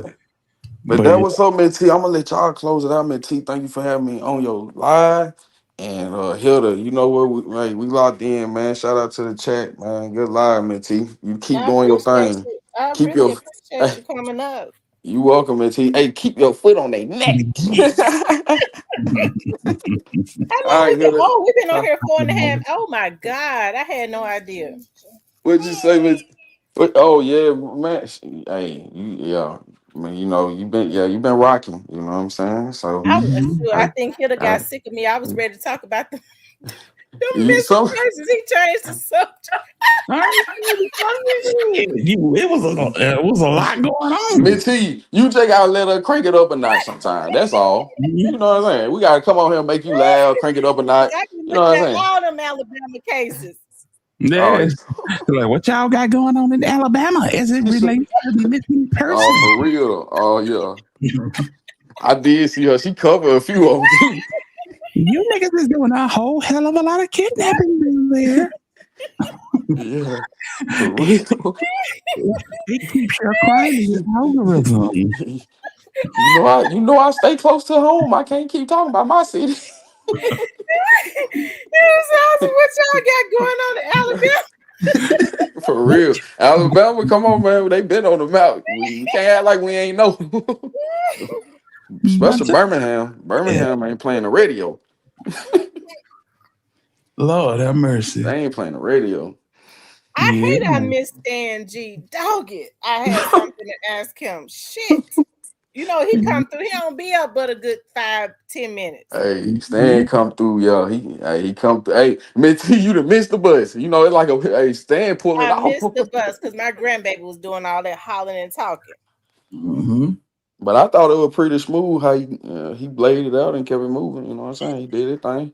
But but that yeah. was so, Miss T. I'm gonna let y'all close it out, Miss T. Thank you for having me on your live. And Hilda, you know where we locked in, man. Shout out to the chat, man. Good live, Miss T. You keep I doing your appreciate thing. you. I Keep really your appreciate you coming up. you welcome, Miss T. Hey, keep your foot on their neck. How All long right, we been? Hilda. Oh, we've been on Huh? here 4.5. Oh my God, I had no idea. What'd you say, Miss? Oh yeah, man. Hey, yeah. Man, you been rocking. You know what I'm saying? So, I I, think Hilda got I, sick of me. I was ready to talk about them missing so persons. He changed the subject. It was a lot going on. Miss T, you just gotta let her crank it up a notch sometime. That's all. You know what I'm saying? We gotta come on here and make you laugh, crank it up a notch. I be You know what looking I'm at saying? all them Alabama cases. Oh, Yes. Like, what y'all got going on in Alabama as it relates to the missing oh, person? for real. Oh yeah. I did see her. She covered a few of them too. You niggas is doing a whole hell of a lot of kidnapping in there. Yeah, for real. It keeps your crime in your algorithm. You know I stay close to home. I can't keep talking about my city. It was awesome. What y'all got going on in Alabama? For real. Alabama, come on, man. They been on the map. We can't act like we ain't know. Especially But Birmingham. yeah, Birmingham ain't playing the radio. Lord have mercy. They ain't playing the radio. I Yeah. hate I missed Stan G. Dog it. I had something to ask him. Shit. You know, he come through. He don't be up but a good 5-10 minutes. Hey, Stan come through, yo. He come through. Hey, Mitch, you done missed the bus. You know, it's like Stan pulling I off. missed the bus because my grandbaby was doing all that hollering and talking. Mm-hmm. But I thought it was pretty smooth how he bladed it out and kept it moving. You know what I'm saying? He did his thing.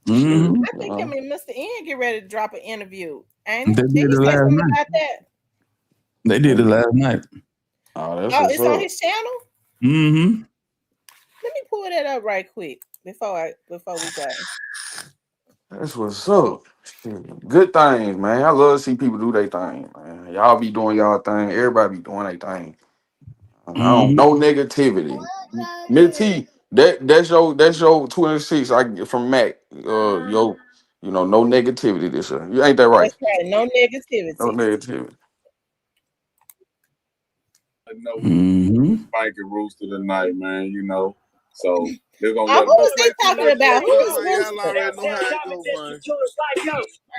Shit, Mm-hmm. I think him and Mr. N get ready to drop an interview. And They did did he it say last something night. about that? They did it last night. Oh, that's Oh, what's it's on up. his channel. Mm-hmm. Let me pull that up right quick before we go. That's what's up. Shit, good things, man. I love to see people do their thing, man. Y'all be doing y'all thing. Everybody be doing their thing. I don't Mm-hmm. no negativity. Miss T, that's your 26 I get from Mac. No negativity this year. You ain't that right? That's right. No No negativity. negativity. No Mm-hmm. spiky rooster tonight, man. So they're gonna Oh, let who them. was they talking about? Who is Y'all Rooster? already know how it go, man.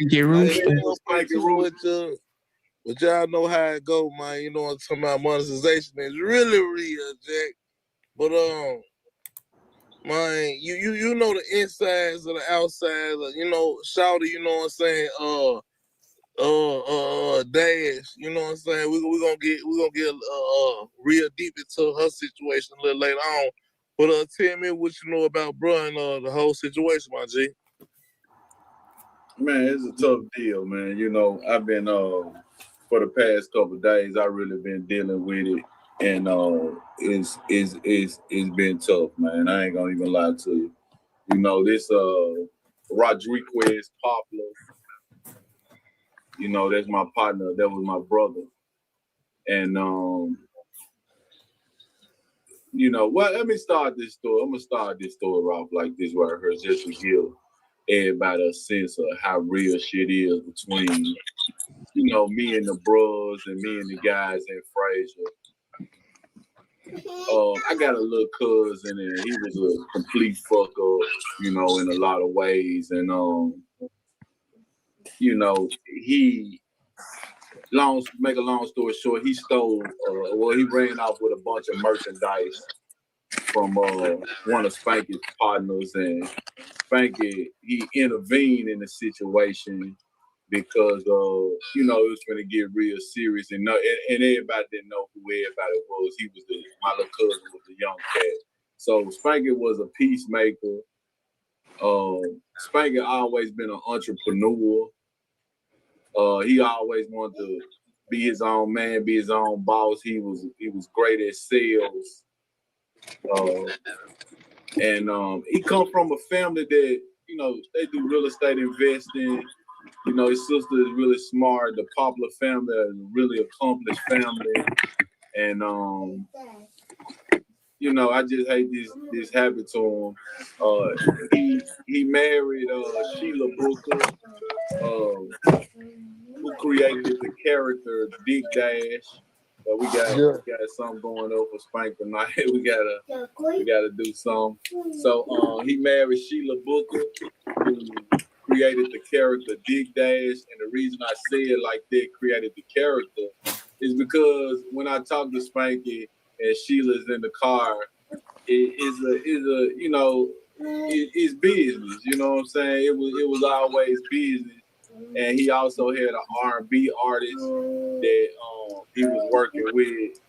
Get I ain't Rooster. gonna speak too much, but y'all know how it go, man. You know what I'm talking about? Monetization is really real, Jack. But man, you know the insides of the outsides. Shouty, you know what I'm saying? Dash, you know what I'm saying? We gonna get real deep into her situation a little later on. But tell me what you know about bro and the whole situation, my G. Man, it's a tough deal, man. I've been for the past couple of days, I really been dealing with it, and it's been tough, man. I ain't gonna even lie to you. This Rodriguez Poplar. That's my partner. That was my brother, and well, let me start this story. I'm gonna start this story off like this right here, just to give everybody a sense of how real shit is between me and the bros and me and the guys in Fraser. I got a little cousin and he was a complete fuck up, in a lot of ways. And he make a long story short, he stole he ran off with a bunch of merchandise from one of Spanky's partners, and Spanky he intervened in the situation because it was going to get real serious, and everybody didn't know who everybody was. My little cousin was the young cat. So Spanky was a peacemaker. Spanky always been an entrepreneur. He always wanted to be his own man, be his own boss. He was great at sales. And he come from a family that, they do real estate investing. His sister is really smart. The Popular family is a really accomplished family. And I just hate this habit to him. He married Sheila Booker, who created the character Dick Dash. We got something going on for Spank tonight. we gotta do something. So he married Sheila Booker, who created the character Dick Dash. And the reason I say it like that, created the character, is because when I talk to Spanky and Sheila's in the car, it's business. You know what I'm saying? It was always business. And he also had an R&B artist that he was working with,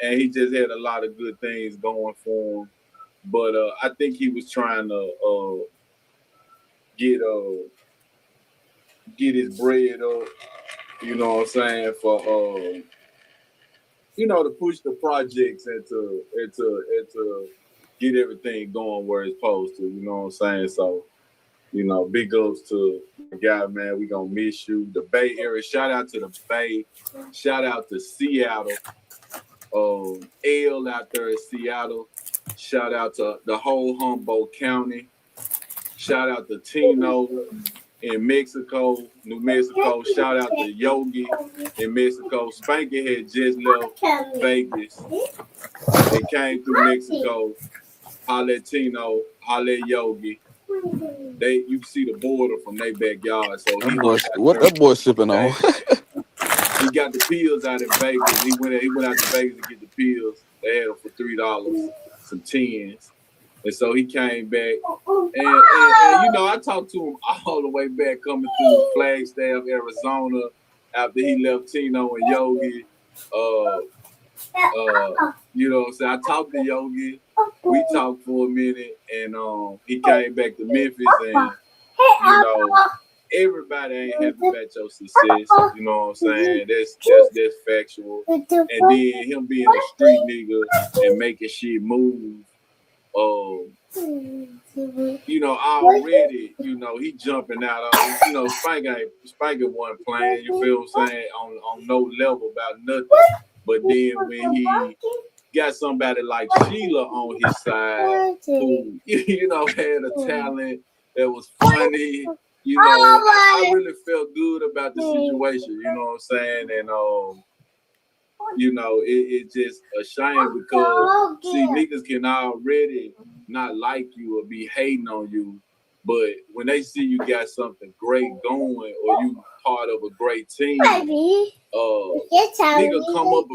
and he just had a lot of good things going for him. But I think he was trying to get his bread up. You know what I'm saying? For to push the projects and to get everything going where it's supposed to. You know what I'm saying? So big ups to my guy, man. We gonna miss you. The Bay Area. Shout out to the Bay. Shout out to Seattle. L out there in Seattle. Shout out to the whole Humboldt County. Shout out to Tino in Mexico, New Mexico. Shout out to Yogi in Mexico. Spanky had just left Vegas. They came through Mexico. Holla at Tino, holla at Yogi. You can see the border from their backyard. So he hung out What there. that boy sipping on? He got the pills out in Vegas. He went out to Vegas to get the pills. They had them for $3, some tens. And so he came back. And I talked to him all the way back coming through Flagstaff, Arizona, after he left Tino and Yogi. You know what I'm saying? I talked to Yogi. We talked for a minute, and he came back to Memphis, and you know, everybody ain't happy about your success. You know what I'm saying? That's factual. And then him being a street nigga and making shit move. You know, already, you know, he jumping out on, you know, Spanker wasn't playing, you feel what I'm saying, on no level about nothing. But then when he got somebody like Sheila on his side who, you know, had a talent that was funny, you know, I really felt good about the situation, you know what I'm saying? And you know, it's just a shame because see, niggas can already not like you or be hating on you, but when they see you got something great going or you part of a great team, nigga come up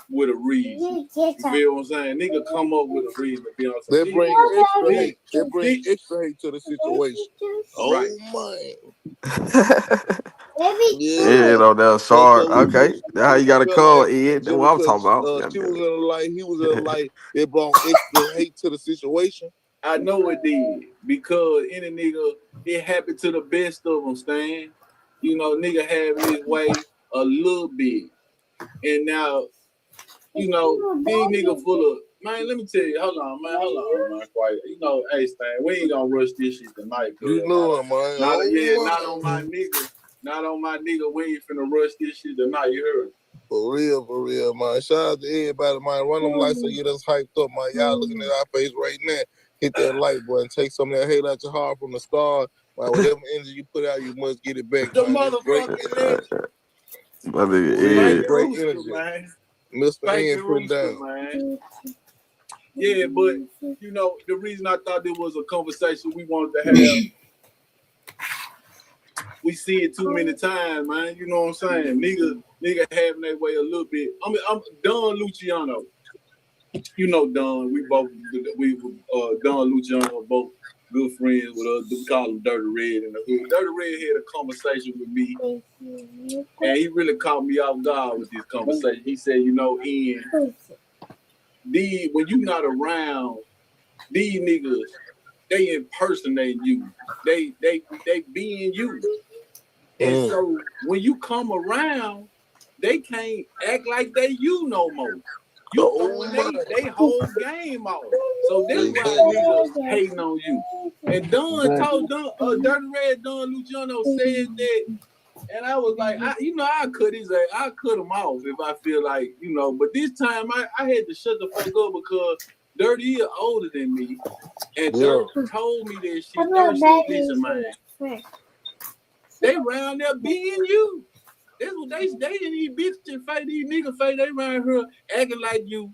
with a reason. You feel what I'm saying? Nigga come up with a reason to be on some They bring extra hate. They bring extra hate to the situation. Right. Oh Yeah, though, that's hard. Okay, that's how you gotta call like it. That's just what I'm because talking about. she was in a light, he was in a light, it brought extra hate to the situation. I know it did because any nigga, it happened to the best of them, Stan. You know, nigga having his way a little bit, and now, you know, these nigga full of man. Let me tell you, hold on, man, quiet. You know, hey, Stan, we ain't gonna rush this shit tonight, You cuz know it, man. not Oh, on my nigga, not on my nigga. We ain't finna rush this shit tonight. You heard? For real, man. Shout out to everybody, man. Run them lights so get us hyped up, man. Y'all looking at our face right now. Hit that like button. Take some of that hate out your heart from the start. Man, whatever energy you put out, you must get it back, The man. That's great. motherfucking legend. My nigga, Thank yeah. you, Great Rooster, energy. man. Mr. Thank N you, putting Rooster, down. man. Yeah, but you know, the reason I thought there was a conversation we wanted to have, we see it too many times, man. You know what I'm saying? Nigga having their way a little bit. I'm Don Luciano. You know Don. Don Luciano are both good friends with us. We call him Dirty Red in the hood. Dirty Red had a conversation with me, and he really caught me off guard with this conversation. He said, you know, Ian, when you not around, these niggas, they impersonate you. They being you. And so when you come around, they can't act like they you no more. You throwing they whole game off. So that's why niggas hating on you. And Don told Dirty Red Don Luciano said that, and I was like, I cut him off if I feel like, you know, but this time I had to shut the fuck up because Dirty is older than me. And Dirty told me that shit. Dirty said, listen, man, they round there being you. That's what they didn't even bitch and fight these niggas fight. They around here acting like you,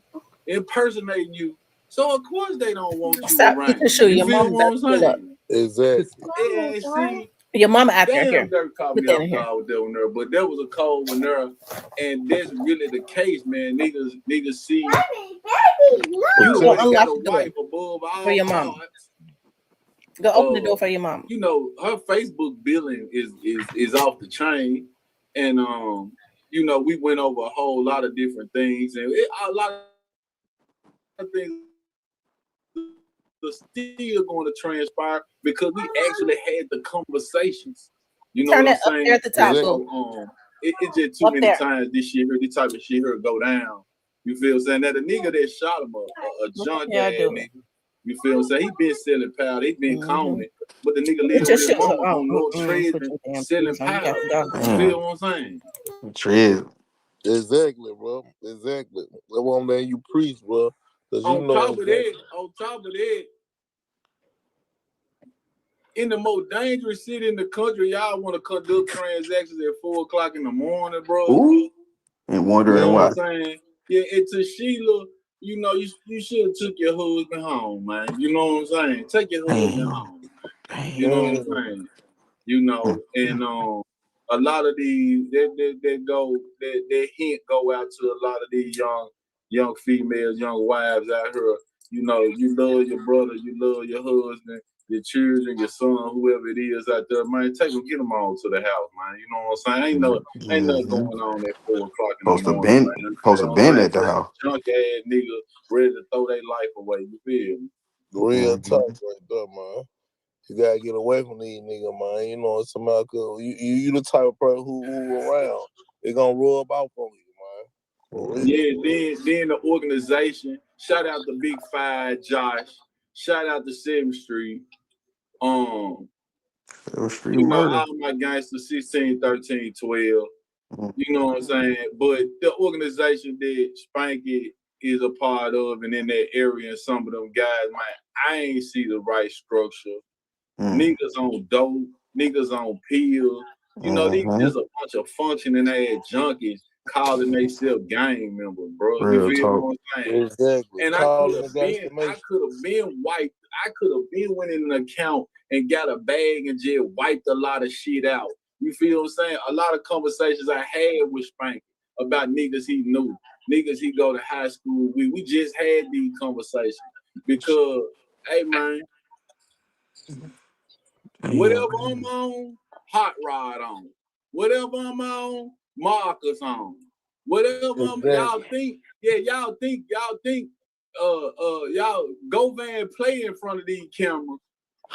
impersonating you. So of course they don't want you Stop around. kicking shoe. You Your feel mom what about I'm to pull up. saying? Exactly. And see, Your mama out there. Here. damn, Dirk caught Put me that off in here. guard with that one there. But there was a cold one there, and that's really the case, man. Niggas see you Go already unlock got a the door wife above all for your mama. odds. Go open the door for your mama. You know, her Facebook billing is off the chain, and you know, we went over a whole lot of different things, and a lot of things are still going to transpire because we actually had the conversations. You know Turn what I'm that up saying? there at the top. So it's just too Up many there. times this type of shit here go down. You feel what I'm saying? That the nigga that shot him a junkie ass nigga. You feel what I'm saying? He been selling powder, he been coning, but the nigga lived Put your with his shoes mama on. on North Trees Put your damn selling shoes on. You powder. got to go. You feel what I'm saying? Tread. Exactly, bro. Exactly. That's what I'm letting you preach, bro. Because you On know top of that, in the most dangerous city in the country, y'all want to conduct transactions at 4:00 in the morning, bro. Ooh. And wondering You know why. what I'm saying? Yeah, and to Sheila, you know, you should have took your husband home, man. You know what I'm saying? Take your husband home. You know what I'm saying? You know, and a lot of these that hint go out to a lot of these young females, young wives out here. You know, you love your brother, you love your husband, your children, your son, whoever it is out there, man, take them, get them on to the house, man. You know what I'm saying? Ain't nothing going on at 4 o'clock in the Supposed to morning, bend, man. You supposed to know what I'm bend saying? at the house. Junk ass nigga ready to throw their life away. You feel me? Real talk right there, man. You gotta get away from these niggas, man. You know, somebody you the type of person who around. They gonna rub off on you, man. For real. Yeah, then the organization. Shout out to Big Five, Josh. Shout out to 7th Street. Street You know, murder. all my gangsters, 16, 13, 12. You know what I'm saying? But the organization that Spanky is a part of and in that area and some of them guys, man, I ain't see the right structure. Niggas on dope, niggas on pills. You know, these just a bunch of functioning ass junkies calling themselves gang members, bro. You Real feel talk. what I'm saying? Exactly. And I could have been wiped. I could have been went in an account and got a bag and just wiped a lot of shit out. You feel what I'm saying? A lot of conversations I had with Spanky about niggas he knew, niggas he go to high school with. We just had these conversations because, hey man, whatever I'm on, hot rod on. Whatever I'm on, markers on. Whatever y'all think, y'all think, y'all go van play in front of these cameras.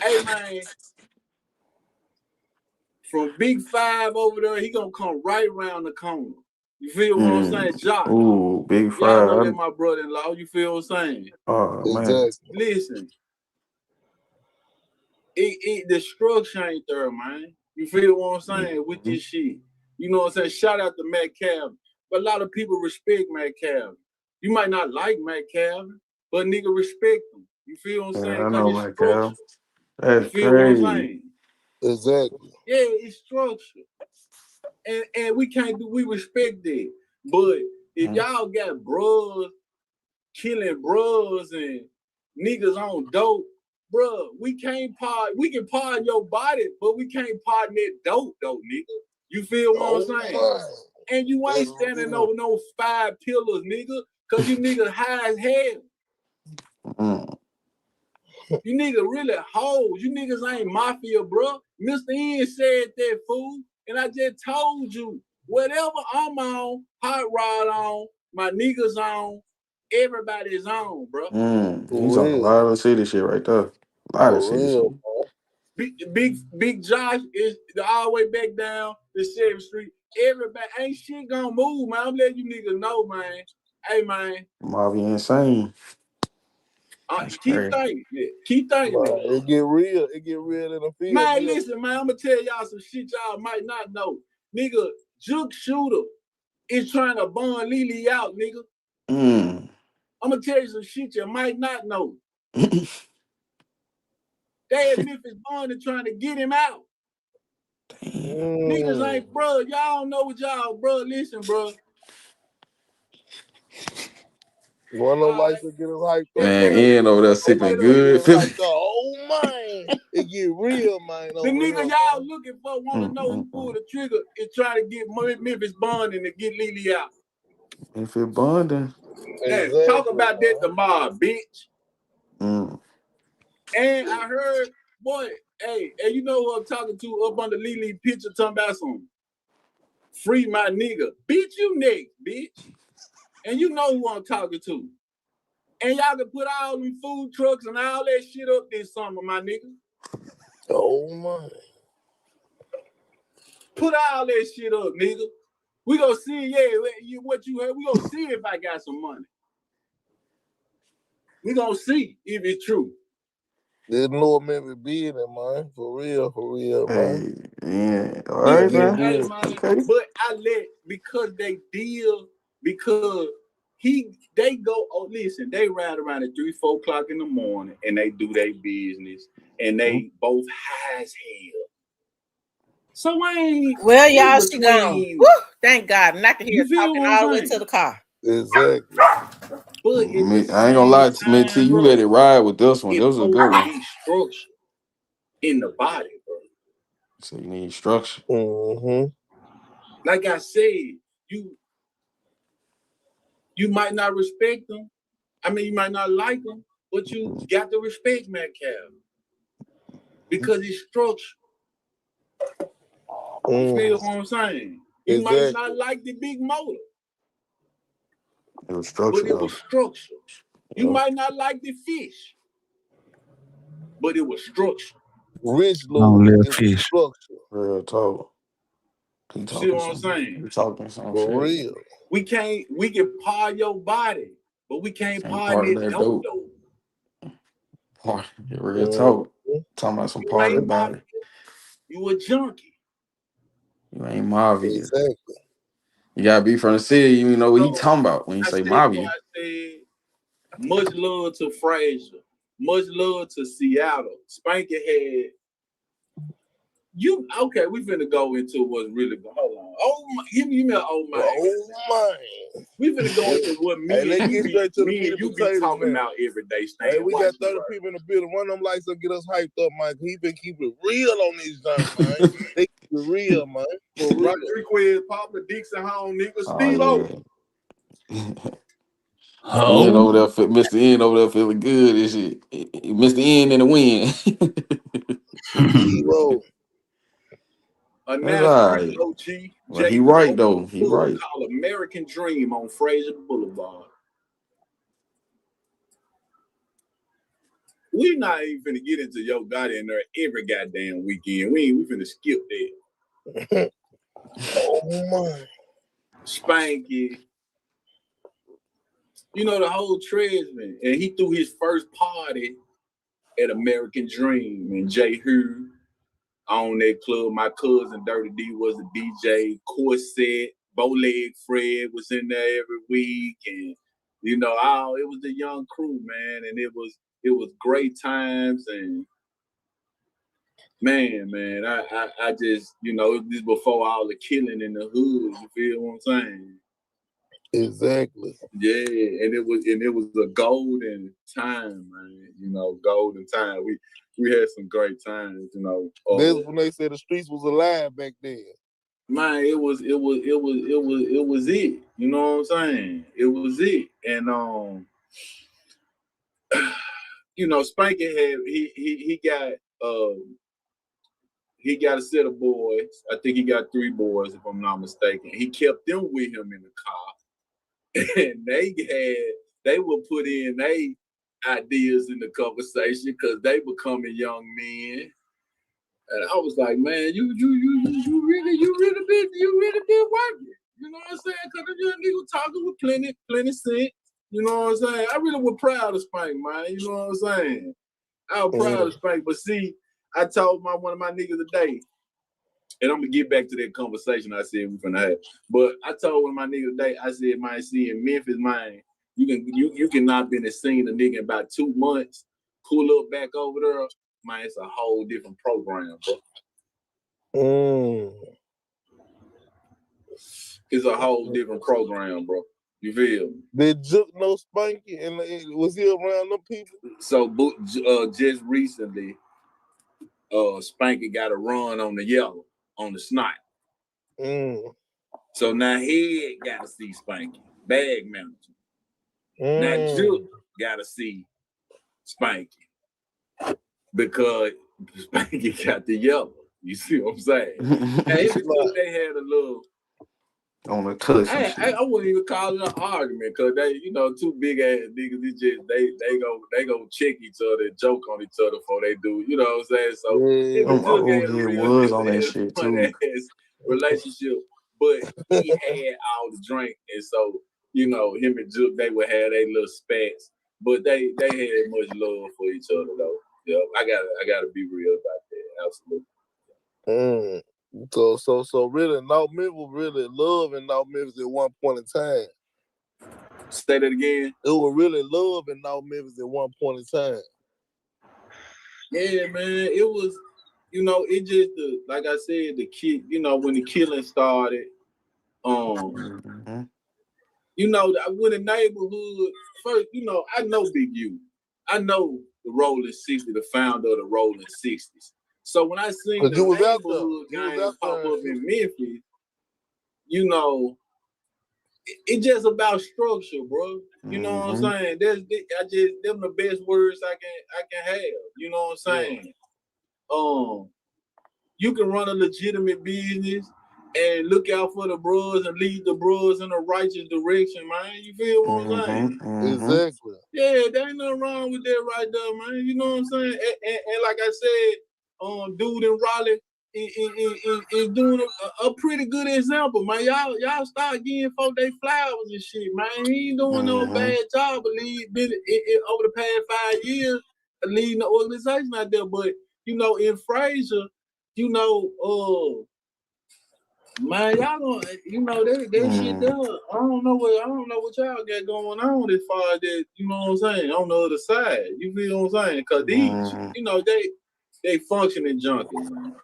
Hey man, from Big Five over there, he gonna come right around the corner. You feel what I'm saying, Josh? Ooh, Big Y'all know Five. that my brother-in-law. You feel what I'm saying? Oh man. Listen, the structure ain't there, man. You feel what I'm saying with this shit? You know what I'm saying? Shout out to Matt Calvin. But a lot of people respect Matt Calvin. You might not like Matt Calvin, but nigga respect him. You feel what I'm saying? I Because know, it's my structure. Cal. That's You feel what I'm crazy. saying? Exactly. Yeah, it's structure. And we respect that. But if y'all got bros killing bros and niggas on dope, bro, we can pardon your body, but we can't pardon that dope though, nigga. You feel what I'm saying? And you ain't standing over no 5 pillars, nigga, cause you niggas high as hell. You niggas really hoes. You niggas ain't mafia, bro. Mr. N said that, fool. And I just told you, whatever I'm on, hot rod on, my niggas on, everybody's on, bro. He's on a lot of city shit right there. A lot of city shit. Big Josh is all the way back down the 7th Street. Everybody ain't shit gonna move, man. I'm letting you niggas know, man. Hey, man. Marvin insane. Keep thinking. Keep thinking. It get real. It get real in the field. Man, listen, man. I'm gonna tell y'all some shit y'all might not know. Nigga, Juke Shooter is trying to bond Lily out, nigga. I'm gonna tell you some shit you might not know. They at Memphis Bond and trying to get him out. Niggas ain't, bro. Y'all don't know what y'all, bro. Listen, bro. One of them likes to get us hyped up. Man, Ian over there sipping good. Oh man, it get real, man. The nigga y'all looking for wanna know who pulled the trigger and try to get Memphis Bond and to get Lily out. If it bonding. Yeah, talk about that tomorrow, bitch. And I heard, boy, hey, you know who I'm talking to up on the Lily picture talking about some free my nigga. Bitch, you next, bitch. And you know who I'm talking to. And y'all can put all them food trucks and all that shit up this summer, my nigga. Oh my. Put all that shit up, nigga. We gonna see, what you heard. We gonna see if I got some money. We gonna see if it's true. There's no Memphis being it, man. For real, man. Yeah. All right, man. Okay. But I let, because they deal, because they go, listen, they ride around at 3, 4 o'clock in the morning and they do their business and they both high as hell. So I ain't. Well, y'all, she gone. Woo, thank God. And I can hear her talking all the way to the car. Exactly. But I ain't gonna lie to me, T. You let it ride with this one. This was a good one. Structure in the body, bro. So you need structure. Like I said, you might not respect them. I mean, you might not like them, but you got to respect Matt Calvin. because it's structured. You feel what I'm saying? You might not like the big motor. It was structured. But it was structured. You might not like the fish, but it was structured. Rich Long Lord, live it was fish. structured. Real talk. He See what I'm talking saying? He talking some For shit. real. We can par your body, but we can't Ain't par part of that that dope dope. though. Real talk. Talking about some You party ain't about it. you a junkie. You ain't Marvin. Exactly. You gotta be from the city. You know what he talking about when you say Marvin. I said, much love to Frazier. Much love to Seattle. Spanky had okay, we finna go into what's really going. Hold on. Oh my, give me an old man. Oh my. We finna go into what me Hey, let's and you get straight to the me meat and and you be potatoes talking now. about every day. Hey, we got 30 people in the building. Run them lights up, get us hyped up, Mike. He been keeping it real on this joint, man. They keep it real, man. For real. Rodriguez, Papa, Dixon, Home, nigga, Oh, Steve-O. Ian over there, Mr. Ian over there feeling good and shit. Mr. Ian in the win. Steve-O. A That's NASCAR all right. OG. Well, he right though. He right. Called American Dream on Fraser Boulevard. We not even finna get into Yo Gotti in there every goddamn weekend. We finna skip that. Oh my. Spanky. You know the whole Tresman. And he threw his first party at American Dream. And Jay Hugh on that club. My cousin Dirty D was a DJ. Corset, Bowleg Fred was in there every week. And you know, it was the young crew, man. And it was great times. And man, I just, you know, this before all the killing in the hood. You feel what I'm saying? Exactly. Yeah, and it was a golden time, man. You know, golden time. We had some great times, you know. That's when they said the streets was alive back then. Man, it was it. You know what I'm saying? It was it. And you know, Spanky had he got a set of boys. I think he got 3 boys, if I'm not mistaken. He kept them with him in the car. And they would put in their ideas in the conversation because they becoming young men. And I was like, man, you really been working. You know what I'm saying? Because the young nigga talking with plenty sense. You know what I'm saying? I really was proud of Spank, man. You know what I'm saying? I was proud of Spank. But see, I told one of my niggas today, and I'm gonna get back to that conversation I said we finna have. But I told one of my niggas today, I said, man, see in Memphis, man, you cannot been seeing a nigga in about 2 months, pull up back over there, man, it's a whole different program, bro. It's a whole different program, bro. You feel me? Did Juke know Spanky? And was he around them people? So just recently, Spanky got a run on the yellow, on the snot. So now he got to see Spanky, bag manager. Now Juke got to see Spanky because Spanky got the yellow. You see what I'm saying? And they had a little on the touch and shit. I wouldn't even call it an argument because they, you know, 2 big ass niggas. It's just they go check each other, joke on each other before they do. You know what I'm saying? So it was My old head was on that shit too. Relationship, but he had all the drink, and so you know him and Juke they would have their little spats, but they had much love for each other though. Yeah, I gotta be real about that. Absolutely. So really, North Memphis was really love in North Memphis at one point in time. Say that again. It was really love in North Memphis at one point in time. Yeah, man, it was. You know, it just like I said, the kid. You know, when the killing started, you know, when the neighborhood first, you know, I know Big U. I know the Rolling 60, the founder of the Rolling 60s. So when I seen the neighborhood game pop up in Memphis, you know, it's just about structure, bro. You know what I'm saying? Them the best words I can have. You know what I'm saying? you can run a legitimate business and look out for the bros and lead the bros in a righteous direction, man. You feel what I'm saying? Exactly. Yeah, there ain't nothing wrong with that right there, man. You know what I'm saying? And like I said, dude in Raleigh is doing a pretty good example, man. Y'all start getting folk they flowers and shit, man. He ain't doing no bad job of been over the past 5 years leading the organization out there. But you know, in Fraser, you know, man, y'all gonna, you know, that shit there. I don't know what y'all got going on as far as that. You know what I'm saying? On the other side, you feel what I'm saying? Cause these, you know, they functioning junkies, man.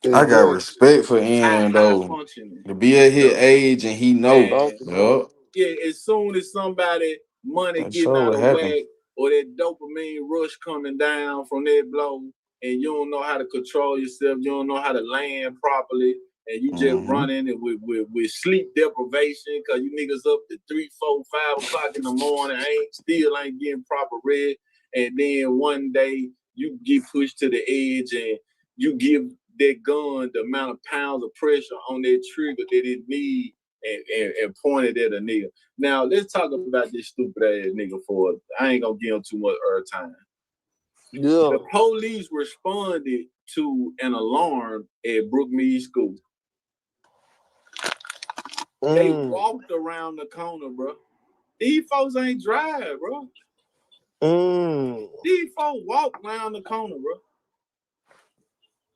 I got respect for Ian though. To be at his age and he know. Yup. Yeah, as soon as somebody money That getting sure out what of happened. whack or that dopamine rush coming down from that blow, and you don't know how to control yourself, you don't know how to land properly, and you just running it with sleep deprivation because you niggas up to 3, 4, 5 o'clock in the morning, ain't getting proper rest, and then one day you get pushed to the edge and you give that gun the amount of pounds of pressure on that trigger that it need and point it at a nigga. Now let's talk about this stupid ass nigga for I ain't gonna give him too much time. Yeah. The police responded to an alarm at Brookmead School. They walked around the corner, bro. These folks ain't drive, bro. These folks walk around the corner, bro.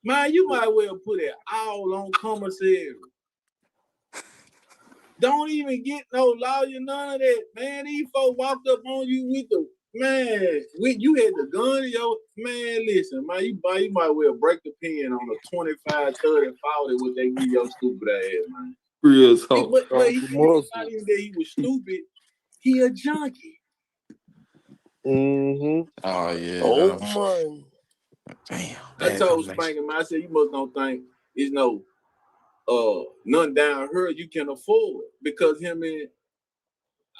Man, you might well put it all on commissary. Don't even get no lawyer, none of that. Man, these folks walked up on you with the, man, you had the gun in your, man, listen, man, you might well break the pen on a 25, 30, 40 what they give your stupid ass, man. Real talk. But he not even that he was stupid. He a junkie. Oh yeah. Oh man. Damn. I told Spankin, man, I said, you must don't think it's no none down here you can afford because him and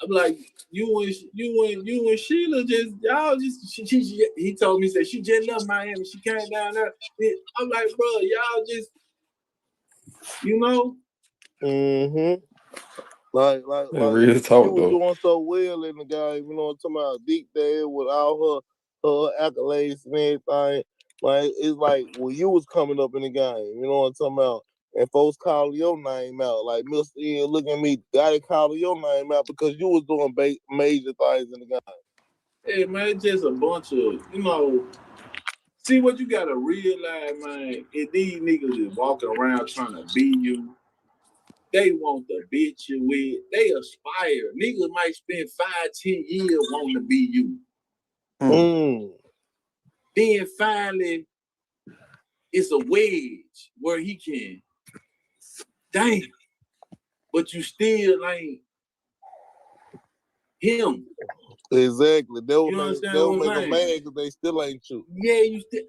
I'm like you and Sheila just y'all just he told me said she just left Miami, she came down there. I'm like, bro, y'all just you know. Like real she talk was though. doing so well in the game, you know what I'm talking about? Deep there with all her accolades and everything. Like it's like when you was coming up in the game, you know what I'm talking about? And folks calling your name out, like Mr. Ian, look at me, gotta call your name out because you was doing major things in the game. Hey man, it's just a bunch of, you know, see what you gotta realize, man, if these niggas is walking around trying to be you, they want to bitch you with, they aspire. Niggas might spend 5, 10 years wanting to be you. Then finally, it's a wedge where he can, damn, but you still ain't him. Exactly. They'll You make understand what I'm them saying? mad because they still ain't you. Yeah, you still,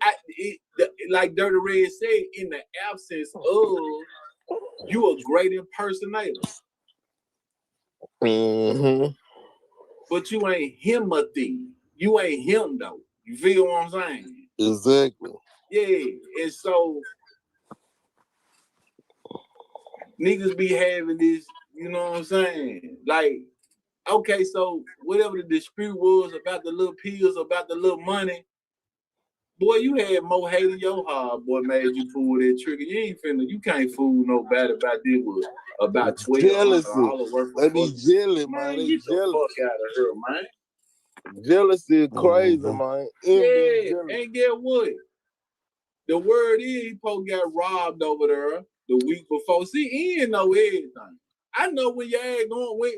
like Dirty Red said, in the absence of, you a great impersonator. But you ain't him a thing. You ain't him though. You feel what I'm saying? Exactly. Yeah, and so niggas be having this, you know what I'm saying? Like, okay, so whatever the dispute was about the little pills, about the little money, boy, you had more hate in your heart, boy, made you pull that trigger. You can't fool nobody about this with about $1,200 worth of They be jelly, man. man. They Get the jealous. fuck out of here, man. Jealousy is crazy, man. Yeah, and get what? The word is he supposed got robbed over there the week before. See, he didn't know everything. I know when your ass going when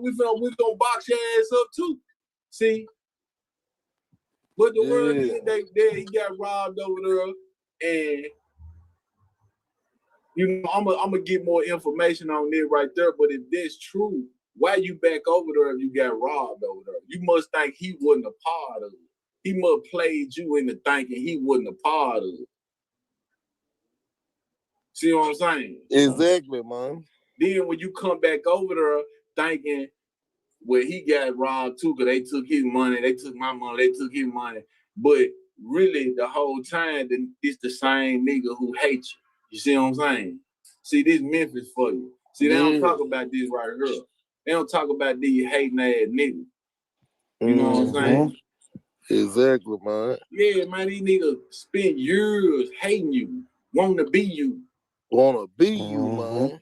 we gonna box your ass up too. See, but the word is he got robbed over there, and you know I'm gonna get more information on it right there. But if that's true, why you back over there if you got robbed over there? You must think he wasn't a part of it. He must played you into thinking he wasn't a part of it. See what I'm saying? Exactly, man. Then when you come back over there thinking, well, he got robbed too because they took his money, they took my money, they took his money. But really the whole time, then it's the same nigga who hates you. You see what I'm saying? See, this Memphis for you. See, they don't talk about this right here. They don't talk about these hating ass niggas. You know what I'm saying? Exactly, man. Yeah, man, these niggas spend years hating you, wanting to be you. Wanna be you, man.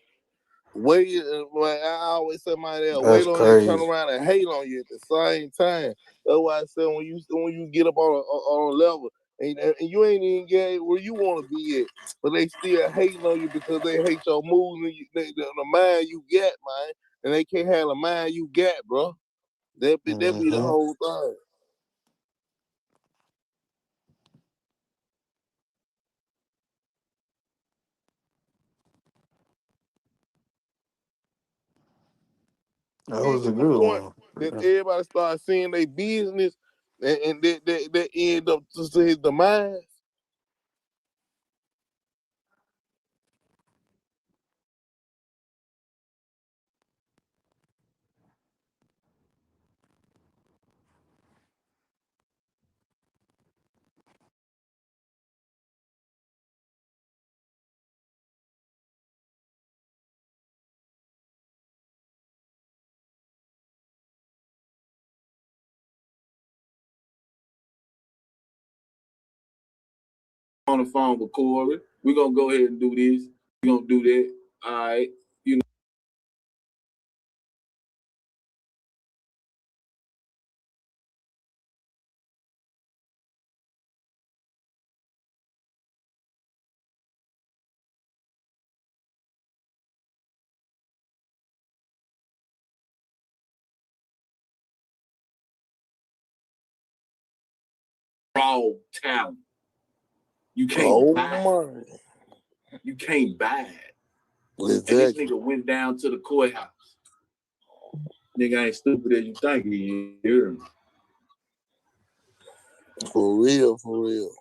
Wait, like I always say, my dad, That's wait on you, turn crazy. around and hate on you at the same time. That's why I said when you get up on a level and you ain't even get where you want to be at, but they still hating on you because they hate your moves and the mind you got, man, and they can't have the mind you got, bro. That be the whole thing. That Get was a to the good point one. that everybody start seeing their business and that end up to his demise. On the phone with Corey. We're gonna go ahead and do this. We're gonna do that. All right. You know. Raw talent. You can't buy it. You can't buy it. Exactly. And this nigga went down to the courthouse. Nigga ain't stupid as you think he is. For real, for real.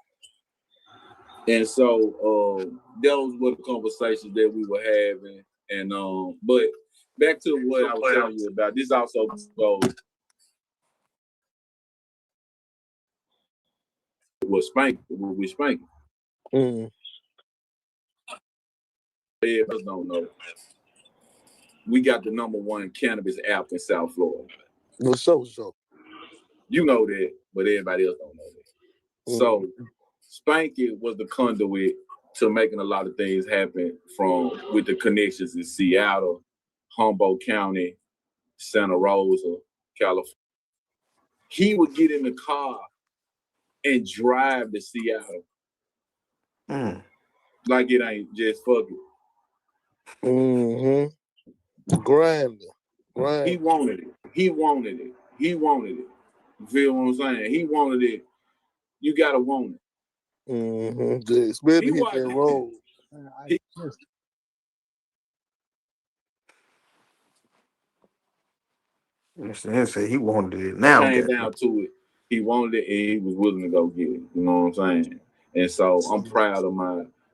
And so those were the conversations that we were having. And but back to what I was telling you about. This also goes with spanking. With spanking. Everybody don't know. We got the #1 cannabis app in South Florida. So. You know that, but everybody else don't know that. So Spanky was the conduit to making a lot of things happen with the connections in Seattle, Humboldt County, Santa Rosa, California. He would get in the car and drive to Seattle. Like it ain't just fuck it. Grind. He wanted it. He wanted it. He wanted it. You feel what I'm saying? He wanted it. You gotta want it. Especially hit that road. He said he wanted it now. Came down to it. He wanted it and he was willing to go get it. You know what I'm saying? And so I'm proud of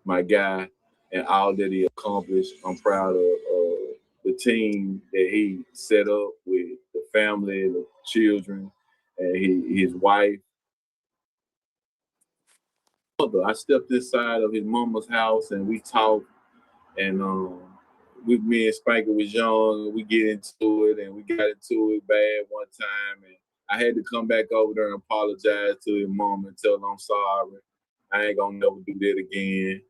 my guy and all that he accomplished. I'm proud of the team that he set up with the family, the children, and his wife. I stepped inside of his mama's house and we talked, and me and Spanker was young, and we get into it, and we got into it bad one time, and I had to come back over there and apologize to his mom and tell her I'm sorry. I ain't gonna never do that again.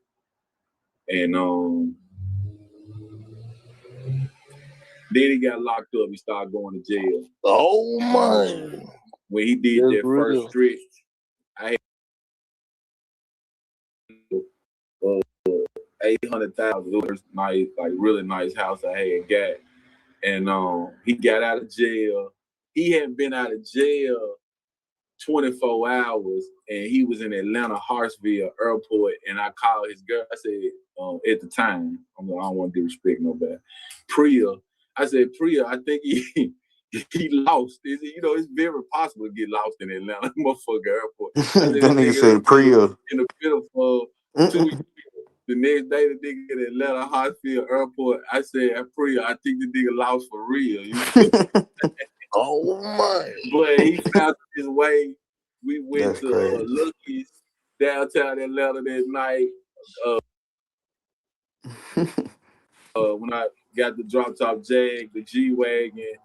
And then he got locked up. He started going to jail. Oh my! When he did that first stretch, I had $800,000. Nice, like really nice house I had got. And he got out of jail. He hadn't been out of jail 24 hours, and he was in Atlanta Hartsville Airport. And I called his girl. I said, at the time, I don't want to disrespect nobody. Priya, I said, Priya, I think he lost. It's very possible to get lost in Atlanta motherfucker airport. I said, that nigga said Priya. In the middle for 2 years. The next day, the nigga in Atlanta Hartsfield Airport, I said, Priya, I think the nigga lost for real. Oh my! But he found his way We went to Lucky's downtown Atlanta that night. When I got the drop top Jag, the G-Wagon,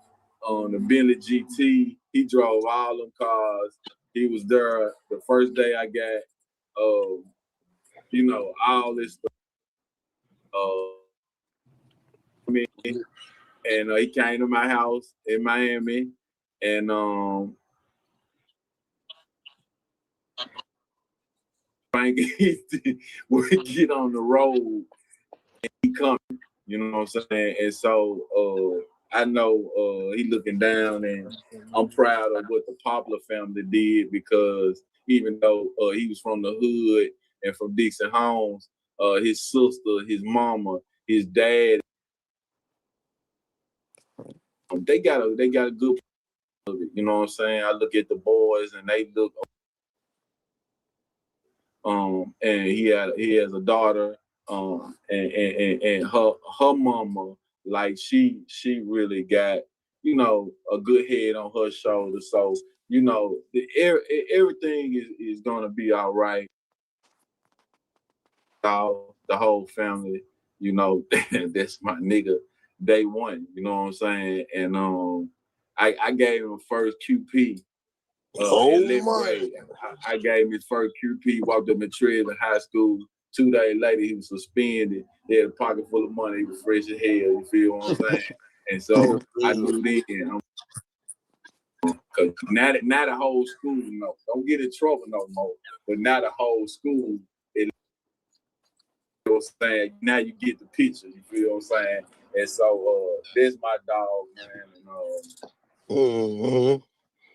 the Bentley GT, he drove all them cars. He was there the first day I got, all this stuff. And he came to my house in Miami, and we get on the road and he coming, you know what I'm saying? And so I know he looking down, and I'm proud of what the Poplar family did, because even though he was from the hood and from Dixon Homes, his sister, his mama, his dad, they got a good, you know what I'm saying? I look at the boys and they look, and he has a daughter, and her mama, like she really got, a good head on her shoulder. So, everything is gonna be all right. The whole family, that's my nigga day one, you know what I'm saying? And I gave him first QP. In 11th grade, I gave him his first QP, walked up in Trez in high school. 2 days later, he was suspended. He had a pocket full of money. He was fresh as hell. You feel what I'm saying? And so I knew then, because now the whole school, don't get in trouble no more. But now the whole school, you know what I'm saying? Now you get the picture. You feel what I'm saying? And so that's my dog, man. And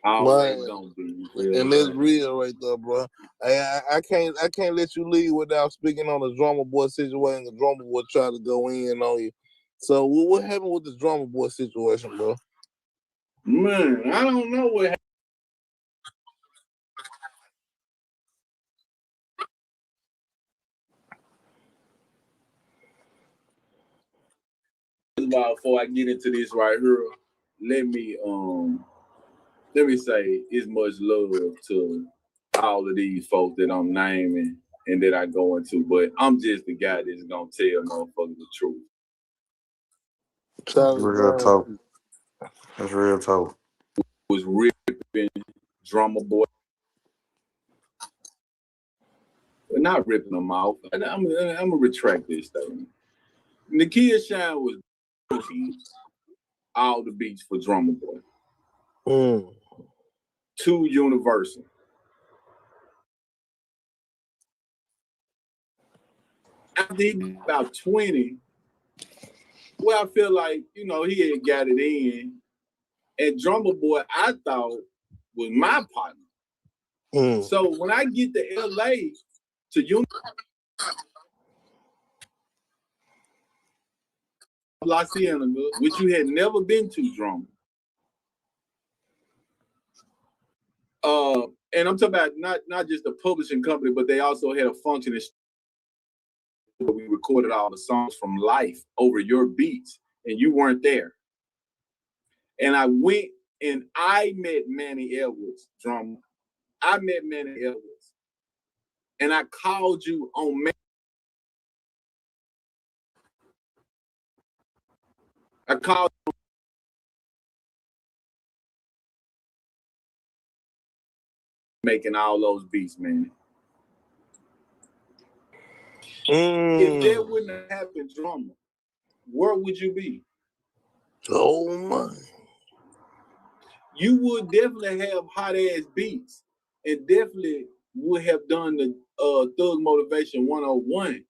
always gonna be. And that's real right there, bro. I can't let you leave without speaking on the Drummer Boy situation. The Drummer Boy tried to go in on you. So what happened with this Drummer Boy situation, bro? Man, I don't know what happened. Before I get into this right here, let me say it's much love to all of these folks that I'm naming and that I go into, but I'm just the guy that's gonna tell motherfuckers the truth. Real talk. That's real talk. Was ripping Drummer Boy, but not ripping them off. I'm gonna retract this statement. Nakia Shine was all the beats for Drummer Boy. Too universal. After he got about 20, well, I feel like, he had got it in. And Drummer Boy, I thought, was my partner. So when I get to LA to La Cienega, which you had never been to, Drummer. And I'm talking about not just a publishing company, but they also had a function where we recorded all the songs from life over your beats, and you weren't there. And I went and I met Manny Edwards, drummer. I met Manny Edwards, and I called you on Manny. I called you making all those beats, man. If that wouldn't have happened, drummer, where would you be? Oh my. You would definitely have hot ass beats, and definitely would have done the Thug Motivation 101.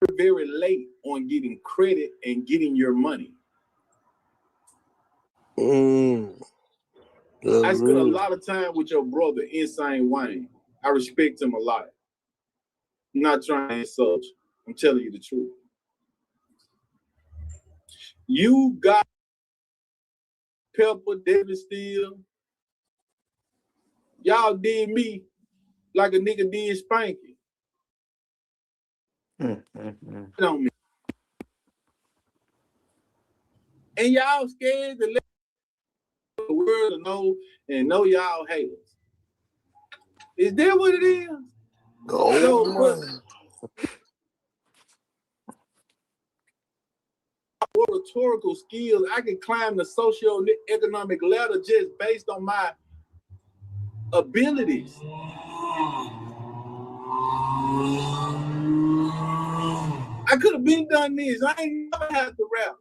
You're very late on getting credit and getting your money. I spent a lot of time with your brother, Insane Wayne. I respect him a lot. I'm not trying to insult you. I'm telling you the truth. You got Pepper, David Steele. Y'all did me like a nigga did Spanky. On me. And y'all scared to let world to know and know y'all haters. Is that what it is? Oh, So, but rhetorical skills, I can climb the socio-economic ladder just based on my abilities. I could have been done this. I ain't never had to rap.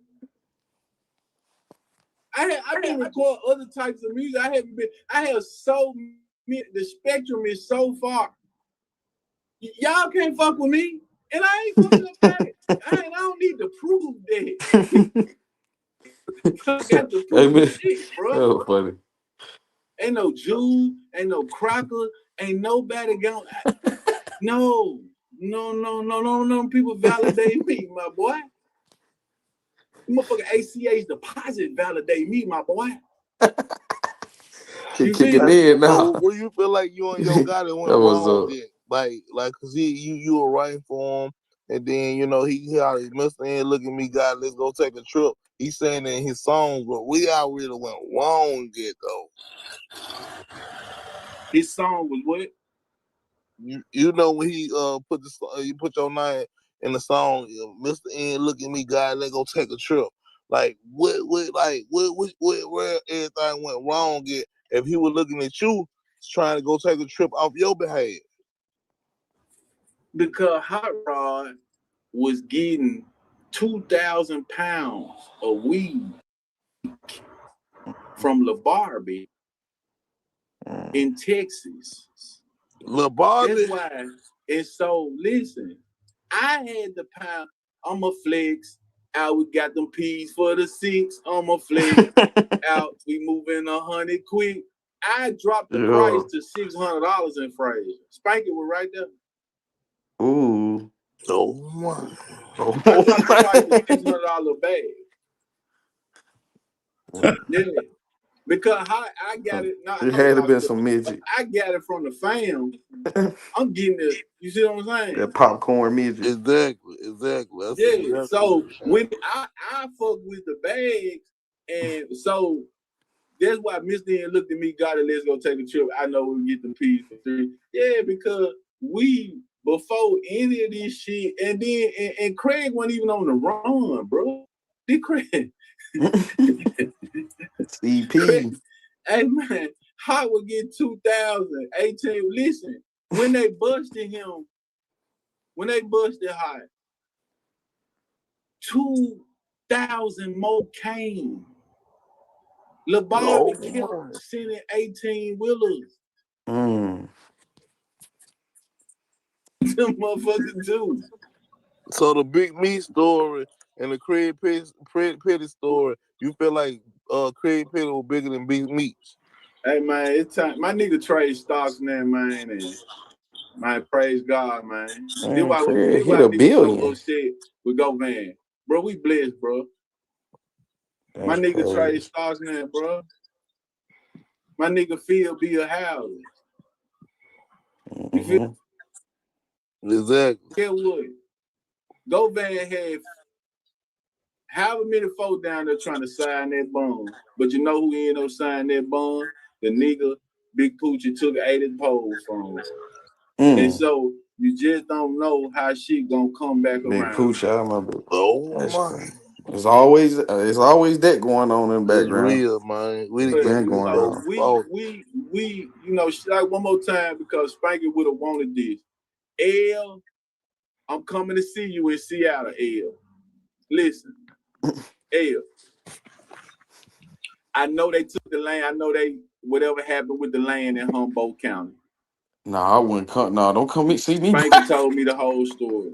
I've been recording other types of music. I have so many, the spectrum is so far. Y'all can't fuck with me. And I ain't fucking up back. I don't need to prove that. I got to prove shit, bro. Oh, funny. Ain't no Jew, ain't no Crocker, ain't nobody going. No. People validate me, my boy. Motherfucking ACH deposit validate me, my boy. You kick it in now. Where you feel like you and your guy that went wrong at? Like, cause you were writing for him, and then he Mr. N look at me, God, let's go take a trip. He's saying in his songs, but we already went wrong at though. His song was what? You know when he put you put your name in the song, Mr. N look at me, God, let's go take a trip. Like where everything went wrong at if he was looking at you trying to go take a trip off your behalf? Because Hot Rod was getting 2,000 pounds of weed from La Barbie in Texas. La Barbie? That's why. And so, listen, I had the pound. I'm a flex. Out, we got them P's for the 6. I'm a flex. Out, we moving 100 quick. I dropped the price to $600 in Fraser. Spanky was right there. Ooh. Oh my. I dropped the price to $600 bag. Yeah. Because I got it. It had to be some midget. I got it from the fam. I'm getting it. You see what I'm saying? That popcorn midget. Exactly. Yeah. So when I fuck with the bags, and so that's why Mr. N looked at me, got it, let's go take a trip. I know we get the P's for 3. Yeah, because we before any of this shit, and then and Craig wasn't even on the run, bro. Did Craig? CP. Hey man, Hot would get 2018. Listen, when they busted Hot, 2,000 more came. La Barbie kept sending 18 wheelers. Them motherfuckers do. So the Big Me story and the Craig Petty story, you feel like Craig Petty was bigger than Big Meats? Hey man, it's time. My nigga trade stocks now, man, and man, praise God, man. This why niggas so upset with Go Van. Bro, we blessed, bro. My nigga trade stocks now, bro. My nigga Phil be a house. You feel? Exactly. Get what? Go Van had however many folks down there trying to sign that bond. But you know who ended up signing that bond? The nigga Big Poochie took 80 poles from. And so you just don't know how shit gonna come back Big around. Poochie, I remember. Oh my. It's always that going on in the background. It's real, man. We like one more time because Spanky would have wanted this. L, I'm coming to see you in Seattle, L. Listen, L. I know they took the land. I know whatever happened with the land in Humboldt County. Nah, I wouldn't come. Nah, don't come see me. Spanky told me the whole story.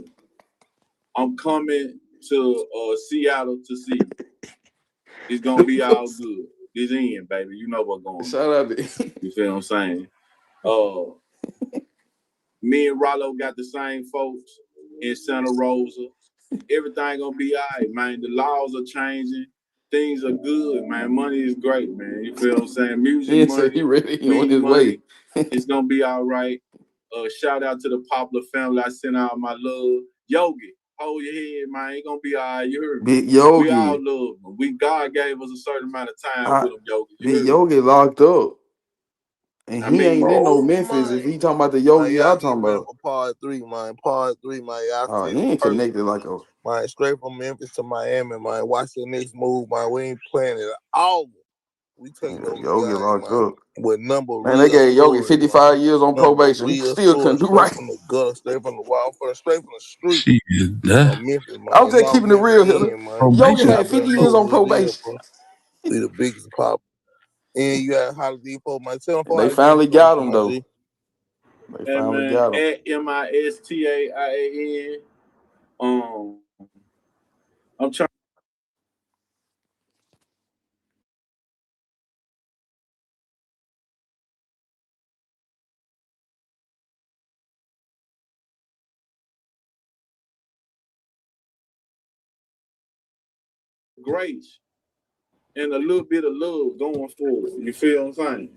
I'm coming to Seattle to see you. It's gonna be all good. It's in, baby. You know what's going on. Shout out to you feel what I'm saying? Me and Rollo got the same folks in Santa Rosa. Everything gonna be all right, man. The laws are changing. Things are good, man. Money is great, man. You feel what I'm saying? Music money, he ready on his money. way. It's gonna be all right. Shout out to the Popular family. I send out my love. Yogi, hold your head, man. Ain't gonna be all right. You heard me. Big We all Yogi. love him. God gave us a certain amount of time with him, Yogi. You Big heard me. Yogi locked up. And I he ain't mean, in no Oh Memphis. my. If he talking about the Man, Yogi y'all y'all get talking ready about, for part three, man. Part three, man. Y'all see he it ain't first. connected like a Man, straight from Memphis to Miami, man. Watch the next move, man. We ain't playing it all. We taking over the Yogi game, locked man. up. With number Man, they real gave Yogi stories, man. 55 years on Number probation. He real still stories, couldn't do straight right. from the gutter, straight from the wild, straight from the street Shit, of Memphis, I was man. just North keeping it Memphis real here. end, man. Yogi probation. had Y'all 50 better years know on who it is, probation. bro. We the biggest pop. And you got Holiday for my And telephone. they I get finally information, got him, my though. G. They Hey finally man, got him. at MISTAIAN. I'm trying. Grace and a little bit of love going forward. You feel what I'm saying?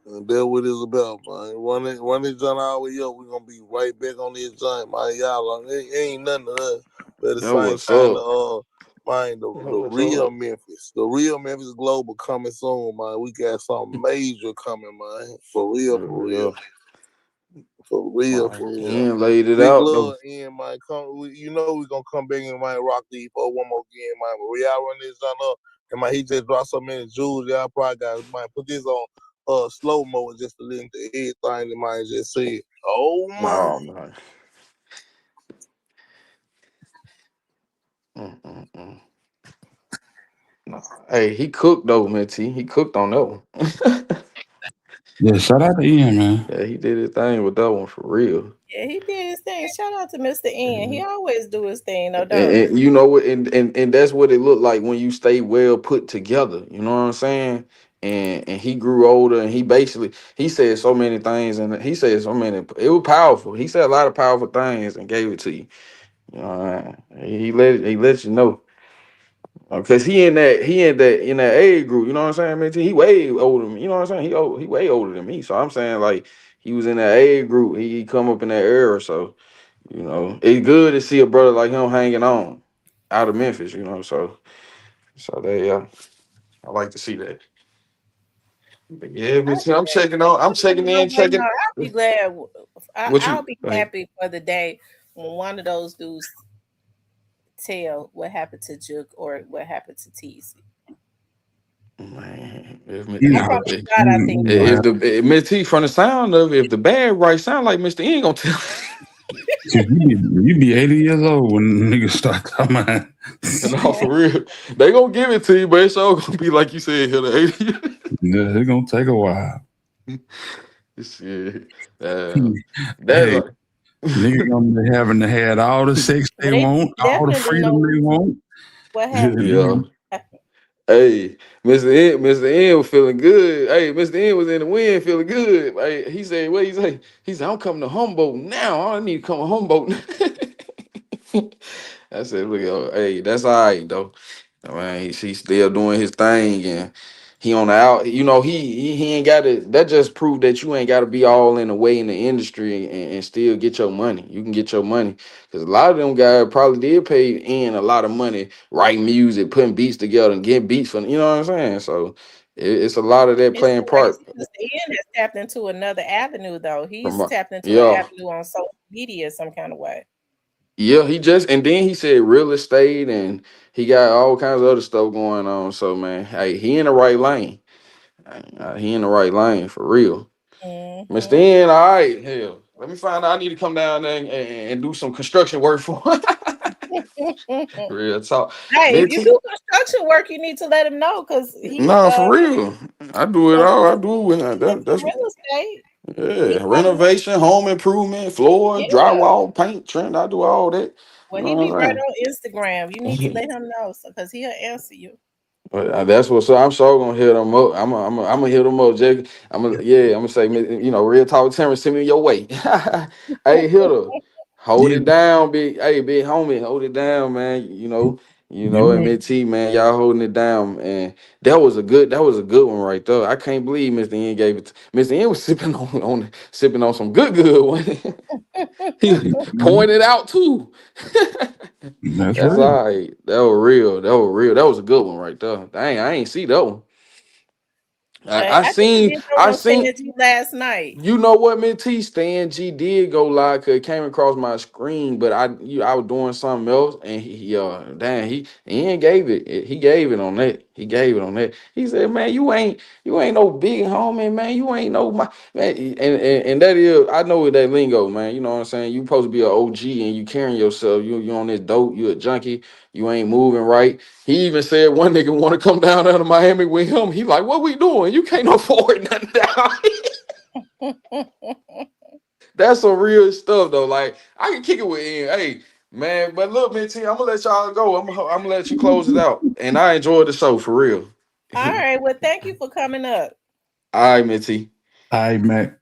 And that's what it's about, man. Run this joint all the way up. We're gonna be right back on this joint, man. Y'all, it ain't nothing to us. But at the That same what's time, up. man, the What's real up? Memphis, the real Memphis Global coming soon, man. We got something major coming, man. For real, for real. For real, Man, for real. Ian laid it Big out, though. love, Ian, man. You know we're gonna come back and man rock the for one more game, man. But we all run this joint up, and man, he just dropped so many jewels. Y'all probably got man put this on slow mo just to listen to everything that man just said. Oh my. Oh, man. Mm-mm-mm. No. Hey, he cooked, though, man, T. He cooked on that one. Yeah, shout out to Ian, man. Yeah, he did his thing with that one for real. Yeah, he did his thing. Shout out to Mr. N. He Mhm. always do his thing, though, don't he? And you know what, and that's what it looked like when you stay well put together. You know what I'm saying? And he grew older, and he said so many things, and he said so many. It was powerful. He said a lot of powerful things and gave it to you. You know, he let you know. Cause he in that age group, you know what I'm saying, man? He way older than me, you know what I'm saying? He way older than me. So I'm saying like he was in that age group, he come up in that era. So, it's good to see a brother like him hanging on out of Memphis, so they I like to see that. But yeah, man, see, I'm checking in, checking. I'll be glad. What I'll you be like? happy for the day when one of those dudes tell what happened to Juke or what happened to Teasy. Man, He I not promise he, you God, I think he so. gonna if have the Miss T from the sound of it, if the bad right sound like Mr. N gonna tell. shit, you be 80 years old when niggas start talking about No, for real. They gonna give it to you, but it's all gonna be like you said here the 80. yeah, it's gonna take a while. Shit. That's Hey, like niggas gonna be having to had all the sex Well, they they want, all the definitely freedom know they want. what happened. yeah. Hey, Mr. N was feeling good. Hey, Mr. N was in the wind feeling good. Hey, he said, what he say? He said, I'm coming to Humboldt now. I need to come to Humboldt. I said, look, hey, that's all right though. Man, he's still doing his thing, and he on the out. He ain't got to. That just proved that you ain't got to be all in the way in the industry and still get your money. You can get your money because a lot of them guys probably did pay in a lot of money, writing music, putting beats together, and getting beats from. You know what I'm saying? So it's a lot of that It playing seems like part Mr. Ian has tapped into another avenue, though. from. He's tapped into an Yeah, avenue on social media some kind of way. yeah. And then he said real estate, and he got all kinds of other stuff going on. So man, hey, he in the right lane. He in the right lane for real. Mr. Mm-hmm. N, all right. Hell, let me find out. I need to come down there and do some construction work for him. Real talk. Hey, if you Mitzi, do construction work, you need to let him know because he nah, for real. I do it does all. I do it with into that's real estate. He yeah. probably Renovation, home improvement, floor, yeah. drywall, paint, trim. I do all that. Well, You he know be what right I'm on Instagram. You need to saying? let him know so because he'll answer you. But that's what. So I'm sure gonna hit them up. I'm gonna hit them up, Jake. I'm gonna say, real talk, Terrence, send me your way. Hey, hitter, hold Yeah, it down, big. Hey, big homie, hold it down, man. you know, MT, man, y'all holding it down, and that was a good one right there. I can't believe Mr. N gave it. Mr. N was sipping on some good one. He mhm. pointed out too. That's That's real. all right. That was real. That was real. That was a good one right there. Dang, I ain't see that one. I I think I seen did that I one on seen Stan G last night. you know what, Miss T, Stan G did go live because it came across my screen, but I was doing something else, and he ain't gave it. He gave it on that. He gave it on that. He said, "Man, you ain't no big homie, man. You ain't no my man." And that is, I know that lingo, man. You know what I'm saying? You supposed to be an OG, and you carrying yourself. You on this dope. You a junkie. You ain't moving right. He even said one nigga want to come down to Miami with him. He like, what we doing? You can't afford nothing down. That's some real stuff though. Like I can kick it with Ian. Hey, man, but look, Minty, I'm gonna let y'all go. I'm gonna let you close it out. And I enjoyed the show for real. All right. Well, thank you for coming up. All right, Minty. All right, Mac.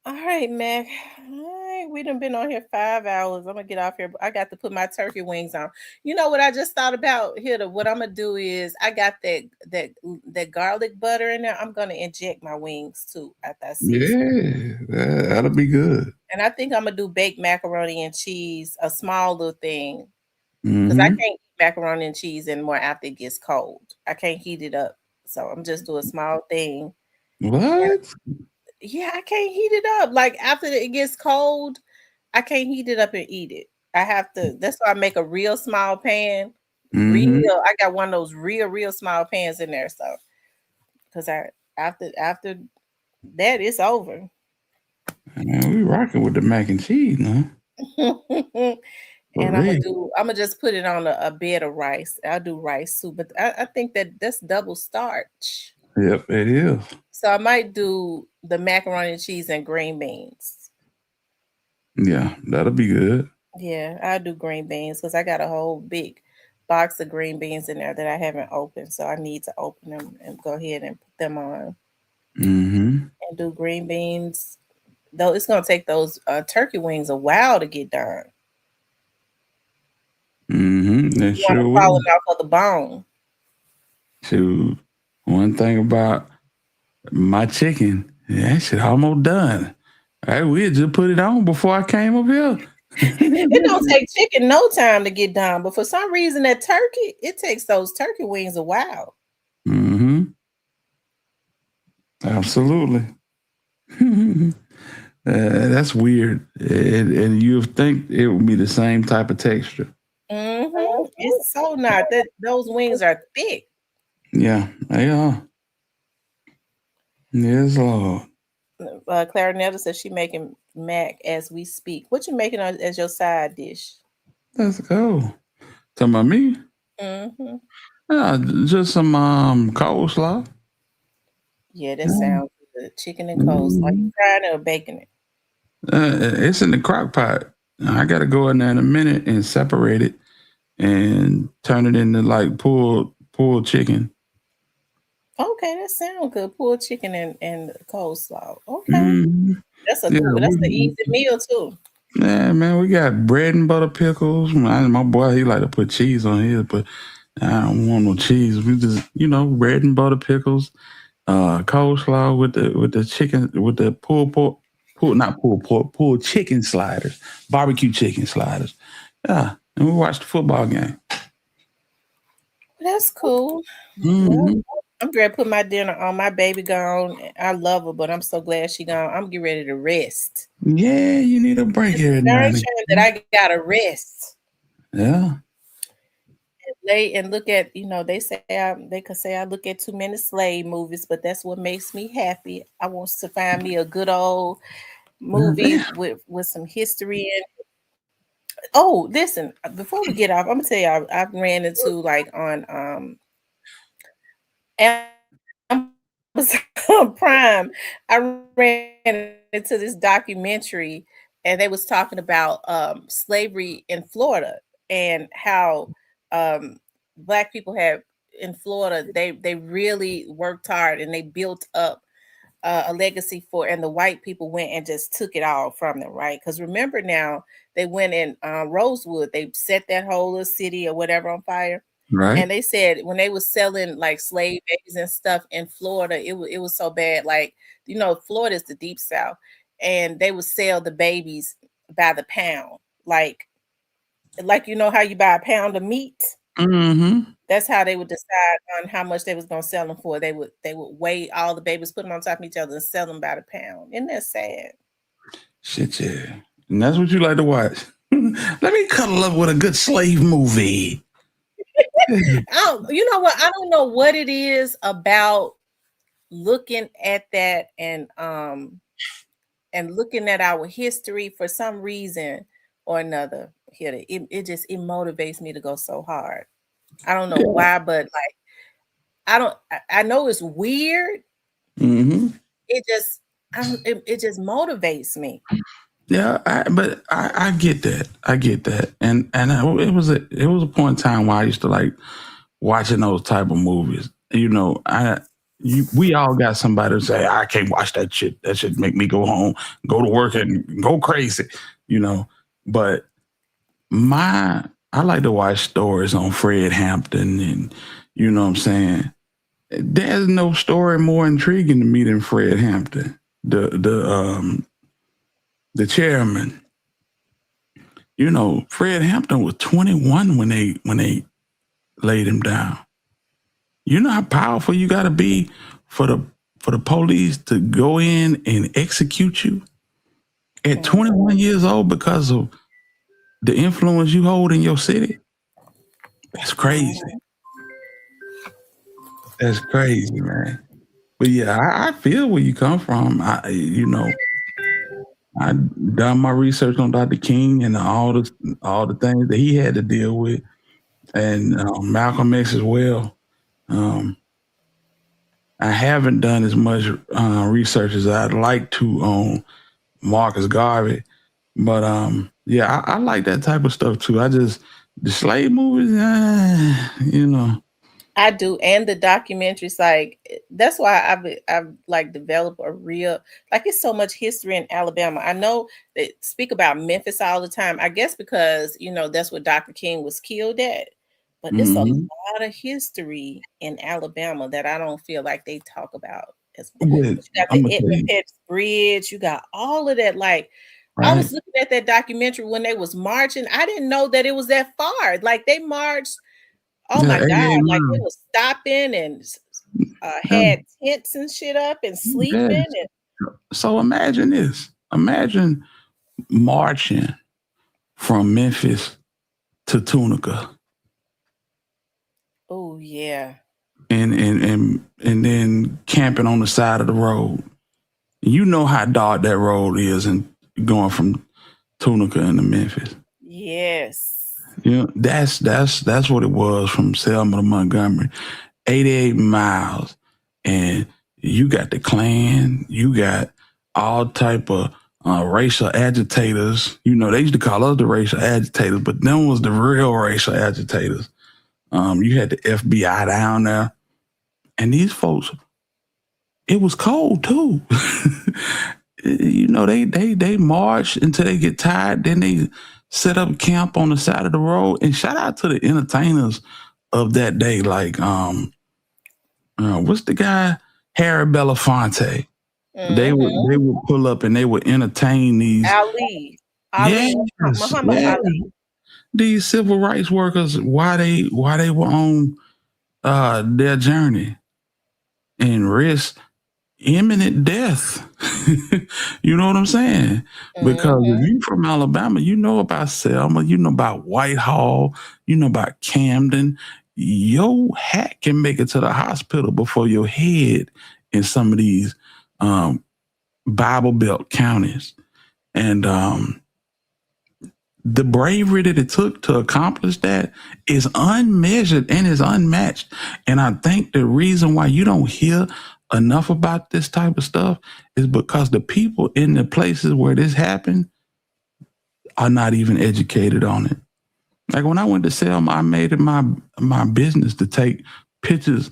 All right, Mac. All right, we done been on here 5 hours. I'm gonna get off here. I got to put my turkey wings on. You know what I just thought about here? What I'm gonna do is I got that garlic butter in there. I'm gonna inject my wings too after I season. Yeah, that'll be good. And I think I'm gonna do baked macaroni and cheese, a small little thing, because I Mm-hmm. can't eat macaroni and cheese anymore after it gets cold. I can't heat it up, so I'm just do a small thing. What? Yeah, I can't heat it up. Like after it gets cold, I can't heat it up and eat it. I have to. That's why I make a real small pan. Mm-hmm. I got one of those real small pans in there. So because after that, it's over. Man, we rocking with the mac and cheese now. For And real. I'm gonna just put it on a bed of rice. I'll do rice soup, but I think that's double starch. Yep, it is. So I might do the macaroni and cheese and green beans. Yeah, that'll be good. Yeah, I'll do green beans because I got a whole big box of green beans in there that I haven't opened. So I need to open them and go ahead and put them on Mm-hmm. and do green beans. Though it's gonna take those turkey wings a while to get done. Mm-hmm. That You want sure them will. falling off of the bone. So one thing about my chicken, that shit almost done. Hey, we had just put it on before I came up here. It don't take chicken no time to get done, but for some reason that turkey, it takes those turkey wings a while. Mm-hmm. Absolutely. That's weird. And you think it would be the same type of texture. It's so not that those wings are thick. Yeah, they are. Yes, Lord. Clarinetta says she making mac as we speak. What you making as your side dish? Let's go. Talking about me? Mm-hmm. Just some coleslaw. Yeah, that Mm. sounds good. Chicken and coleslaw. You Mhm. frying it or baking it? It's in the crock pot. I got to go in there in a minute and separate it and turn it into like pulled chicken. Okay, that sounds good. Pulled chicken and coleslaw. Okay, Hmm. Yeah, that's the easy meal too. yeah, man, we got bread and butter pickles. My boy, he like to put cheese on his, but I don't want no cheese. We just, bread and butter pickles, coleslaw with the chicken, with the pulled pork, not pulled pork, pulled chicken sliders, barbecue chicken sliders. Yeah, and we watched the football game. That's cool. Well, Hmm. I'm ready to put my dinner on. My baby gone. I love her, but I'm so glad she gone. I'm getting ready to rest. Yeah, you need a break It's every now darn and shame that again. I gotta rest. Yeah. Lay and look at, they could say I look at too many slave movies, but that's what makes me happy. I want to find me a good old movie Damn. with some history in. Oh, listen, before we get off, I'm gonna tell you I ran into like on Amazon Prime. I ran into this documentary and they was talking about slavery in Florida and how black people have in Florida they really worked hard and they built up a legacy for, and the white people went and just took it all from them, right? Because remember now, they went in Rosewood, they set that whole little city or whatever on fire. Right. And they said when they was selling like slave babies and stuff in Florida, it was so bad. Like, Florida is the deep south, and they would sell the babies by the pound. Like like you know how you buy a pound of meat. Mm-hmm. That's how they would decide on how much they was gonna sell them for. They would weigh all the babies, put them on top of each other, and sell them by the pound. Isn't that sad? Shit, yeah. And that's what you like to watch. Let me cuddle up with a good slave movie. You know what? I don't know what it is about looking at that and looking at our history for some reason or another. It motivates me to go so hard. I don't know why, but like I know it's weird. Mm-hmm. It just motivates me. Yeah, but I get that. I get that. It was a point in time where I used to like watching those type of movies. You know, we all got somebody to say, I can't watch that shit. That shit make me go home, go to work and go crazy, you know. But I like to watch stories on Fred Hampton and you know what I'm saying. There's no story more intriguing to me than Fred Hampton, the chairman. You know, Fred Hampton was 21 when they laid him down. You know how powerful you got to be for the police to go in and execute you at 21 years old because of the influence you hold in your city. That's crazy. That's crazy, man. But yeah, I feel where you come from. I done my research on Dr. King and all the things that he had to deal with, and Malcolm X as well. I haven't done as much research as I'd like to on Marcus Garvey, but yeah, I like that type of stuff too. The slave movies, you know. I do, and the documentaries. Like that's why I've like developed a real like. It's so much history in Alabama. I know they speak about Memphis all the time. I guess because you know that's where Dr. King was killed at. But it's a Mm-hmm. lot of history in Alabama that I don't feel like they talk about as much. But But you got I'm the gonna tell Edmund you, Pettus Bridge. You got all of that. Like I right? was looking at that documentary when they was marching. I didn't know that it was that far. Like they marched. Oh Yeah, my God, 88 like they miles. was stopping and Yeah, had tents and shit up and sleeping yes. and So imagine this. Imagine marching from Memphis to Tunica oh yeah. and then camping on the side of the road. You know how dark that road is and going from Tunica into Memphis. Yes. You know, that's what it was from Selma to Montgomery. 88 miles. And you got the Klan, you got all type of racial agitators. You know, they used to call us the racial agitators, but them was the real racial agitators. You had the FBI down there. And these folks, it was cold too. You know, they march until they get tired, then they set up camp on the side of the road. And shout out to the entertainers of that day, like what's the guy? Harry Belafonte. They would pull up and they would entertain these. Ali. Yes, Muhammad yes. Ali. These civil rights workers why they were on their journey and risk imminent death. You know what I'm saying? Because if you from Alabama, you know about Selma, you know about Whitehall, you know about Camden. Your hat can make it to the hospital before your head in some of these Bible Belt counties. And the bravery that it took to accomplish that is unmeasured and is unmatched. And I think the reason why you don't hear enough about this type of stuff is because the people in the places where this happened are not even educated on it. Like when I went to Selma, I made it my business to take pictures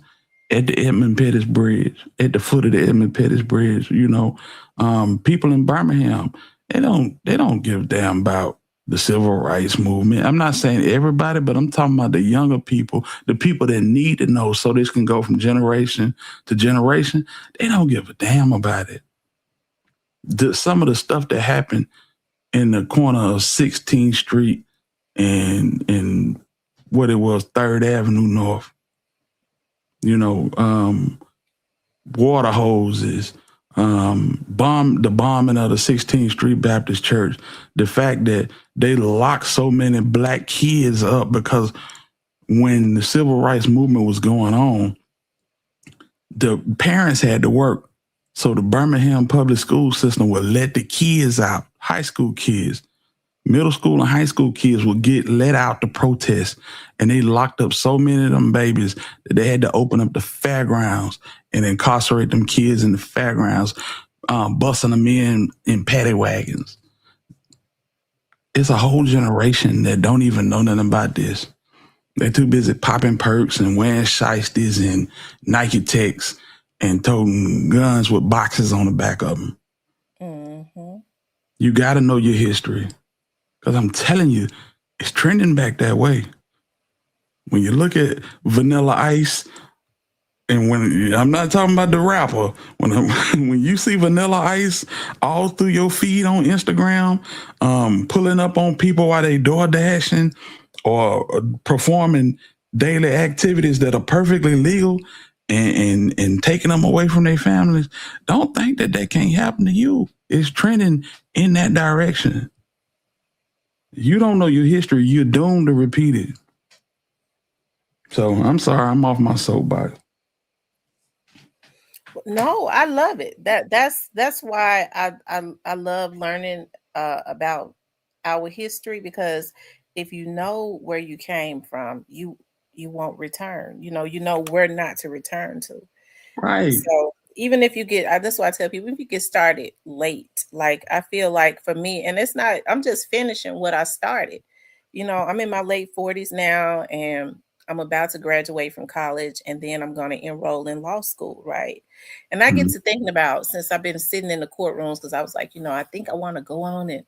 at the Edmund Pettus Bridge, at the foot of the Edmund Pettus Bridge. You know, people in Birmingham, they don't give a damn about the civil rights movement. I'm not saying everybody, but I'm talking about the younger people, the people that need to know so this can go from generation to generation. They don't give a damn about it. Some of the stuff that happened in the corner of 16th Street and what it was, 3rd Avenue North. You know, water hoses, the bombing of the 16th Street Baptist Church, the fact that they locked so many black kids up because when the civil rights movement was going on, the parents had to work. So the Birmingham public school system would let the kids out, high school kids. Middle school and high school kids would get let out to protest, and they locked up so many of them babies that they had to open up the fairgrounds and incarcerate them kids in the fairgrounds, busting them in paddy wagons. It's a whole generation that don't even know nothing about this. They're too busy popping perks and wearing shiesties and Nike Techs and toting guns with boxes on the back of them. Mm-hmm. You got to know your history. Because I'm telling you, it's trending back that way. When you look at Vanilla Ice, and when I'm not talking about the rapper, when you see Vanilla Ice all through your feed on Instagram, pulling up on people while they door dashing or performing daily activities that are perfectly legal and taking them away from their families, don't think that can't happen to you. It's trending in that direction. You don't know your history, you're doomed to repeat it. So I'm sorry, I'm off my soapbox. No, I love it. That's why I love learning about our history, because if you know where you came from, you won't return. You know where not to return to. Right. So even if you get, that's why I tell people, if you get started late, like I feel like for me, and it's not, I'm just finishing what I started. I'm in my late 40s now, and I'm about to graduate from college, and then I'm going to enroll in law school, right? And I get to thinking about, since I've been sitting in the courtrooms, because I was like, I think I want to go on and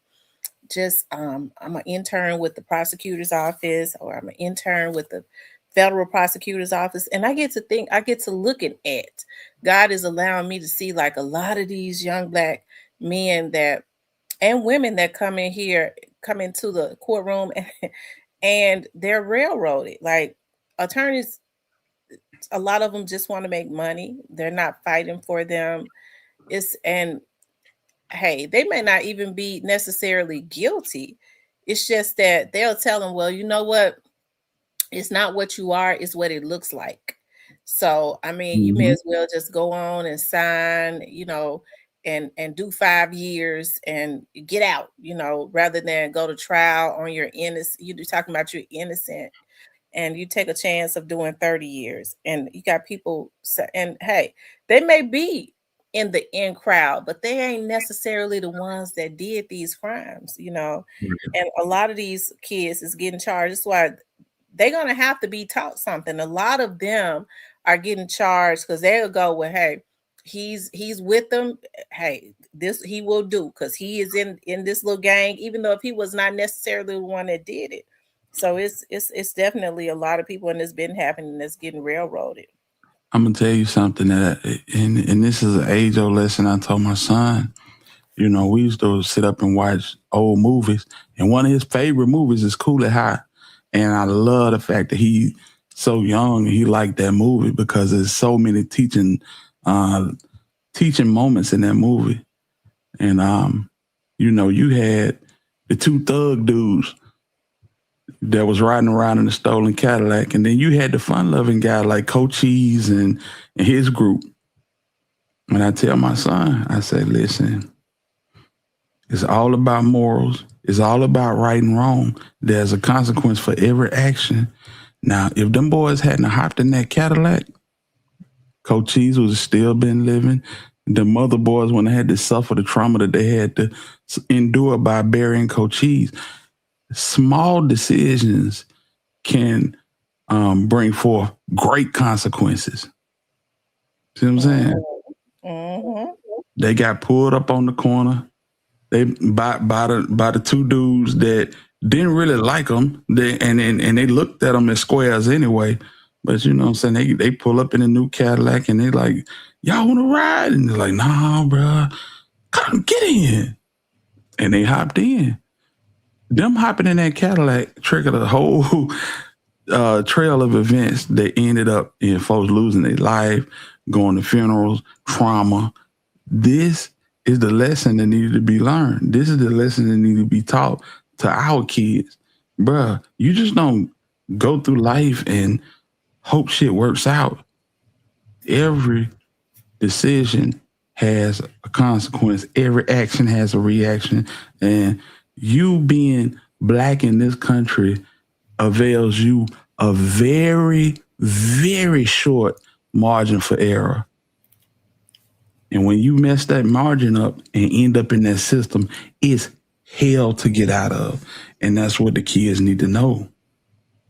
just I'm an intern with the prosecutor's office, or I'm an intern with the federal prosecutor's office, and I get to looking at, God is allowing me to see like a lot of these young black men and women that come into the courtroom and they're railroaded. Like attorneys, a lot of them just want to make money. They're not fighting for them. And hey, they may not even be necessarily guilty. It's just that they'll tell them, well, you know what? It's not what you are, it's what it looks like. So, I mean, you may as well just go on and sign, and do 5 years and get out, rather than go to trial on your innocent. You're talking about you're innocent, and you take a chance of doing 30 years. And you got people, and hey, they may be in the in crowd, but they ain't necessarily the ones that did these crimes, And a lot of these kids is getting charged. That's why they're going to have to be taught something. A lot of them are getting charged because they'll go, well, hey, he's with them. Hey, this he will do because he is in this little gang, even though if he was not necessarily the one that did it. So it's definitely a lot of people, and it's been happening, that's getting railroaded. I'm gonna tell you something and this is an age-old lesson I told my son. We used to sit up and watch old movies, and one of his favorite movies is Cool It High. And I love the fact that he's so young and he liked that movie because there's so many teaching moments in that movie. And you had the two thug dudes that was riding around in a stolen Cadillac, and then you had the fun-loving guy like Coach Cheese and his group. And I tell my son, I say, listen, it's all about morals. It's all about right and wrong. There's a consequence for every action. Now, if them boys hadn't hopped in that Cadillac, Coach Cheese would have still been living. The mother boys wouldn't have had to suffer the trauma that they had to endure by burying Coach Cheese. Small decisions can bring forth great consequences. See what I'm saying? Mm-hmm. They got pulled up on the corner. They by the two dudes that didn't really like them. And they looked at them as squares anyway. But you know what I'm saying? They pull up in a new Cadillac and they like, y'all want to ride? And they're like, nah, bro, come get in. And they hopped in. them hopping in that Cadillac triggered a whole trail of events that ended up in folks losing their life, going to funerals, trauma. This is the lesson that needed to be learned. This is the lesson that needed to be taught to our kids. Bruh, you just don't go through life and hope shit works out. Every decision has a consequence. Every action has a reaction. And you being black in this country avails you a very, very short margin for error. And when you mess that margin up and end up in that system, it's hell to get out of. And that's what the kids need to know.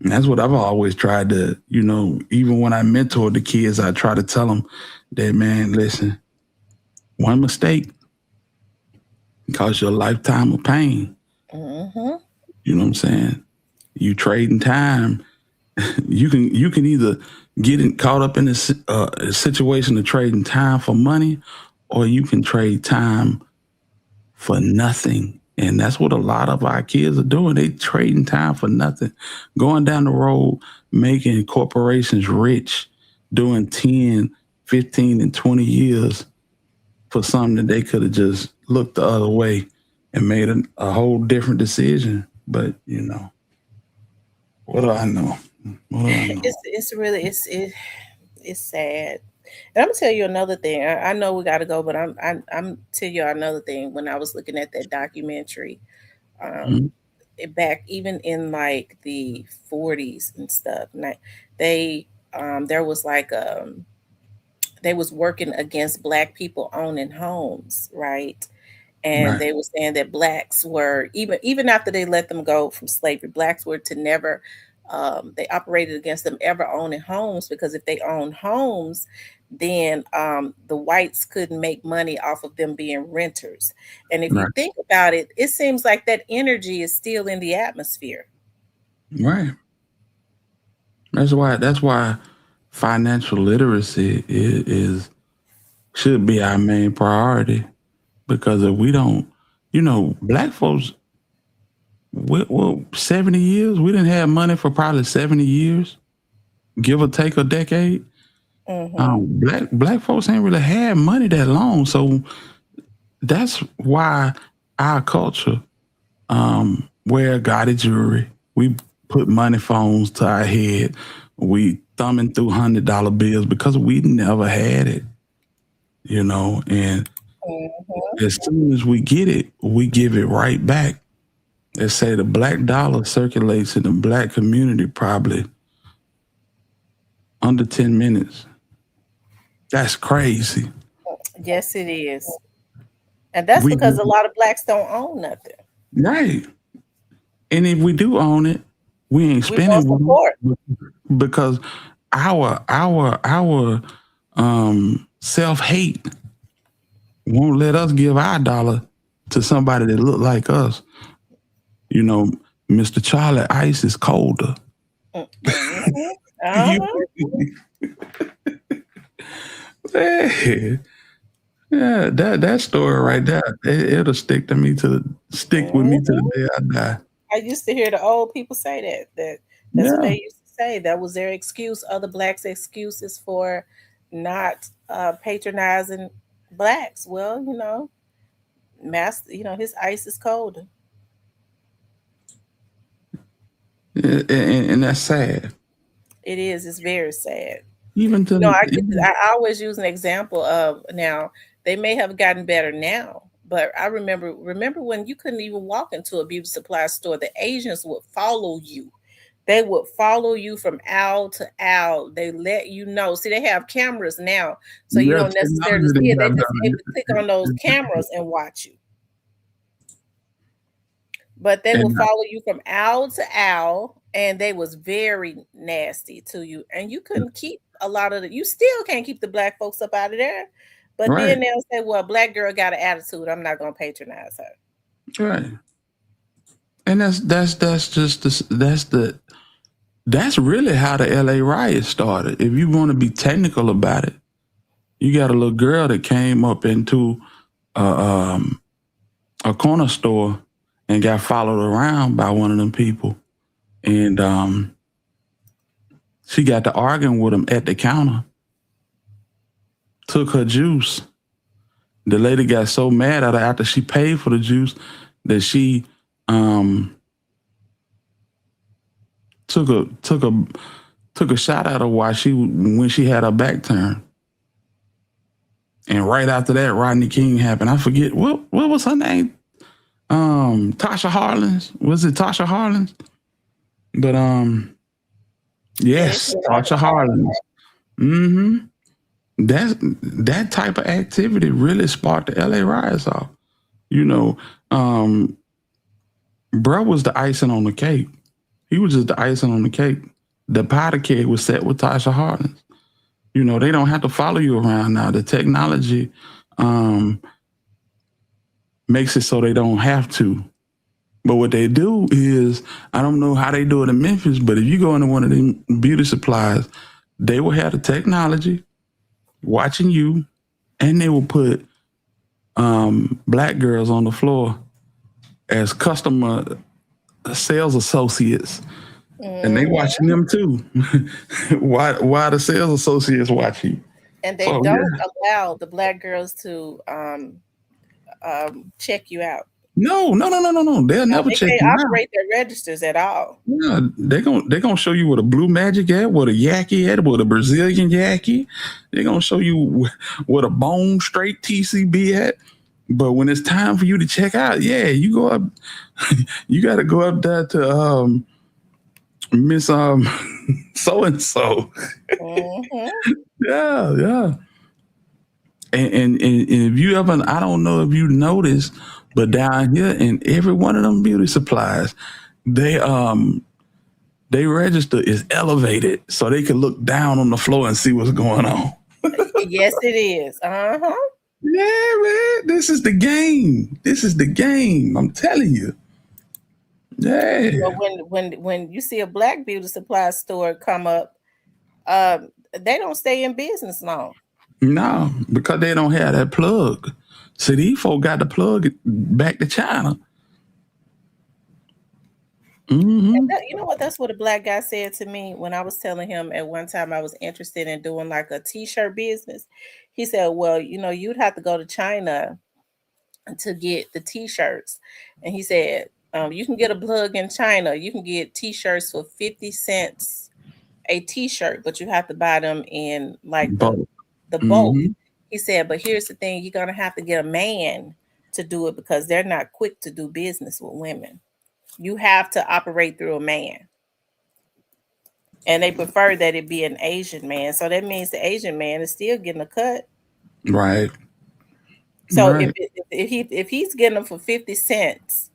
And that's what I've always tried to, even when I mentor the kids, I try to tell them that, man, listen, one mistake costs you a lifetime of pain. Mm-hmm. You know what I'm saying? You trading time. You can either get caught up in a situation of trading time for money, or you can trade time for nothing. And that's what a lot of our kids are doing. They trading time for nothing. Going down the road, making corporations rich, doing 10, 15, and 20 years for something that they could have just looked the other way and made a whole different decision. But, what do I know? What do I know? It's really it's sad. And I'm gonna tell you another thing. I know we got to go, but I'm tell you another thing. When I was looking at that documentary, Mhm. back even in like the 40s and stuff, they there was like they was working against black people owning homes, right? And Right. they were saying that blacks were even after they let them go from slavery, blacks were to never they operated against them ever owning homes, because if they owned homes, then the whites couldn't make money off of them being renters. And if you Right. think about it, it seems like that energy is still in the atmosphere. Right. That's why financial literacy should be our main priority. Because if we don't, black folks, 70 years, we didn't have money for probably 70 years, give or take a decade. Mm-hmm. Black folks ain't really had money that long. So that's why our culture, wear gaudy jewelry. We put money phones to our head. We thumbing through $100 bills because we never had it, and Mm-hmm. as soon as we get it, we give it right back. They say the black dollar circulates in the black community probably under 10 minutes. That's crazy. Yes, it is. And that's We because a lot of blacks don't own nothing. right. And if we do own it, we ain't We don't spending with support. it because our self-hate won't let us give our dollar to somebody that look like us. Mr. Charlie Ice is colder. Mm-hmm. You- Hey, yeah, that story right there, it'll stick with me to the day I die. I used to hear the old people say that's what Yeah, they used to say. That was their excuse. Other blacks' excuses for not patronizing blacks. Well, master, his ice is colder. and that's sad. It is. It's very sad. Even I get. I always use an example of now. They may have gotten better now, but I remember when you couldn't even walk into a beauty supply store. The Asians would follow you. They would follow you from aisle to aisle. They let you know. See, they have cameras now, so you yeah, don't necessarily technology see it. they They got just able to click on those better. cameras and watch you. But they will And follow you from owl to owl, and they was very nasty to you. And you couldn't keep a lot of you still can't keep the black folks up out of there. But right, then they'll say, well, black girl got an attitude. I'm not gonna patronize her. right, and that's really how the LA riot started. If you want to be technical about it, you got a little girl that came up into a corner store and got followed around by one of them people. And she got to arguing with him at the counter, took her juice. The lady got so mad at her after she paid for the juice that she took a shot at her when she had her back turned. And right after that, Rodney King happened. I forget what was her name. Tasha Harlins. Was it Tasha Harlins? But yes, Tasha Harlins. Mm-hmm. That type of activity really sparked the LA riots off. You know, bruh was the icing on the cake. He was just the icing on the cake. The powder keg was set with Tasha Harlins. You know, they don't have to follow you around now. The technology makes it so they don't have to. But what they do is, I don't know how they do it in Memphis, but if you go into one of them beauty supplies, they will have the technology watching you, and they will put black girls on the floor as customer sales associates. And they watching them too. Why the sales associates watch you? And they don't allow the black girls to check you out. No. They'll never check They you out. operate their registers at all. Yeah, they're gonna show you what a blue magic at, what a yaki at, what a Brazilian yaki. They're gonna show you what a bone straight TCB at. But when it's time for you to check out, yeah, you go up. You got to go up there to Miss so and so. Yeah. And if you ever, I don't know if you noticed, but down here in every one of them beauty supplies, they register is elevated so they can look down on the floor and see what's going on. Yes, it is. Uh-huh. Yeah, man. This is the game. I'm telling you. Yeah. But when you see a black beauty supply store come up, they don't stay in business long. No, because they don't have that plug. See, these folk got the plug back to China. Mm-hmm. You know what? That's what a black guy said to me when I was telling him at one time I was interested in doing like a t-shirt business. He said, well, you'd have to go to China to get the t-shirts. And he said, you can get a plug in China. You can get t-shirts for 50 cents a t-shirt, but you have to buy them in like the bulk. Mm-hmm. He said, but here's the thing, you're gonna have to get a man to do it because they're not quick to do business with women. You have to operate through a man. And they prefer that it be an Asian man. So that means the Asian man is still getting a cut. Right. So right. if he's getting them for 50 cents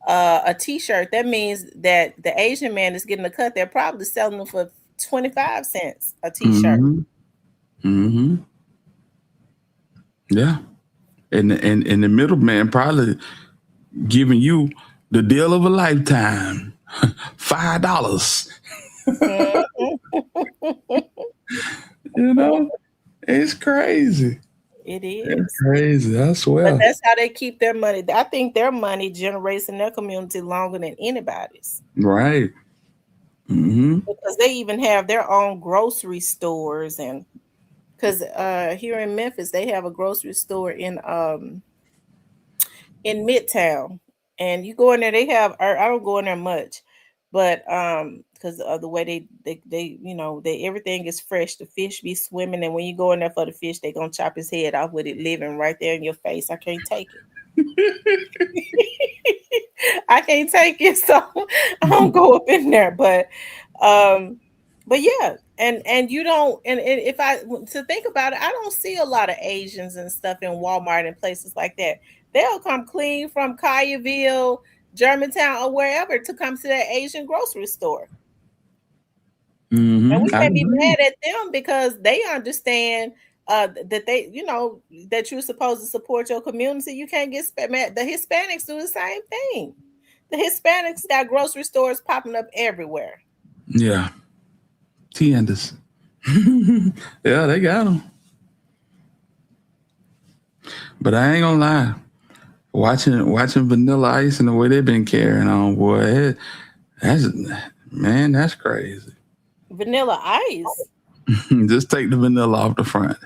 a t-shirt, that means that the Asian man is getting a cut. They're probably selling them for 25 cents a t-shirt. Mm-hmm. Yeah. And the middleman probably giving you the deal of a lifetime. $5. You know, it's crazy. It is. It's crazy, I swear. But that's how they keep their money. I think their money generates in their community longer than anybody's. Right. Mm-hmm. Because they even have their own grocery stores, and because here in Memphis they have a grocery store in Midtown, and you go in there, they have, I don't go in there much, but because of the way they everything is fresh. The fish be swimming, and when you go in there for the fish, they gonna chop his head off with it living right there in your face. I can't take it. I can't take it, so I don't go up in there. But yeah, and you don't, and if I to think about it, I don't see a lot of Asians and stuff in Walmart and places like that. They'll come clean from Collierville, Germantown, or wherever to come to that Asian grocery store. Mm-hmm. And we can't be mad at them because they understand that they, that you're supposed to support your community. You can't get mad. The Hispanics do the same thing. The Hispanics got grocery stores popping up everywhere. Yeah. Tiendas. Yeah, they got them. But I ain't gonna lie. watching Vanilla Ice and the way they've been carrying on, boy. That's crazy. Vanilla Ice. Just take the vanilla off the front.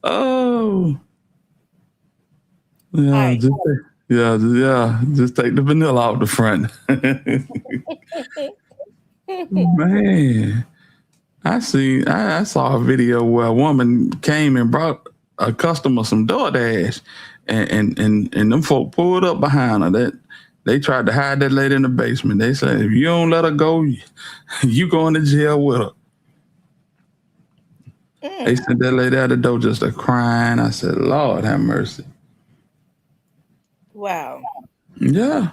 Oh, yeah, Ice. just take the vanilla off the front. Man, I saw a video where a woman came and brought a customer some DoorDash, and them folk pulled up behind her. That they tried to hide that lady in the basement. They said, if you don't let her go, you going to jail with her. They sent that lady out the door just a crying. I said, Lord have mercy. Wow. Yeah.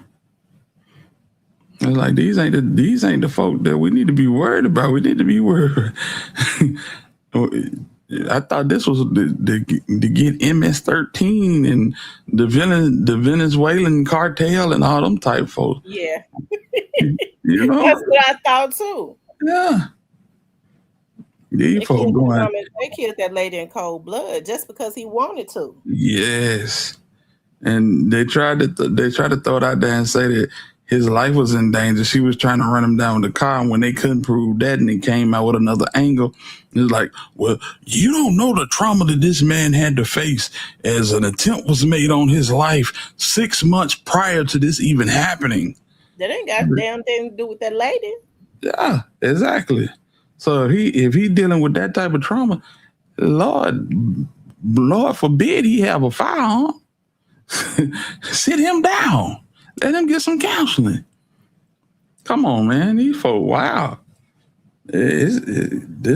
It's like these ain't the folk that we need to be worried about. We need to be worried. I thought this was to get MS-13 and the Venezuelan cartel and all them type folks. Yeah. You know? That's what I thought too. Yeah. These folks going. They killed that lady in cold blood just because he wanted to. Yes. And they tried to throw it out there and say that his life was in danger. She was trying to run him down with the car, and when they couldn't prove that, and it came out with another angle, it was like, well, you don't know the trauma that this man had to face as an attempt was made on his life 6 months prior to this even happening. That ain't got a damn thing to do with that lady. Yeah, exactly. So if he dealing with that type of trauma, Lord forbid he have a firearm. Sit him down. Let him get some counseling. Come on, man. These folk, wow. This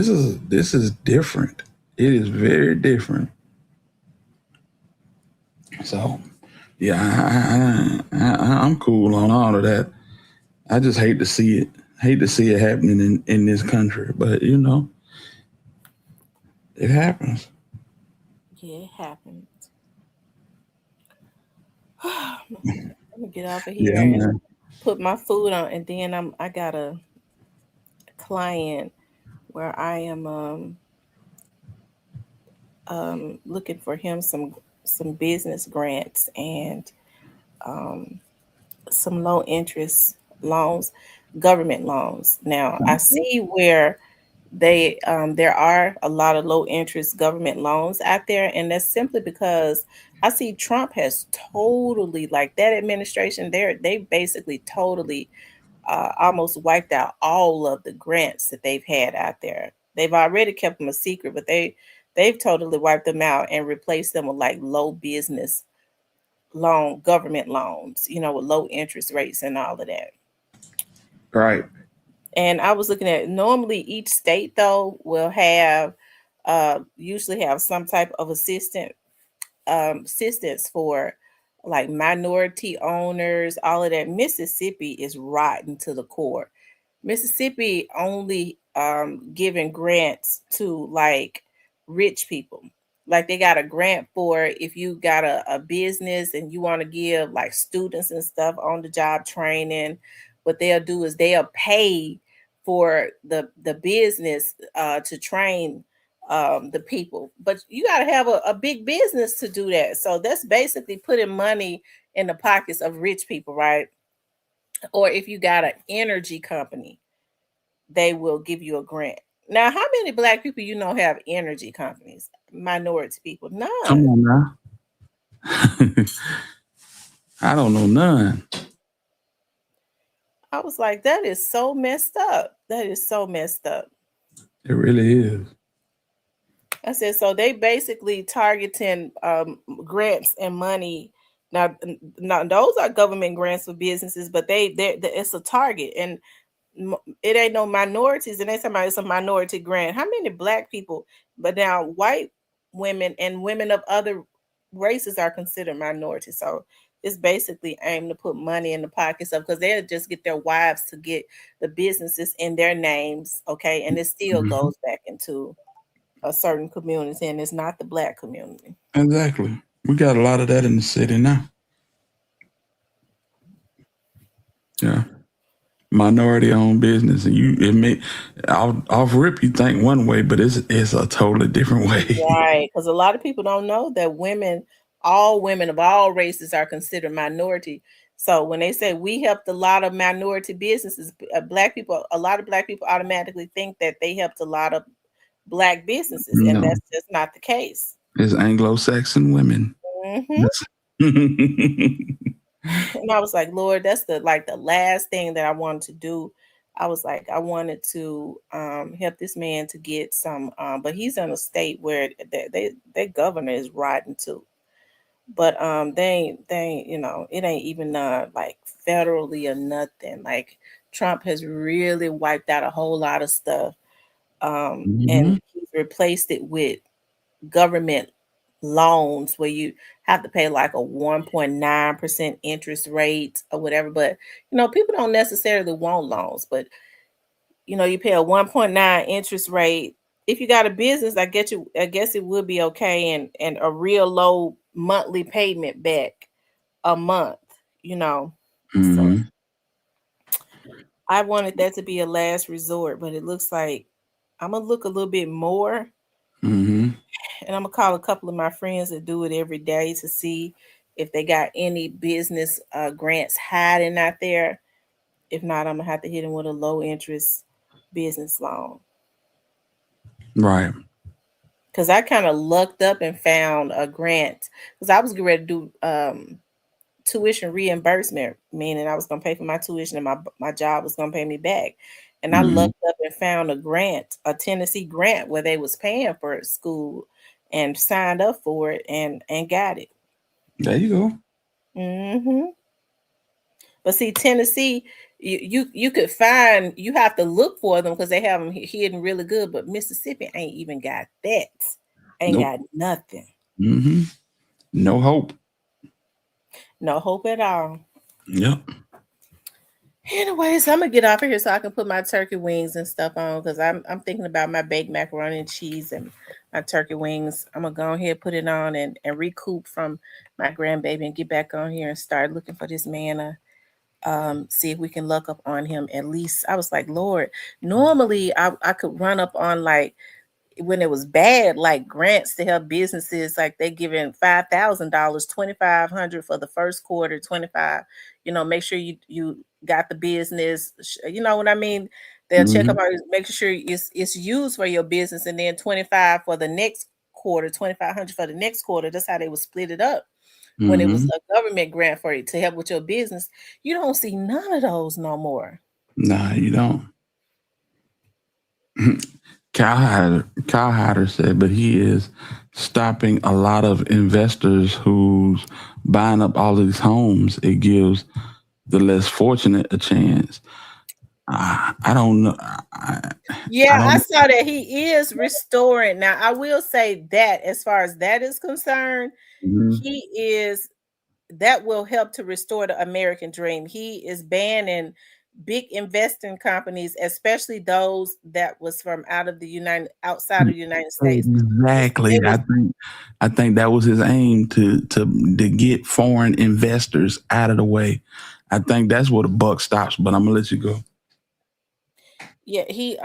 is different. It is very different. So, yeah, I'm cool on all of that. I just hate to see it. Hate to see it happening in this country. But, you know, it happens. Yeah, it happens. Let me get off of here and put my food on, and then I got a client where I am looking for him some business grants and some low interest loans, government loans. Now I see where there are a lot of low interest government loans out there, and that's simply because I see Trump has totally, like, that administration there, they basically totally almost wiped out all of the grants that they've had out there. They've already kept them a secret, but they've totally wiped them out and replaced them with like low business government loans, with low interest rates and all of that. Right. And I was looking at, normally each state though will have usually have some type of assistance for like minority owners, all of that. Mississippi is rotten to the core. Mississippi only giving grants to like rich people. Like they got a grant for if you got a business and you want to give like students and stuff on the job training. What they'll do is they'll pay for the business to train the people. But you got to have a big business to do that. So that's basically putting money in the pockets of rich people, right? Or if you got an energy company, they will give you a grant. Now, how many black people have energy companies? Minority people? None. Come on now. I don't know none. I was like, that is so messed up. That is so messed up. It really is. I said, so they basically targeting grants and money. Now, those are government grants for businesses, but it's a target, and it ain't no minorities, and they somebody it's a minority grant. How many black people? But now white women and women of other races are considered minorities. So it's basically aimed to put money in the pockets of, because they'll just get their wives to get the businesses in their names, okay, and it still goes back into a certain community, and it's not the black community. Exactly. We got a lot of that in the city now. Yeah. minority-owned business, and it may off rip you think one way, but it's a totally different way. Right, because a lot of people don't know that all women of all races are considered minority. So when they say we helped a lot of minority businesses, black people, a lot of black people automatically think that they helped a lot of black businesses, and No, that's just not the case. it's Anglo-Saxon women. Hmm. And I was like, Lord, that's the last thing that I wanted to do. I was like, I wanted to help this man to get some, but he's in a state where their governor is rotten too. But they ain't, it ain't even like federally or nothing. Like Trump has really wiped out a whole lot of stuff, and Mhm. he's replaced it with government loans where you have to pay like a 1.9% interest rate or whatever. But people don't necessarily want loans, but you pay a 1.9 interest rate. If you got a business, I guess it would be okay, and a real low monthly payment back a month. So Mhm. I wanted that to be a last resort, but it looks like I'm gonna look a little bit more. Mhm. And I'm gonna call a couple of my friends that do it every day to see if they got any business grants hiding out there. If not, I'm gonna have to hit them with a low interest business loan. Right. Cause I kind of lucked up and found a grant. Cause I was getting ready to do tuition reimbursement, meaning I was gonna pay for my tuition and my job was gonna pay me back. And I Mhm. lucked up and found a grant, a Tennessee grant where they was paying for school, and signed up for it and got it. There you go. Hmm. But see, Tennessee, you could find, you have to look for them because they have them hidden really good. But Mississippi ain't even got that. Ain't Nope. got nothing. Mhm. No hope. No hope at all. Yep. Anyways, I'm gonna get off of here so I can put my turkey wings and stuff on because I'm thinking about my baked macaroni and cheese and my turkey wings. I'm gonna go ahead and put it on and recoup from my grandbaby and get back on here and start looking for this man. See if we can look up on him at least. I was like, Lord, normally I could run up on like when it was bad, like grants to help businesses, like they giving $5,000, 2,500 for the first quarter, 25. Make sure you got the business. You know what I mean? They'll check Mhm. up on making sure it's used for your business, and then 25 for the next quarter, 2,500 for the next quarter. That's how they would split it up when it was Mhm. a government grant for it to help with your business. You don't see none of those no more. Nah, you don't. Kyle Hatter said, but he is stopping a lot of investors who's buying up all of these homes. It gives the less fortunate a chance. I don't know. I Yeah, I don't. saw that he is restoring. Now, I will say that as far as that is concerned, Mhm. he is that will help to restore the American dream. He is banning big investing companies, especially those that was from outside of the United States. Exactly. It was I think that was his aim to get foreign investors out of the way. I think that's where the buck stops. But I'm gonna let you go. Yeah, he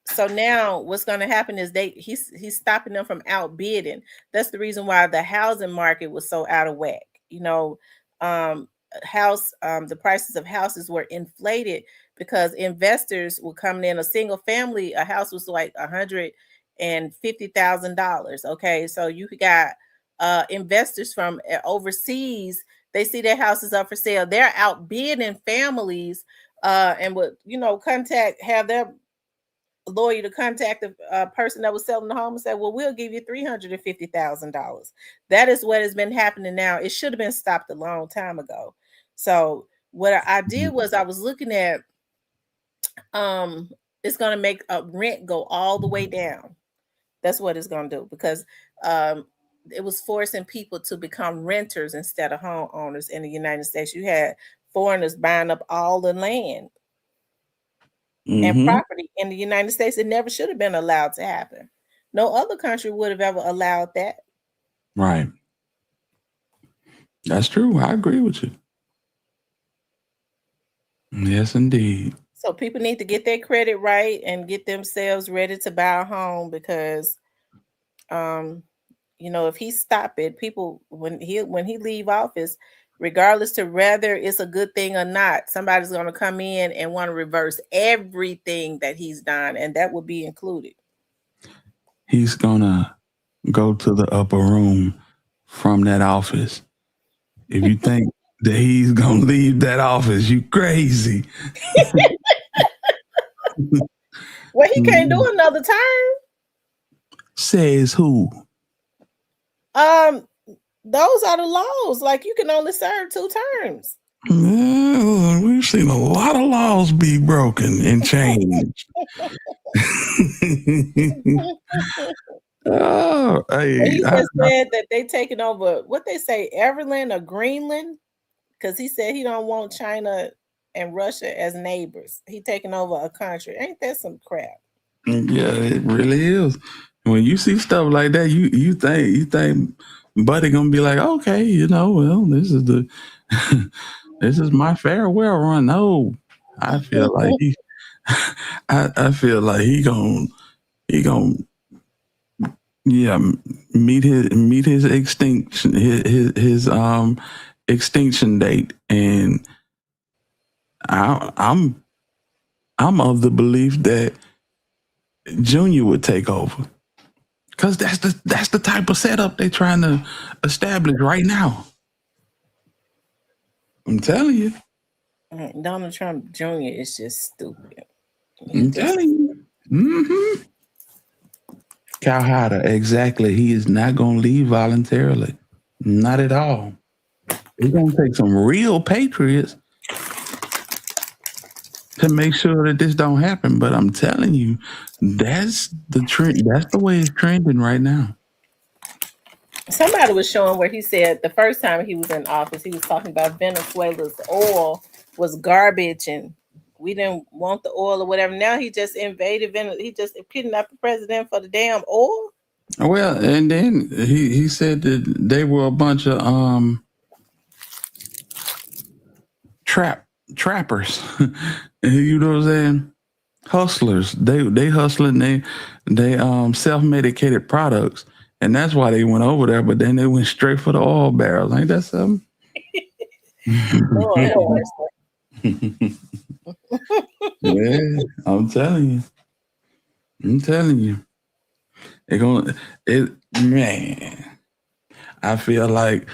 so now what's going to happen is he's stopping them from outbidding. That's the reason why the housing market was so out of whack. Um the prices of houses were inflated because investors were coming in. A single family, a house was like $150,000. Okay, so you got investors from overseas. They see their houses up for sale. They're outbidding families, and would have their lawyer to contact the person that was selling the home and say, well, we'll give you $350,000. That is what has been happening now. It should have been stopped a long time ago. So what I did was I was looking at um it's going to make a rent go all the way down. That's what it's going to do because um it was forcing people to become renters instead of homeowners in the United States. You had foreigners buying up all the land and Mm-hmm. property in the United States. It never should have been allowed to happen. No other country would have ever allowed that. Right. That's true. I agree with you. Yes, indeed. So people need to get their credit right and get themselves ready to buy a home because, if he stop it, people when he leave office, regardless to whether it's a good thing or not, somebody's going to come in and want to reverse everything that he's done, and that would be included. He's gonna go to the upper room from that office. If you think that he's gonna leave that office, you crazy. Well, he can't do another term. Says who? Those are the laws. Like you can only serve 2 terms. Well, we've seen a lot of laws be broken and changed. Oh, He hey, just said that they taking over what they say, Everland or Greenland, because he said he don't want China and Russia as neighbors. He taking over a country. Ain't that some crap? yeah, it really is. When you see stuff like that, you think Buddy gonna be like, okay, well, this is this is my farewell run. No, I feel like I feel like he gonna meet his extinction his extinction date, and I'm of the belief that Junior would take over. Because that's the type of setup they're trying to establish right now. I'm telling you. Donald Trump Jr. is just stupid. I'm telling you. Mm-hmm. Cal Hader, exactly. He is not going to leave voluntarily. Not at all. It's going to take some real patriots to make sure that this don't happen. But I'm telling you, that's the trend. That's the way it's trending right now. Somebody was showing where he said the first time he was in office, he was talking about Venezuela's oil was garbage and we didn't want the oil or whatever. Now he just invaded Venezuela. He just kidnapped the president for the damn oil. Well, and then he said that they were a bunch of trappers. You know what I'm saying? Hustlers. They hustling they self-medicated products. And that's why they went over there, but then they went straight for the oil barrels. Ain't that something? Yeah, I'm telling you. Man. I feel like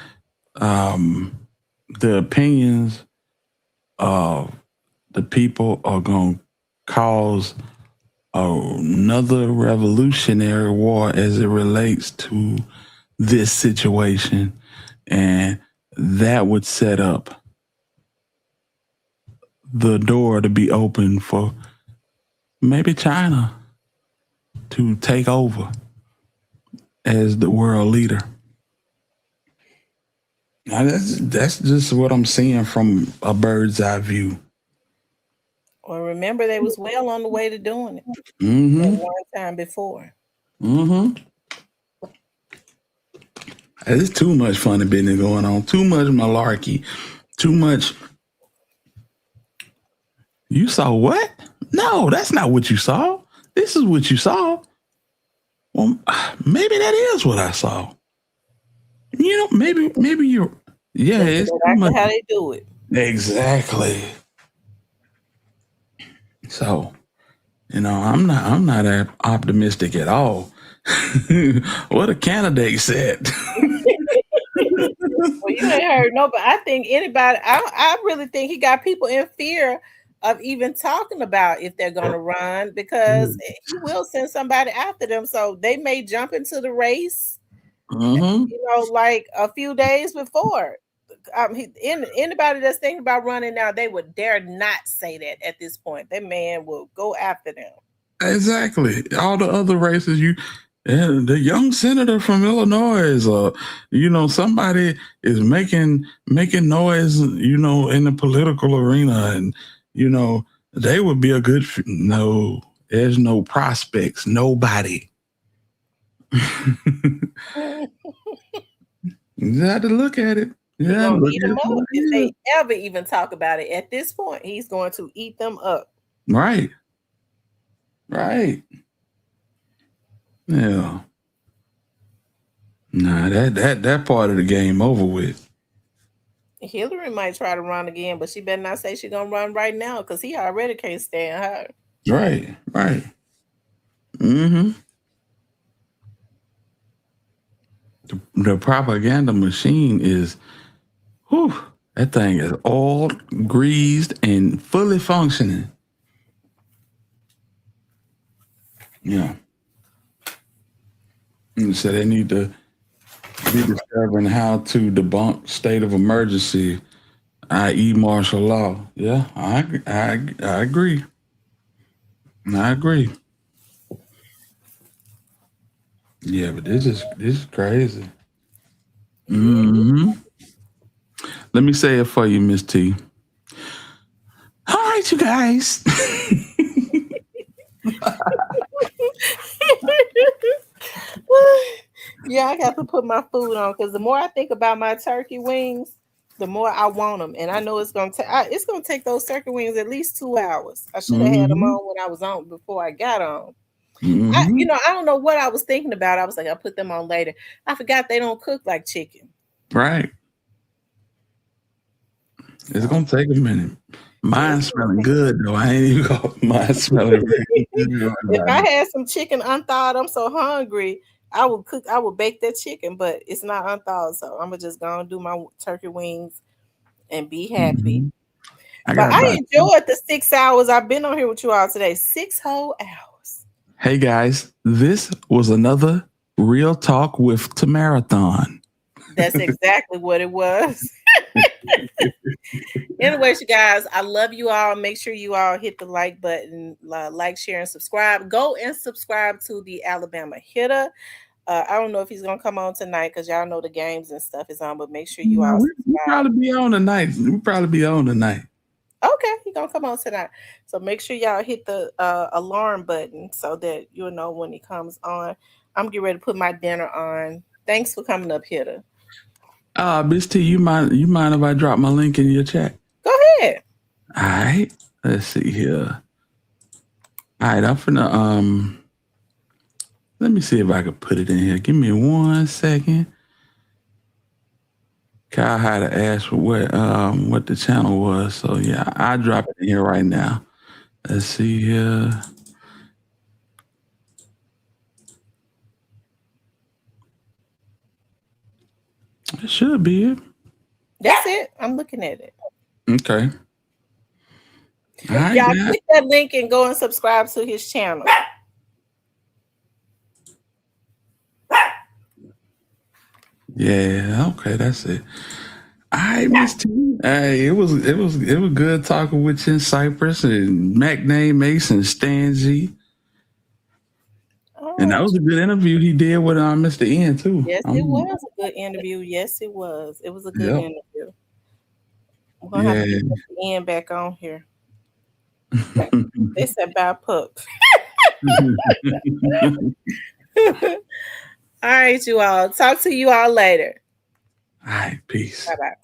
the opinions of the people are gonna cause another revolutionary war as it relates to this situation, and that would set up the door to be open for maybe China to take over as the world leader. Now that's just what I'm seeing from a bird's eye view. Well, remember they was well on the way to doing it Mm-hmm. one time before. Mm-hmm. There's too much funny business going on. Too much malarkey. Too much. You saw what? No, that's not what you saw. This is what you saw. Well, maybe that is what I saw. Maybe you're. Yeah, That's it's exactly how they do it. Exactly. So, I'm not optimistic at all. What a candidate said. Well, you ain't heard no, but I think anybody. I really think he got people in fear of even talking about if they're going to run because he will send somebody after them, so they may jump into the race. Mm-hmm. Like a few days before. Anybody that's thinking about running now, they would dare not say that at this point. That man will go after them. Exactly. All the other races, the young senator from Illinois, somebody is making noise, in the political arena, and they would be a good. No, there's no prospects. Nobody. You had to look at it. He's Yeah, gonna look eat at them up what if it is. they ever even talk about it. At this point, he's going to eat them up. Right. Right. Yeah. Nah, that part of the game over with. Hillary might try to run again, but she better not say she's gonna run right now because he already can't stand her. Right. Right. Mm-hmm. The propaganda machine is, whew, that thing is all greased and fully functioning. Yeah. And so they need to be discovering how to debunk state of emergency, i.e., martial law. Yeah, I agree. I agree. Yeah, but this is crazy. Hmm. Let me say it for you, Miss T. All right, you guys. Yeah, I got to put my food on because the more I think about my turkey wings, the more I want them, and I know it's gonna take those turkey wings at least 2 hours. I should have had them Hmm. on when I was on before I got on. Hmm. I don't know what I was thinking about. I was like, I'll put them on later. I forgot they don't cook like chicken. Right. It's So gonna take a minute. yeah, Mine's smelling good though. I ain't even got mine smelling really good if right I now. had some chicken unthawed, I'm so hungry. I would bake that chicken, but it's not unthawed, so I'm gonna just go and do my turkey wings and be happy. Hmm. I But got I about. enjoyed the 6 hours I've been on here with you all today. 6 whole hours. Hey guys, this was another Real Talk with Tamarathon. That's exactly what it was. Anyways, you guys, I love you all. Make sure you all hit the like button, like, share, and subscribe. Go and subscribe to the Alabama Hitter. I don't know if he's gonna come on tonight because y'all know the games and stuff is on, but make sure you No, all we subscribe. probably be on tonight. We probably be on tonight. Okay, he gonna come on tonight. So make sure y'all hit the alarm button so that you'll know when he comes on. I'm getting ready to put my dinner on. Thanks for coming up, Hitter. Miss T, you mind if I drop my link in your chat? Go ahead. All right. Let's see here. All right, I'm finna let me see if I can put it in here. Give me 1 second. Kyle had to ask what the channel was. So yeah, I drop it in here right now. Let's see here. It should be it. That's it. I'm looking at it. Okay. All right, Y'all guys. click that link and go and subscribe to his channel. Yeah, okay, that's it. All right, Miss T. Hey, it was good talking with you in Cypress and McName Mason, Stan G. All And that right. was a good interview he did with Mr. N too. Yes, it was a good interview. Yes, it was. It was a good Yep. interview. We're gonna have Yeah. to get the end back on here. They said bye, pup. All right, you all. Talk to you all later. All right, peace. Bye bye.